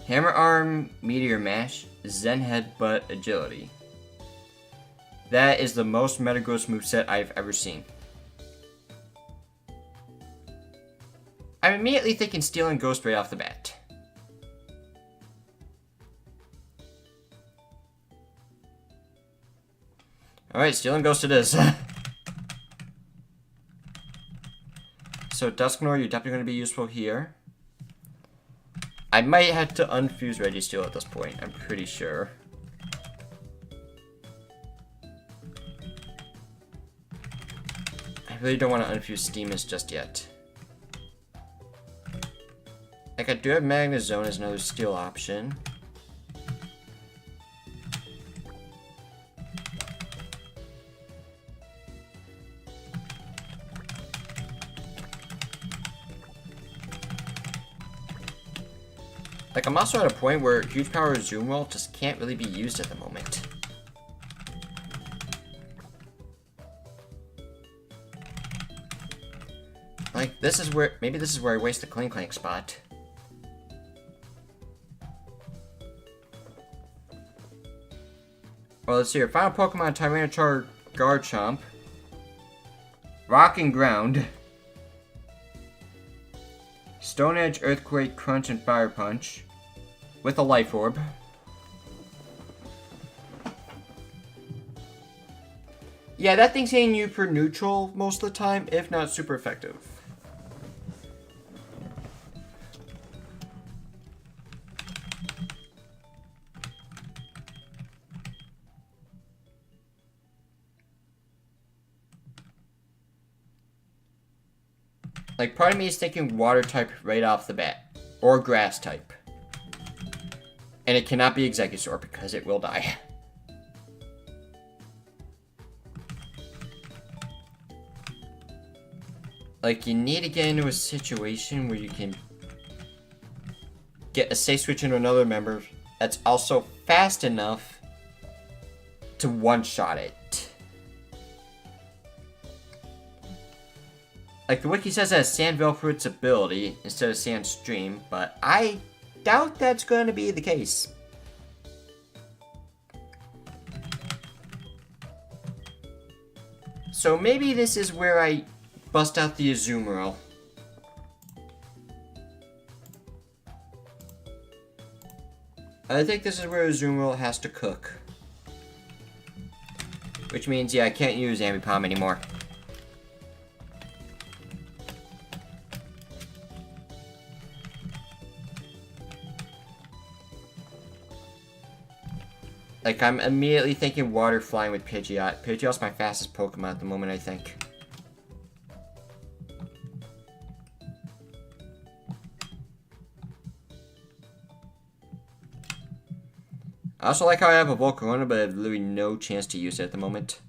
Hammer Arm, Meteor Mash, Zen Headbutt, Agility. That is the most Metagross moveset I've ever seen. I'm immediately thinking Steel and Ghost right off the bat. Alright, Steel and Ghost it is. So Dusknoir, you're definitely going to be useful here. I might have to unfuse Registeel at this point, I'm pretty sure. really don't want to unfuse Steamus just yet. Like, I do have Magnezone as another steal option. Like, I'm also at a point where Huge Power Zoom Roll just can't really be used at the moment. Like, this is where, maybe this is where I waste the Clink Clank spot. Well, let's see here. Final Pokemon, Tyranitar Garchomp. Rock and Ground. Stone Edge, Earthquake, Crunch, and Fire Punch. With a Life Orb. Yeah, that thing's hitting you for neutral most of the time, if not super effective. Like, part of me is thinking water type right off the bat. Or grass type. And it cannot be Executor because it will die. Like, you need to get into a situation where you can get a safe switch into another member that's also fast enough to one-shot it. Like, the wiki says it has Sandville for its ability instead of Sandstream, but I doubt that's going to be the case. So maybe this is where I bust out the Azumarill. I think this is where Azumarill has to cook. Which means, yeah, I can't use Ambipom anymore. Like, I'm immediately thinking Water Flying with Pidgeot. Pidgeot's my fastest Pokemon at the moment, I think. I also like how I have a Volcarona, but I have literally no chance to use it at the moment.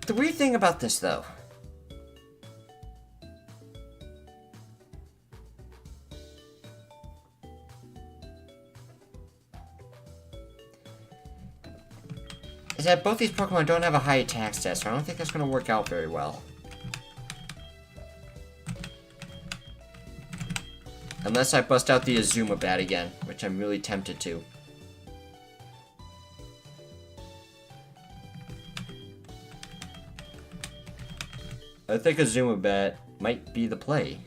The weird thing about this, though, is that both these Pokemon don't have a high attack stat, so I don't think that's going to work out very well. Unless I bust out the Azumabat again, which I'm really tempted to. I think Azumabat might be the play.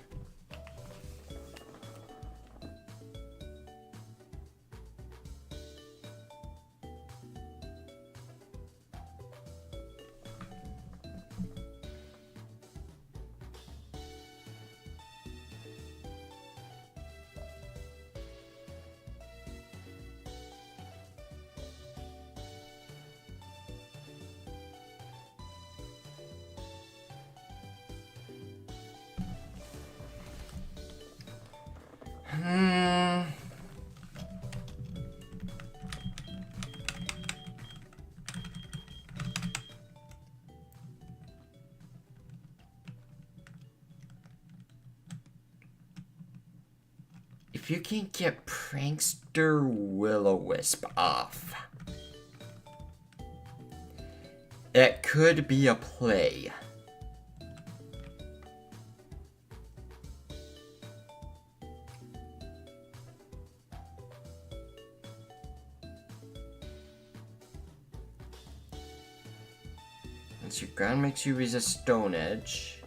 If you can get Prankster Will-O-Wisp off, that could be a play. Once your ground makes you resist Stone Edge.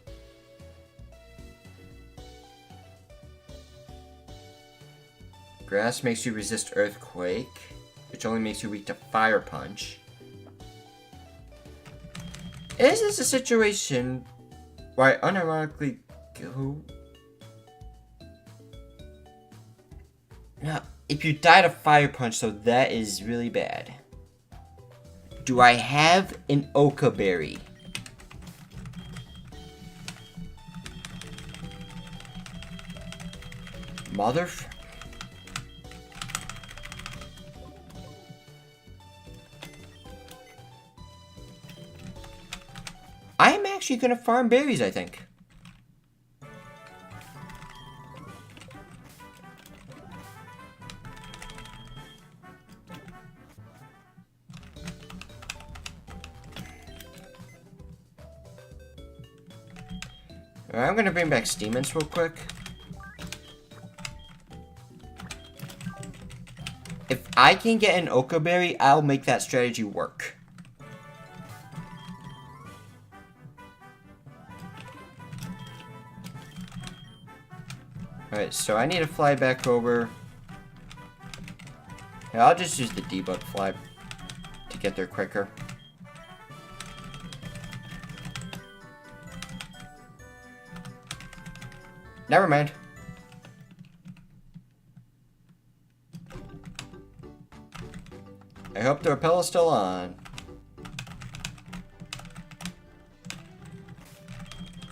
Grass makes you resist Earthquake, which only makes you weak to Fire Punch. Is this a situation where I unironically go... No, If you die to fire punch, so that is really bad. Do I have an Oka berry? Mother. I'm actually gonna farm berries, I think. Alright, I'm gonna bring back Steaments real quick. If I can get an Oka berry, I'll make that strategy work. Alright, so I need to fly back over. Yeah, I'll just use the debug fly to get there quicker. Never mind. I hope the rappel is still on.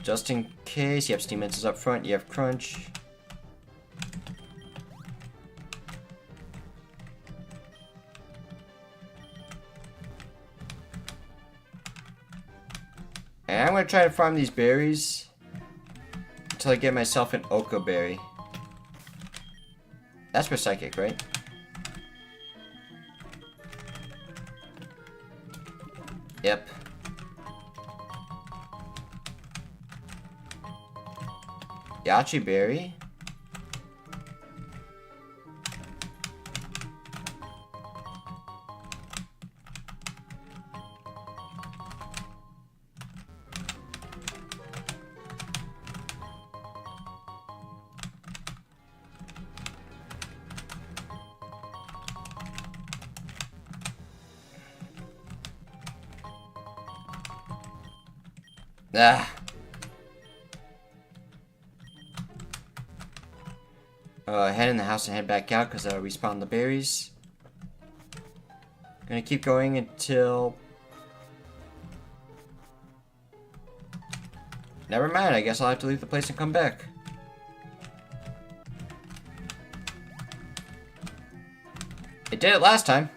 Just in case. You have Steam Mints up front. You have Crunch. And I'm going to try to farm these berries until I get myself an Oka berry. That's for Psychic, right? Yep. Yachi berry. Ah. Head in the house and head back out because I'll respawn the berries. Gonna keep going until... Never mind, I guess I'll have to leave the place and come back. It did it last time.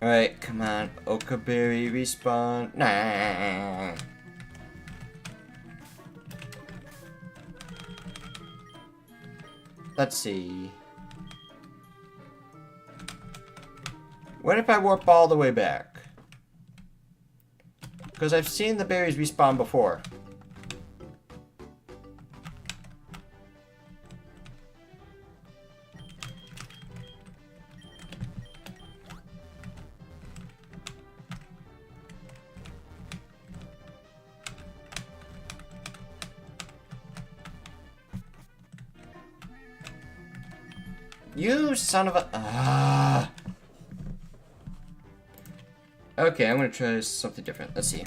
Alright, come on. Oka berry respawn. Nah. Let's see. What if I warp all the way back? Because I've seen the berries respawn before. You son of a... Okay, I'm gonna try something different. Let's see.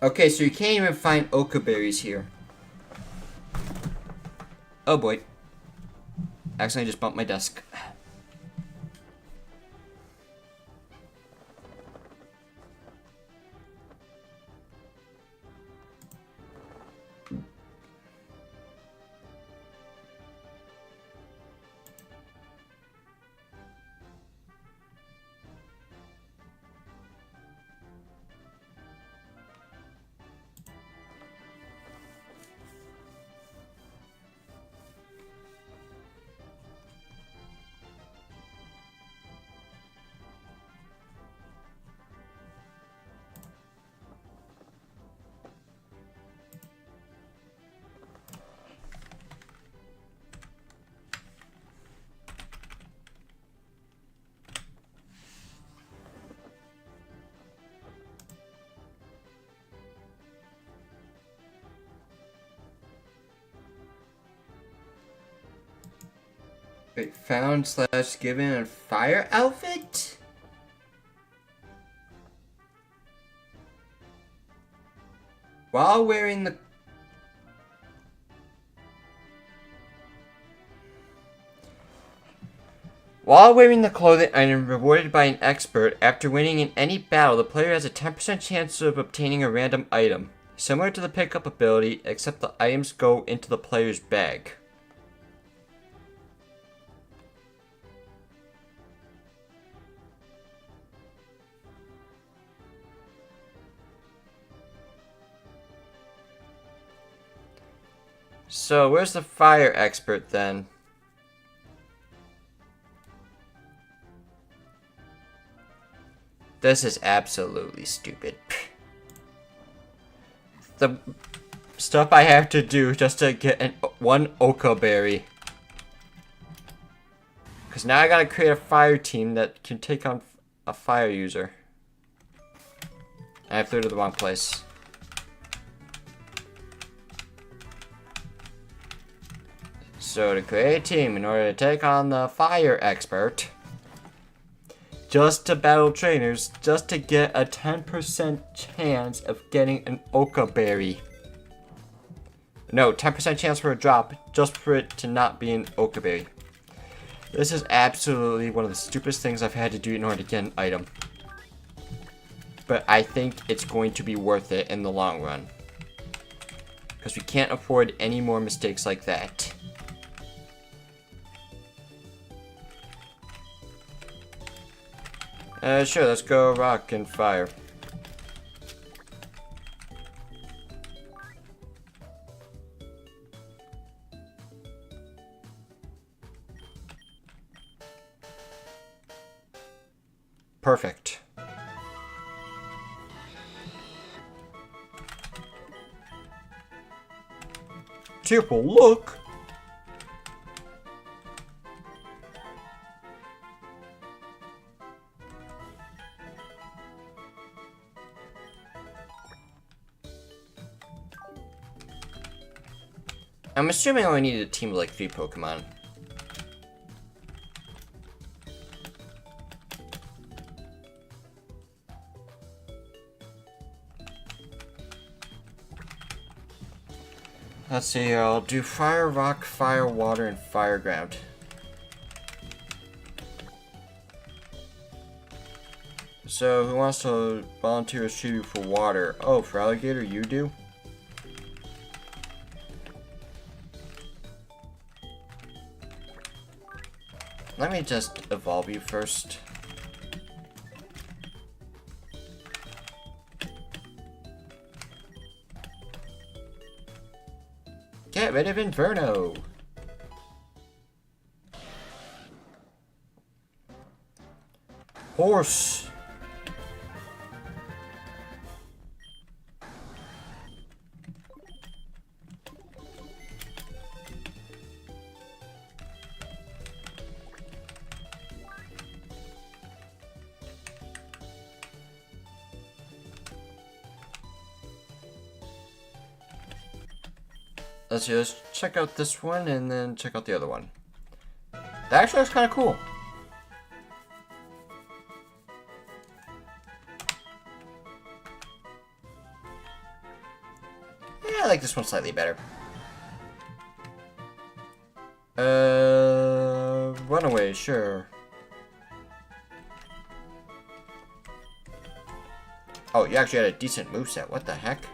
Okay, so you can't even find Oka berries here. Oh boy. Accidentally just bumped my desk. Wait, found slash given a fire outfit? While wearing the... While wearing the clothing item rewarded by an expert, after winning in any battle, the player has a 10% chance of obtaining a random item. Similar to the pickup ability, except the items go into the player's bag. So, where's the fire expert then? This is absolutely stupid. The stuff I have to do just to get one Oka berry. Because now I gotta create a fire team that can take on a fire user. I flew to the wrong place. So to create a team in order to take on the fire expert, just to battle trainers, just to get a 10% chance of getting an Oka berry. No, 10% chance for a drop, just for it to not be an Oka berry. This is absolutely one of the stupidest things I've had to do in order to get an item. But I think it's going to be worth it in the long run. Because we can't afford any more mistakes like that. Sure, let's go rock and fire. Perfect. Tearful look. I'm assuming I only need a team of like 3 Pokemon. Let's see here, I'll do Fire Rock, Fire Water, and Fire Ground. So, who wants to volunteer as tribute for water? Oh, for Alligator, you do? Let me just evolve you first. Get rid of Inferno! Horse! Let's see, let's check out this one and then check out the other one. That actually looks kind of cool. Yeah, I like this one slightly better. Runaway, sure. Oh, you actually had a decent moveset. What the heck?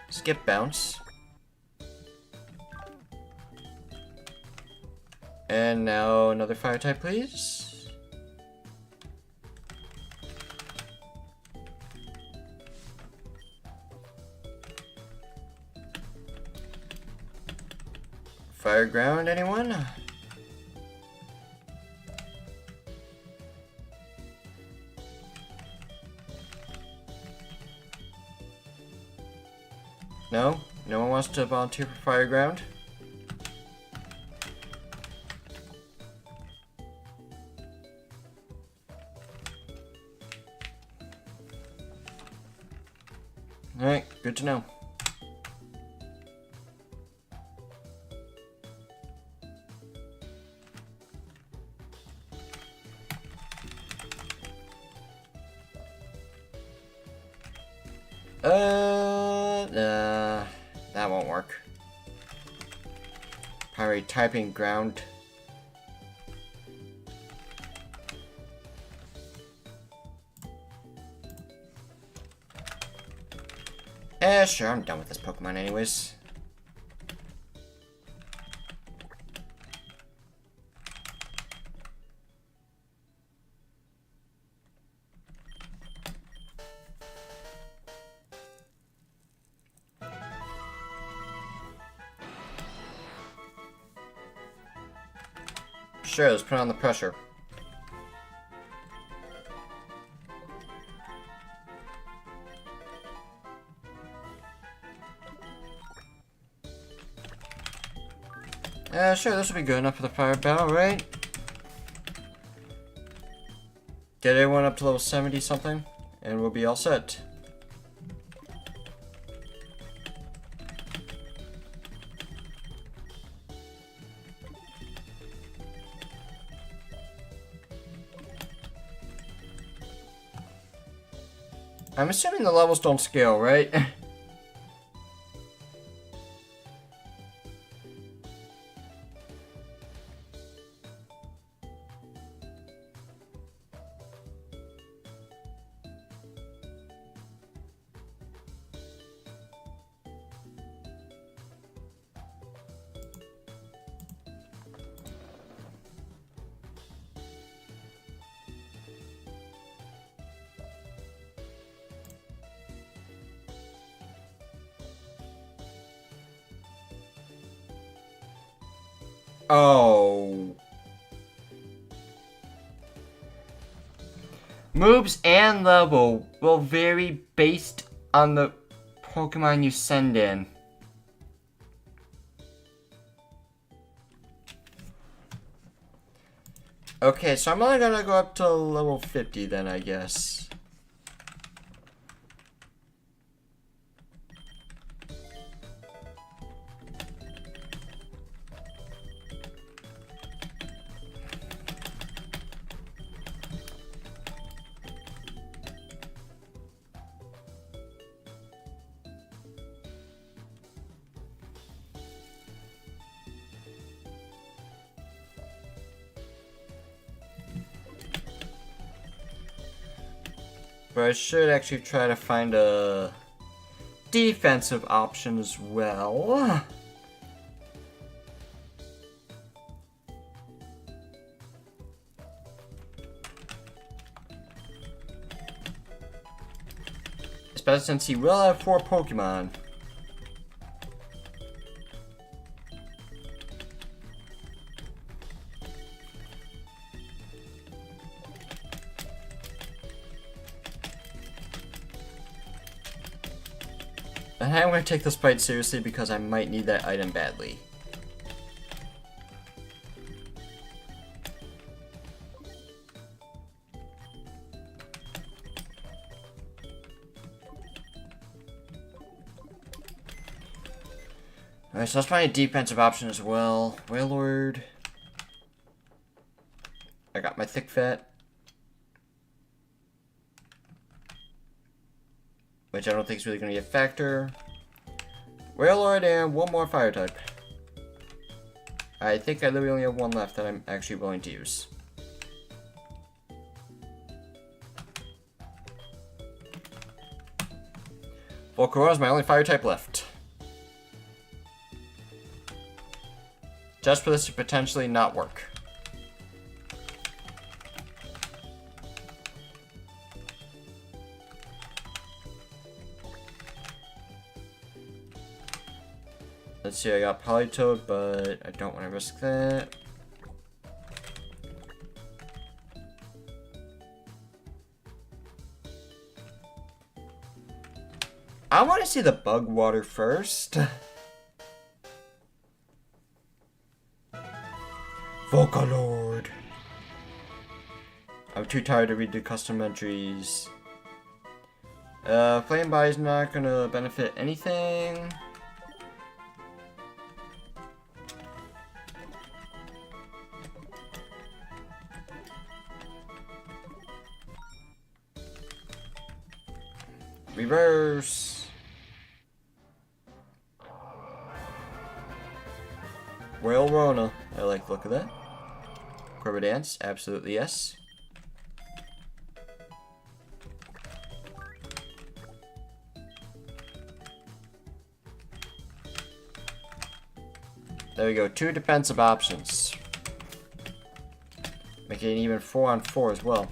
Skip bounce. And now another fire type, please. Fire ground, anyone? No? No one wants to volunteer for fire ground? Alright, good to know. Nah, that won't work. Primary typing ground. Sure, I'm done with this Pokemon anyways. Sure, let's put on the pressure. Sure, this will be good enough for the fire battle, right? Get everyone up to level 70 something, and we'll be all set. I'm assuming the levels don't scale, right? Oh. Moves and level will vary based on the Pokemon you send in. Okay, so I'm only gonna go up to level 50 then, I guess. But I should actually try to find a defensive option as well. Especially since he will have 4 Pokemon. And I'm going to take this fight seriously because I might need that item badly. Alright, so let's find a defensive option as well. Wailord. I got my Thick Fat. Which I don't think is really going to be a factor. Wailord and one more fire type. I think I literally only have one left that I'm actually willing to use. Volcarona is my only fire type left. Just for this to potentially not work. Let's see, I got Politoed, but I don't want to risk that. I want to see the bug water first. Vocalord. I'm too tired to read the custom entries. Flame Body's not gonna benefit anything. Reverse. Royal Rona. I like the look of that. Corba Dance, absolutely yes. There we go, 2 defensive options. Making it even 4-on-4 as well.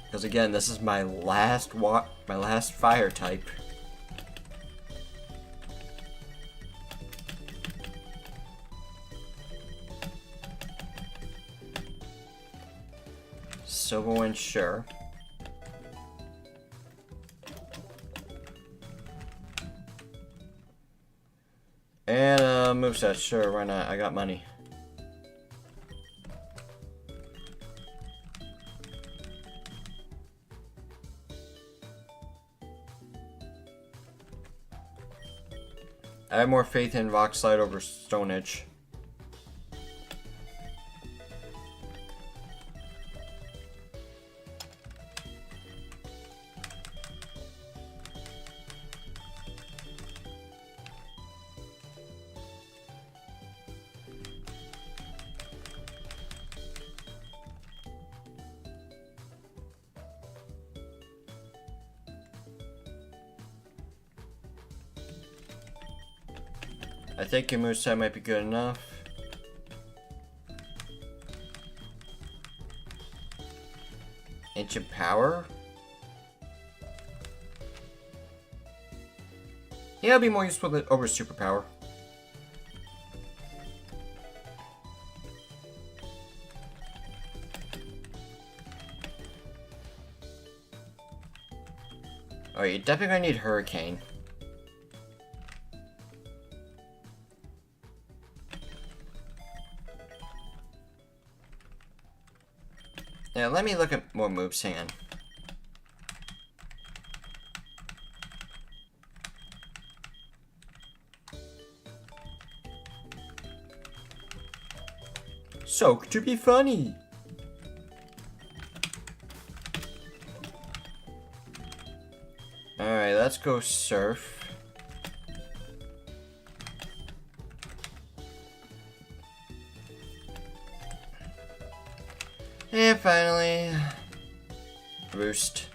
Because again, this is my last fire type. So we'll ensure. And moveset, sure, why not? I got money. I have more faith in Rock Slide over Stone Edge. I think your moveset might be good enough. Ancient Power? Yeah, it'll be more useful than over Superpower. Oh, you're definitely gonna need Hurricane. Now, let me look at more moves, hang on. So, could you be funny? Alright, let's go Surf. And finally, Roost.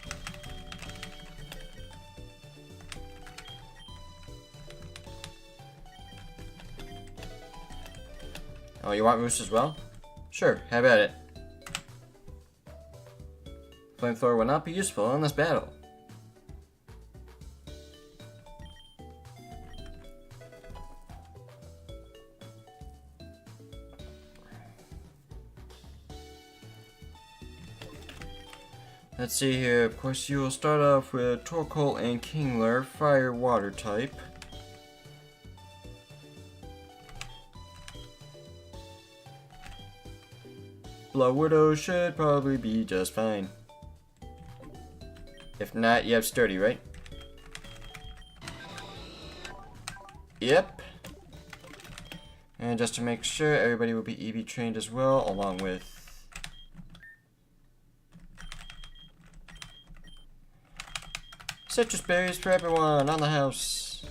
Oh, you want Roost as well? Sure, have at it. Flamethrower will not be useful in this battle. Let's see here, of course you will start off with Torkoal and Kingler, Fire Water type. Blood Widow should probably be just fine. If not, you have Sturdy, right? Yep. And just to make sure, everybody will be EV trained as well, along with citrus berries for everyone on the house.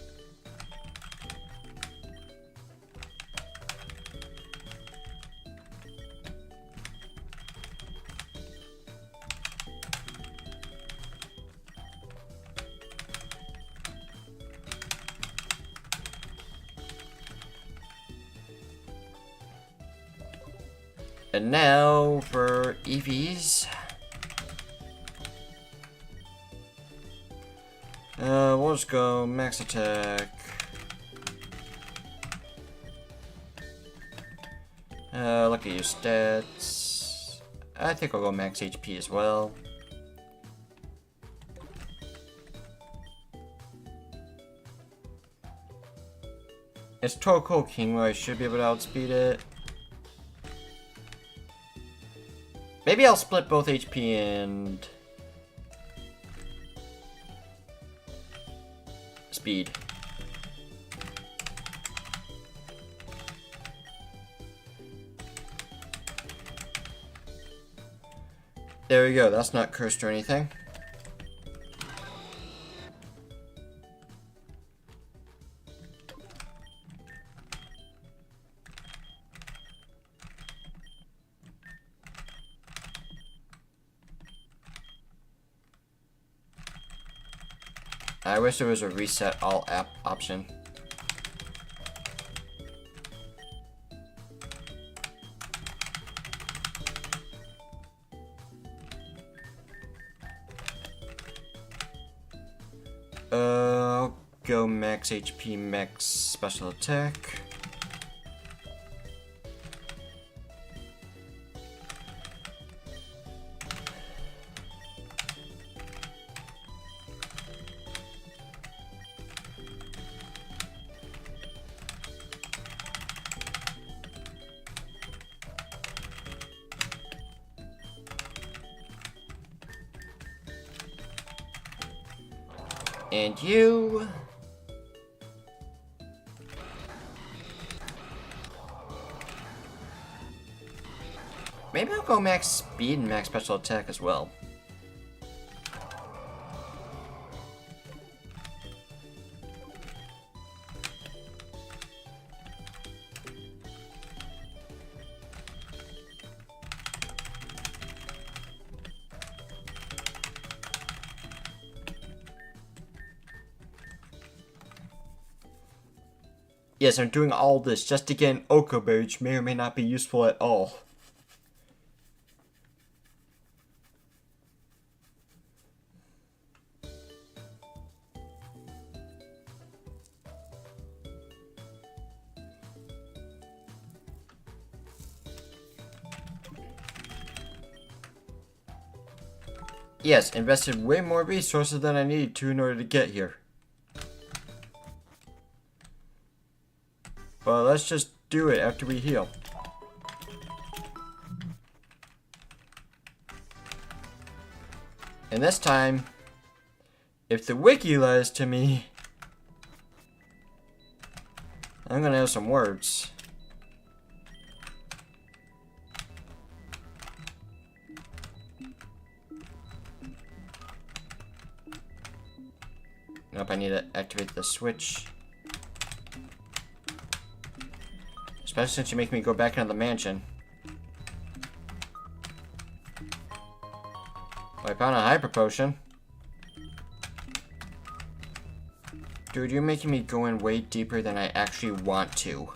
And now for EVs. We'll just go max attack. Look at your stats. I think I'll go max HP as well. It's Torkoal King where I should be able to outspeed it. Maybe I'll split both HP and speed. There we go, that's not cursed or anything. I wish there was a reset all app option. I'll go max HP, max special attack. And you... Maybe I'll go max speed and max special attack as well. Yes, I'm doing all this just to get an Okaberry, which may or may not be useful at all. Yes, invested way more resources than I needed to in order to get here. Well, let's just do it after we heal. And this time, if the wiki lies to me, I'm gonna have some words. Nope, I need to activate the switch. Especially since you make me go back into the mansion. I found a hyper potion. Dude, you're making me go in way deeper than I actually want to.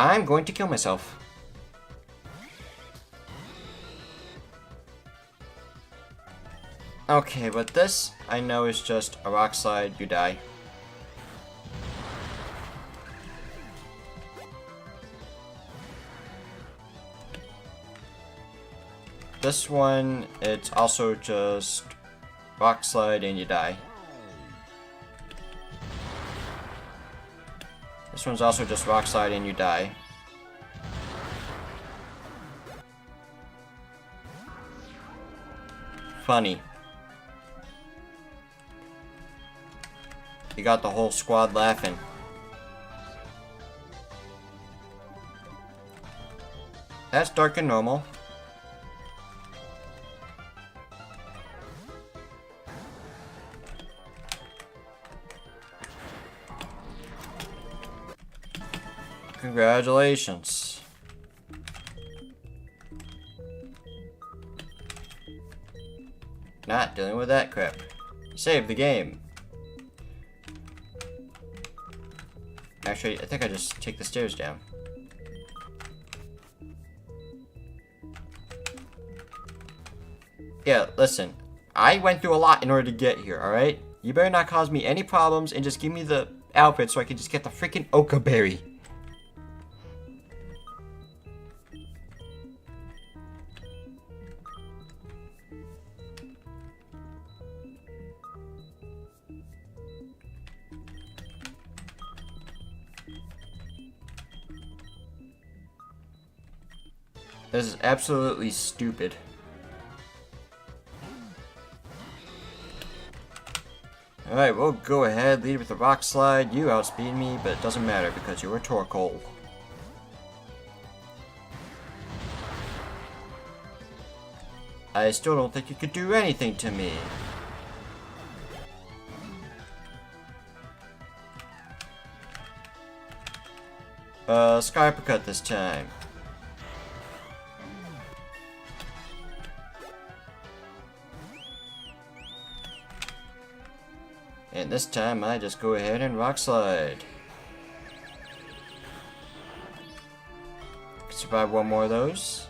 I'm going to kill myself. Okay, but this, I know, is just a rock slide, you die. This one, it's also just rock slide and you die. This one's also just rock slide and you die. Funny. You got the whole squad laughing. That's dark and normal. Congratulations. Not dealing with that crap. Save the game. Actually, I think I just take the stairs down. Yeah, listen. I went through a lot in order to get here, alright? You better not cause me any problems and just give me the outfit so I can just get the freaking Okaberry. This is absolutely stupid. Alright, we'll go ahead, lead with the rock slide. You outspeed me, but it doesn't matter because you're a Torkoal. I still don't think you could do anything to me. Sky uppercut this time. And this time I just go ahead and rock slide. Survive one more of those.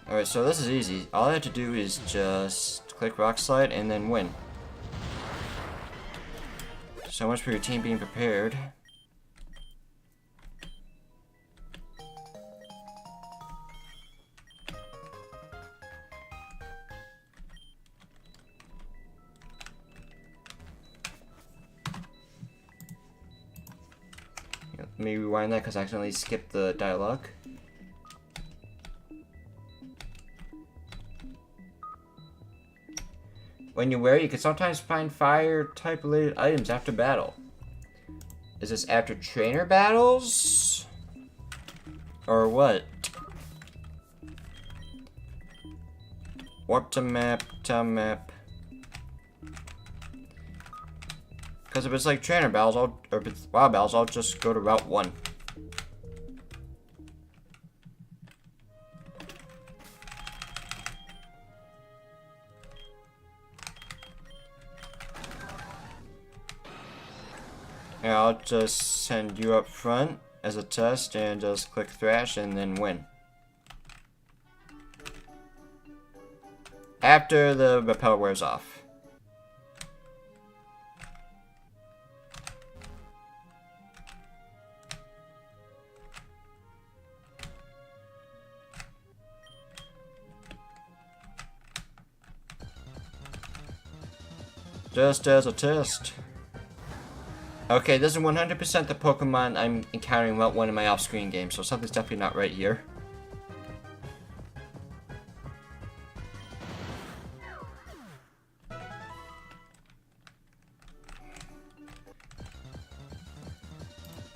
Alright, so this is easy. All I have to do is just click rock slide and then win. So much for your team being prepared. Let me rewind that because I accidentally skipped the dialogue. When you wear it, you can sometimes find fire-type related items after battle. Is this after trainer battles? Or what? Warp to map, Because if it's like trainer battles, or if it's wild battles, I'll just go to Route 1. Yeah, I'll just send you up front as a test and just click thrash and then win. After the repel wears off. Just as a test. Okay, this is 100% the Pokemon I'm encountering Route 1 in my off-screen game, so something's definitely not right here.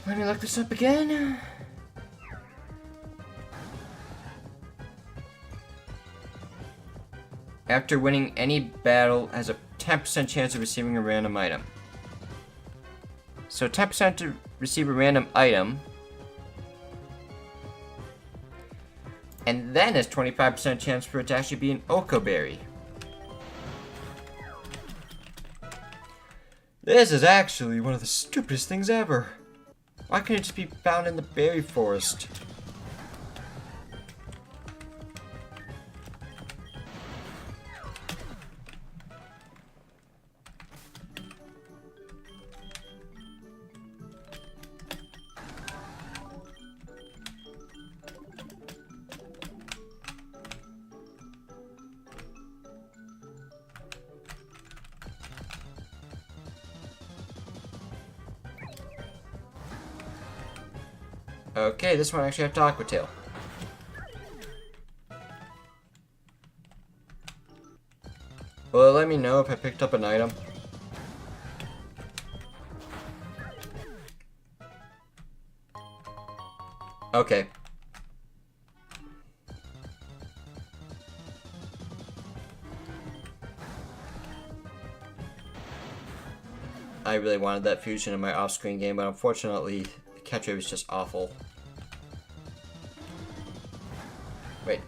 Let me look this up again. After winning any battle, has a 10% chance of receiving a random item. So 10% to receive a random item. And then there's 25% chance for it to actually be an Oko Berry. This is actually one of the stupidest things ever. Why can't it just be found in the berry forest? Okay, this one I actually have to Aqua Tail. Will it let me know if I picked up an item? Okay. I really wanted that fusion in my off-screen game, but unfortunately, the catch rate was just awful. Wait,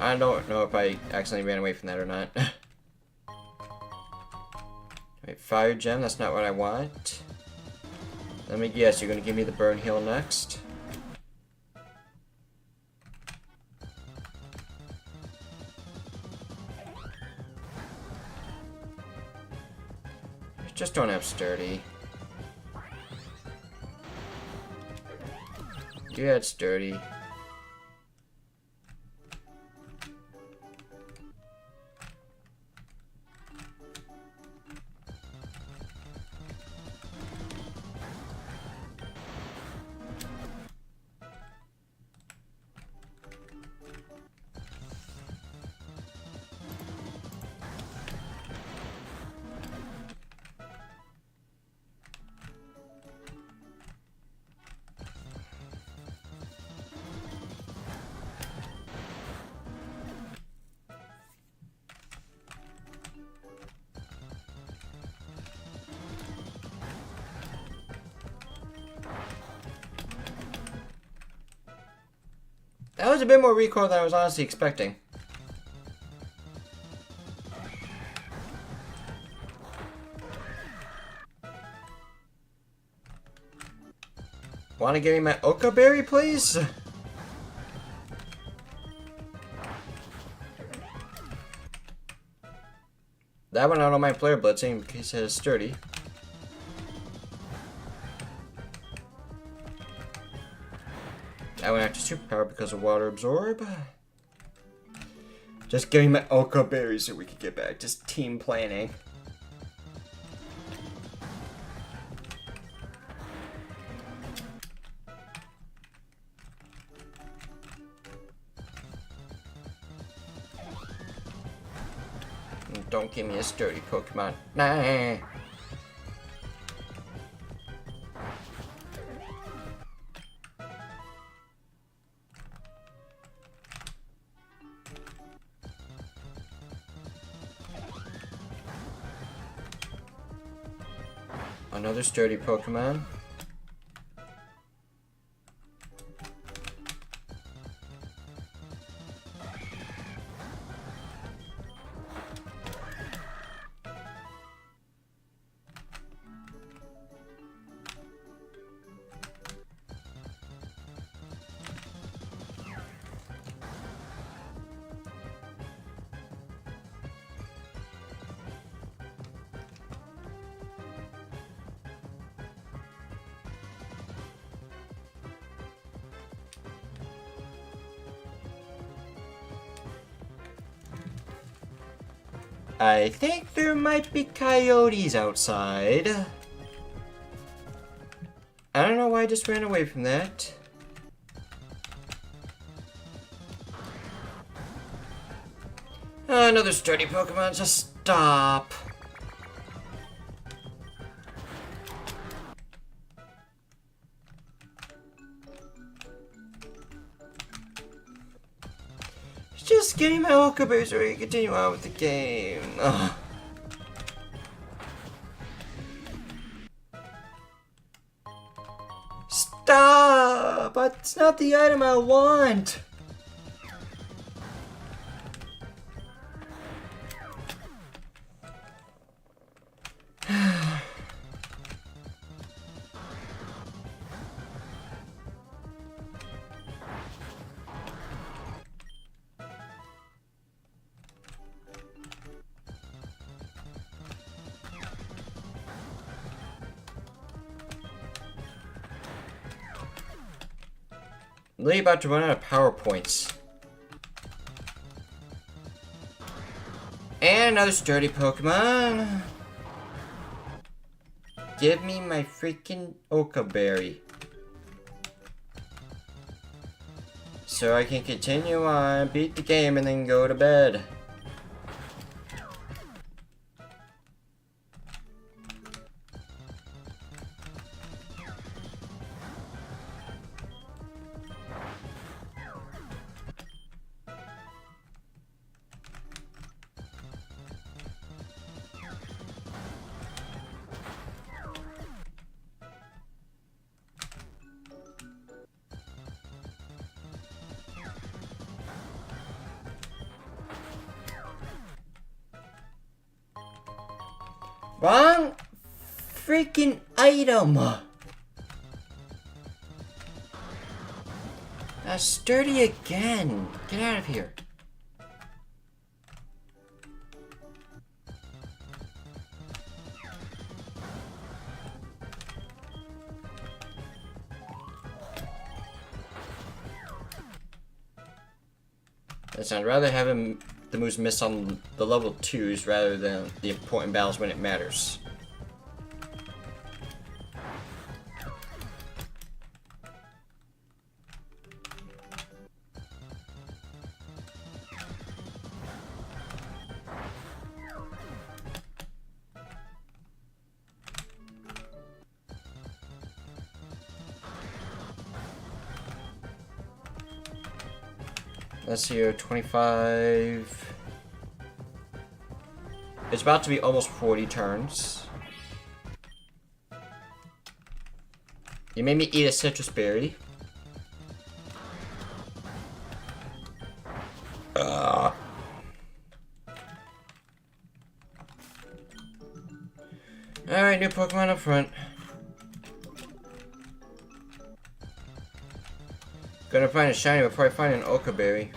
I don't know if I accidentally ran away from that or not. Wait, Fire Gem, that's not what I want. Let me guess, you're gonna give me the Burn Heal next? I just don't have Sturdy. You had Sturdy. That was a bit more recoil than I was honestly expecting. Want to give me my Oka Berry, please? That one I don't mind flare blitzing because it is sturdy. I went after superpower because of water absorb. Just give me my Oka Berry so we can get back. Just team planning. Don't give me a sturdy Pokemon. Nah. Another sturdy Pokemon. I think there might be coyotes outside. I don't know why I just ran away from that. Another sturdy Pokemon, just stop. Just give me my Okabe so we can continue on with the game. Ugh. Stop! That's not the item I want! I'm really about to run out of PowerPoints. And another sturdy Pokemon. Give me my freaking Oka Berry. So I can continue on, beat the game, and then go to bed. Wrong freaking item. That's sturdy again. Get out of here. Listen, I'd rather have him the moves miss on the level 2s rather than the important battles when it matters. Let's see here, 25. It's about to be almost 40 turns. You made me eat a citrus berry. Alright, new Pokemon up front. Gonna find a shiny before I find an Oka Berry.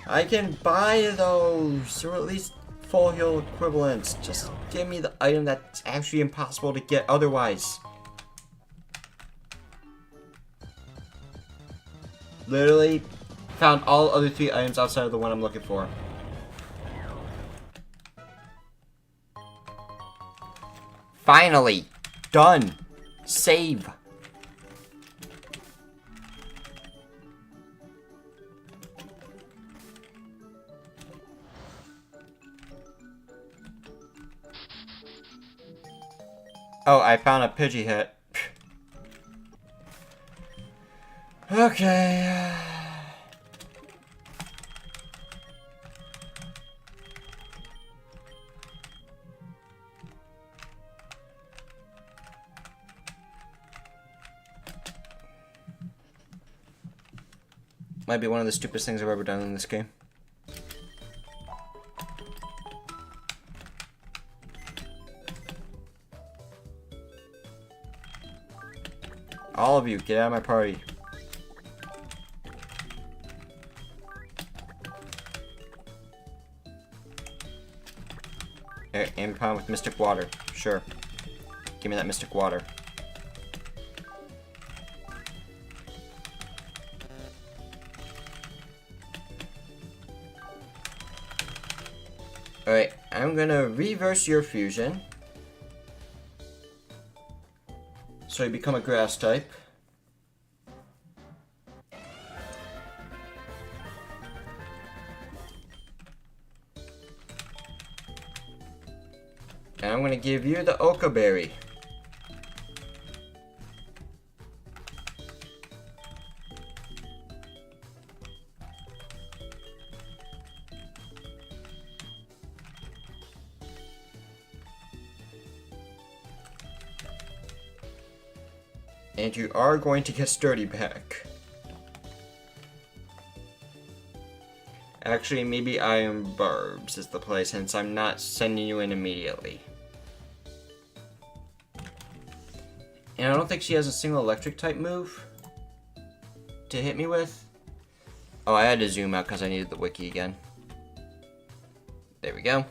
I can buy those, or at least full heal equivalents. Just give me the item that's actually impossible to get otherwise. Literally found all other 3 items outside of the one I'm looking for. Finally! Done. Save. Oh, I found a Pidgey hit. Okay. Might be one of the stupidest things I've ever done in this game. All of you, get out of my party. Ambipom with Mystic Water. Sure. Give me that Mystic Water. Alright, I'm gonna reverse your fusion. So you become a grass type. And I'm gonna give you the Oka Berry. And you are going to get Sturdy back. Actually, maybe Iron Barbs is the play since I'm not sending you in immediately. And I don't think she has a single electric type move to hit me with. Oh, I had to zoom out because I needed the wiki again. There we go.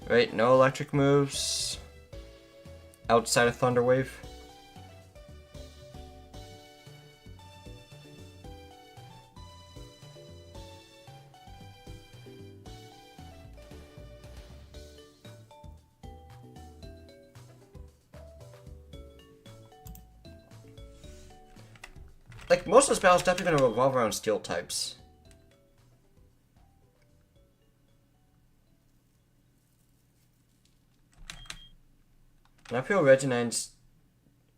Right, no electric moves outside of Thunder Wave. Like, most of this battle is definitely going to revolve around steel types. And I feel Reginine's...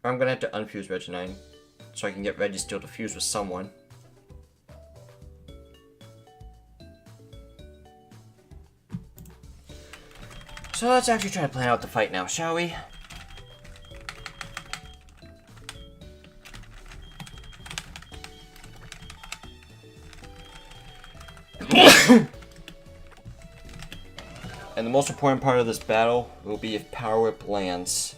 I'm going to have to unfuse Reginine so I can get Registeel to fuse with someone. So let's actually try to plan out the fight now, shall we? And the most important part of this battle will be if Power Whip lands.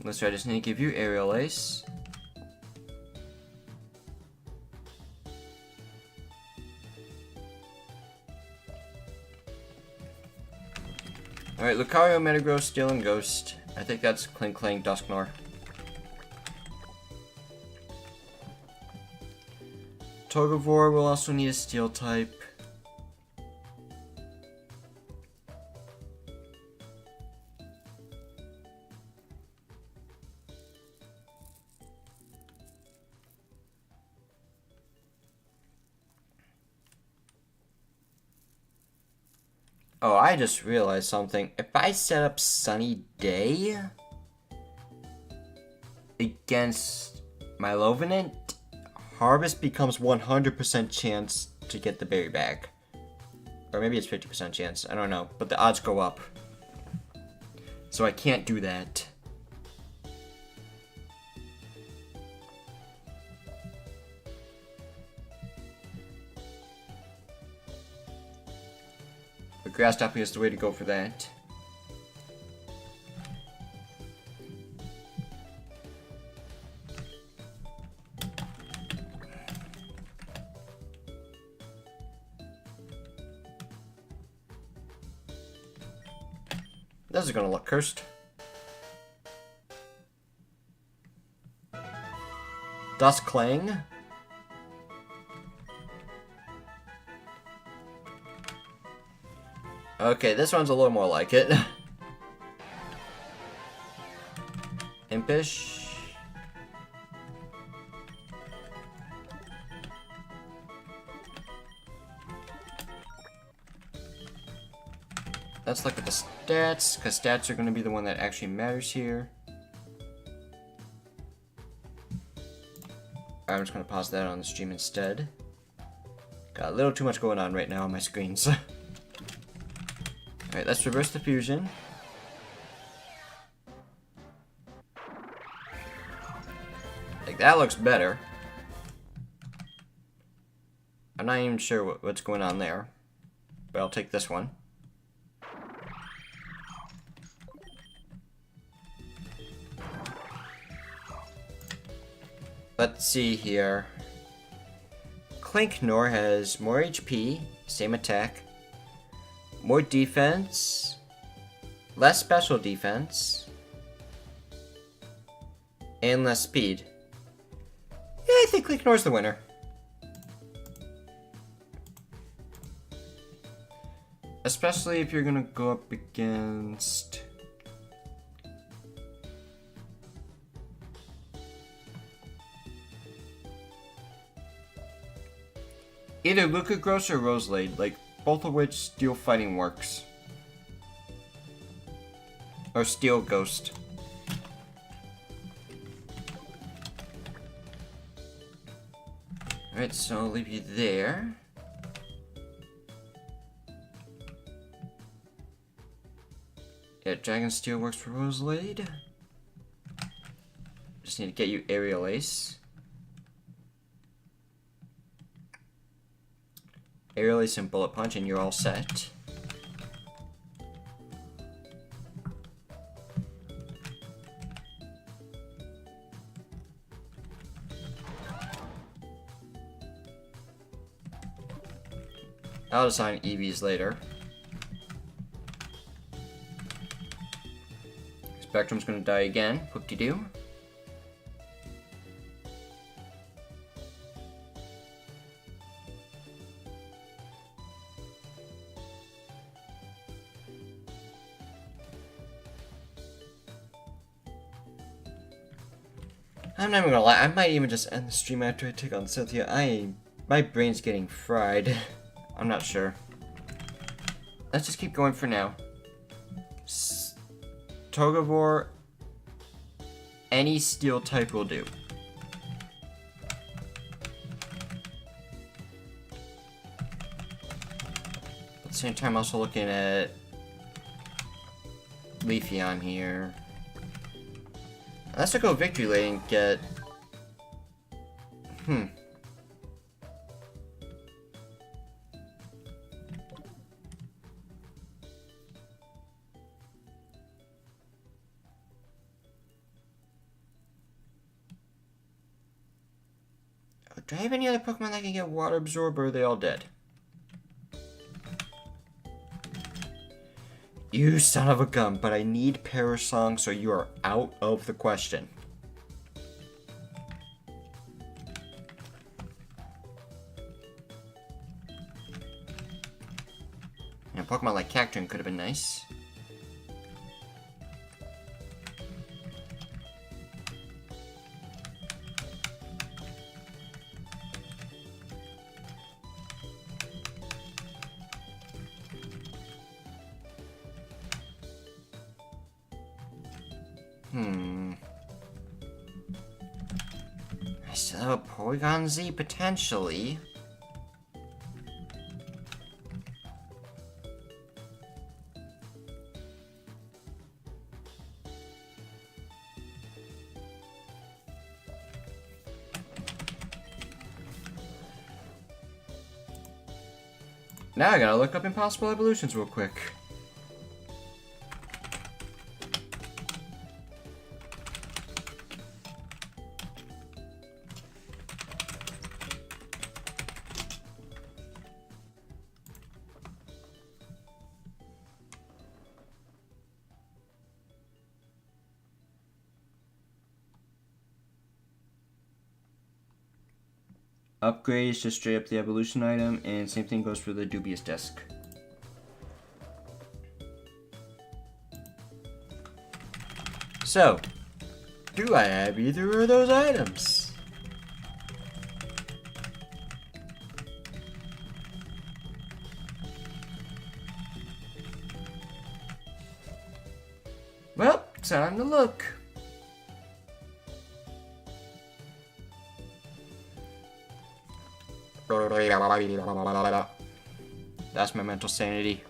Let's try. I just need to give you Aerial Ace. Alright, Lucario, Metagross, Steel, and Ghost. I think that's Clink Clank, Dusknoir. Togavor will also need a Steel type. Oh, I just realized something. If I set up Sunny Day against Milovenant, Harvest becomes 100% chance to get the berry back. Or maybe it's 50% chance, I don't know. But the odds go up. So I can't do that. But Grass Tapping is the way to go for that. This is gonna look cursed. Duskclang. Okay, this one's a little more like it. Impish. Let's look at the stats, because stats are going to be the one that actually matters here. I'm just going to pause that on the stream instead. Got a little too much going on right now on my screens. Alright, let's reverse the fusion. Like, that looks better. I'm not even sure what's going on there. But I'll take this one. Let's see here. Klinknor has more HP, same attack, more defense, less special defense, and less speed. Yeah, I think Klinknor's the winner. Especially if you're gonna go up against... either Lucagross or Rosalade, like, both of which Steel Fighting works. Or Steel Ghost. Alright, so I'll leave you there. Yeah, Dragon Steel works for Rosalade. Just need to get you Aerial Ace. Aerial Ace and Bullet Punch, and you're all set. I'll assign EVs later. Spectrum's gonna die again. Whoop-de-doo. I'm not even gonna lie, I might even just end the stream after I take on Cynthia. My brain's getting fried. I'm not sure. Let's just keep going for now. Togavor, any steel type will do. At the same time, also looking at Leafeon here. Let's go Victory Lane and get... Do I have any other Pokemon that can get Water Absorb, or are they all dead? You son of a gun, but I need Parasong, so you are out of the question. And a Pokemon like Cacturne could have been nice. I still have a Porygon Z, potentially. Now I gotta look up impossible evolutions real quick. Upgrade is just straight up the evolution item, and same thing goes for the dubious disc. So, do I have either of those items? Well, time to look. That's my mental sanity.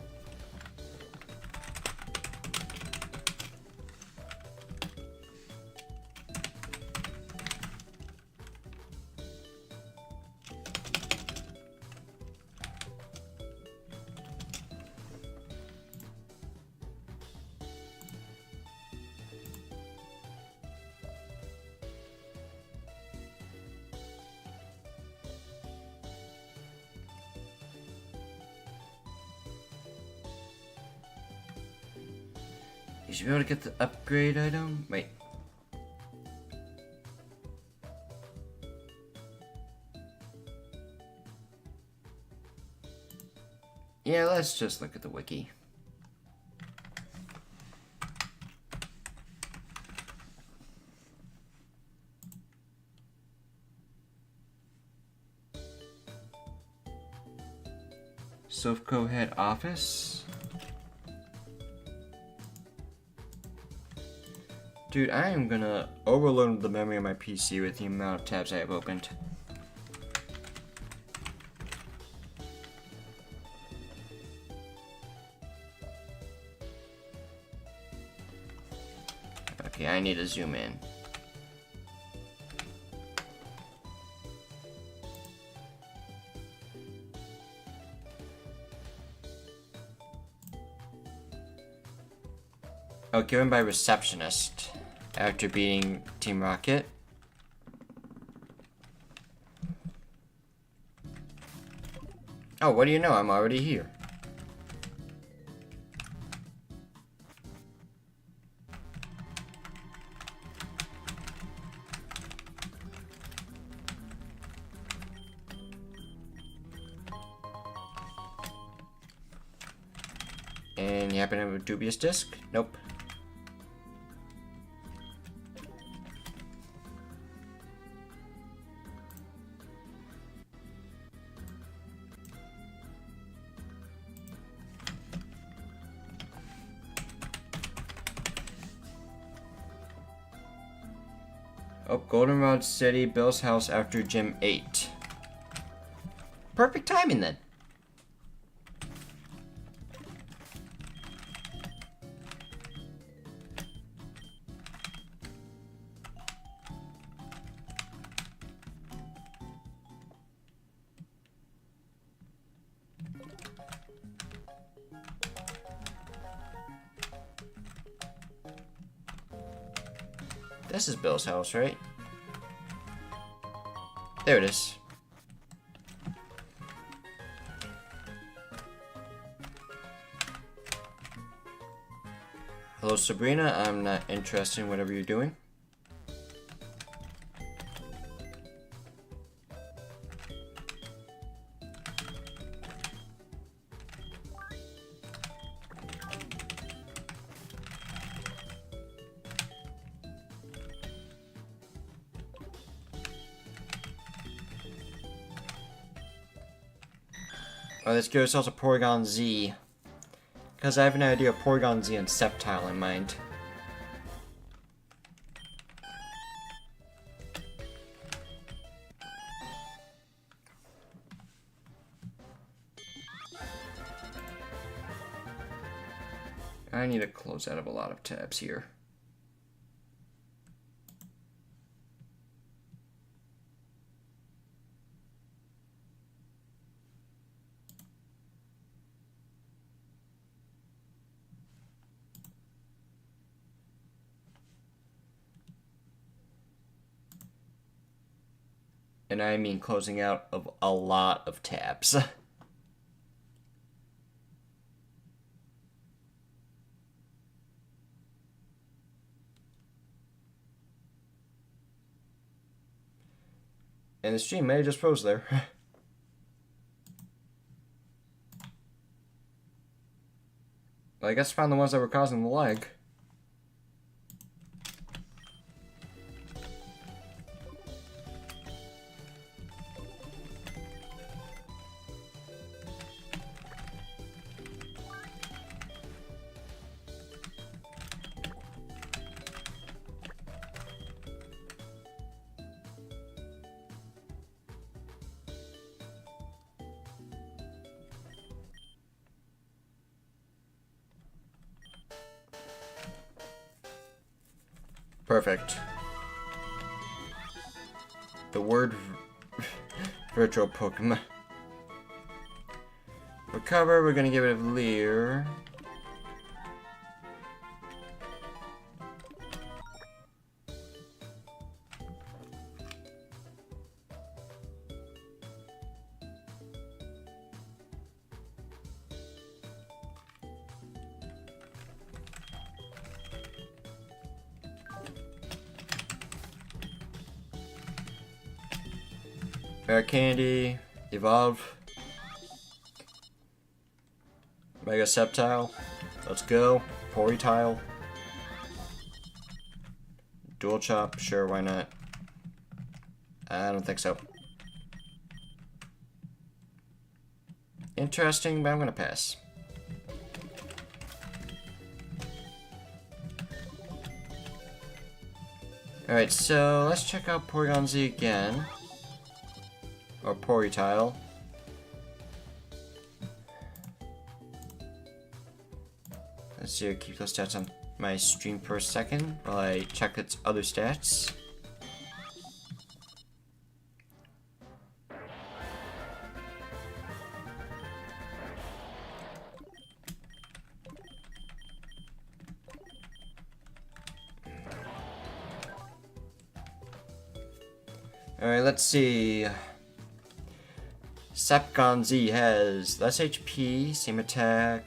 You should be able to get the upgrade item. Wait. Yeah, let's just look at the wiki. Sofco head office. Dude, I am gonna overload the memory of my PC with the amount of tabs I have opened. Okay, I need to zoom in. Oh, given by receptionist. After beating Team Rocket. Oh, what do you know? I'm already here. And you happen to have a dubious disc? Nope. Oh, Goldenrod City, Bill's house after Gym 8. Perfect timing then. This is Bill's house, right? There it is. Hello, Sabrina. I'm not interested in whatever you're doing. Let's give ourselves a Porygon Z. Because I have an idea of Porygon Z and Sceptile in mind. I need to close out of a lot of tabs here. And I mean closing out of a lot of tabs. And the stream may have just froze there. I guess found the ones that were causing the lag. Perfect. The word virtual Pokemon. Recover, we're gonna give it a Leer. Rare Candy, Evolve. Mega Sceptile. Let's go. Ponytail. Dual Chop, sure, why not? I don't think so. Interesting, but I'm gonna pass. Alright, so let's check out Porygon Z again. Or Ponytail. Let's see, I'll keep those stats on my stream for a second while I check its other stats. Alright, let's see. Zapmolcuno Z has less HP, same attack,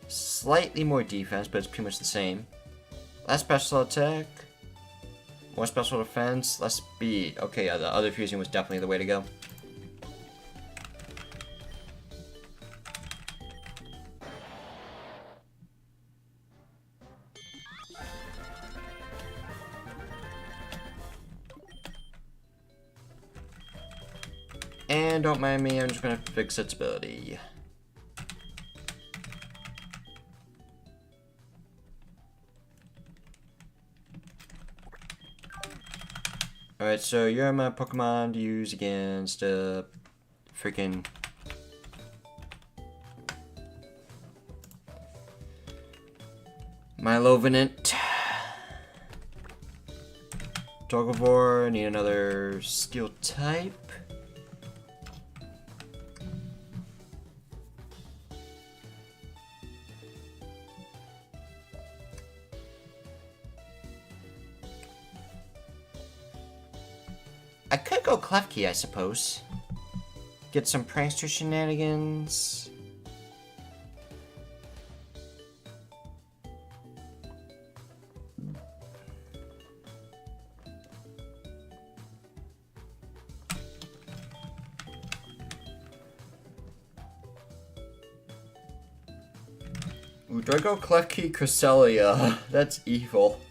slightly more defense, but it's pretty much the same. Less special attack, more special defense, less speed. Okay, yeah, the other fusion was definitely the way to go. And don't mind me, I'm just gonna fix its ability. Alright, so you're my Pokemon to use against freaking Milovenant. Togglevor, need another steel type. I could go Klefki, I suppose. Get some prankster shenanigans. Ooh, do I go Klefki Cresselia? That's evil.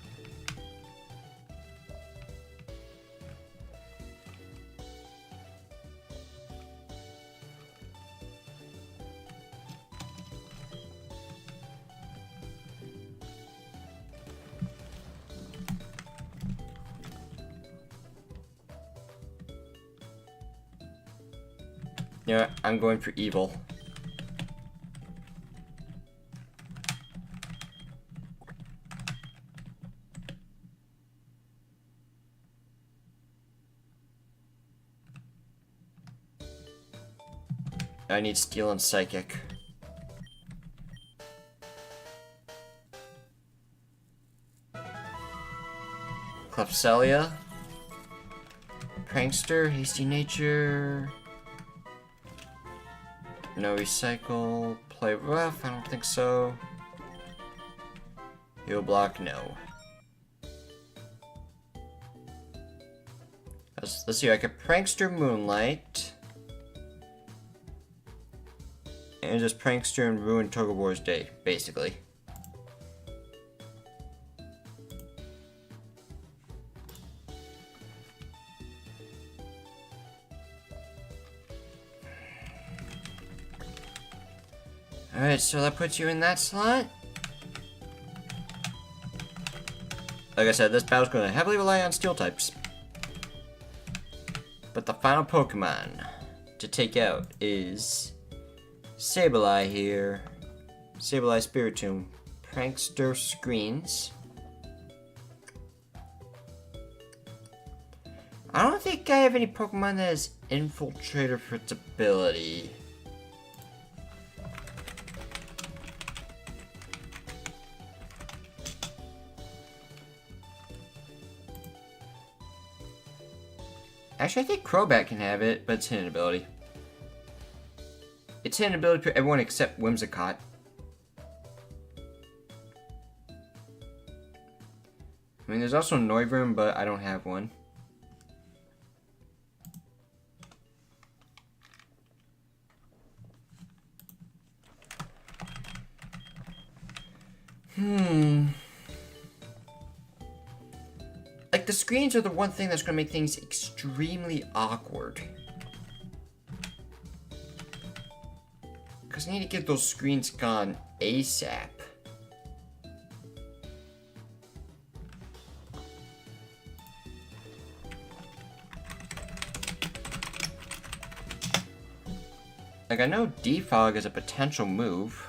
Yeah, I'm going for evil. I need Steel and Psychic. Clefcelia. Prankster, Hasty Nature. No Recycle. Play Rough, I don't think so. Heal Block, no. Let's see, I could Prankster Moonlight. And just Prankster and ruin Togebor's day, basically. Alright, so that puts you in that slot. Like I said, this battle's going to heavily rely on Steel types. But the final Pokemon to take out is Sableye here. Sableye Spiritomb. Prankster Screens. I don't think I have any Pokemon that has Infiltrator for its ability. Actually, I think Crobat can have it, but it's hidden ability. It's hidden ability for everyone except Whimsicott. I mean, there's also Noivern, but I don't have one. Like, the screens are the one thing that's going to make things extremely awkward. Because I need to get those screens gone ASAP. Like, I know Defog is a potential move.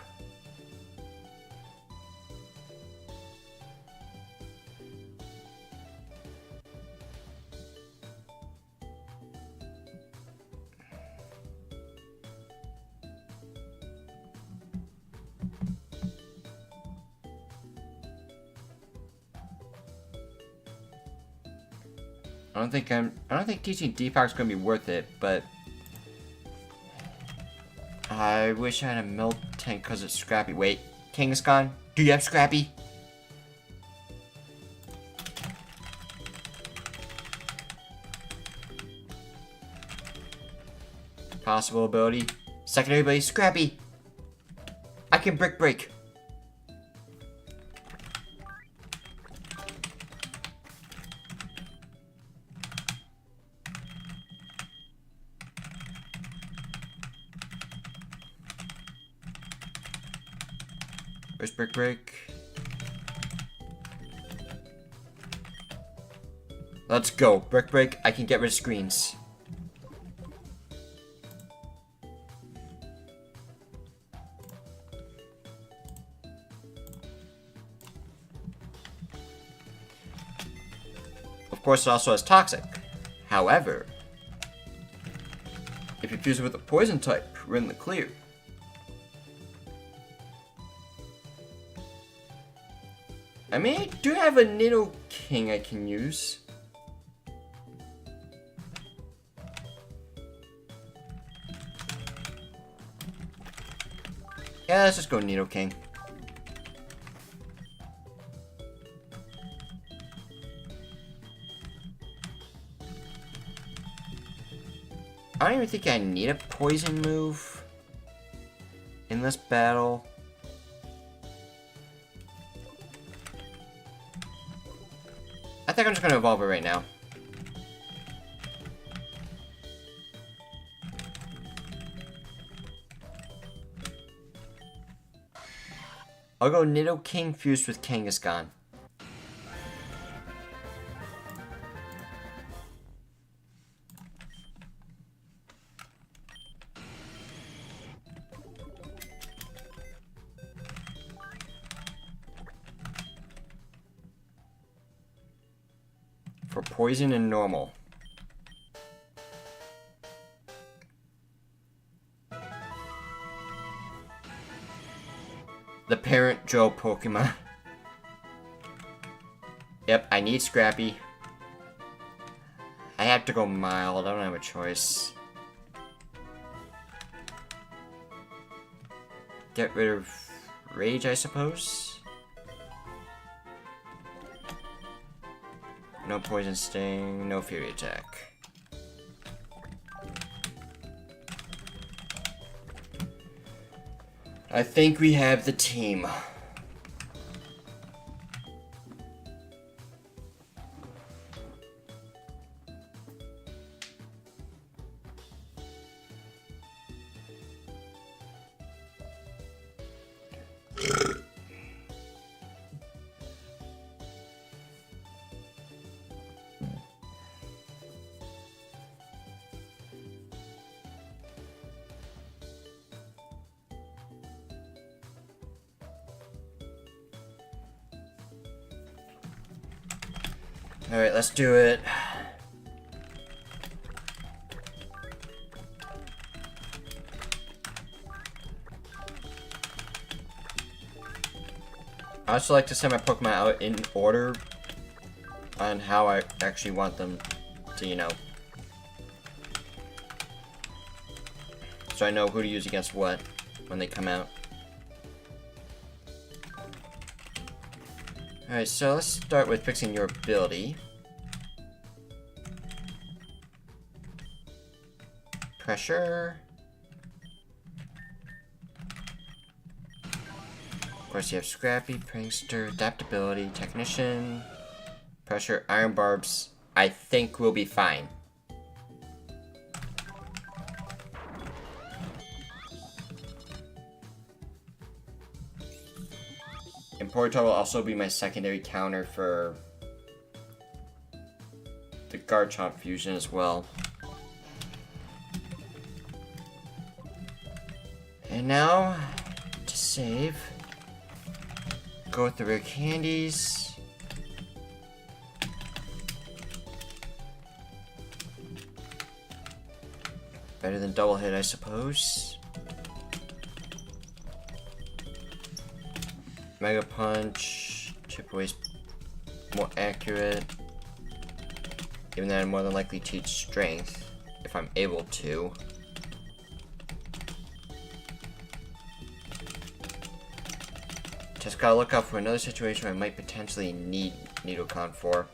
I don't think teaching Defog's gonna be worth it, but I wish I had a milk tank because it's Scrappy. Wait, Kangaskhan, do you have Scrappy? Possible ability. Secondary ability, Scrappy. I can Brick Break. Where's Brick Break? Let's go. Brick Break, I can get rid of screens. Of course, it also has Toxic. However, if you fuse it with a Poison type, we're in the clear. I mean, I do have a Nidoking I can use. Yeah, let's just go Nidoking. I don't even think I need a poison move in this battle. think I'm just gonna evolve it right now. I'll go Nidoking fused with Kangaskhan. For poison and normal. The parent Joe Pokemon. Yep, I need Scrappy. I have to go mild, I don't have a choice. Get rid of Rage, I suppose? No Poison Sting, no Fury Attack. I think we have the team. Alright, let's do it. I also like to send my Pokemon out in order on how I actually want them to, you know. So I know who to use against what when they come out. Alright, so let's start with fixing your ability. Pressure. Of course, you have Scrappy, Prankster, Adaptability, Technician, Pressure, Iron Barbs. I think we'll be fine. Importo will also be my secondary counter for the Garchomp fusion as well. And now, to save, go with the rare candies. Better than double hit, I suppose. Mega Punch, chip away's more accurate. Even though I'm more than likely teach strength, if I'm able to. Just gotta look out for another situation where I might potentially need Nidoking for.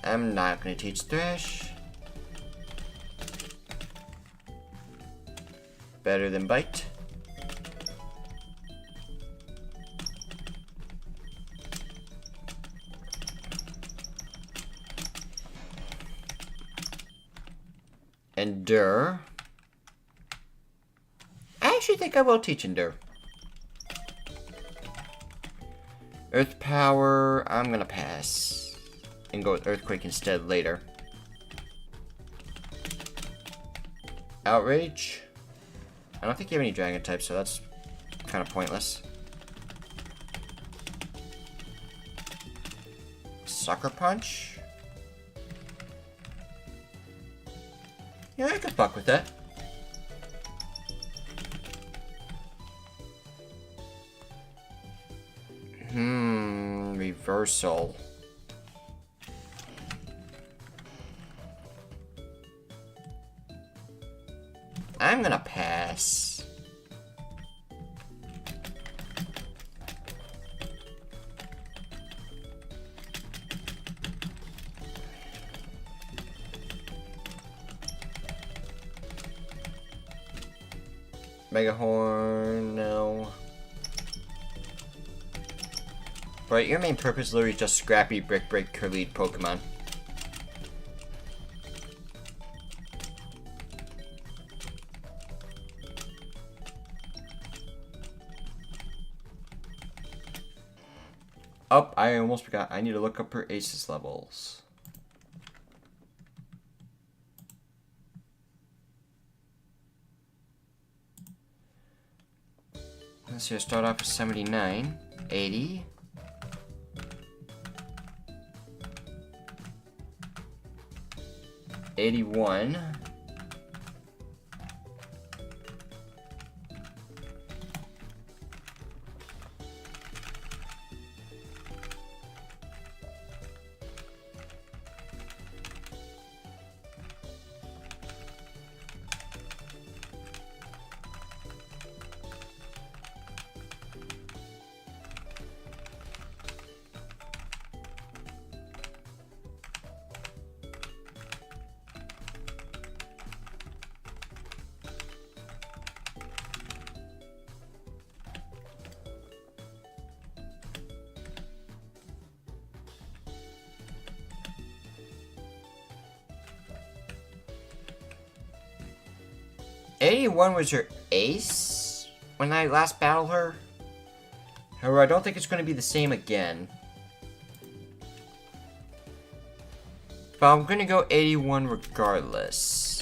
I'm not gonna teach Thresh. Better than Bite. Endure. I actually think I will teach Endure. Earth Power, I'm gonna pass. And go with Earthquake instead later. Outrage. I don't think you have any dragon types, so that's kind of pointless. Sucker Punch? Yeah, I could fuck with that. Reversal. I'm gonna pass. Megahorn, no. But your main purpose is literally just scrappy brick break curly Pokemon. Oh, I almost forgot. I need to look up her ACES levels. Let's see, I start off with 79, 80. 81. '81 was your ace when I last battled her. However, I don't think it's going to be the same again. But I'm going to go 81 regardless.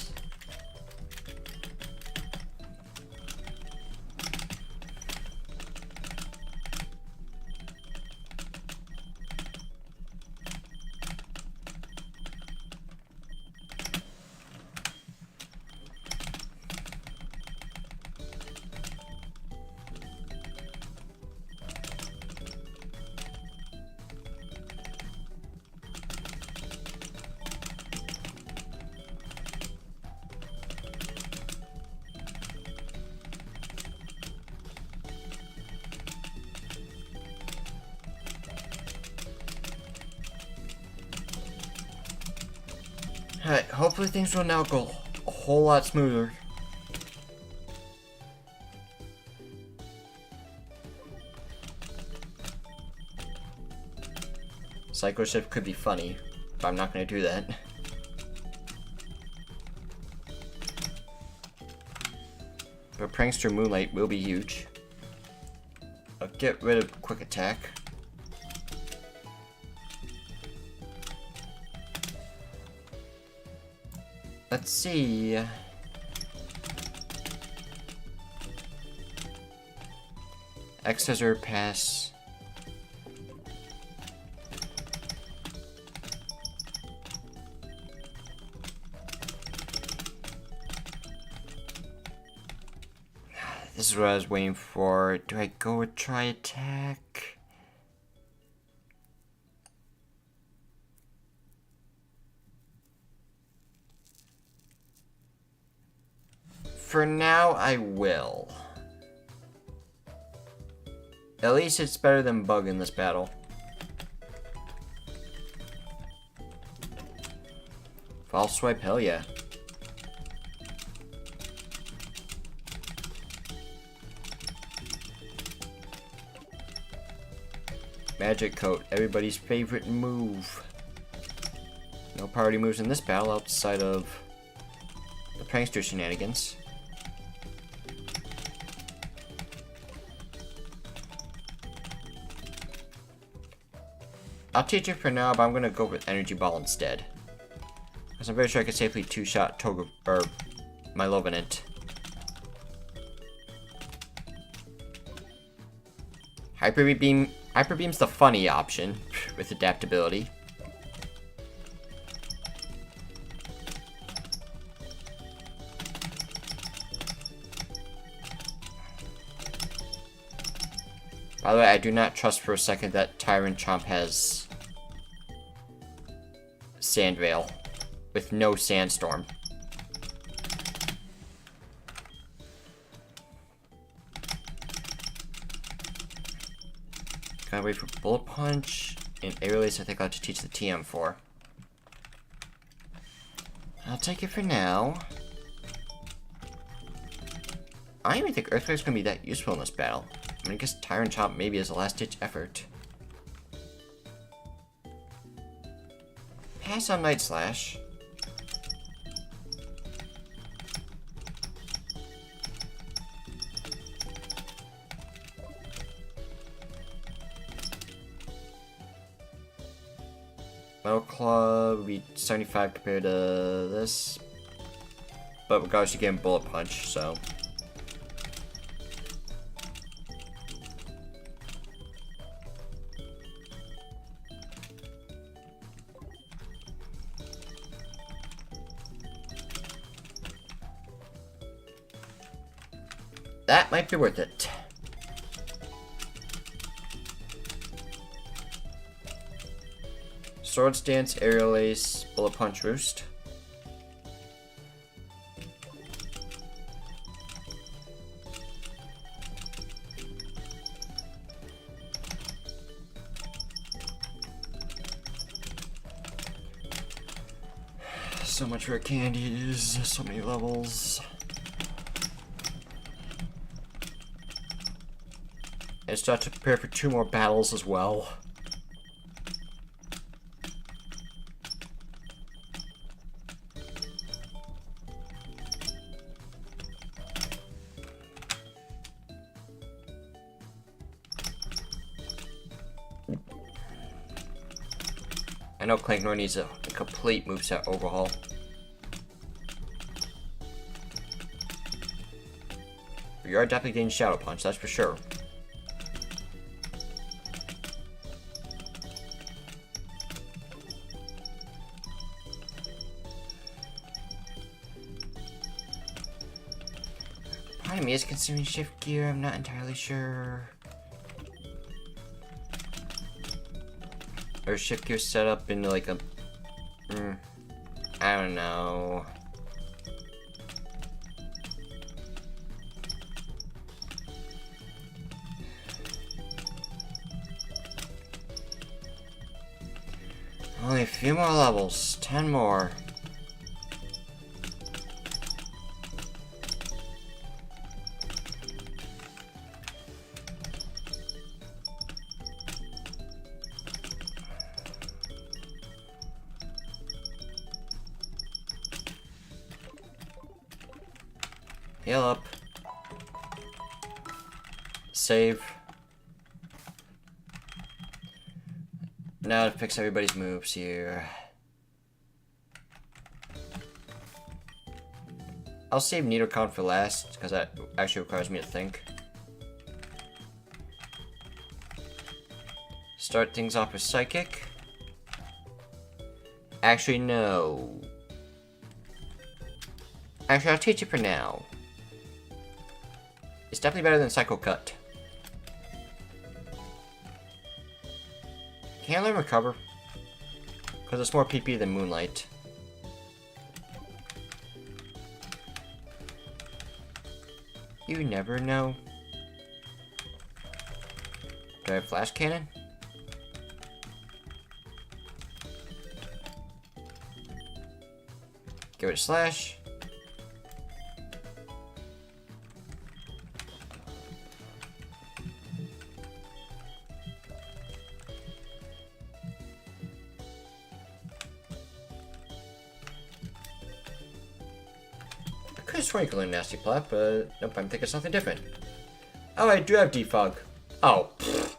Alright, hopefully things will now go a whole lot smoother. Psycho Shift could be funny, but I'm not going to do that. But Prankster Moonlight will be huge. I'll get rid of Quick Attack. Let's see. X-Scissor pass. This is what I was waiting for. Do I go with Try Attack? For now, I will. At least it's better than Bug in this battle. False Swipe, hell yeah. Magic Coat, everybody's favorite move. No priority moves in this battle outside of the Prankster shenanigans. I'll teach it for now, but I'm gonna go with Energy Ball instead. Because I'm very sure I could safely two-shot Toga or Milovenant. Hyper Beam's the funny option with adaptability. By the way, I do not trust for a second that Tyrant Chomp has Sand Veil with no Sandstorm. Gotta wait for Bullet Punch and Air Release. I think I'll have to teach the TM for. I'll take it for now. I don't even think Earthquake's gonna be that useful in this battle. I mean, I guess Tyrant Chomp maybe is a last-ditch effort. Pass on Night Slash. Metal Claw would be 75 compared to this. But regardless, you're getting Bullet Punch, so. That might be worth it. Sword Stance, Aerial Ace, Bullet Punch, Roost. So much rare candies, so many levels. And start to prepare for 2 more battles as well. I know Clanknor needs a complete moveset overhaul. But you are definitely getting Shadow Punch, that's for sure. Part of me is considering shift gear, I'm not entirely sure. Or shift gear set up into like a... I don't know. Only a few more levels. 10 more. Heal up. Save. Now to fix everybody's moves here. I'll save Nidoconn for last, because that actually requires me to think. Start things off with Psychic. Actually, no. Actually, I'll teach it for now. It's definitely better than Psycho Cut. Can I let him recover? Because it's more PP than Moonlight. You never know. Do I have Flash Cannon? Give it a Slash. Sprinkling Nasty Plot, but nope, I'm thinking something different. Oh, I do have Defog. Oh, pfft.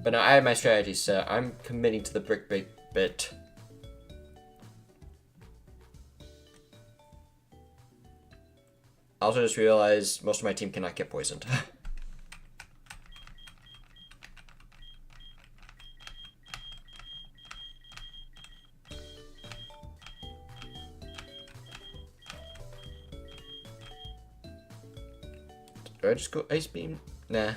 But now I have my strategy set. I'm committing to the brick bit. I also just realized most of my team cannot get poisoned. Do I just go Ice Beam? Nah.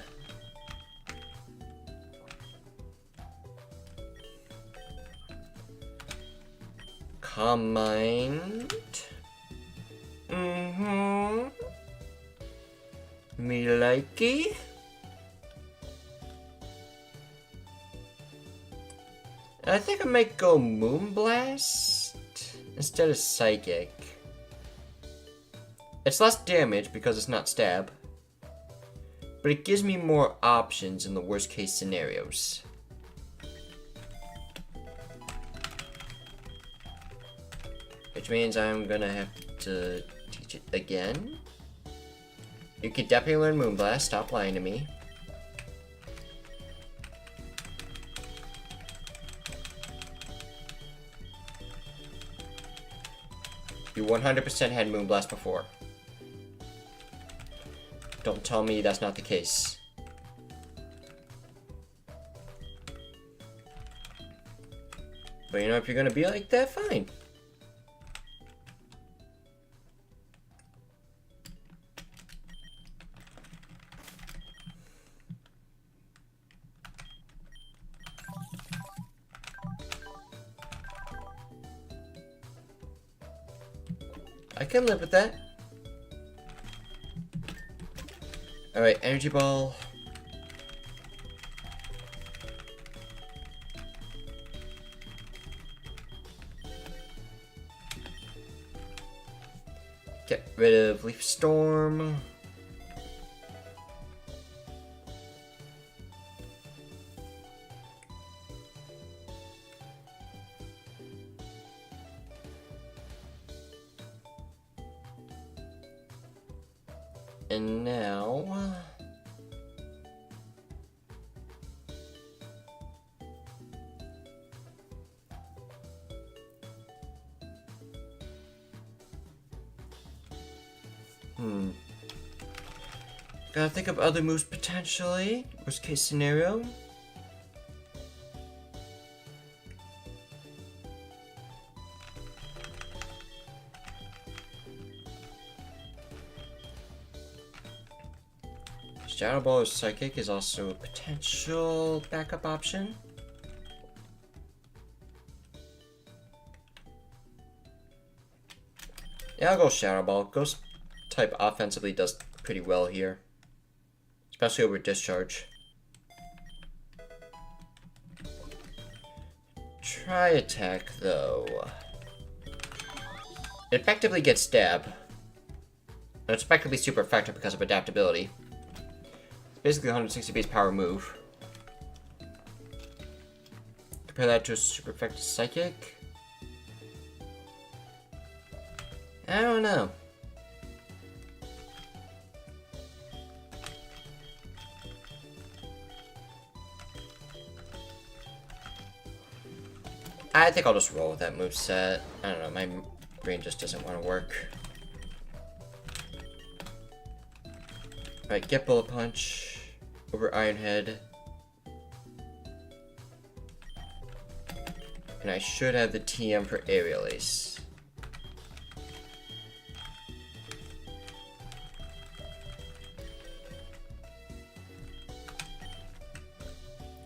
Calm Mind. Me likey. I think I might go Moonblast instead of Psychic. It's less damage because it's not stab. But it gives me more options in the worst case scenarios. Which means I'm gonna have to teach it again. You can definitely learn Moonblast, stop lying to me. You 100% had Moonblast before. Don't tell me that's not the case. But you know, if you're gonna be like that, fine. I can live with that. Alright, energy ball. Get rid of Leaf Storm. And now... Gotta think of other moves potentially. Worst case scenario. Shadow Ball or Psychic is also a potential backup option. Yeah, I'll go Shadow Ball. Ghost type offensively does pretty well here. Especially over Discharge. Try Attack, though. It effectively gets Stab. And it's effectively super effective because of adaptability. It's basically a 160 base power move. Compare that to a super effective Psychic. I don't know. I think I'll just roll with that moveset. I don't know, my brain just doesn't want to work. Alright, get Bullet Punch over Iron Head. And I should have the TM for Aerial Ace.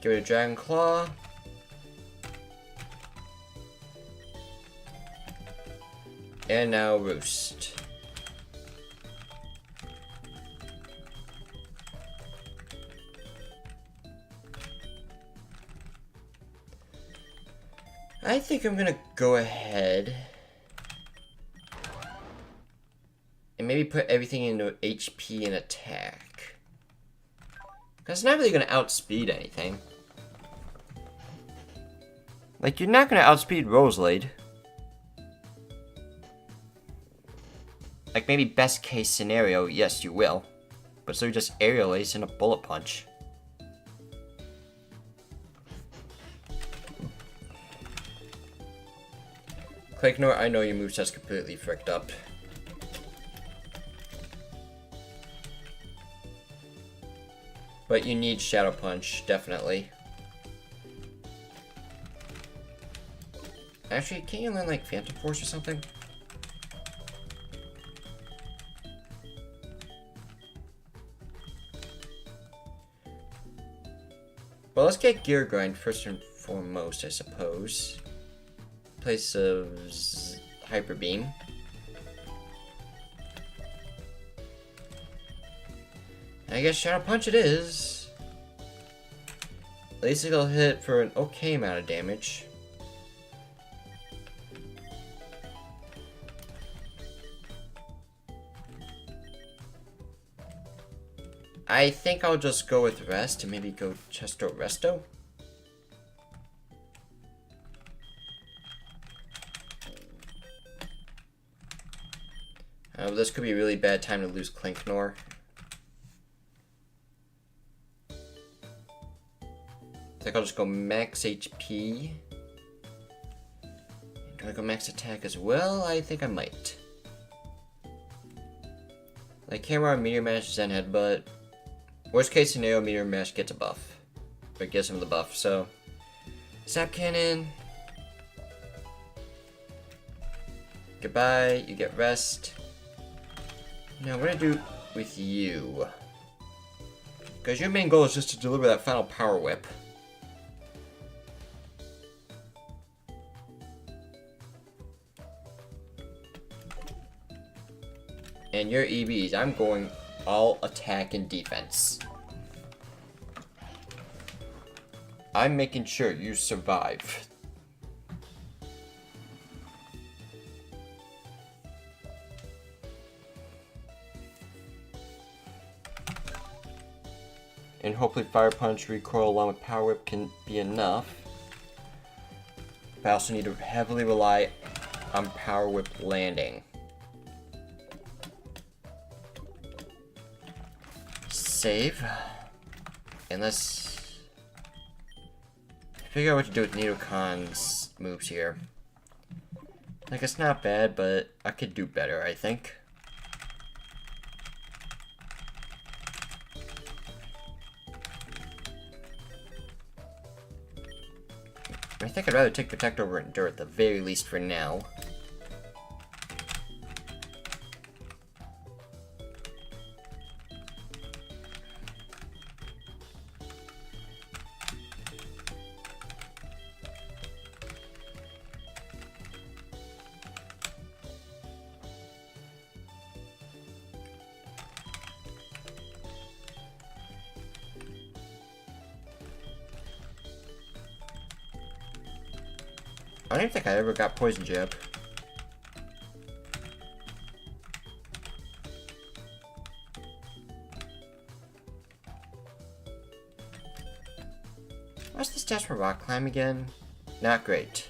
Get rid of Dragon Claw. And now Roost. I think I'm gonna go ahead and maybe put everything into HP and attack. Because it's not really gonna outspeed anything. Like, you're not gonna outspeed Rosalade. Like, maybe best case scenario, yes, you will. But so just Aerial Ace and a Bullet Punch. Quakenor, I know your moveset's completely fricked up. But you need Shadow Punch, definitely. Actually, can't you learn, like, Phantom Force or something? Well, let's get Gear Grind first and foremost, I suppose. In place of Hyper Beam. I guess Shadow Punch it is. At least it'll hit for an okay amount of damage. I think I'll just go with Rest and maybe go Chesto Resto. This could be a really bad time to lose Klinknor. I think I'll just go max HP. Do I go max attack as well? I think I might. Like Camera, Meteor Mash, Zen Headbutt. Worst case scenario, Meteor Mash gets a buff. Or gets him the buff, so. Zap Cannon. Goodbye, you get rest. Now, what do I do with you? Because your main goal is just to deliver that final Power Whip. And your EVs, I'm going all attack and defense. I'm making sure you survive. And hopefully Fire Punch, Recoil along with Power Whip can be enough. But I also need to heavily rely on Power Whip landing. Save. And let's figure out what to do with Nidocon's moves here. Like, it's not bad, but I could do better, I think. I think I'd rather take Protect over Endure at the very least for now. I don't think I ever got Poison Jab. What's the stats for Rock Climb again? Not great.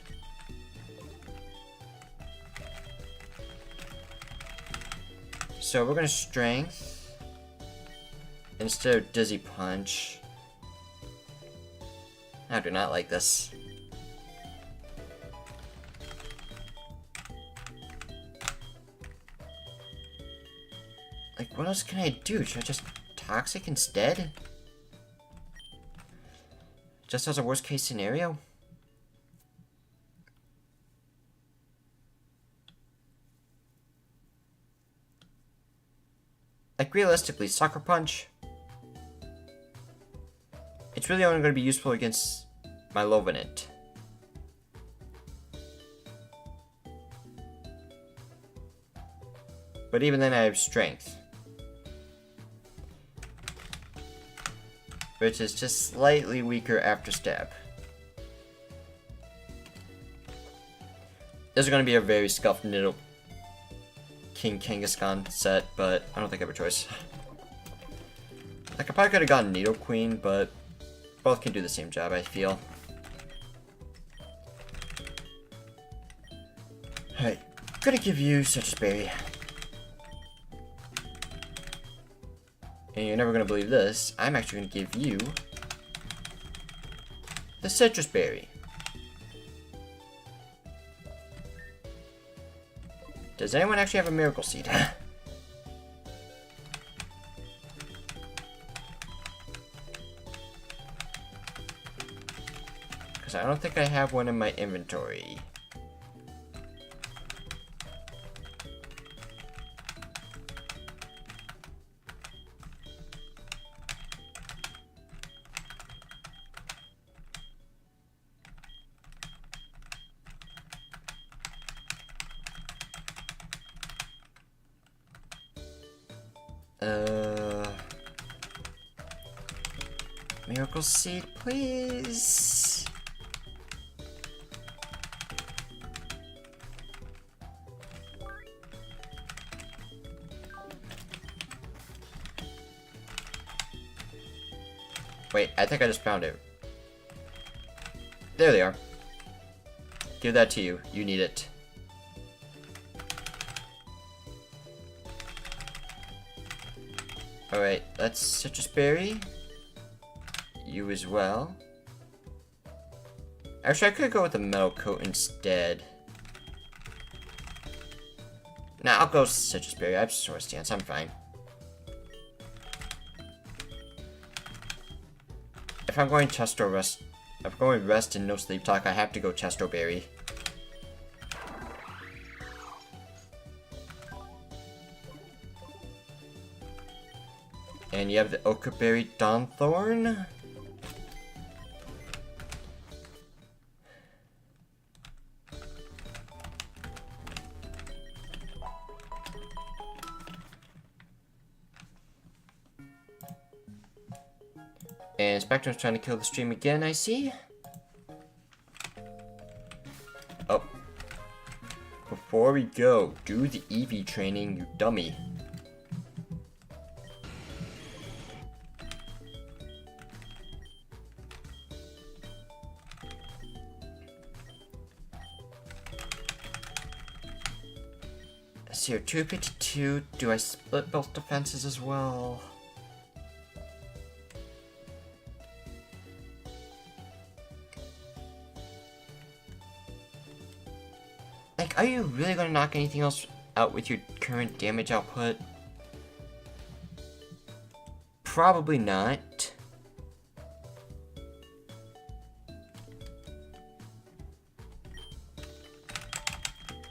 So we're gonna Strength instead of Dizzy Punch. I do not like this. Like, what else can I do? Should I just Toxic instead? Just as a worst case scenario? Like, realistically, Sucker Punch, it's really only going to be useful against my Lovenant. But even then I have Strength, which is just slightly weaker after Stab. This is going to be a very scuffed Nido King Kangaskhan set, but I don't think I have a choice. Like, I probably could have gotten Nidoqueen, but both can do the same job, I feel. Alright, gonna give you Citrus Berry. And you're never gonna believe this, I'm actually gonna give you the Citrus Berry. Does anyone actually have a Miracle Seed? Because I don't think I have one in my inventory. Miracle Seed, please. Wait, I think I just found it. There they are. Give that to you. You need it. Alright, that's citrus berry. You as well. Actually, I could go with a metal coat instead. Nah, I'll go citrus berry. I have sword stance. I'm fine. If I'm going chest or rest, if I'm going rest and no sleep talk, I have to go chest or berry. And you have the Oakberry Dawnthorn. And Spectrum's trying to kill the stream again, I see. Oh. Before we go, do the EV training, you dummy. Let's see here, 252. Do I split both defenses as well? Like, are you really gonna knock anything else out with your current damage output? Probably not.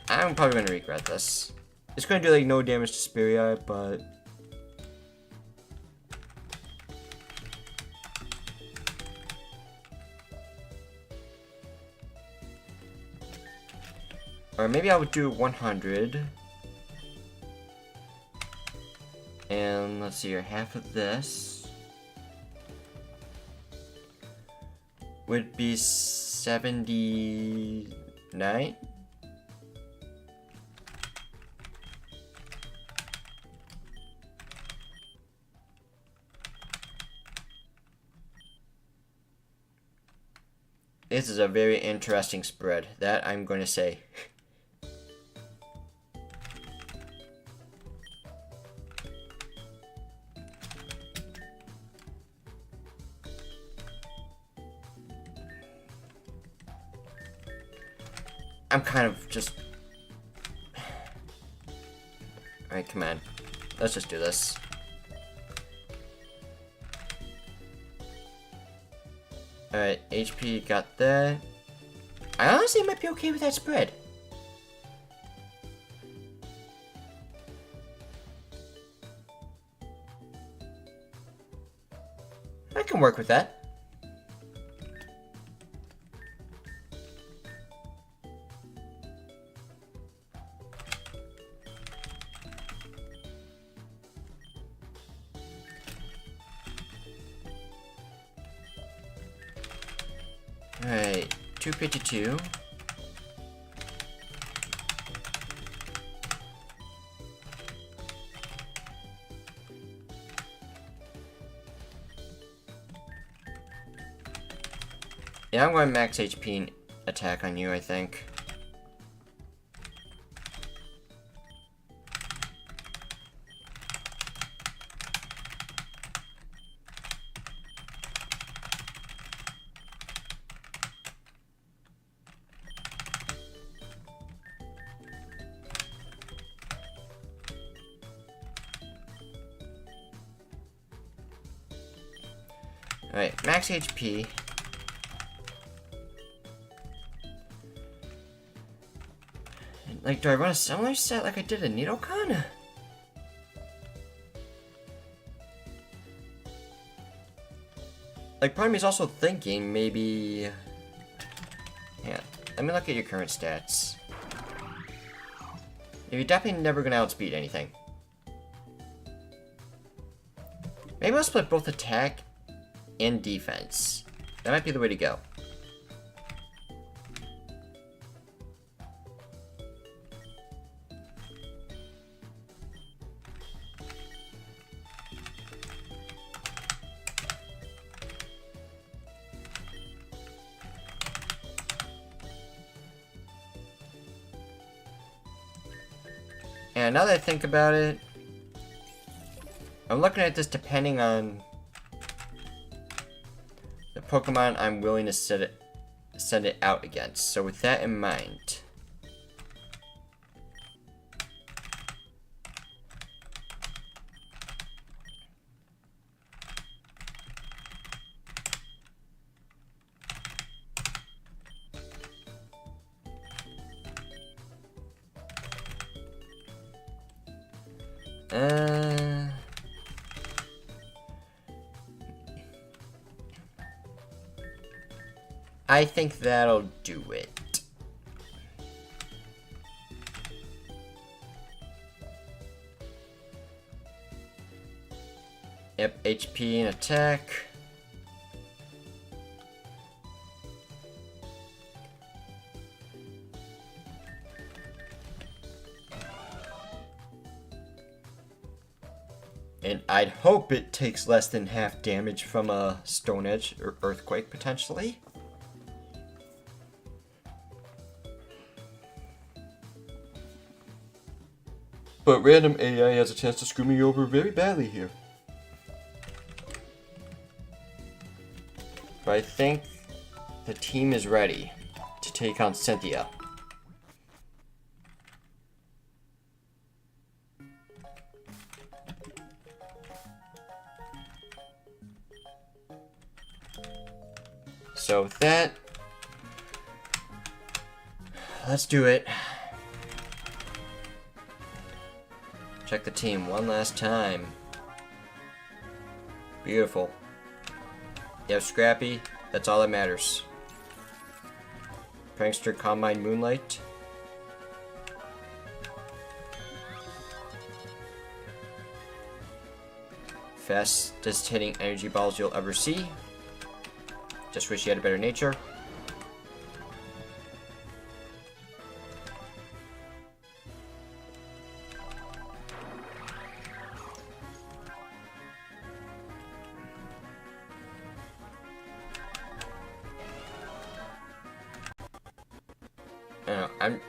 I'm probably gonna regret this. It's gonna do like no damage to Spirit, but or maybe I would do 100. And let's see here, half of this would be 79. This is a very interesting spread, that I'm going to say. I'm kind of just... Alright, come on. Let's just do this. Alright, HP, got that. I honestly might be okay with that spread. I can work with that. Alright, 252. Yeah, I'm going max HP and attack on you, I think. Alright, max HP. Like, do I run a similar set like I did in Nuzlocke? Like, part of me is also thinking maybe... Yeah, let me look at your current stats. You're definitely never gonna outspeed anything. Maybe I'll split both attack and defense. That might be the way to go. And now that I think about it... I'm looking at this depending on the Pokemon I'm willing to send it out against. So with that in mind, I think that'll do it. Yep, HP and attack. And I'd hope it takes less than half damage from a Stone Edge or Earthquake, potentially. But random AI has a chance to screw me over very badly here. But I think the team is ready to take on Cynthia. So with that, let's do it. Check the team one last time. Beautiful. You have Scrappy, that's all that matters. Prankster, Combine, Moonlight. Fastest hitting energy balls you'll ever see. Just wish you had a better nature.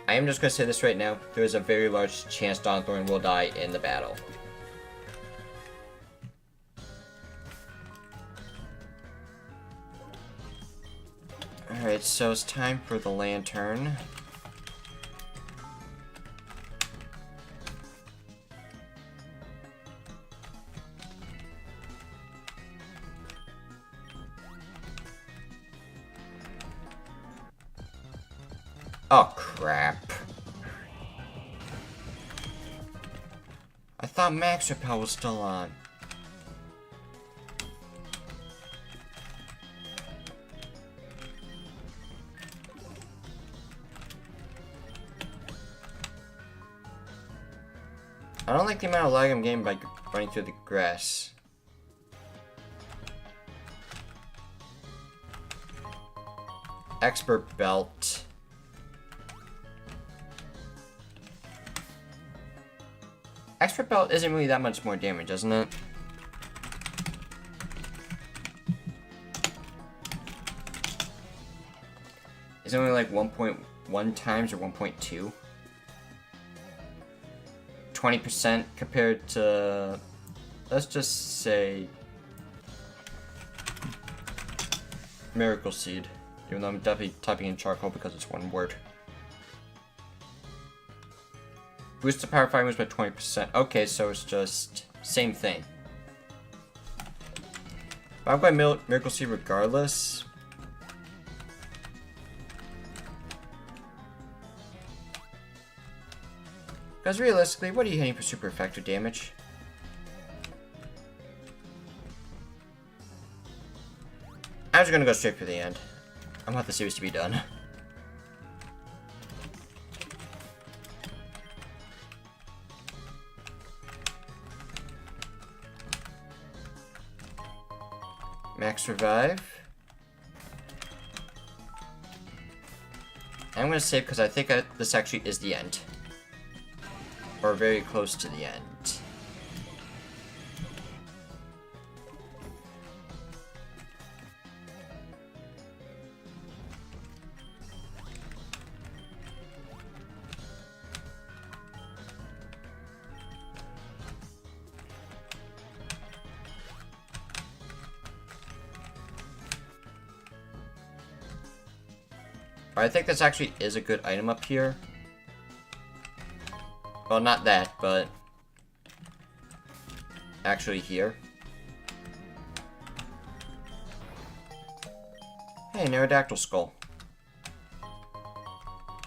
I am just going to say this right now. There is a very large chance Donthorn will die in the battle. Alright, so it's time for the Lantern. Oh, crap. I thought Max Repel was still on. I don't like the amount of lag I'm getting by running through the grass. Expert Belt. Expert Belt isn't really that much more damage, isn't it? Is it only like 1.1 times or 1.2? 20% compared to, let's just say, Miracle Seed. Even though I'm definitely typing in charcoal because it's one word. Boost the power fire moves by 20%. Okay, so it's just same thing. But I'm going Miracle Seed regardless. Because realistically, what are you hitting for super effective damage? I'm just gonna go straight for the end. I want the series to be done. Max Revive. I'm gonna save because I think this actually is the end. Or very close to the end. I think this actually is a good item up here. Well, not that, but actually here. Hey, Neurodactyl skull.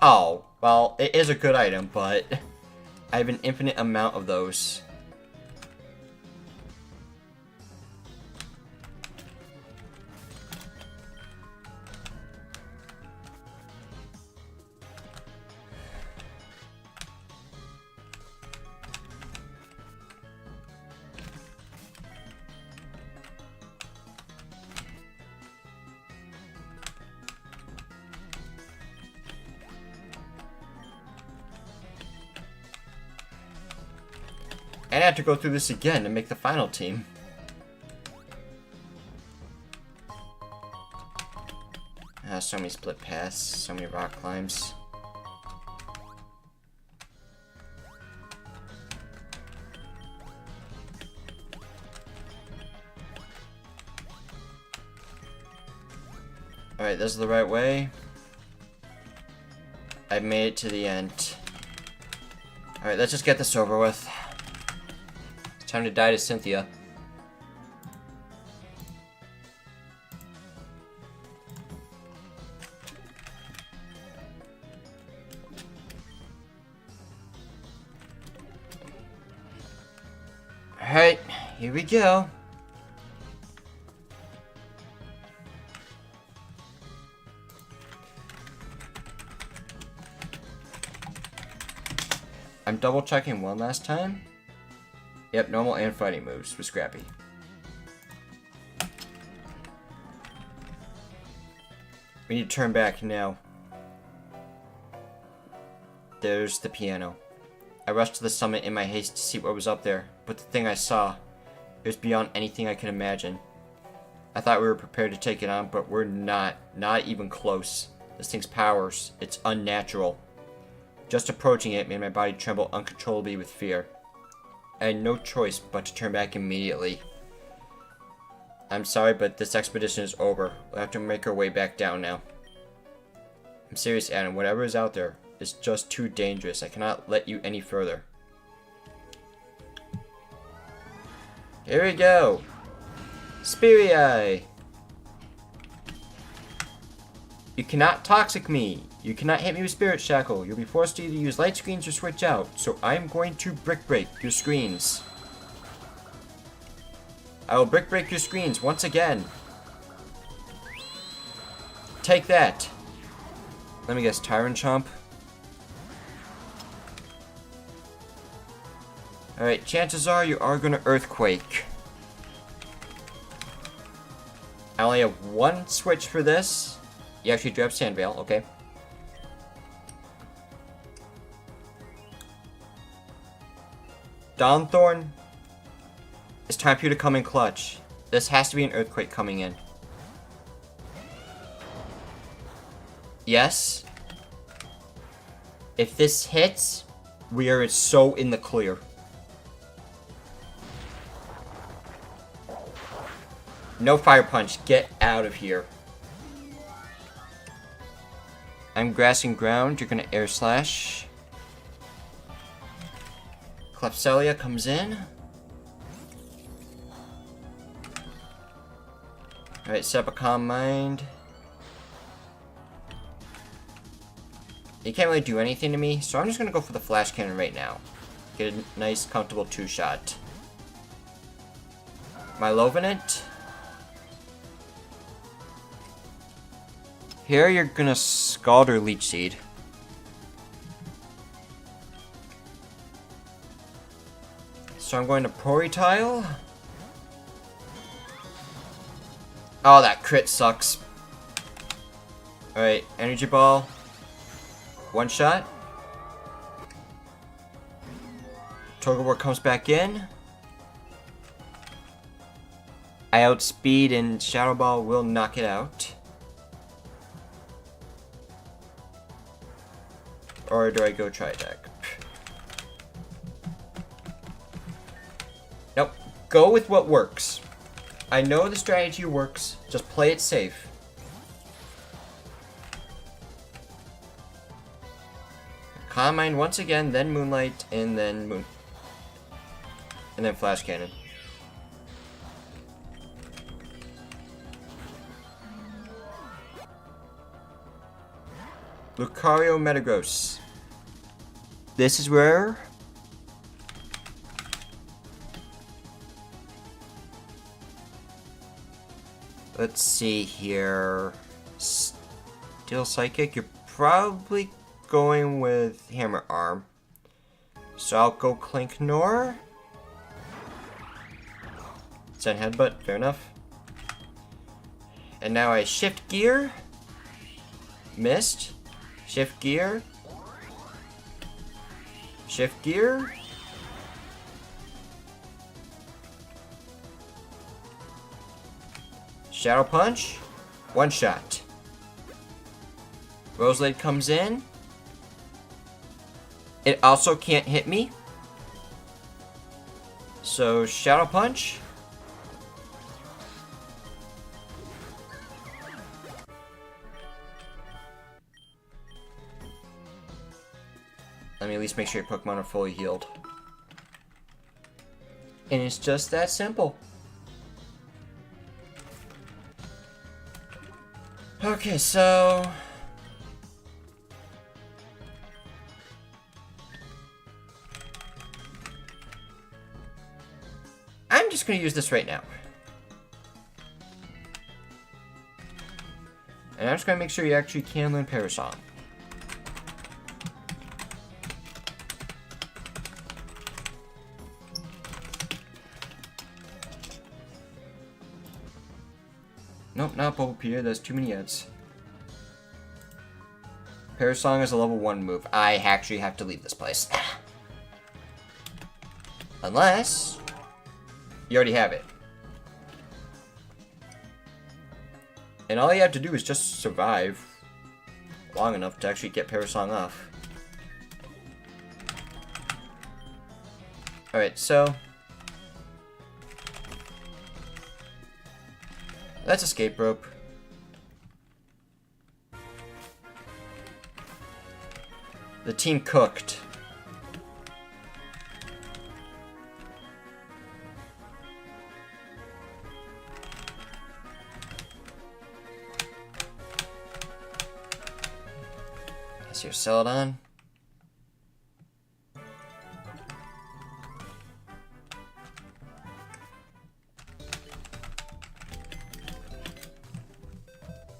Oh, well, it is a good item, but I have an infinite amount of those. And I have to go through this again to make the final team. So many split paths, so many rock climbs. Alright, this is the right way. I've made it to the end. Alright, let's just get this over with. It's time to die to Cynthia. Alright, here we go. I'm double checking one last time. Yep, normal and fighting moves for Scrappy. We need to turn back now. There's the piano. I rushed to the summit in my haste to see what was up there, but the thing I saw, it was beyond anything I could imagine. I thought we were prepared to take it on, but we're not even close. This thing's powers, it's unnatural. Just approaching it made my body tremble uncontrollably with fear. I had no choice but to turn back immediately. I'm sorry, but this expedition is over. We'll have to make our way back down now. I'm serious, Adam. Whatever is out there is just too dangerous. I cannot let you any further. Here we go. Speary Eye. You cannot toxic me. You cannot hit me with Spirit Shackle. You'll be forced to either use light screens or switch out. So I'm going to brick break your screens. I will brick break your screens once again. Take that. Let me guess, Tyrant Chomp. Alright, chances are you are gonna Earthquake. I only have one switch for this. You actually do have Sandvale, okay. Dawnthorn. It's time for you to come in clutch. This has to be an Earthquake coming in. Yes. If this hits, we are so in the clear. No Fire Punch. Get out of here. I'm grasping ground. You're gonna Air Slash. Clepselia comes in. Alright, set up a Calm Mind. You can't really do anything to me, so I'm just gonna go for the Flash Cannon right now. Get a nice, comfortable 2-shot. Malevolent. Here you're gonna Scald or Leech Seed. So I'm going to Ponytail. Oh, that crit sucks. Alright, Energy Ball. 1 shot. Toggleboard comes back in. I outspeed and Shadow Ball will knock it out. Or do I go Tri-Attack? Nope. Go with what works. I know the strategy works. Just play it safe. Calm Mind once again, then Moonlight, and then Flash Cannon. Lucario Metagross. This is where... Let's see here. Steel Psychic, you're probably going with Hammer Arm. So I'll go Clinknor. Zen Headbutt, fair enough. And now I Shift Gear. Missed. Shift Gear. Shift Gear. Shadow Punch. One shot. Roselade comes in. It also can't hit me. So Shadow Punch. Let me at least make sure your Pokemon are fully healed. And it's just that simple. Okay, so... I'm just going to use this right now. And I'm just going to make sure you actually can learn Parasong. Nope, not Bulbapedia, that's too many ads. Parasong is a level 1 move. I actually have to leave this place. Unless... you already have it. And all you have to do is just survive long enough to actually get Parasong off. Alright, so... let's escape rope. The team cooked. Guess you're Celadon.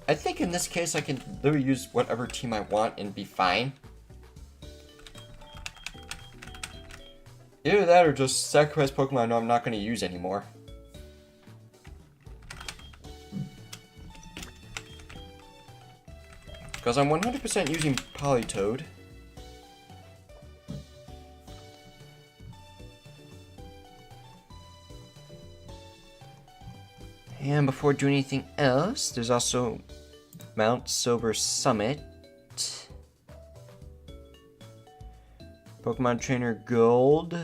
I think in this case I can literally use whatever team I want and be fine. Either that or just sacrifice Pokemon I know I'm not going to use anymore. Because I'm 100% using Politoed. And before doing anything else, there's also Mount Silver Summit. Pokemon Trainer Gold.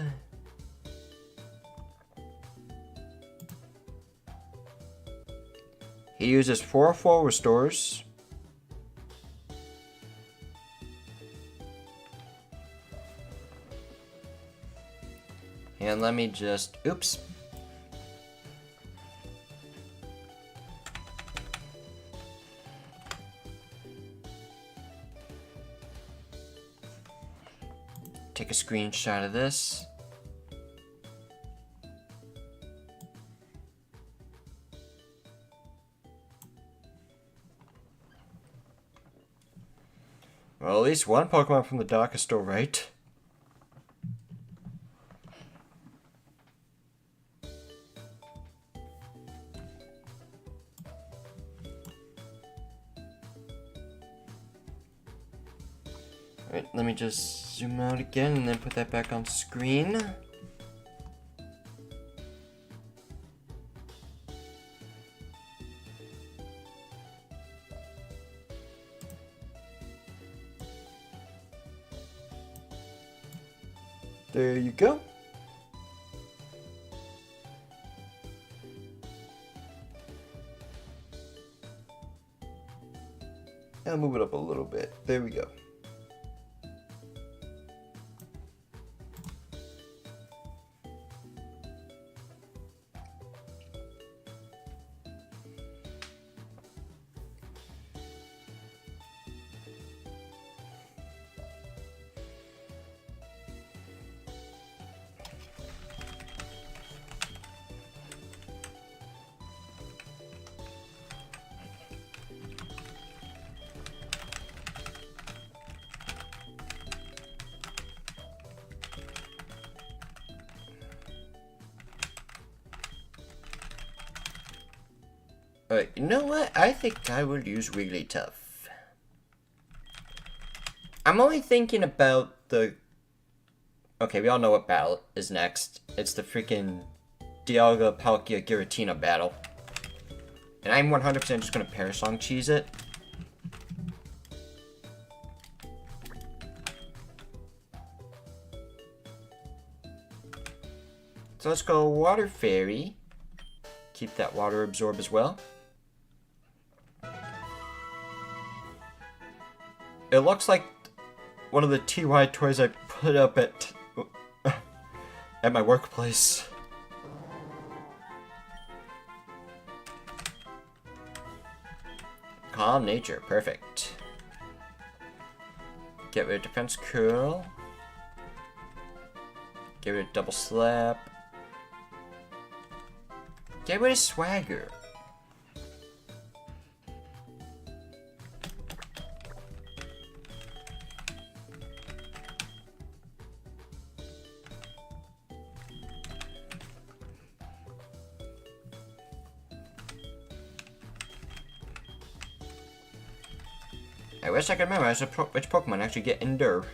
He uses 4 full restores. And let me just, oops. Take a screenshot of this. Well, at least one Pokemon from the dock is still right. Alright, let me just zoom out again and then put that back on screen. There you go. I'll move it up a little bit. There we go. Alright, you know what? I think I will use Wigglytuff. I'm only thinking about the... Okay, we all know what battle is next. It's the freaking Dialga Palkia Giratina battle. And I'm 100% just gonna Parasong cheese it. So let's go Water Fairy. Keep that Water Absorb as well. It looks like one of the TY toys I put up at my workplace. Calm Nature, perfect. Get rid of Defense Curl. Get rid of Double Slap. Get rid of Swagger. I wish I could memorize which Pokemon actually get Endure.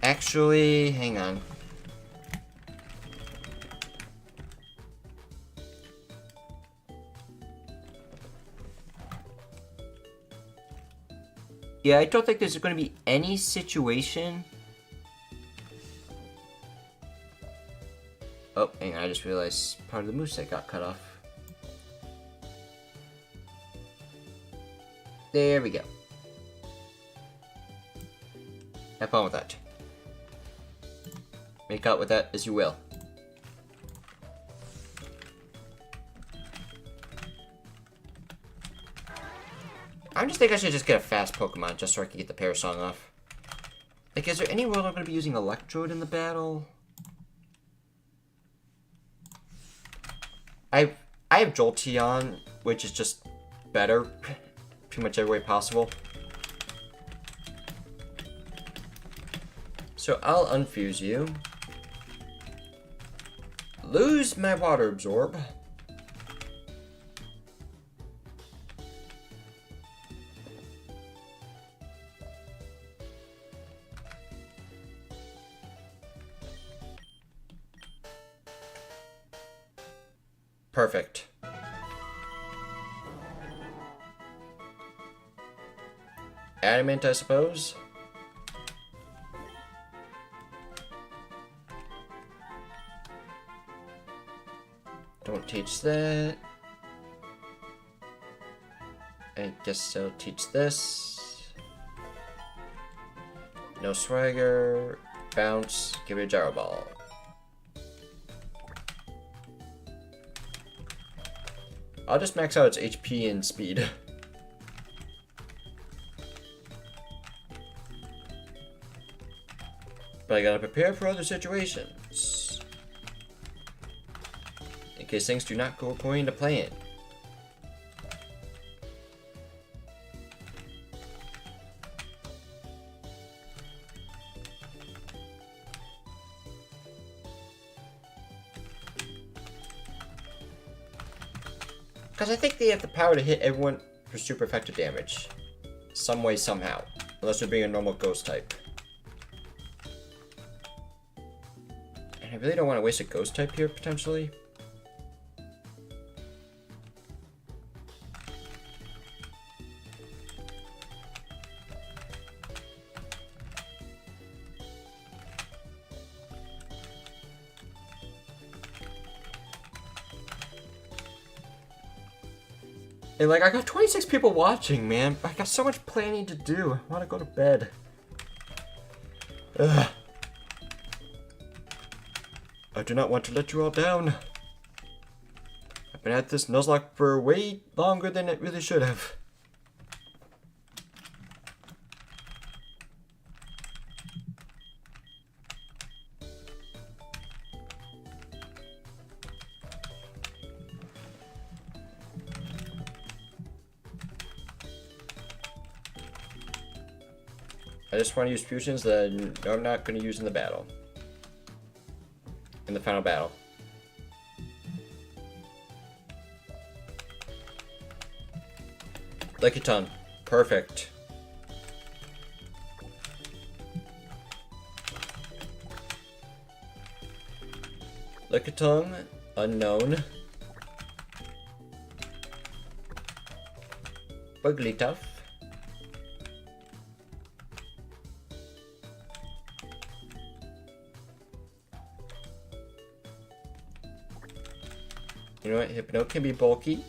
Actually, hang on. Yeah, I don't think there's going to be any situation. Oh, hang on, I just realized part of the moveset got cut off. There we go. Have fun with that. Make out with that as you will. I just think I should just get a fast Pokemon just so I can get the Parasong off. Like, is there any world I'm going to be using Electrode in the battle? I have Jolteon, which is just better. Pretty much every way possible. So I'll unfuse you. Lose my Water Absorb. Perfect. Adamant, I suppose. Don't teach that. I guess I'll teach this. No Swagger. Bounce. Give it a Gyro Ball. I'll just max out its HP and speed. But I gotta prepare for other situations. In case things do not go according to plan. Because I think they have the power to hit everyone for super effective damage. Some way, somehow. Unless they're being a normal ghost type. And I really don't want to waste a ghost type here, potentially. And like, I got 26 people watching, man. I got so much planning to do. I want to go to bed. Ugh. I do not want to let you all down. I've been at this Nuzlocke for way longer than it really should have. I just want to use fusions that I'm not going to use in the battle. In the final battle. Lick your tongue. Perfect. Lick your tongue. Unknown. Wigglytuff. You know what? Hypno can be bulky.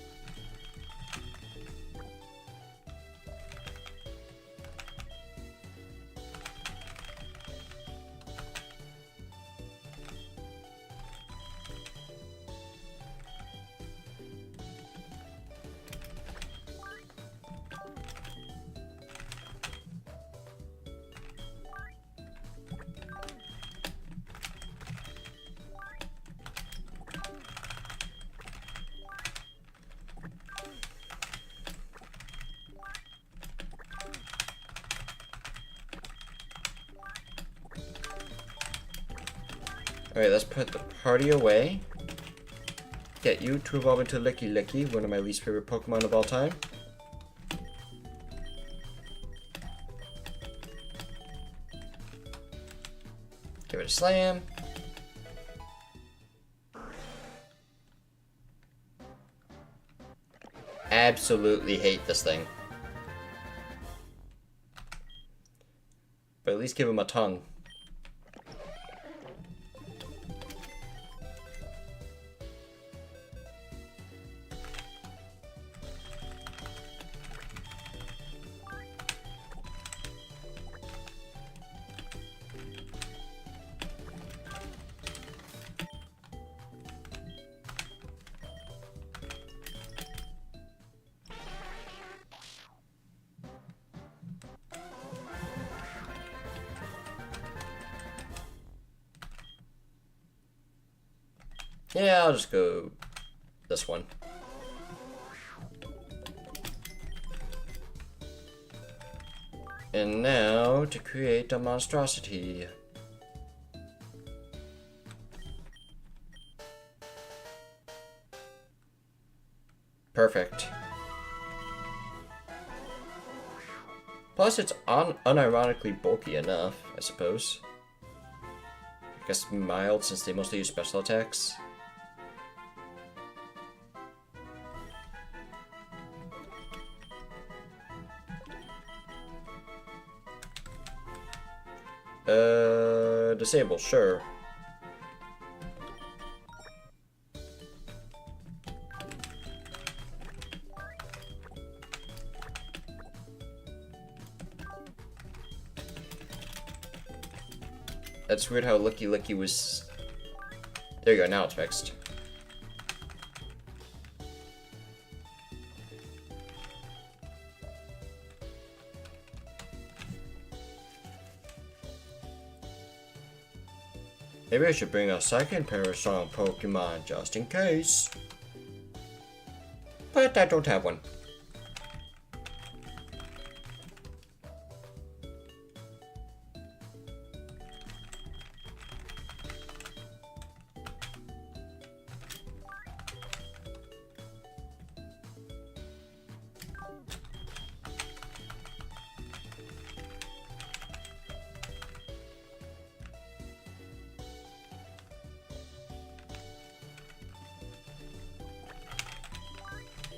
Alright, let's put the party away. Get you to evolve into Licky Licky, one of my least favorite Pokemon of all time. Give it a slam. Absolutely hate this thing. But at least give him a tongue. Yeah, I'll just go this one. And now to create a monstrosity. Perfect. Plus it's unironically bulky enough, I suppose. I guess mild since they mostly use special attacks. Disable, sure. That's weird how Licky Licky was... There you go, now it's fixed. Maybe I should bring a second pair of strong Pokemon just in case. But I don't have one.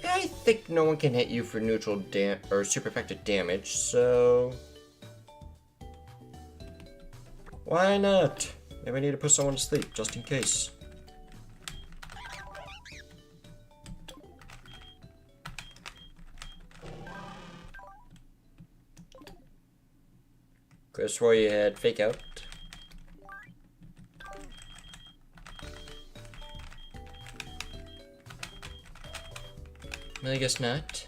I think no one can hit you for neutral or super effective damage, so why not? Maybe I need to put someone to sleep just in case. Could've swore you had fake out. I guess not.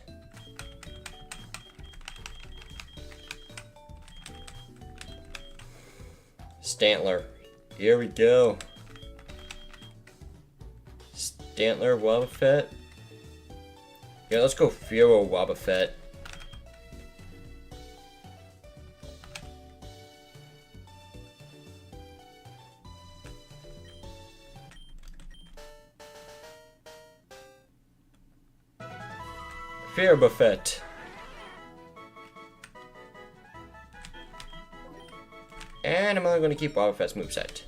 Stantler. Here we go. Stantler, Wobbuffet. Yeah, let's go Fearow Wobbuffet. Fear Buffet. And I'm only going to keep Wobbuffet's moveset.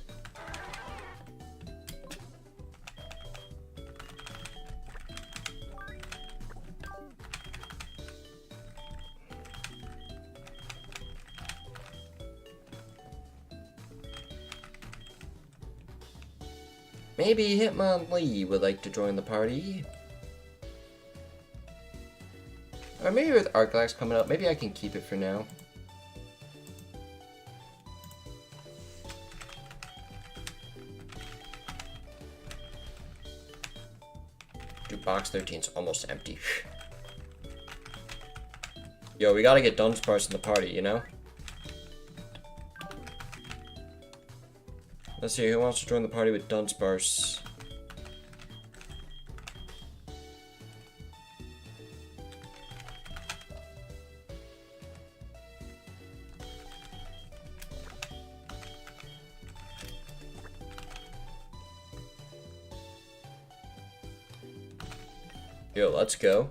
Maybe Hitmonlee would like to join the party. Or maybe with Arcalax coming up, maybe I can keep it for now. Dude, box 13's almost empty. Yo, we gotta get Dunsparce in the party, you know? Let's see, who wants to join the party with Dunsparce? Yo, let's go.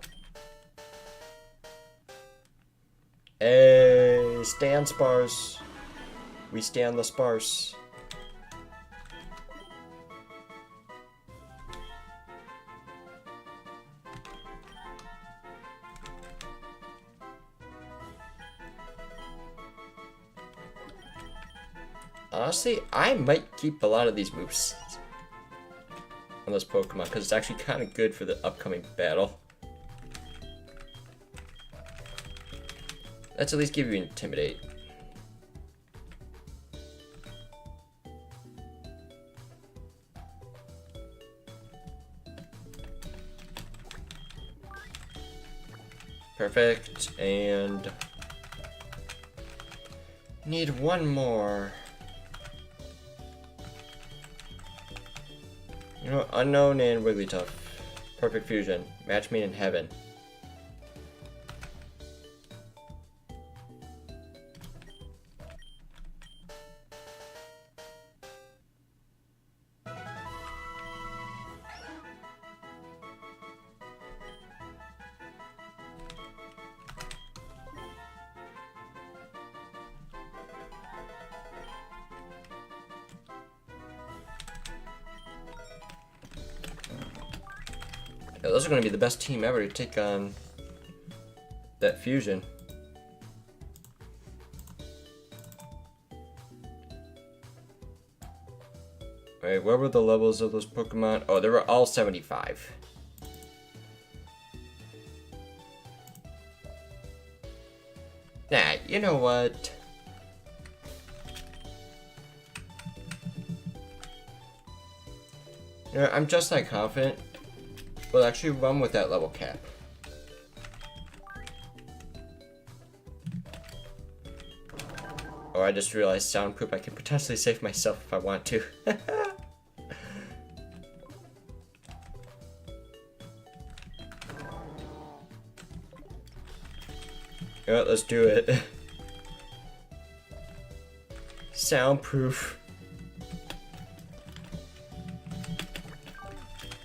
Hey, stand Sparse. We stand the Sparse. Honestly, I might keep a lot of these moves on this Pokemon because it's actually kind of good for the upcoming battle. Let's at least give you Intimidate. Perfect, and need one more. You know, Unknown and Wigglytuff. Perfect fusion. Match made in heaven. Yeah, those are going to be the best team ever to take on that fusion. Alright, where were the levels of those Pokemon? Oh, they were all 75. Nah, you know what? You know, I'm just that confident. We'll actually run with that level cap. Oh, I just realized soundproof. I can potentially save myself if I want to. Alright, let's do it. Soundproof.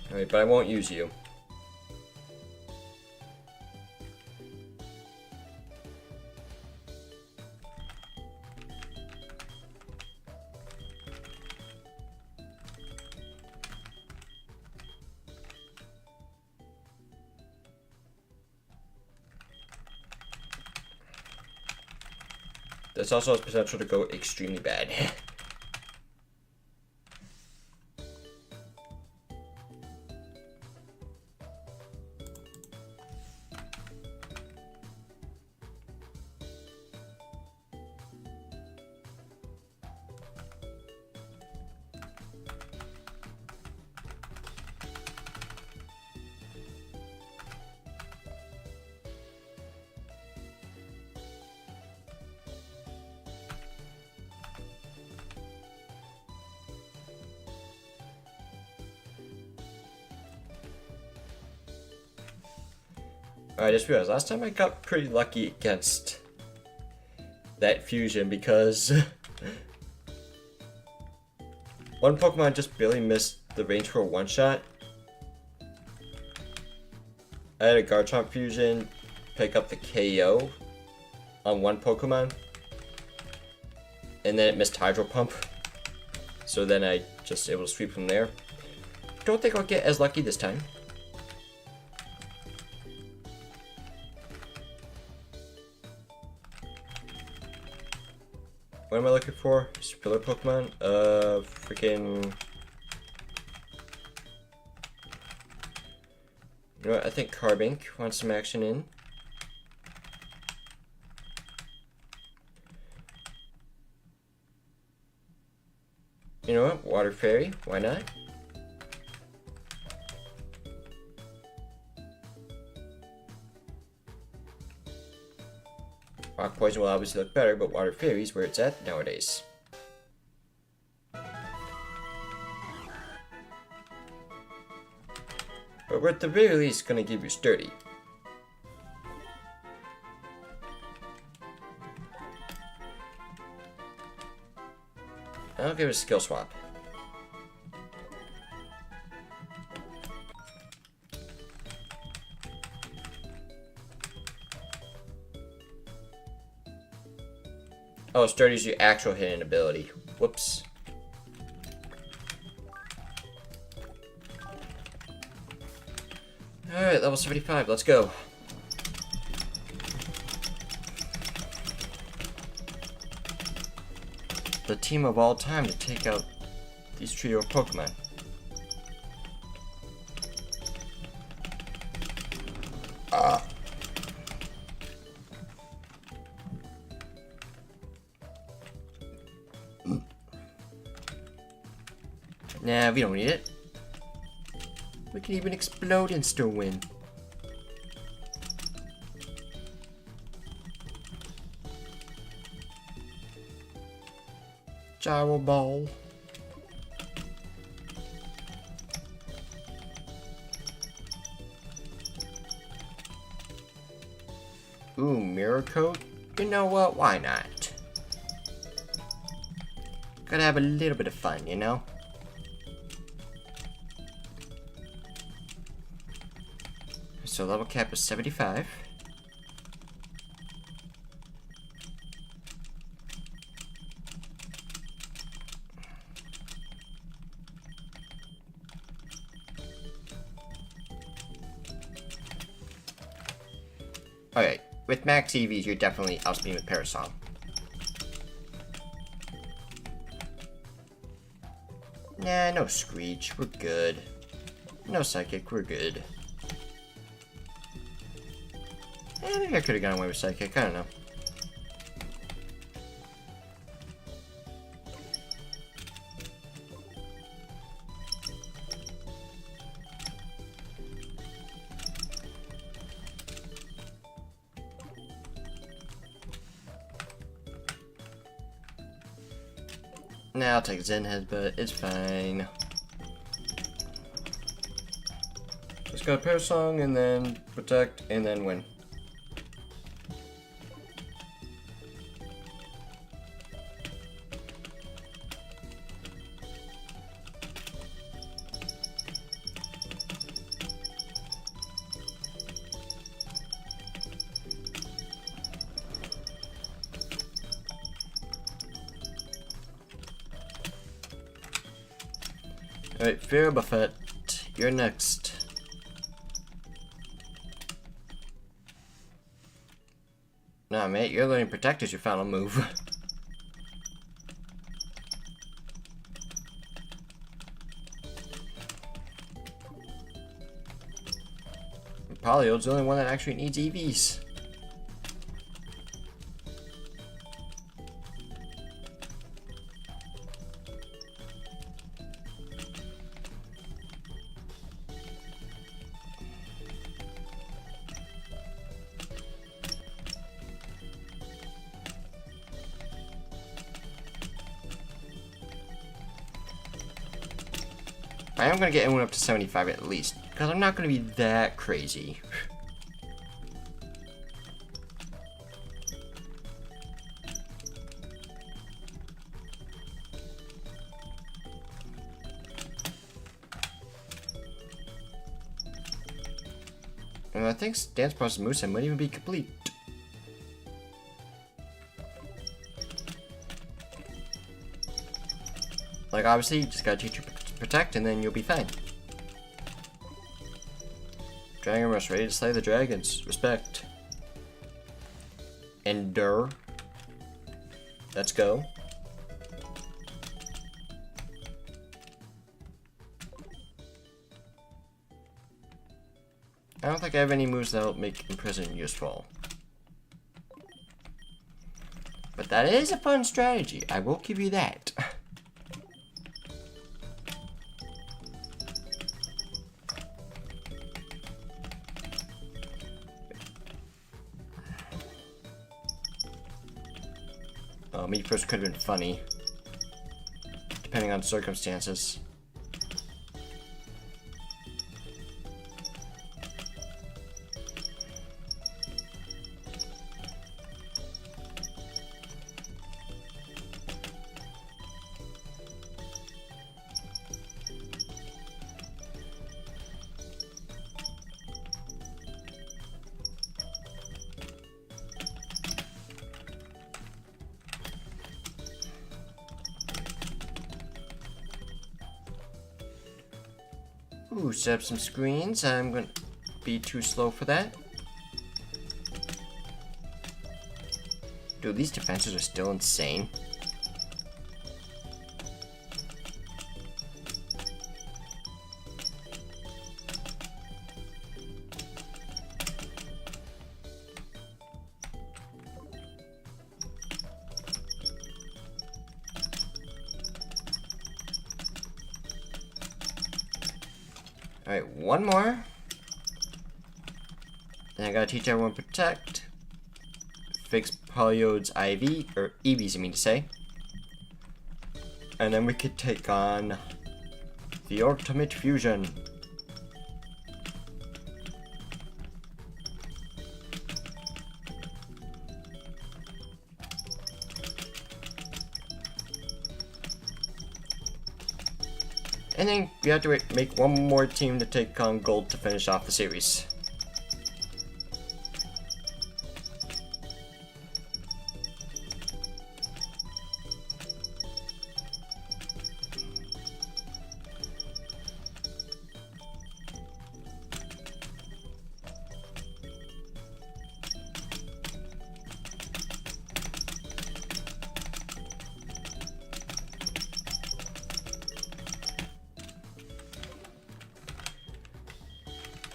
Alright, but I won't use you. This also has potential to go extremely bad. I just realized last time I got pretty lucky against that fusion because one Pokemon just barely missed the range for a one-shot. I had a Garchomp fusion pick up the KO on one Pokemon, and then it missed Hydro Pump. So then I just able to sweep from there. Don't think I'll get as lucky this time. What am I looking for? Filler Pokemon? Freaking. You know what? I think Carbink wants some action in. You know what? Water Fairy. Why not? Rock Poison will obviously look better, but Water Fairy is where it's at nowadays. But we're at the very least gonna give you Sturdy. I'll give it a skill swap. Oh, Sturdy's your actual hitting ability. Whoops. Alright, level 75, let's go. The team of all time to take out these trio of Pokemon. Nah, we don't need it. We can even explode and still win. Gyro Ball. Ooh, Mirror Coat? You know what? Why not? Gotta have a little bit of fun, you know? So level cap is 75. Alright, with max EVs, you're definitely outspeeding with Parasol. Nah, no Screech, we're good. No Psychic, we're good. Maybe I could have gone away with Psychic, I don't know. Nah, I'll take Zen Headbutt, it's fine. Just go Parasong and then Protect and then win. Alright, Fear Buffet, you're next. Nah, mate, you're learning Protect as your final move. Polyod's the only one that actually needs EVs. I am going to get everyone up to 75 at least, because I'm not going to be that crazy. And I think Dance Process Moveset might even be complete. Like, obviously, you just gotta teach you Protect, and then you'll be fine. Dragon Rush, ready to slay the dragons. Respect. Endure. Let's go. I don't think I have any moves that'll make Imprison useful. But that is a fun strategy, I will give you that. Me first could have been funny, depending on circumstances. Ooh, set up some screens. I'm gonna be too slow for that. Dude, these defenses are still insane. Alright, one more. Then I gotta teach everyone Protect. Fix Polyode's IV, or EVs I mean to say. And then we could take on the Ultimate Fusion. And then we have to make one more team to take on Gold to finish off the series.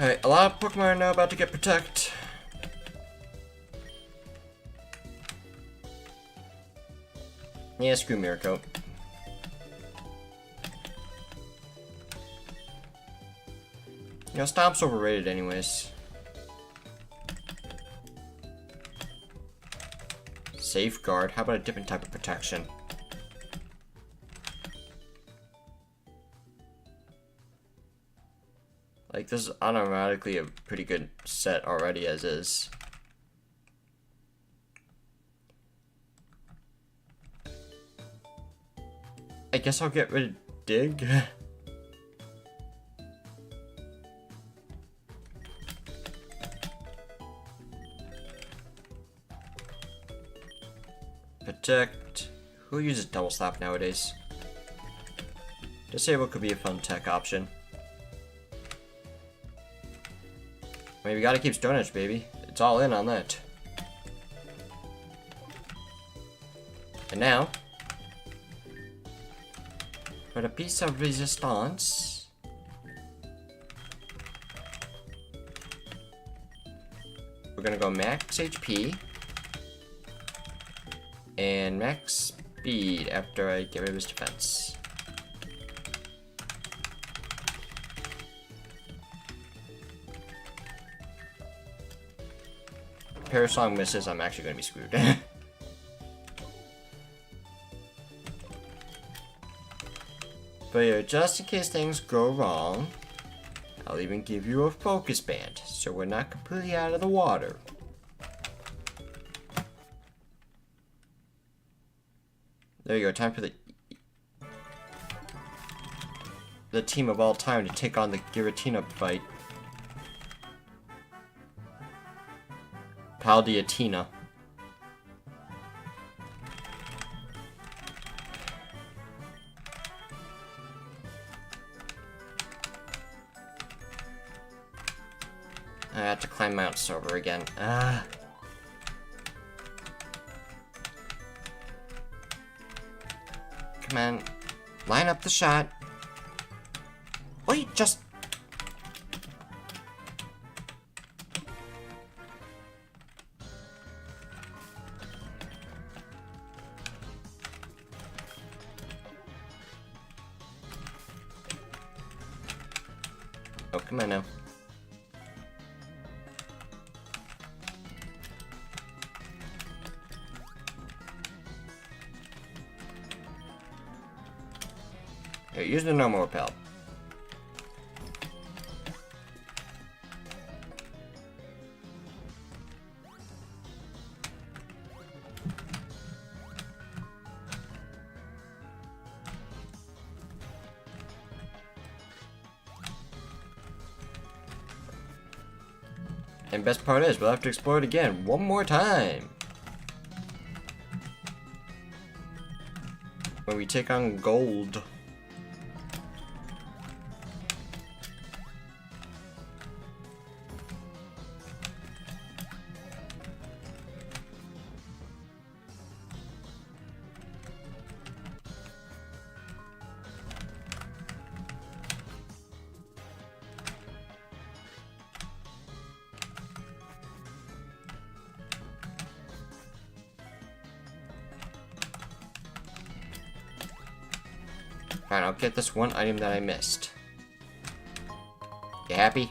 Alright, a lot of Pokemon are now about to get Protect. Yeah, screw Miracle. You know, Stomp's overrated anyways. Safeguard, how about a different type of protection? Like, this is automatically a pretty good set already as is. I guess I'll get rid of Dig. Protect. Who uses Double Slap nowadays? Disable could be a fun tech option. I mean, we gotta keep Stone Edge, baby. It's all in on that. And now, for the piece of resistance, we're gonna go max HP and max speed after I get rid of his defense. Parasong misses, I'm actually gonna be screwed. But yeah, just in case things go wrong, I'll even give you a focus band, so we're not completely out of the water. There you go, time for the team of all time to take on the Giratina fight. Paldiatina. I have to climb Mount Silver again. Come on. Line up the shot. Wait, just... Oh, come on now. Here, use the normal repel. And best part is, we'll have to explore it again one more time. When we take on gold. Fine, I'll get this one item that I missed. You happy?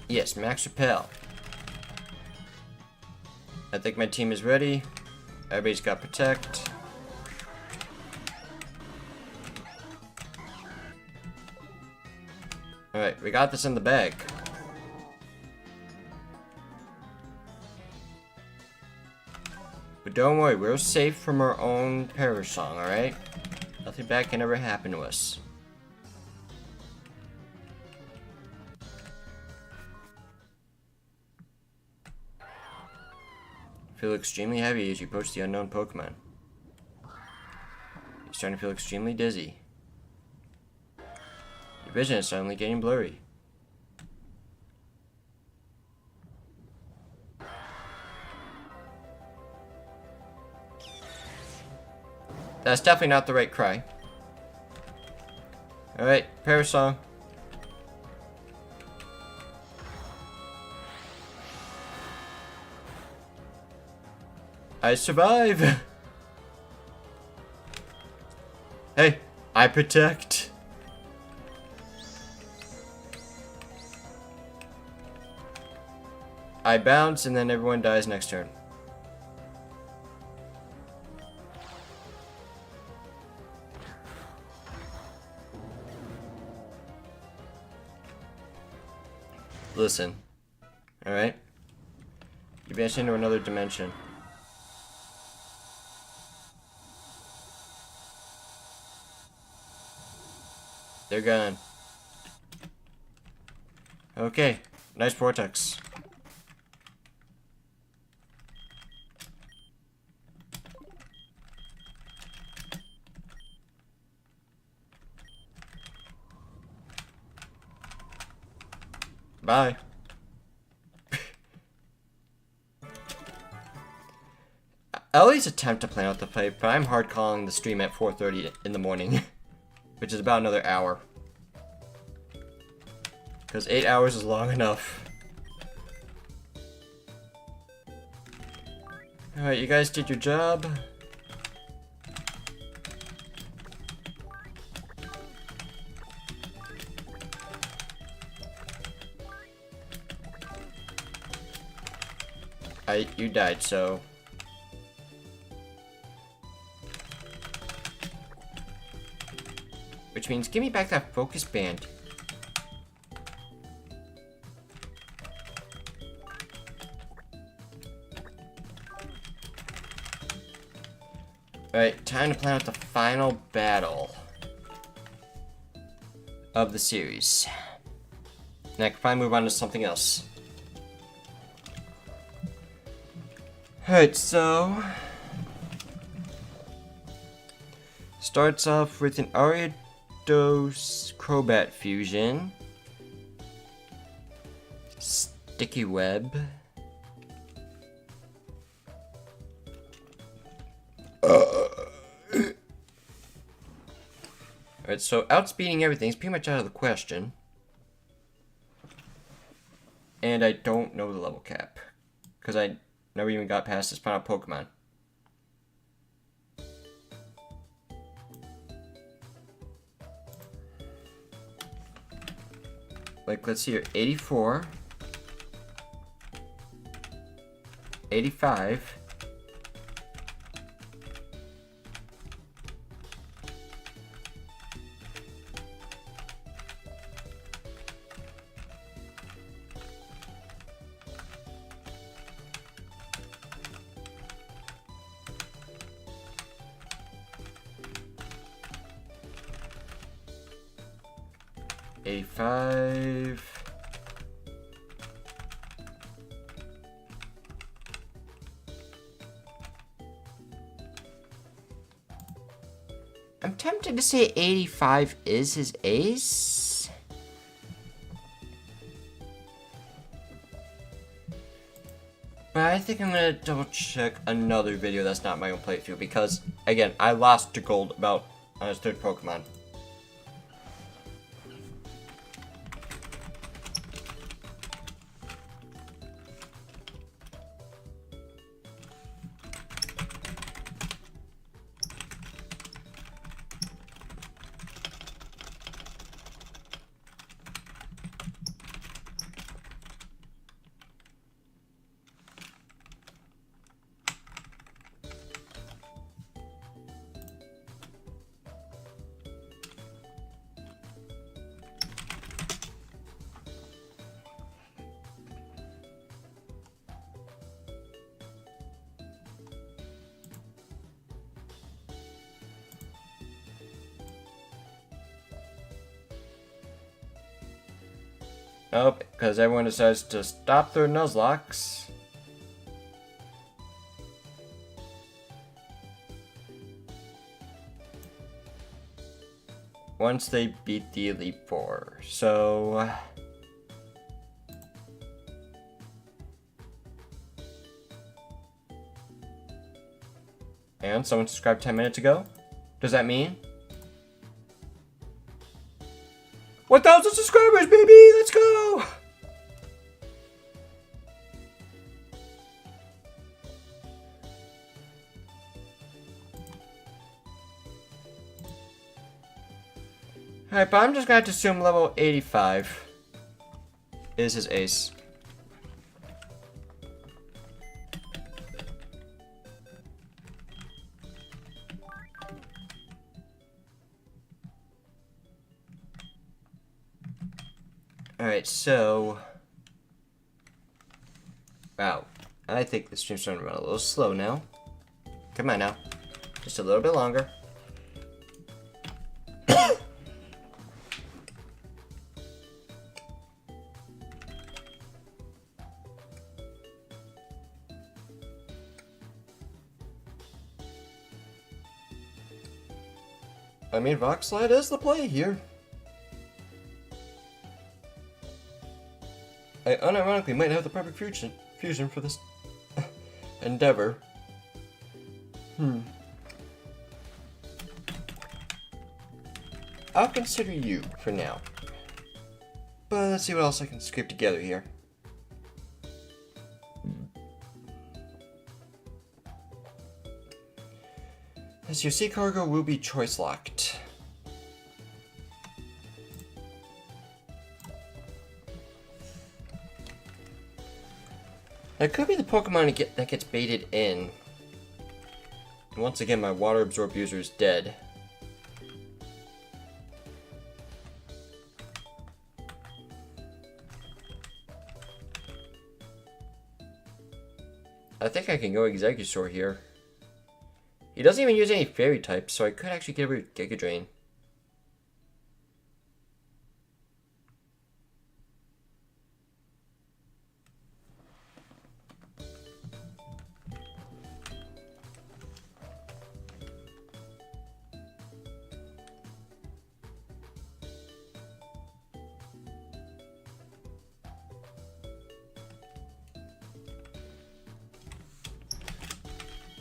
Yes, max repel. I think my team is ready. Everybody's got protect. Alright, we got this in the bag. But don't worry, we're safe from our own perish song, alright? Nothing bad can ever happen to us. Feel extremely heavy as you approach the unknown Pokemon. You're starting to feel extremely dizzy. Your vision is suddenly getting blurry. That's definitely not the right cry. Alright, perish song. I survive! Hey, I protect. I bounce and then everyone dies next turn. Listen. Alright? You vanish into another dimension. They're gone. Okay. Nice vortex. Bye. I always attempt to plan out the fight, but I'm hard calling the stream at 4:30 in the morning. Which is about another hour. Because 8 hours is long enough. Alright, you guys did your job. You died, so... Which means, give me back that focus band. Alright, time to plan out the final battle of the series. Now I can finally move on to something else. Alright, so starts off with an Ariados Crobat fusion. Sticky web. Alright, so outspeeding everything is pretty much out of the question. And I don't know the level cap, because I never even got past this final Pokemon. Like, let's see here, 84, 85, 85. I'm tempted to say 85 is his ace. But I think I'm gonna double check another video that's not my own playthrough because, again, I lost to gold about on his third Pokemon. Nope, because everyone decides to stop their Nuzlocks. Once they beat the Elite Four. So and someone subscribed 10 minutes ago? Does that mean 1,000 subscribers, baby! Let's go! Alright, but I'm just gonna have to assume level 85 is his ace. Alright, so wow, I think the stream's starting to run a little slow now. Come on now. Just a little bit longer. I mean, Rock Slide is the play here. I unironically might have the perfect fusion for this endeavor. I'll consider you for now. But let's see what else I can scrape together here. As your sea cargo will be choice locked. That could be the Pokemon that gets baited in. And once again, my water absorb user is dead. I think I can go Executor here. He doesn't even use any fairy types, so I could actually get rid of Giga Drain.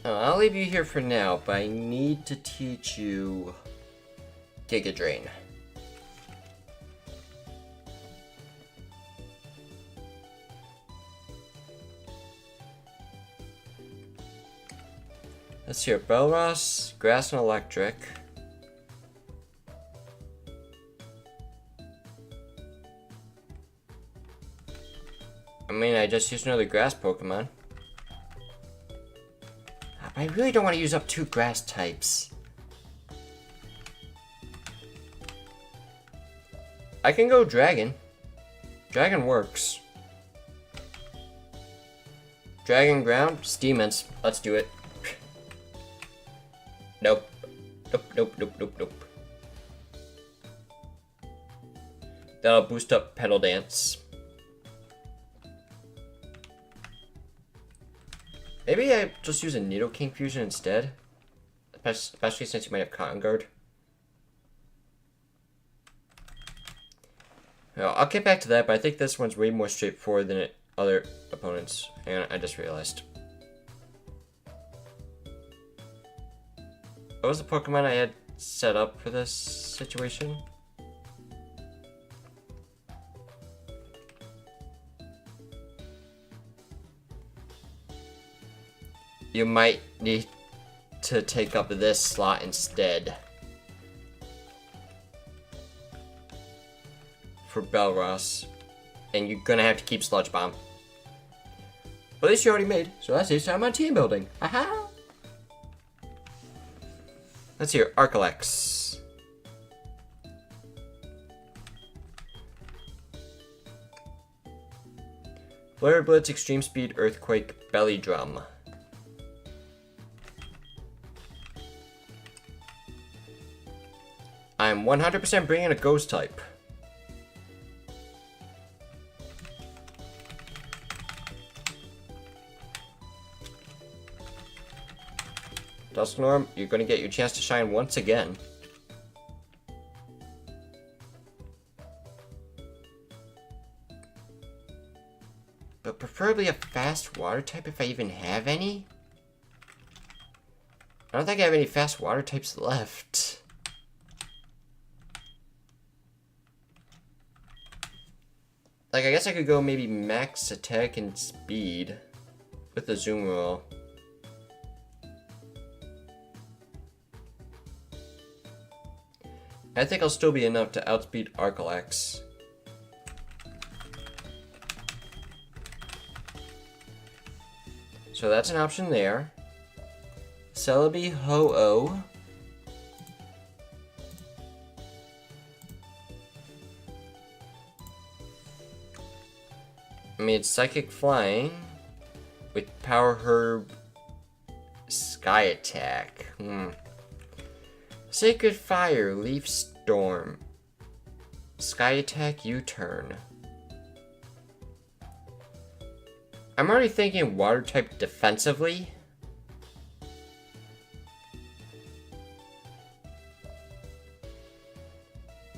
I'll leave you here for now, but I need to teach you Giga Drain. Let's hear Belros, Grass and Electric. I mean, I just used another Grass Pokemon. I really don't want to use up 2 Grass types. I can go Dragon. Dragon works. Dragon Ground, Steaments. Let's do it. Nope. Nope. That'll boost up Petal Dance. Maybe I just use a Nidoking Fusion instead. Especially since you might have Cotton Guard. Well, I'll get back to that, but I think this one's way more straightforward than other opponents. And I just realized. What was the Pokemon I had set up for this situation? You might need to take up this slot instead. For Belros. And you're gonna have to keep Sludge Bomb. But at least you already made, so that saves time on team building. Aha! Let's hear Arcalex. Flare Blitz, Extreme Speed, Earthquake, Belly Drum. I'm 100% bringing a Ghost type. Dusknorm, you're going to get your chance to shine once again. But preferably a fast water type if I even have any. I don't think I have any fast water types left. Like, I guess I could go maybe max attack and speed with the zoom roll. I think I'll still be enough to outspeed Arcalex. So that's an option there. Celebi, Ho-Oh. I mean, it's Psychic Flying with Power Herb, Sky Attack. Sacred Fire, Leaf Storm, Sky Attack, U-Turn. I'm already thinking Water type defensively.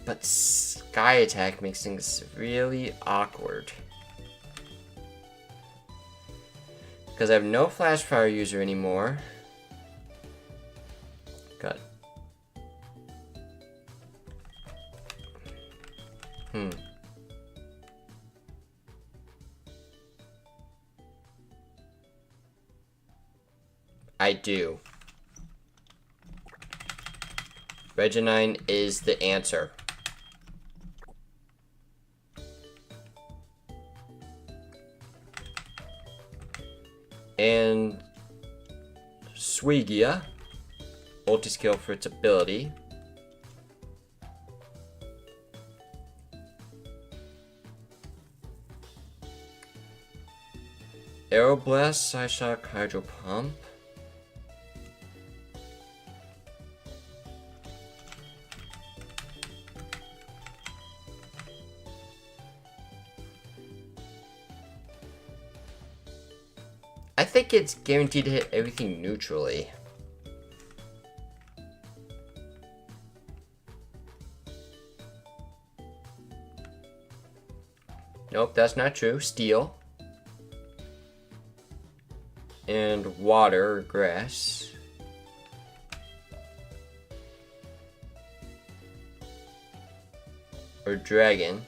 But Sky Attack makes things really awkward. Because I have no Flash Fire user anymore. Got it. I do. Reginine is the answer. And Swigia, multi-skill for its ability. Aeroblast, Psyshock, Hydro Pump. I think it's guaranteed to hit everything neutrally. Nope, that's not true. Steel. And water or grass. Or dragon.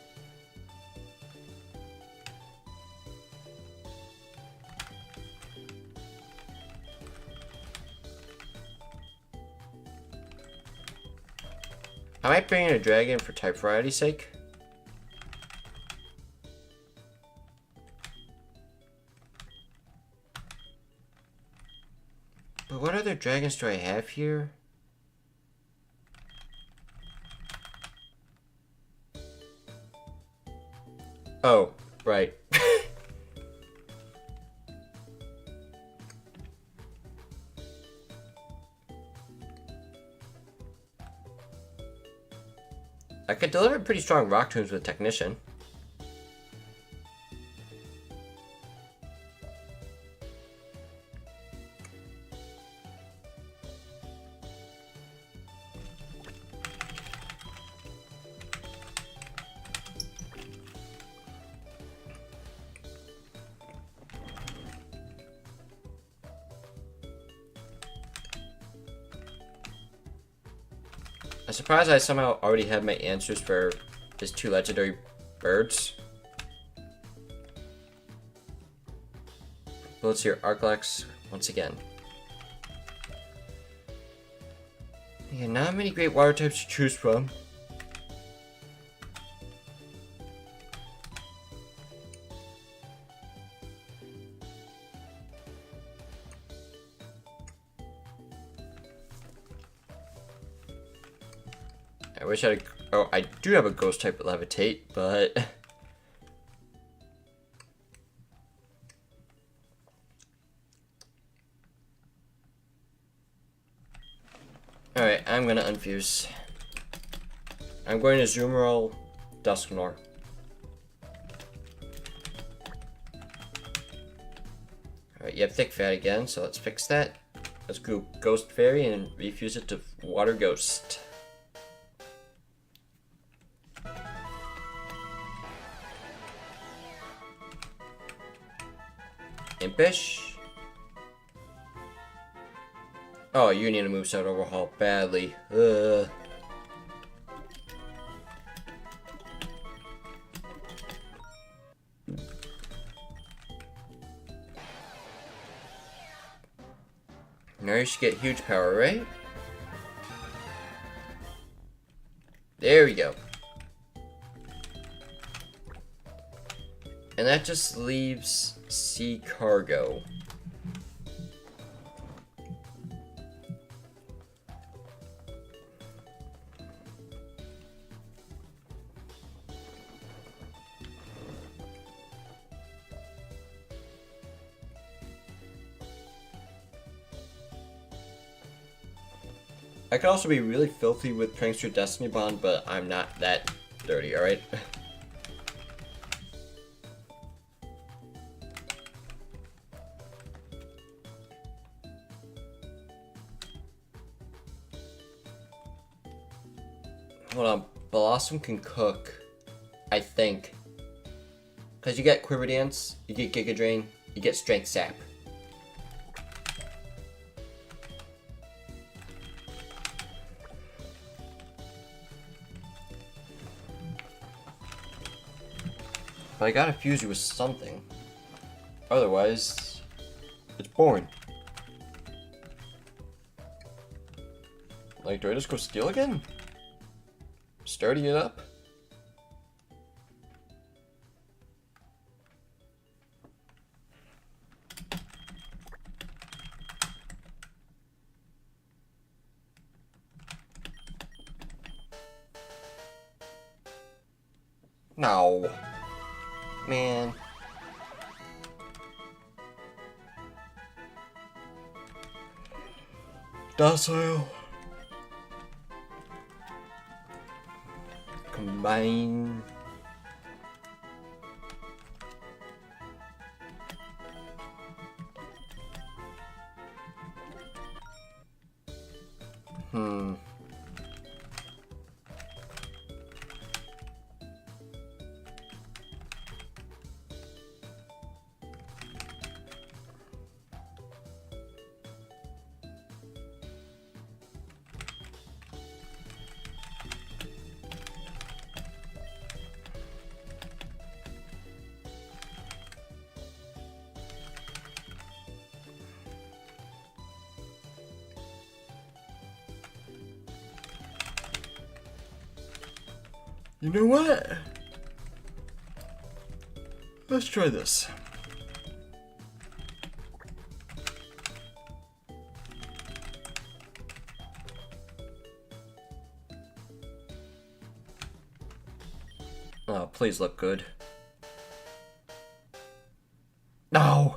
I might bring in a dragon for type variety's sake. But what other dragons do I have here? Oh, right. I could deliver pretty strong rock tombs with Technician. I'm surprised I somehow already have my answers for his 2 legendary birds. But let's hear Arclex once again. Yeah, not many great water types to choose from. I wish I had oh, I do have a ghost type levitate, but alright, I'm gonna unfuse. I'm going to Zoomerol Dusknor. Alright, you have Thick Fat again, so let's fix that. Let's go Ghost Fairy and refuse it to Water Ghost. Impish. Oh, you need a moveset overhaul badly. Ugh. Now you should get huge power, right? There we go. And that just leaves Sea Cargo. I could also be really filthy with Prankster Destiny Bond, but I'm not that dirty, alright? Hold on, Blossom can cook, I think. Because you get Quiver Dance, you get Giga Drain, you get Strength Sap. But I gotta fuse you with something. Otherwise, it's boring. Like, do I just go steal again? Sturdy it up? No. Man. Docile. Combine. You know what? Let's try this. Oh, please look good. No!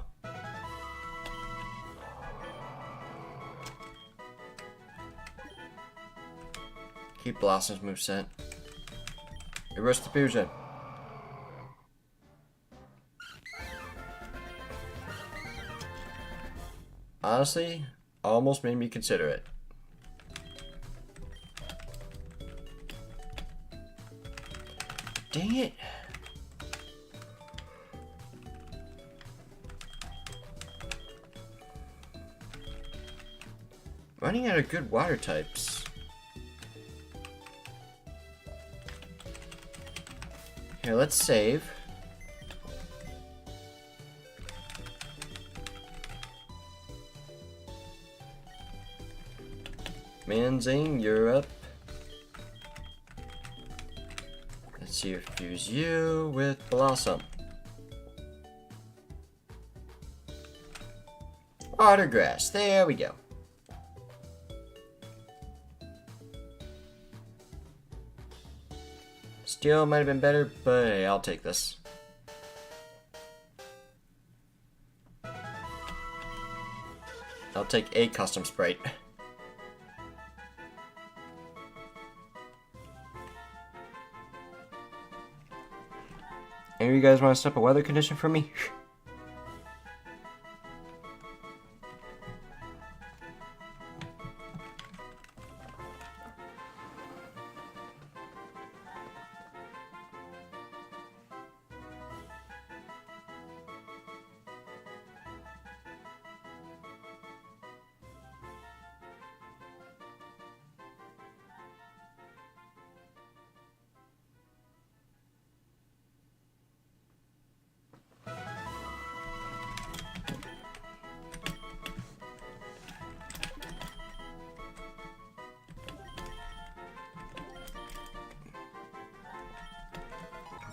Keep Blossom's moveset. Reverse the fusion. Honestly, almost made me consider it. Dang it. Running out of good water types. Here, let's save. Manzing, you're up. Let's see if fuse you with Blossom. Water grass, there we go. Steel might have been better, but hey, I'll take this. I'll take a custom sprite. Any of you guys want to step a weather condition for me?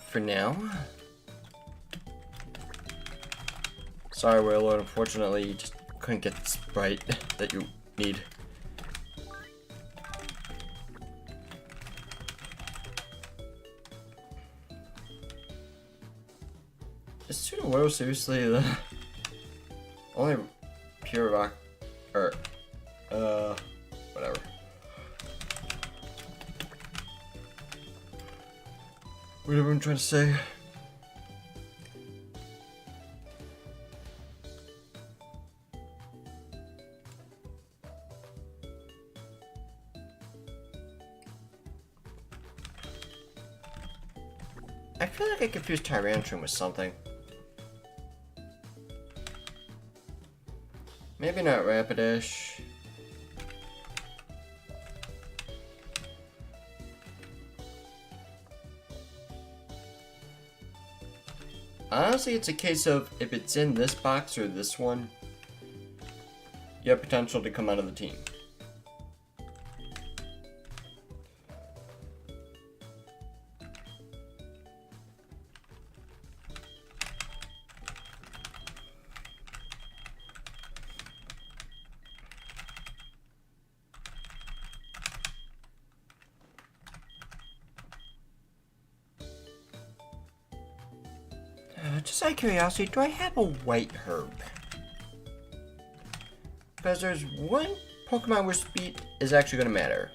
For now. Sorry, Warlord, unfortunately you just couldn't get the sprite that you need. Is Pseudo seriously the only pure rock or whatever. Whatever I'm trying to say. I feel like I confused Tyrantrum with something. Maybe not Rapidash. Honestly, it's a case of if it's in this box or this one, you have potential to come out of the team. Just out of curiosity, do I have a white herb? Because there's one Pokemon where speed is actually going to matter.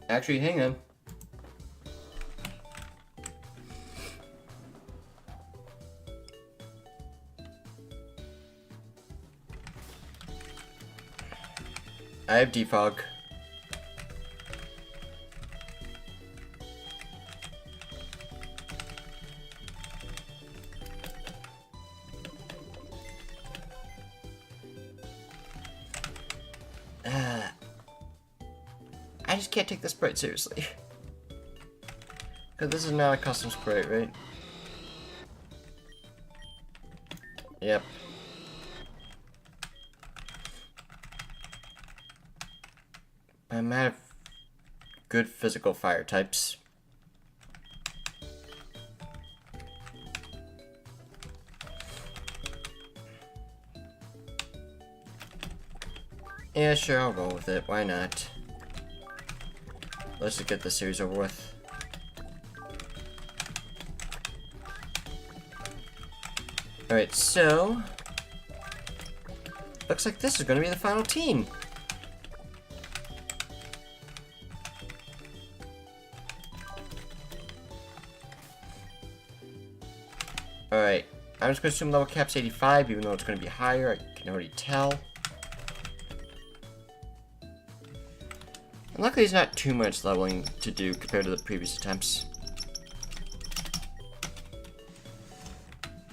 Actually, hang on. I have defog. I just can't take this sprite seriously. Because this is not a custom sprite, right? Yep. I'm out of good physical fire types. Yeah, sure, I'll go with it. Why not? Let's just get this series over with. Alright, so... looks like this is going to be the final team. Alright, I'm just going to assume level cap's 85, even though it's going to be higher, I can already tell. And luckily there's not too much leveling to do compared to the previous attempts.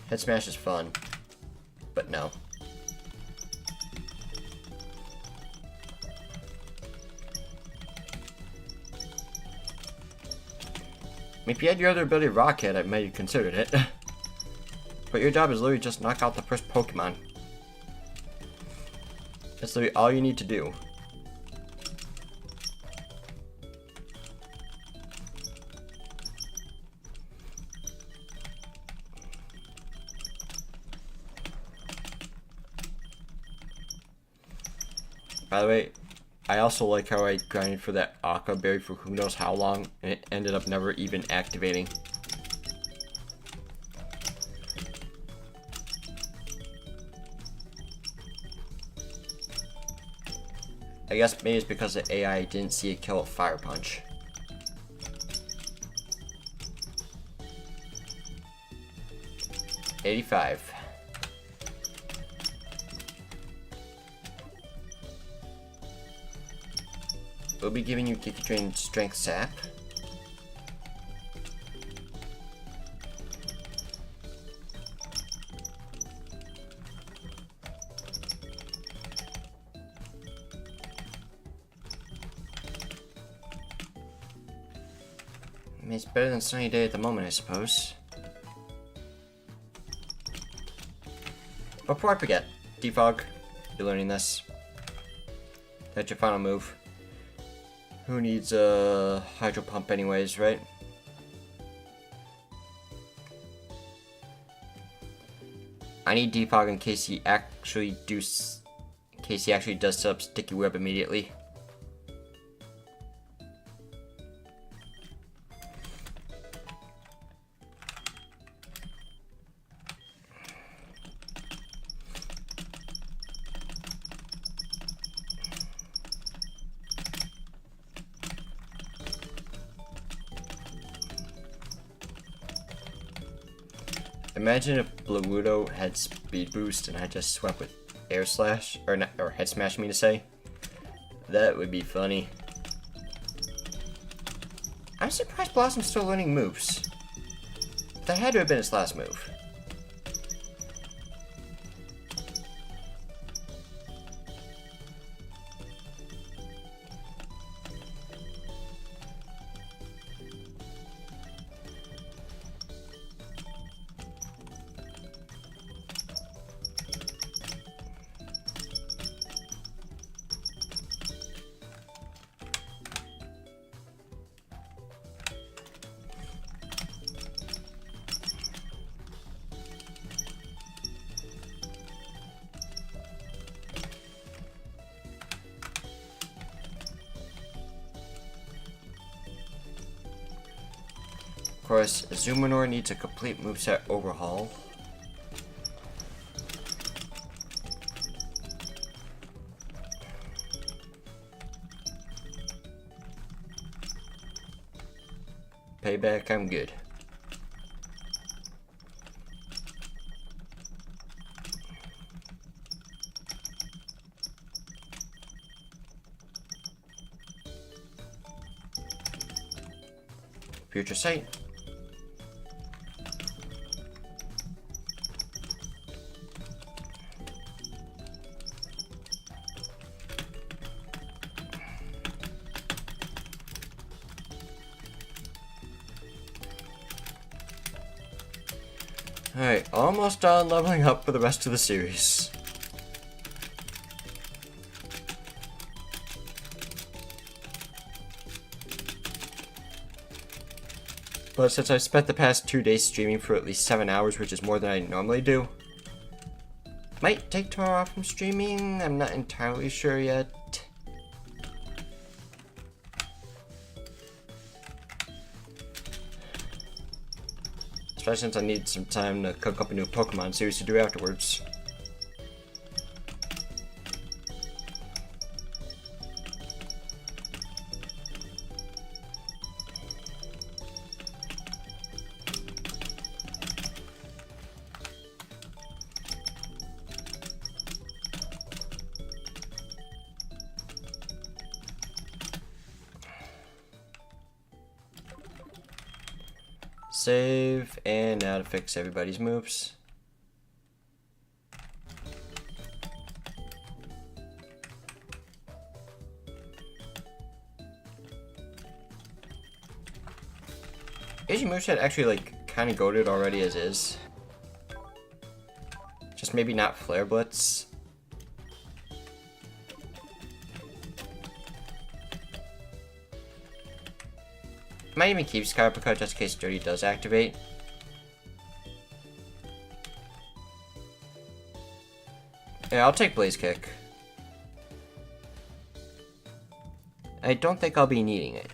Head smash is fun, but no. If you had your other ability, Rocket, I might have considered it. But your job is literally just knock out the first Pokemon. That's literally all you need to do. By the way, I also like how I grinded for that Aqua Berry for who knows how long, and it ended up never even activating. I guess maybe it's because the AI didn't see it kill a Fire Punch. $85. We'll be giving you Giga Drain Strength Sap. I mean, it's better than Sunny Day at the moment, I suppose. Before I forget, Defog, you're learning this. That's your final move. Who needs a Hydro Pump anyways, right? I need Defog in case he actually does set up Sticky Web immediately. Imagine if Bluudo had speed boost and I just swept with air slash, or head smash, I mean to say. That would be funny. I'm surprised Blossom's still learning moves. That had to have been his last move. Of course, Zoominor needs a complete moveset overhaul. payback, I'm good. Future sight. Alright, almost done leveling up for the rest of the series. But since I've spent the past 2 days streaming for at least 7 hours, which is more than I normally do, might take tomorrow off from streaming, I'm not entirely sure yet. Especially since I need some time to cook up a new Pokemon series to do afterwards. Save, and now to fix everybody's moves. Is your moveset actually like kind of goated already as is? Just maybe not Flare Blitz. Might even keep Scarpicut just in case Dirty does activate. Yeah, I'll take Blaze Kick. I don't think I'll be needing it.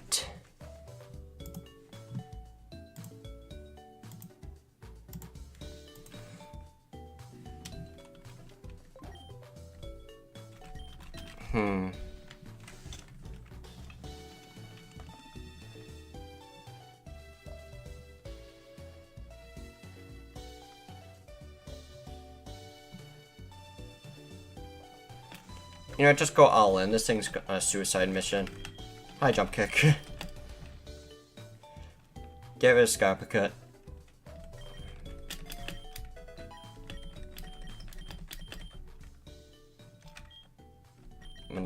You know, just go all in. This thing's a suicide mission. High jump kick. Get rid of Scarpicut.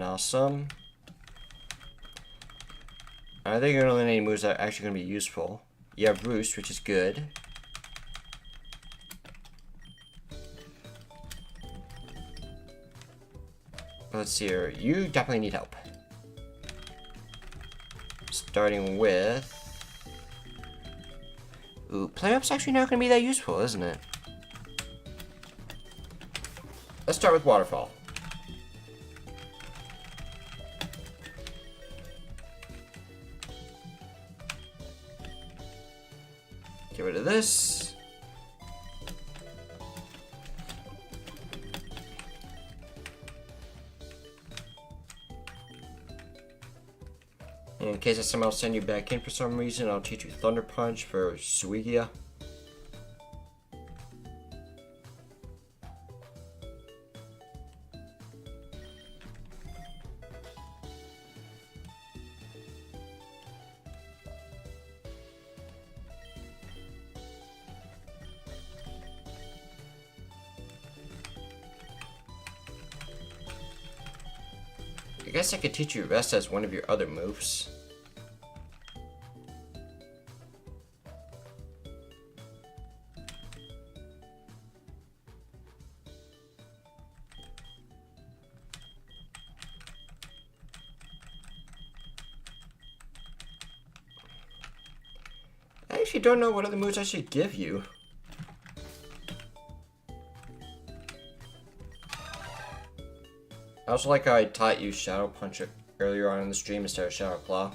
Awesome. I think you're only any moves that are actually going to be useful. You have Roost, which is good. Let's see here. You definitely need help. Starting with... Ooh, Play-Up's actually not going to be that useful, isn't it? Let's start with Waterfall. Get rid of this. In case I somehow send you back in for some reason, I'll teach you Thunder Punch for Suigia. I guess I could teach you Rest as one of your other moves. I actually don't know what other moves I should give you. I also like how I taught you Shadow Punch earlier on in the stream instead of Shadow Claw.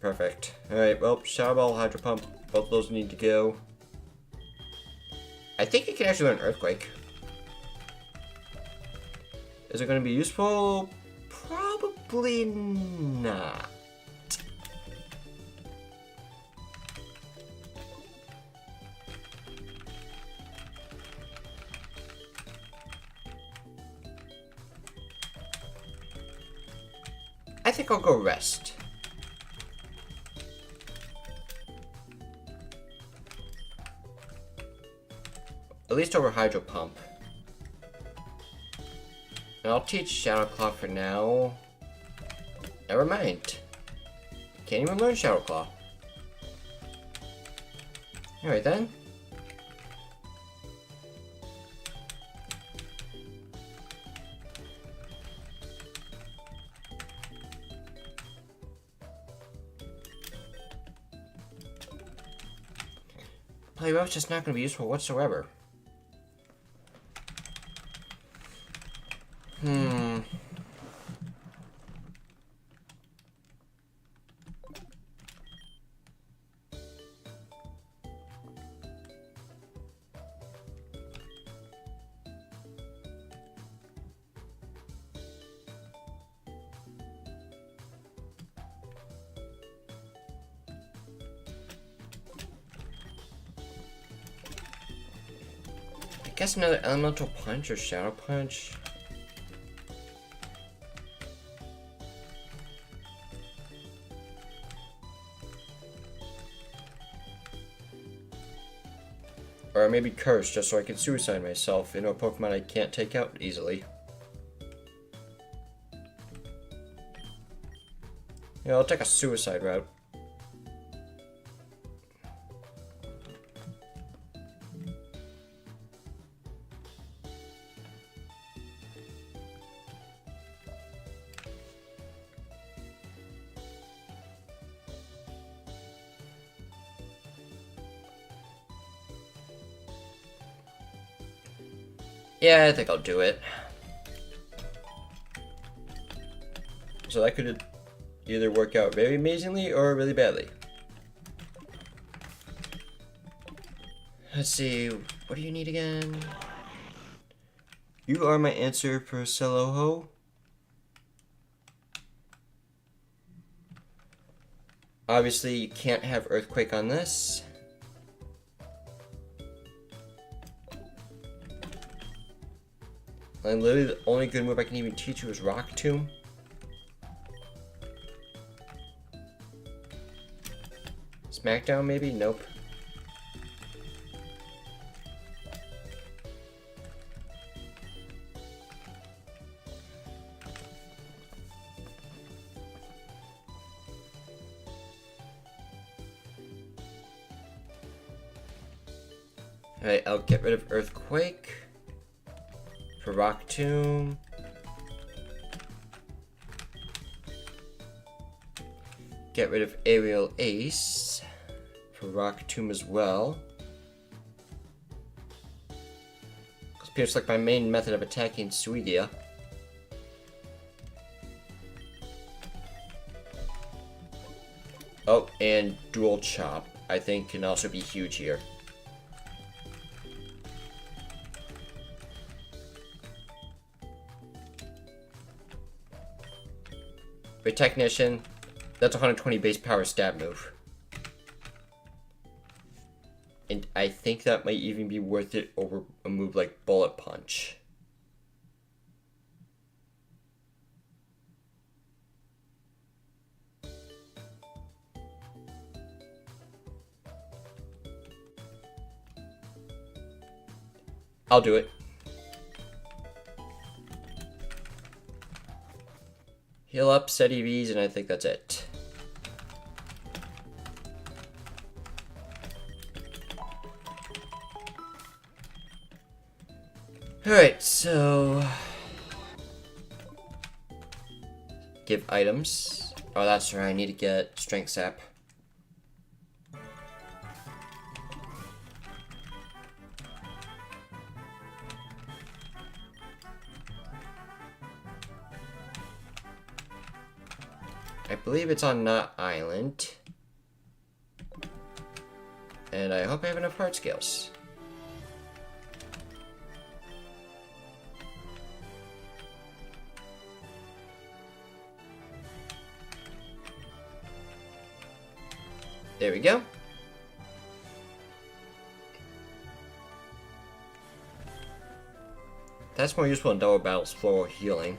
Perfect. Alright, well, Shadow Ball, Hydro Pump, both of those need to go. I think you can actually learn Earthquake. Is it going to be useful? Probably not. think I'll go rest. At least over Hydro Pump. And I'll teach Shadow Claw for now. Never mind. Can't even learn Shadow Claw. Alright then. Polymerization is just not going to be useful whatsoever. I guess another elemental punch or shadow punch. Or maybe curse, just so I can suicide myself into a Pokemon I can't take out easily. Yeah, I'll take a suicide route. Yeah, I think I'll do it. So that could either work out very amazingly or really badly. Let's see, what do you need again? You are my answer for Celoho. Obviously, you can't have Earthquake on this. And literally the only good move I can even teach you is Rock Tomb. Smackdown maybe? Nope. Alright, I'll get rid of Earthquake. For Rock Tomb. Get rid of Aerial Ace. For Rock Tomb as well. Because Pierce like my main method of attacking Suigia. Oh, and Dual Chop, I think, can also be huge here. For Technician, that's 120 base power stat move. And I think that might even be worth it over a move like Bullet Punch. I'll do it. Heal up, set EVs, and I think that's it. Alright, so... give items. Oh, that's right, I need to get Strength Sap. I believe it's on Knot Island. And I hope I have enough heart scales. There we go. That's more useful in double battles for healing.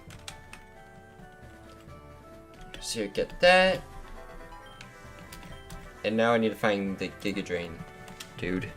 So you get that. And now I need to find the Giga Drain, dude.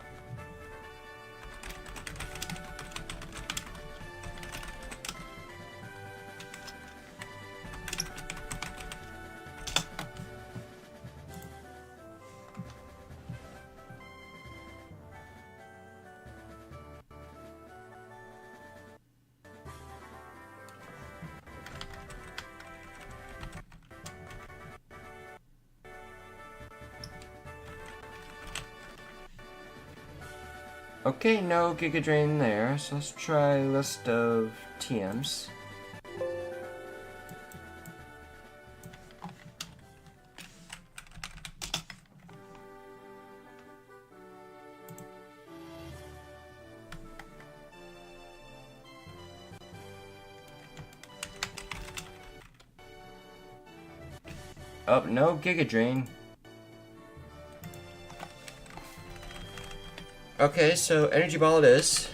Okay, no Giga Drain there, so let's try list of TMs. Oh, no Giga Drain. Okay, so Energy Ball it is.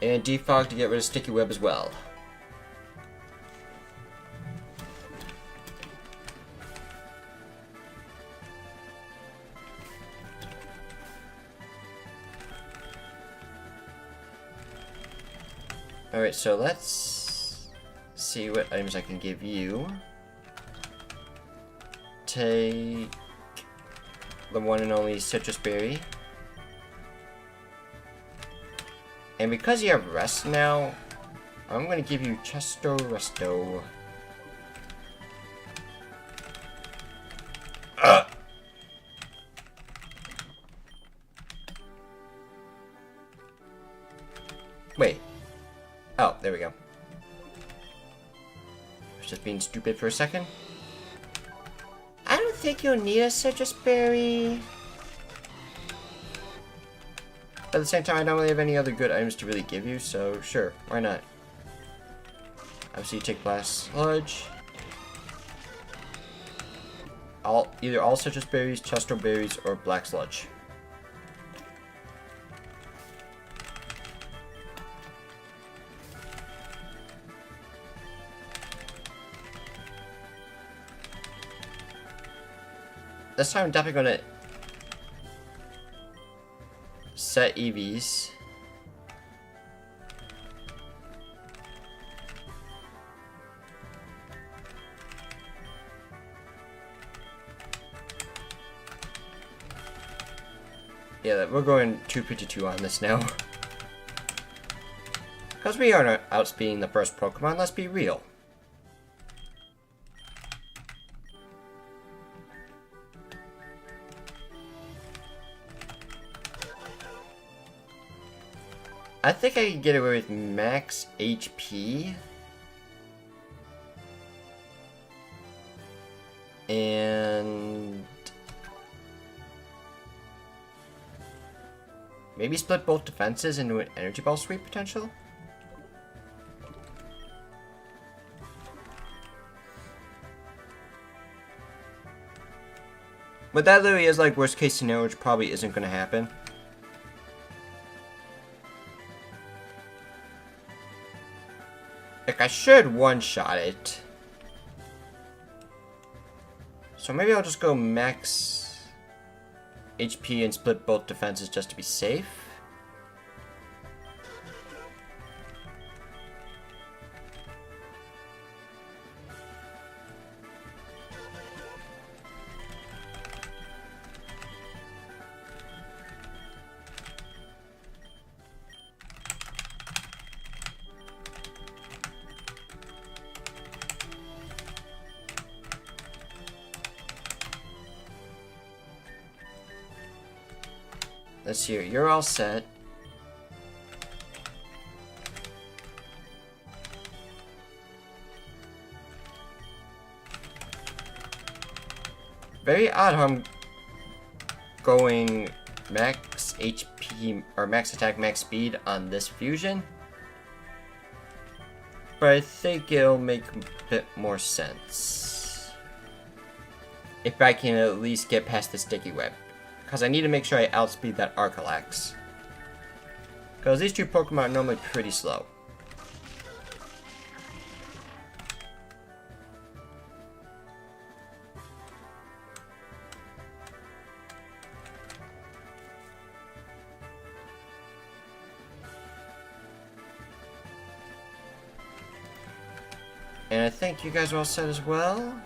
And Defog to get rid of Sticky Web as well. Alright, so let's see what items I can give you. Take the one and only Citrus Berry. And because you have Rest now, I'm going to give you Chesto Resto. Wait. Oh, there we go. I was just being stupid for a second. I don't think you'll need a Citrus Berry. At the same time, I don't really have any other good items to really give you, so sure, why not? Obviously, you take Blast Sludge. Either all Citrus Berries, Chesto Berries, or Black Sludge. This time I'm definitely gonna set EVs. Yeah, we're going 252 on this now. Because we are outspeeding the first Pokemon, let's be real. I think I can get away with max HP. And maybe split both defenses into an Energy Ball sweep potential? But that literally is like worst case scenario, which probably isn't going to happen. Like, I should one-shot it. So maybe I'll just go max HP and split both defenses just to be safe. Let's see here, you're all set. Very odd how I'm going max HP, or max attack, max speed on this fusion. But I think it'll make a bit more sense. If I can at least get past the Sticky Web. Because I need to make sure I outspeed that Arcalax. Because these two Pokemon are normally pretty slow. And I think you guys are all set as well.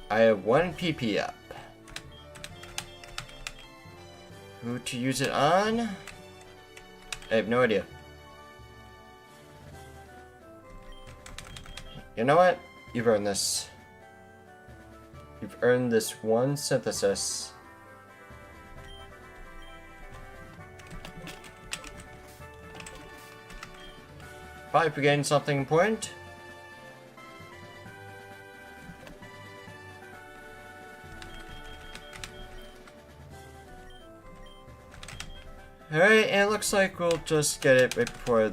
I have 1 PP up. Who to use it on? I have no idea. You know what? You've earned this. You've earned this 1 synthesis. Probably forgetting something important. Alright, and it looks like we'll just get it right before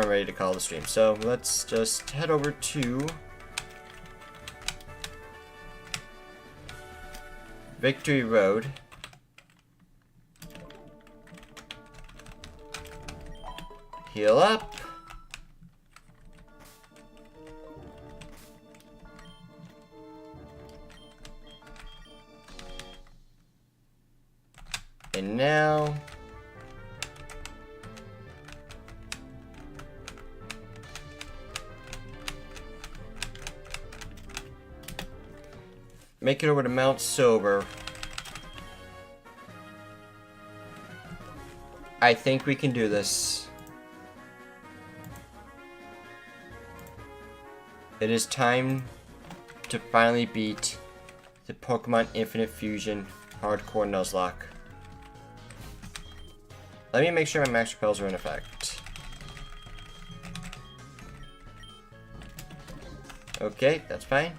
I'm ready to call the stream. So let's just head over to Victory Road. Heal up. And now make it over to Mount Silver. I think we can do this. It is time to finally beat the Pokemon Infinite Fusion Hardcore Nuzlocke. Let me make sure my max repels are in effect. Okay, that's fine.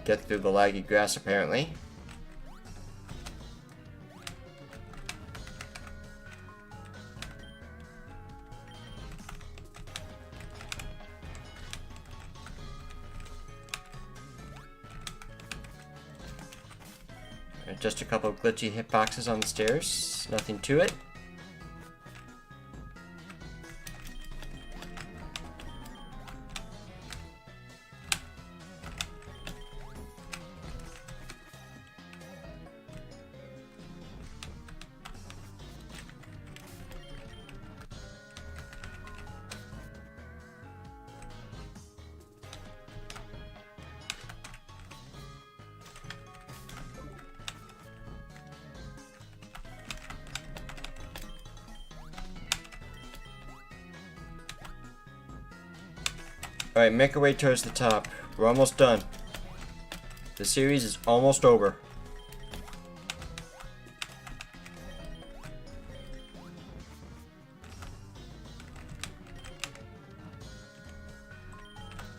Get through the laggy grass, apparently. Just a couple of glitchy hitboxes on the stairs. Nothing to it. Alright, make our way towards the top. We're almost done. The series is almost over.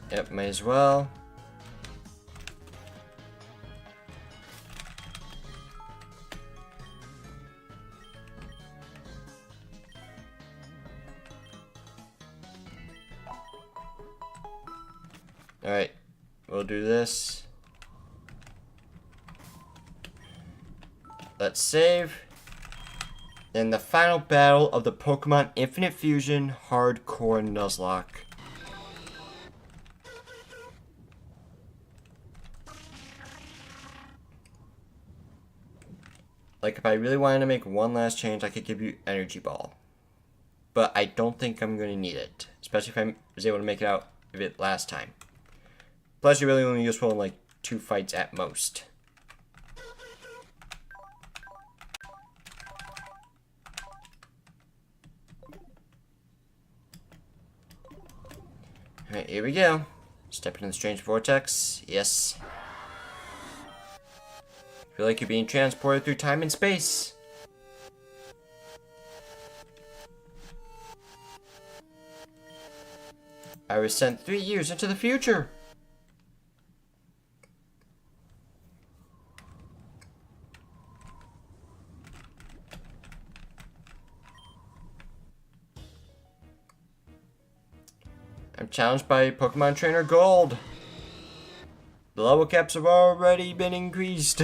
Yep, may as well. Alright, we'll do this. Let's save. Then the final battle of the Pokemon Infinite Fusion Hardcore Nuzlocke. Like, if I really wanted to make one last change, I could give you Energy Ball. But I don't think I'm going to need it. Especially if I was able to make it out of it last time. Plus, you're really only useful in like 2 fights at most. Alright, here we go. Step into the strange vortex. Yes. Feel like you're being transported through time and space. I was sent 3 years into the future. I'm challenged by Pokemon Trainer Gold. The level caps have already been increased.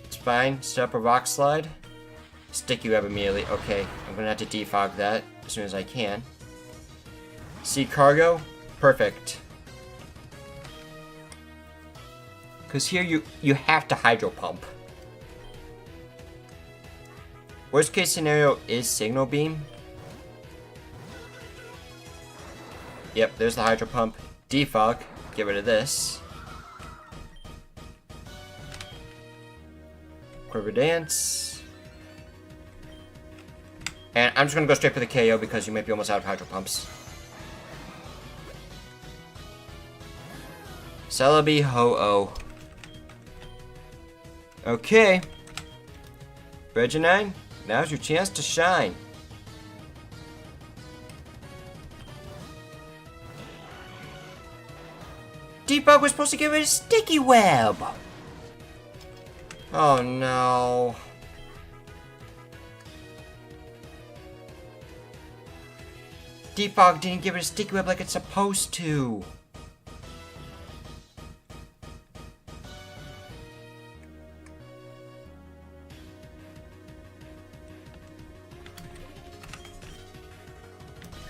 It's fine. Step a rock slide. Sticky web immediately. Okay, I'm gonna have to defog that as soon as I can. Sea cargo. Perfect. Because here you have to hydro pump. Worst case scenario is signal beam. Yep, there's the hydro pump. Defog. Get rid of this. Quiver Dance. And I'm just gonna go straight for the KO because you might be almost out of hydro pumps. Celebi Ho-Oh. Okay. Reginine, now's your chance to shine. Debug was supposed to get rid of Sticky Web. Oh no. Defog didn't give it a Sticky Web like it's supposed to.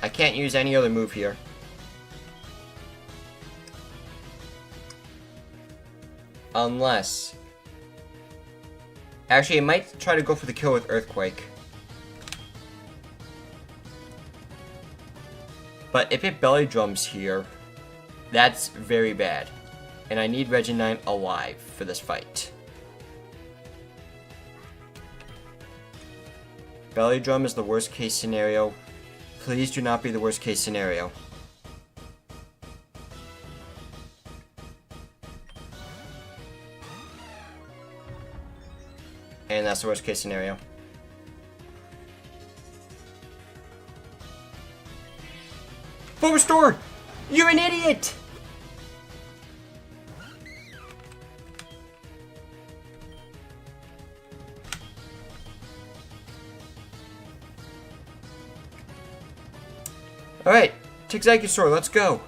I can't use any other move here. Unless... Actually, I might try to go for the kill with Earthquake. But if it belly drums here, that's very bad. And I need Reginine alive for this fight. Belly drum is the worst case scenario. Please do not be the worst case scenario. And that's the worst case scenario. Full restore! You're an idiot! Alright, take Zygosaur, let's go.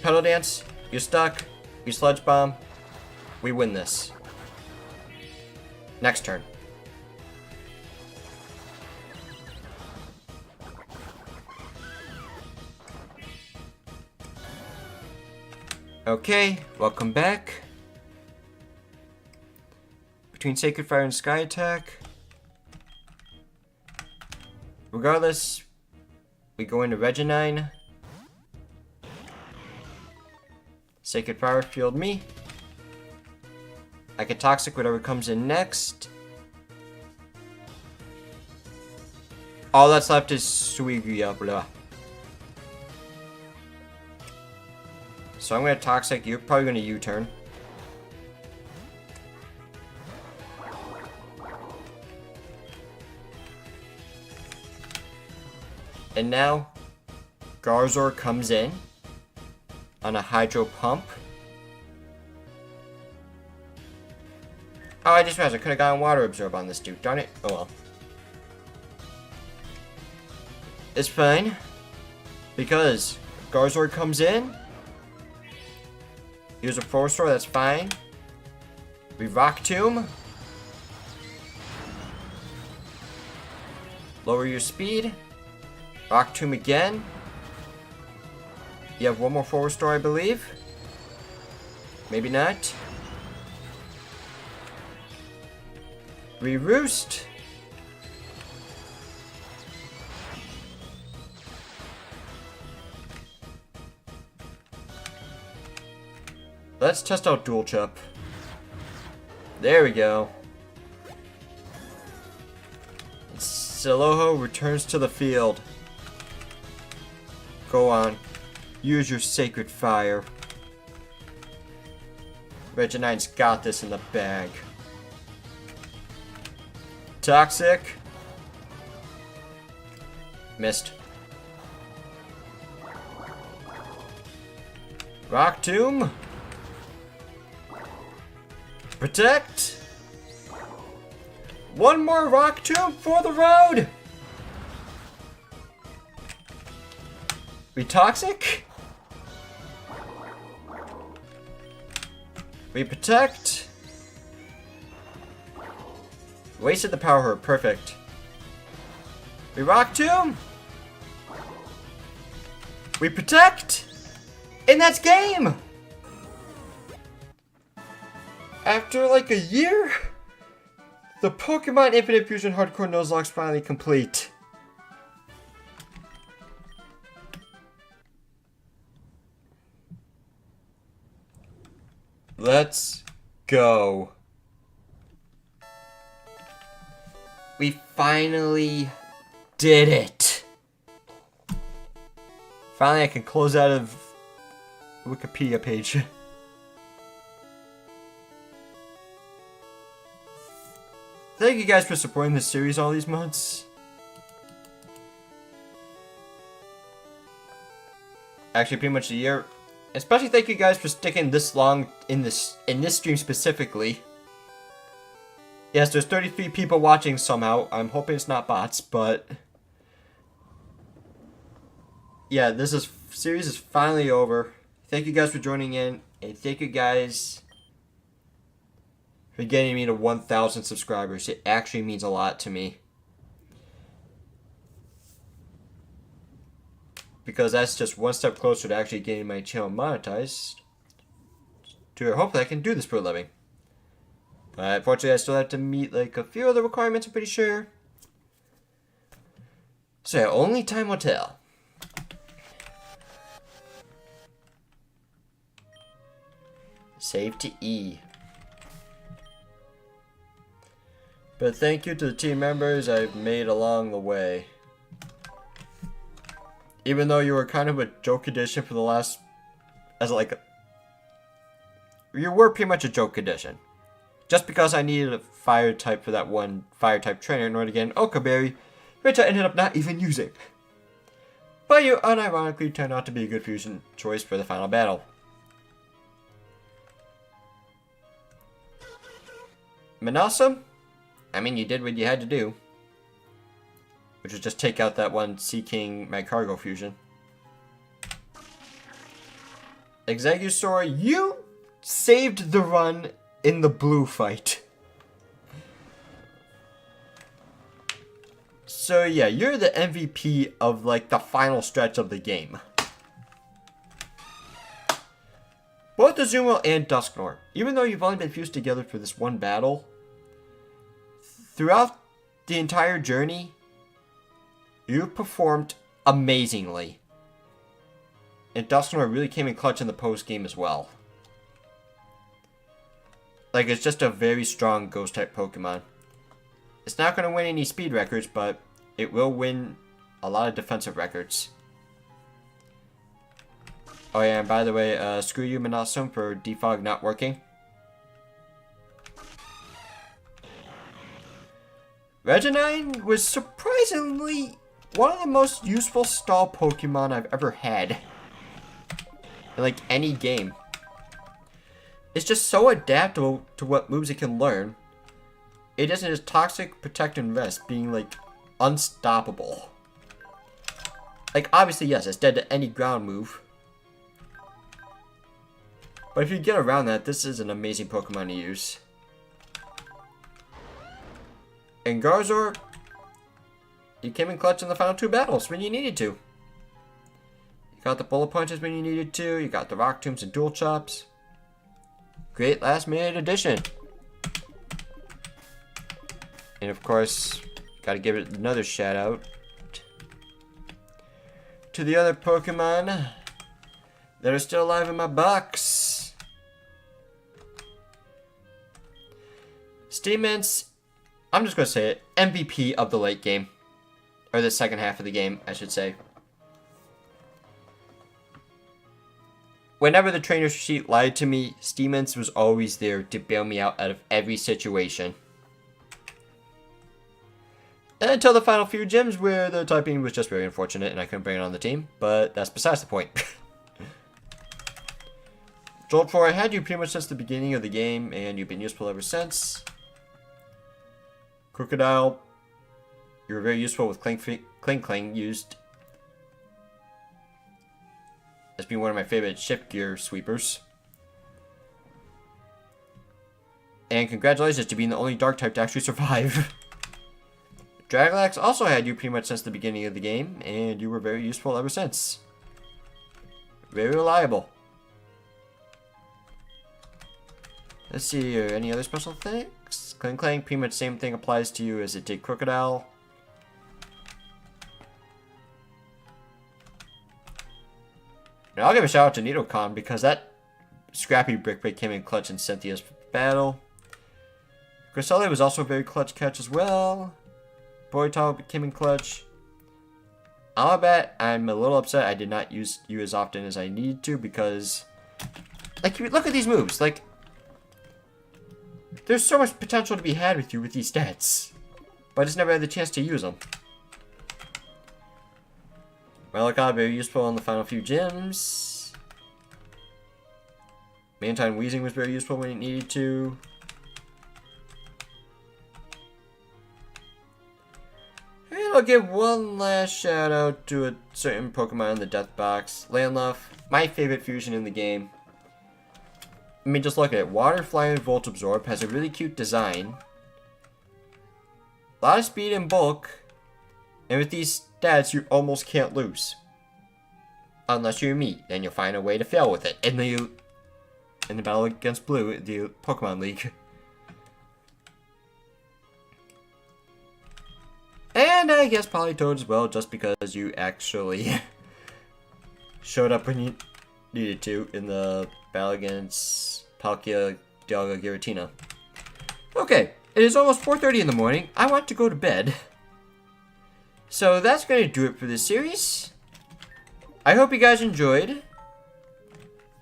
Pedal Dance, you're stuck. You Sludge Bomb. We win this. Next turn. Okay, welcome back. Between Sacred Fire and Sky Attack. Regardless, we go into Reginine. Sacred Fire field me. I can Toxic whatever comes in next. All that's left is Suigiabla. So I'm gonna Toxic, you're probably gonna U-turn. And now, Garzor comes in on a Hydro Pump. Oh, I just realized I could have gotten Water Absorb on this dude. Darn it. Oh well. It's fine. Because Garzor comes in. Here's a Full Restore, that's fine. We Rock Tomb. Lower your speed. Rock Tomb again. You have one more Full Restore, I believe. Maybe not. Re-Roost. Let's test out Dual Chup. There we go. Siloho returns to the field. Go on. Use your Sacred Fire. Reginine's got this in the bag. Toxic. Missed. Rock Tomb. Protect. One more Rock Tomb for the road. We toxic. We protect. Wasted the power herb. Perfect. We Rock Tomb. We protect. And that's game! After like a year, the Pokemon Infinite Fusion Hardcore Nuzlocke's finally complete. Let's go. We finally did it. Finally, I can close out of Wikipedia page. Thank you guys for supporting this series all these months. Actually, pretty much a year. Especially thank you guys for sticking this long in this stream specifically. Yes, there's 33 people watching somehow. I'm hoping it's not bots, but yeah, this series is finally over. Thank you guys for joining in, and thank you guys for getting me to 1,000 subscribers. It actually means a lot to me. Because that's just one step closer to actually getting my channel monetized. To where hopefully I can do this for a living. But unfortunately I still have to meet like a few other requirements, I'm pretty sure. So yeah, only time will tell. Save to E. But thank you to the team members I've made along the way. Even though you were kind of a joke edition for the last... You were pretty much a joke edition. Just because I needed a fire type for that one fire type trainer in order to get an Oka Berry, which I ended up not even using. But you unironically turned out to be a good fusion choice for the final battle. Manasa? I mean, you did what you had to do. Which was just take out that one Sea King Magcargo fusion. Execusaur, you saved the run in the blue fight. So yeah, you're the MVP of like the final stretch of the game. Both Azumarill and Dusknoir, even though you've only been fused together for this one battle, throughout the entire journey, you performed amazingly. And Dusknoir really came in clutch in the post-game as well. Like, it's just a very strong Ghost-type Pokemon. It's not going to win any speed records, but it will win a lot of defensive records. Oh yeah, and by the way, screw you, Manasum, for defog not working. Reginine was surprisingly one of the most useful stall Pokemon I've ever had. In like any game. It's just so adaptable to what moves it can learn. It isn't just Toxic, Protect, and Rest being like unstoppable. Like obviously yes, it's dead to any ground move. But if you get around that, this is an amazing Pokemon to use. And Garzor, you came in clutch in the final two battles when you needed to. You got the bullet punches when you needed to. You got the rock tombs and dual chops. Great last minute addition. And of course, gotta give it another shout out to the other Pokemon that are still alive in my box. Steamance, I'm just gonna say it, MVP of the late game. Or the second half of the game, I should say. whenever the trainer sheet lied to me, Steemens was always there to bail me out of every situation. Until the final few gyms where the typing was just very unfortunate and I couldn't bring it on the team, but that's besides the point. Jolt 4, I had you pretty much since the beginning of the game, and you've been useful ever since. Crocodile, you were very useful with Kling used as being one of my favorite shift gear sweepers. And congratulations to being the only dark type to actually survive. Draglax also had you pretty much since the beginning of the game, and you were very useful ever since. Very reliable. Let's see, any other special things? Kling, pretty much same thing applies to you as it did Crocodile. And I'll give a shout out to Nidocon because that scrappy brick break came in clutch in Cynthia's battle. Griselle was also a very clutch catch as well. Boruto came in clutch. Alabat, I'm a little upset I did not use you as often as I needed to because, like, look at these moves. Like, there's so much potential to be had with you with these stats, but I just never had the chance to use them. Malakad, very useful in the final few gyms. Mantine Wheezing was very useful when it needed to. And I'll give one last shout out to a certain Pokemon in the Death Box. Landluff, my favorite fusion in the game. I mean, just look at it. Water, Fly, and Volt Absorb has a really cute design. A lot of speed and bulk. And with these stats, you almost can't lose. Unless you're me. Then you'll find a way to fail with it. In the battle against Blue, the Pokemon League. And I guess Politoed as well, just because you actually showed up when you needed to in the battle against Palkia Dialga Giratina. Okay, it is almost 4:30 in the morning. I want to go to bed. So that's going to do it for this series. I hope you guys enjoyed.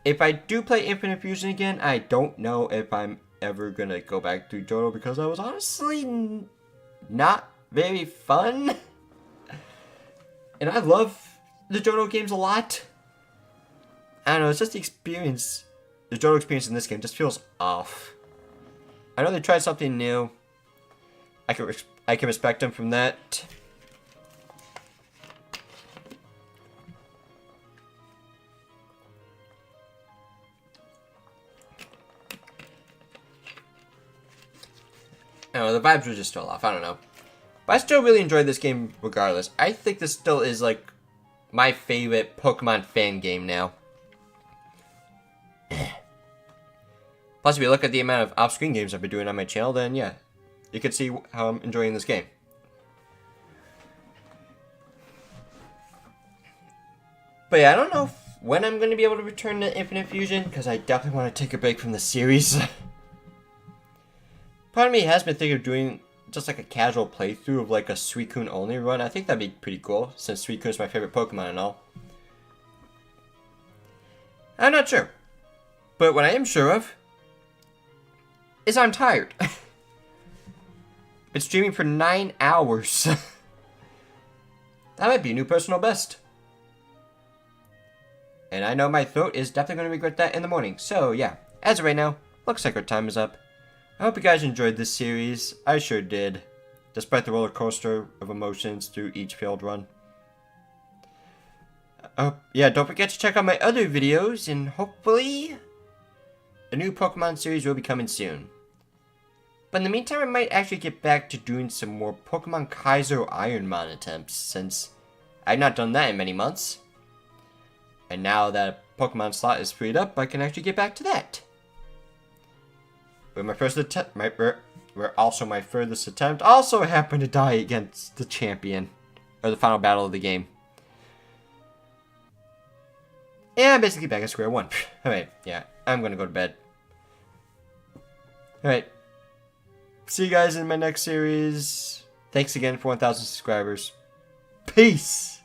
If I do play Infinite Fusion again, I don't know if I'm ever going to go back to Johto because that was honestly not very fun. And I love the Johto games a lot. I don't know, it's just the experience. The Johto experience in this game just feels off. I know they tried something new. I can respect them from that. I don't know, the vibes were just still off. I don't know. But I still really enjoyed this game regardless. I think this still is like my favorite Pokemon fan game now. Plus, if you look at the amount of off-screen games I've been doing on my channel, then yeah, you can see how I'm enjoying this game. But yeah, I don't know when I'm going to be able to return to Infinite Fusion, because I definitely want to take a break from the series. Part of me has been thinking of doing just like a casual playthrough of like a Suicune only run. I think that'd be pretty cool, since Suicune is my favorite Pokemon and all. I'm not sure. But what I am sure of is I'm tired. Been streaming for 9 hours. That might be a new personal best. And I know my throat is definitely going to regret that in the morning. So yeah, as of right now, looks like our time is up. I hope you guys enjoyed this series. I sure did. Despite the roller coaster of emotions through each failed run. Yeah, don't forget to check out my other videos, and hopefully a new Pokemon series will be coming soon. But in the meantime, I might actually get back to doing some more Pokemon Kaizo Ironmon attempts, since I've not done that in many months. And now that a Pokemon slot is freed up, I can actually get back to that. But my first attempt, my furthest attempt, also happened to die against the champion, or the final battle of the game. Yeah, I'm basically back at square one. Alright, yeah, I'm gonna go to bed. Alright. See you guys in my next series. Thanks again for 1,000 subscribers. Peace!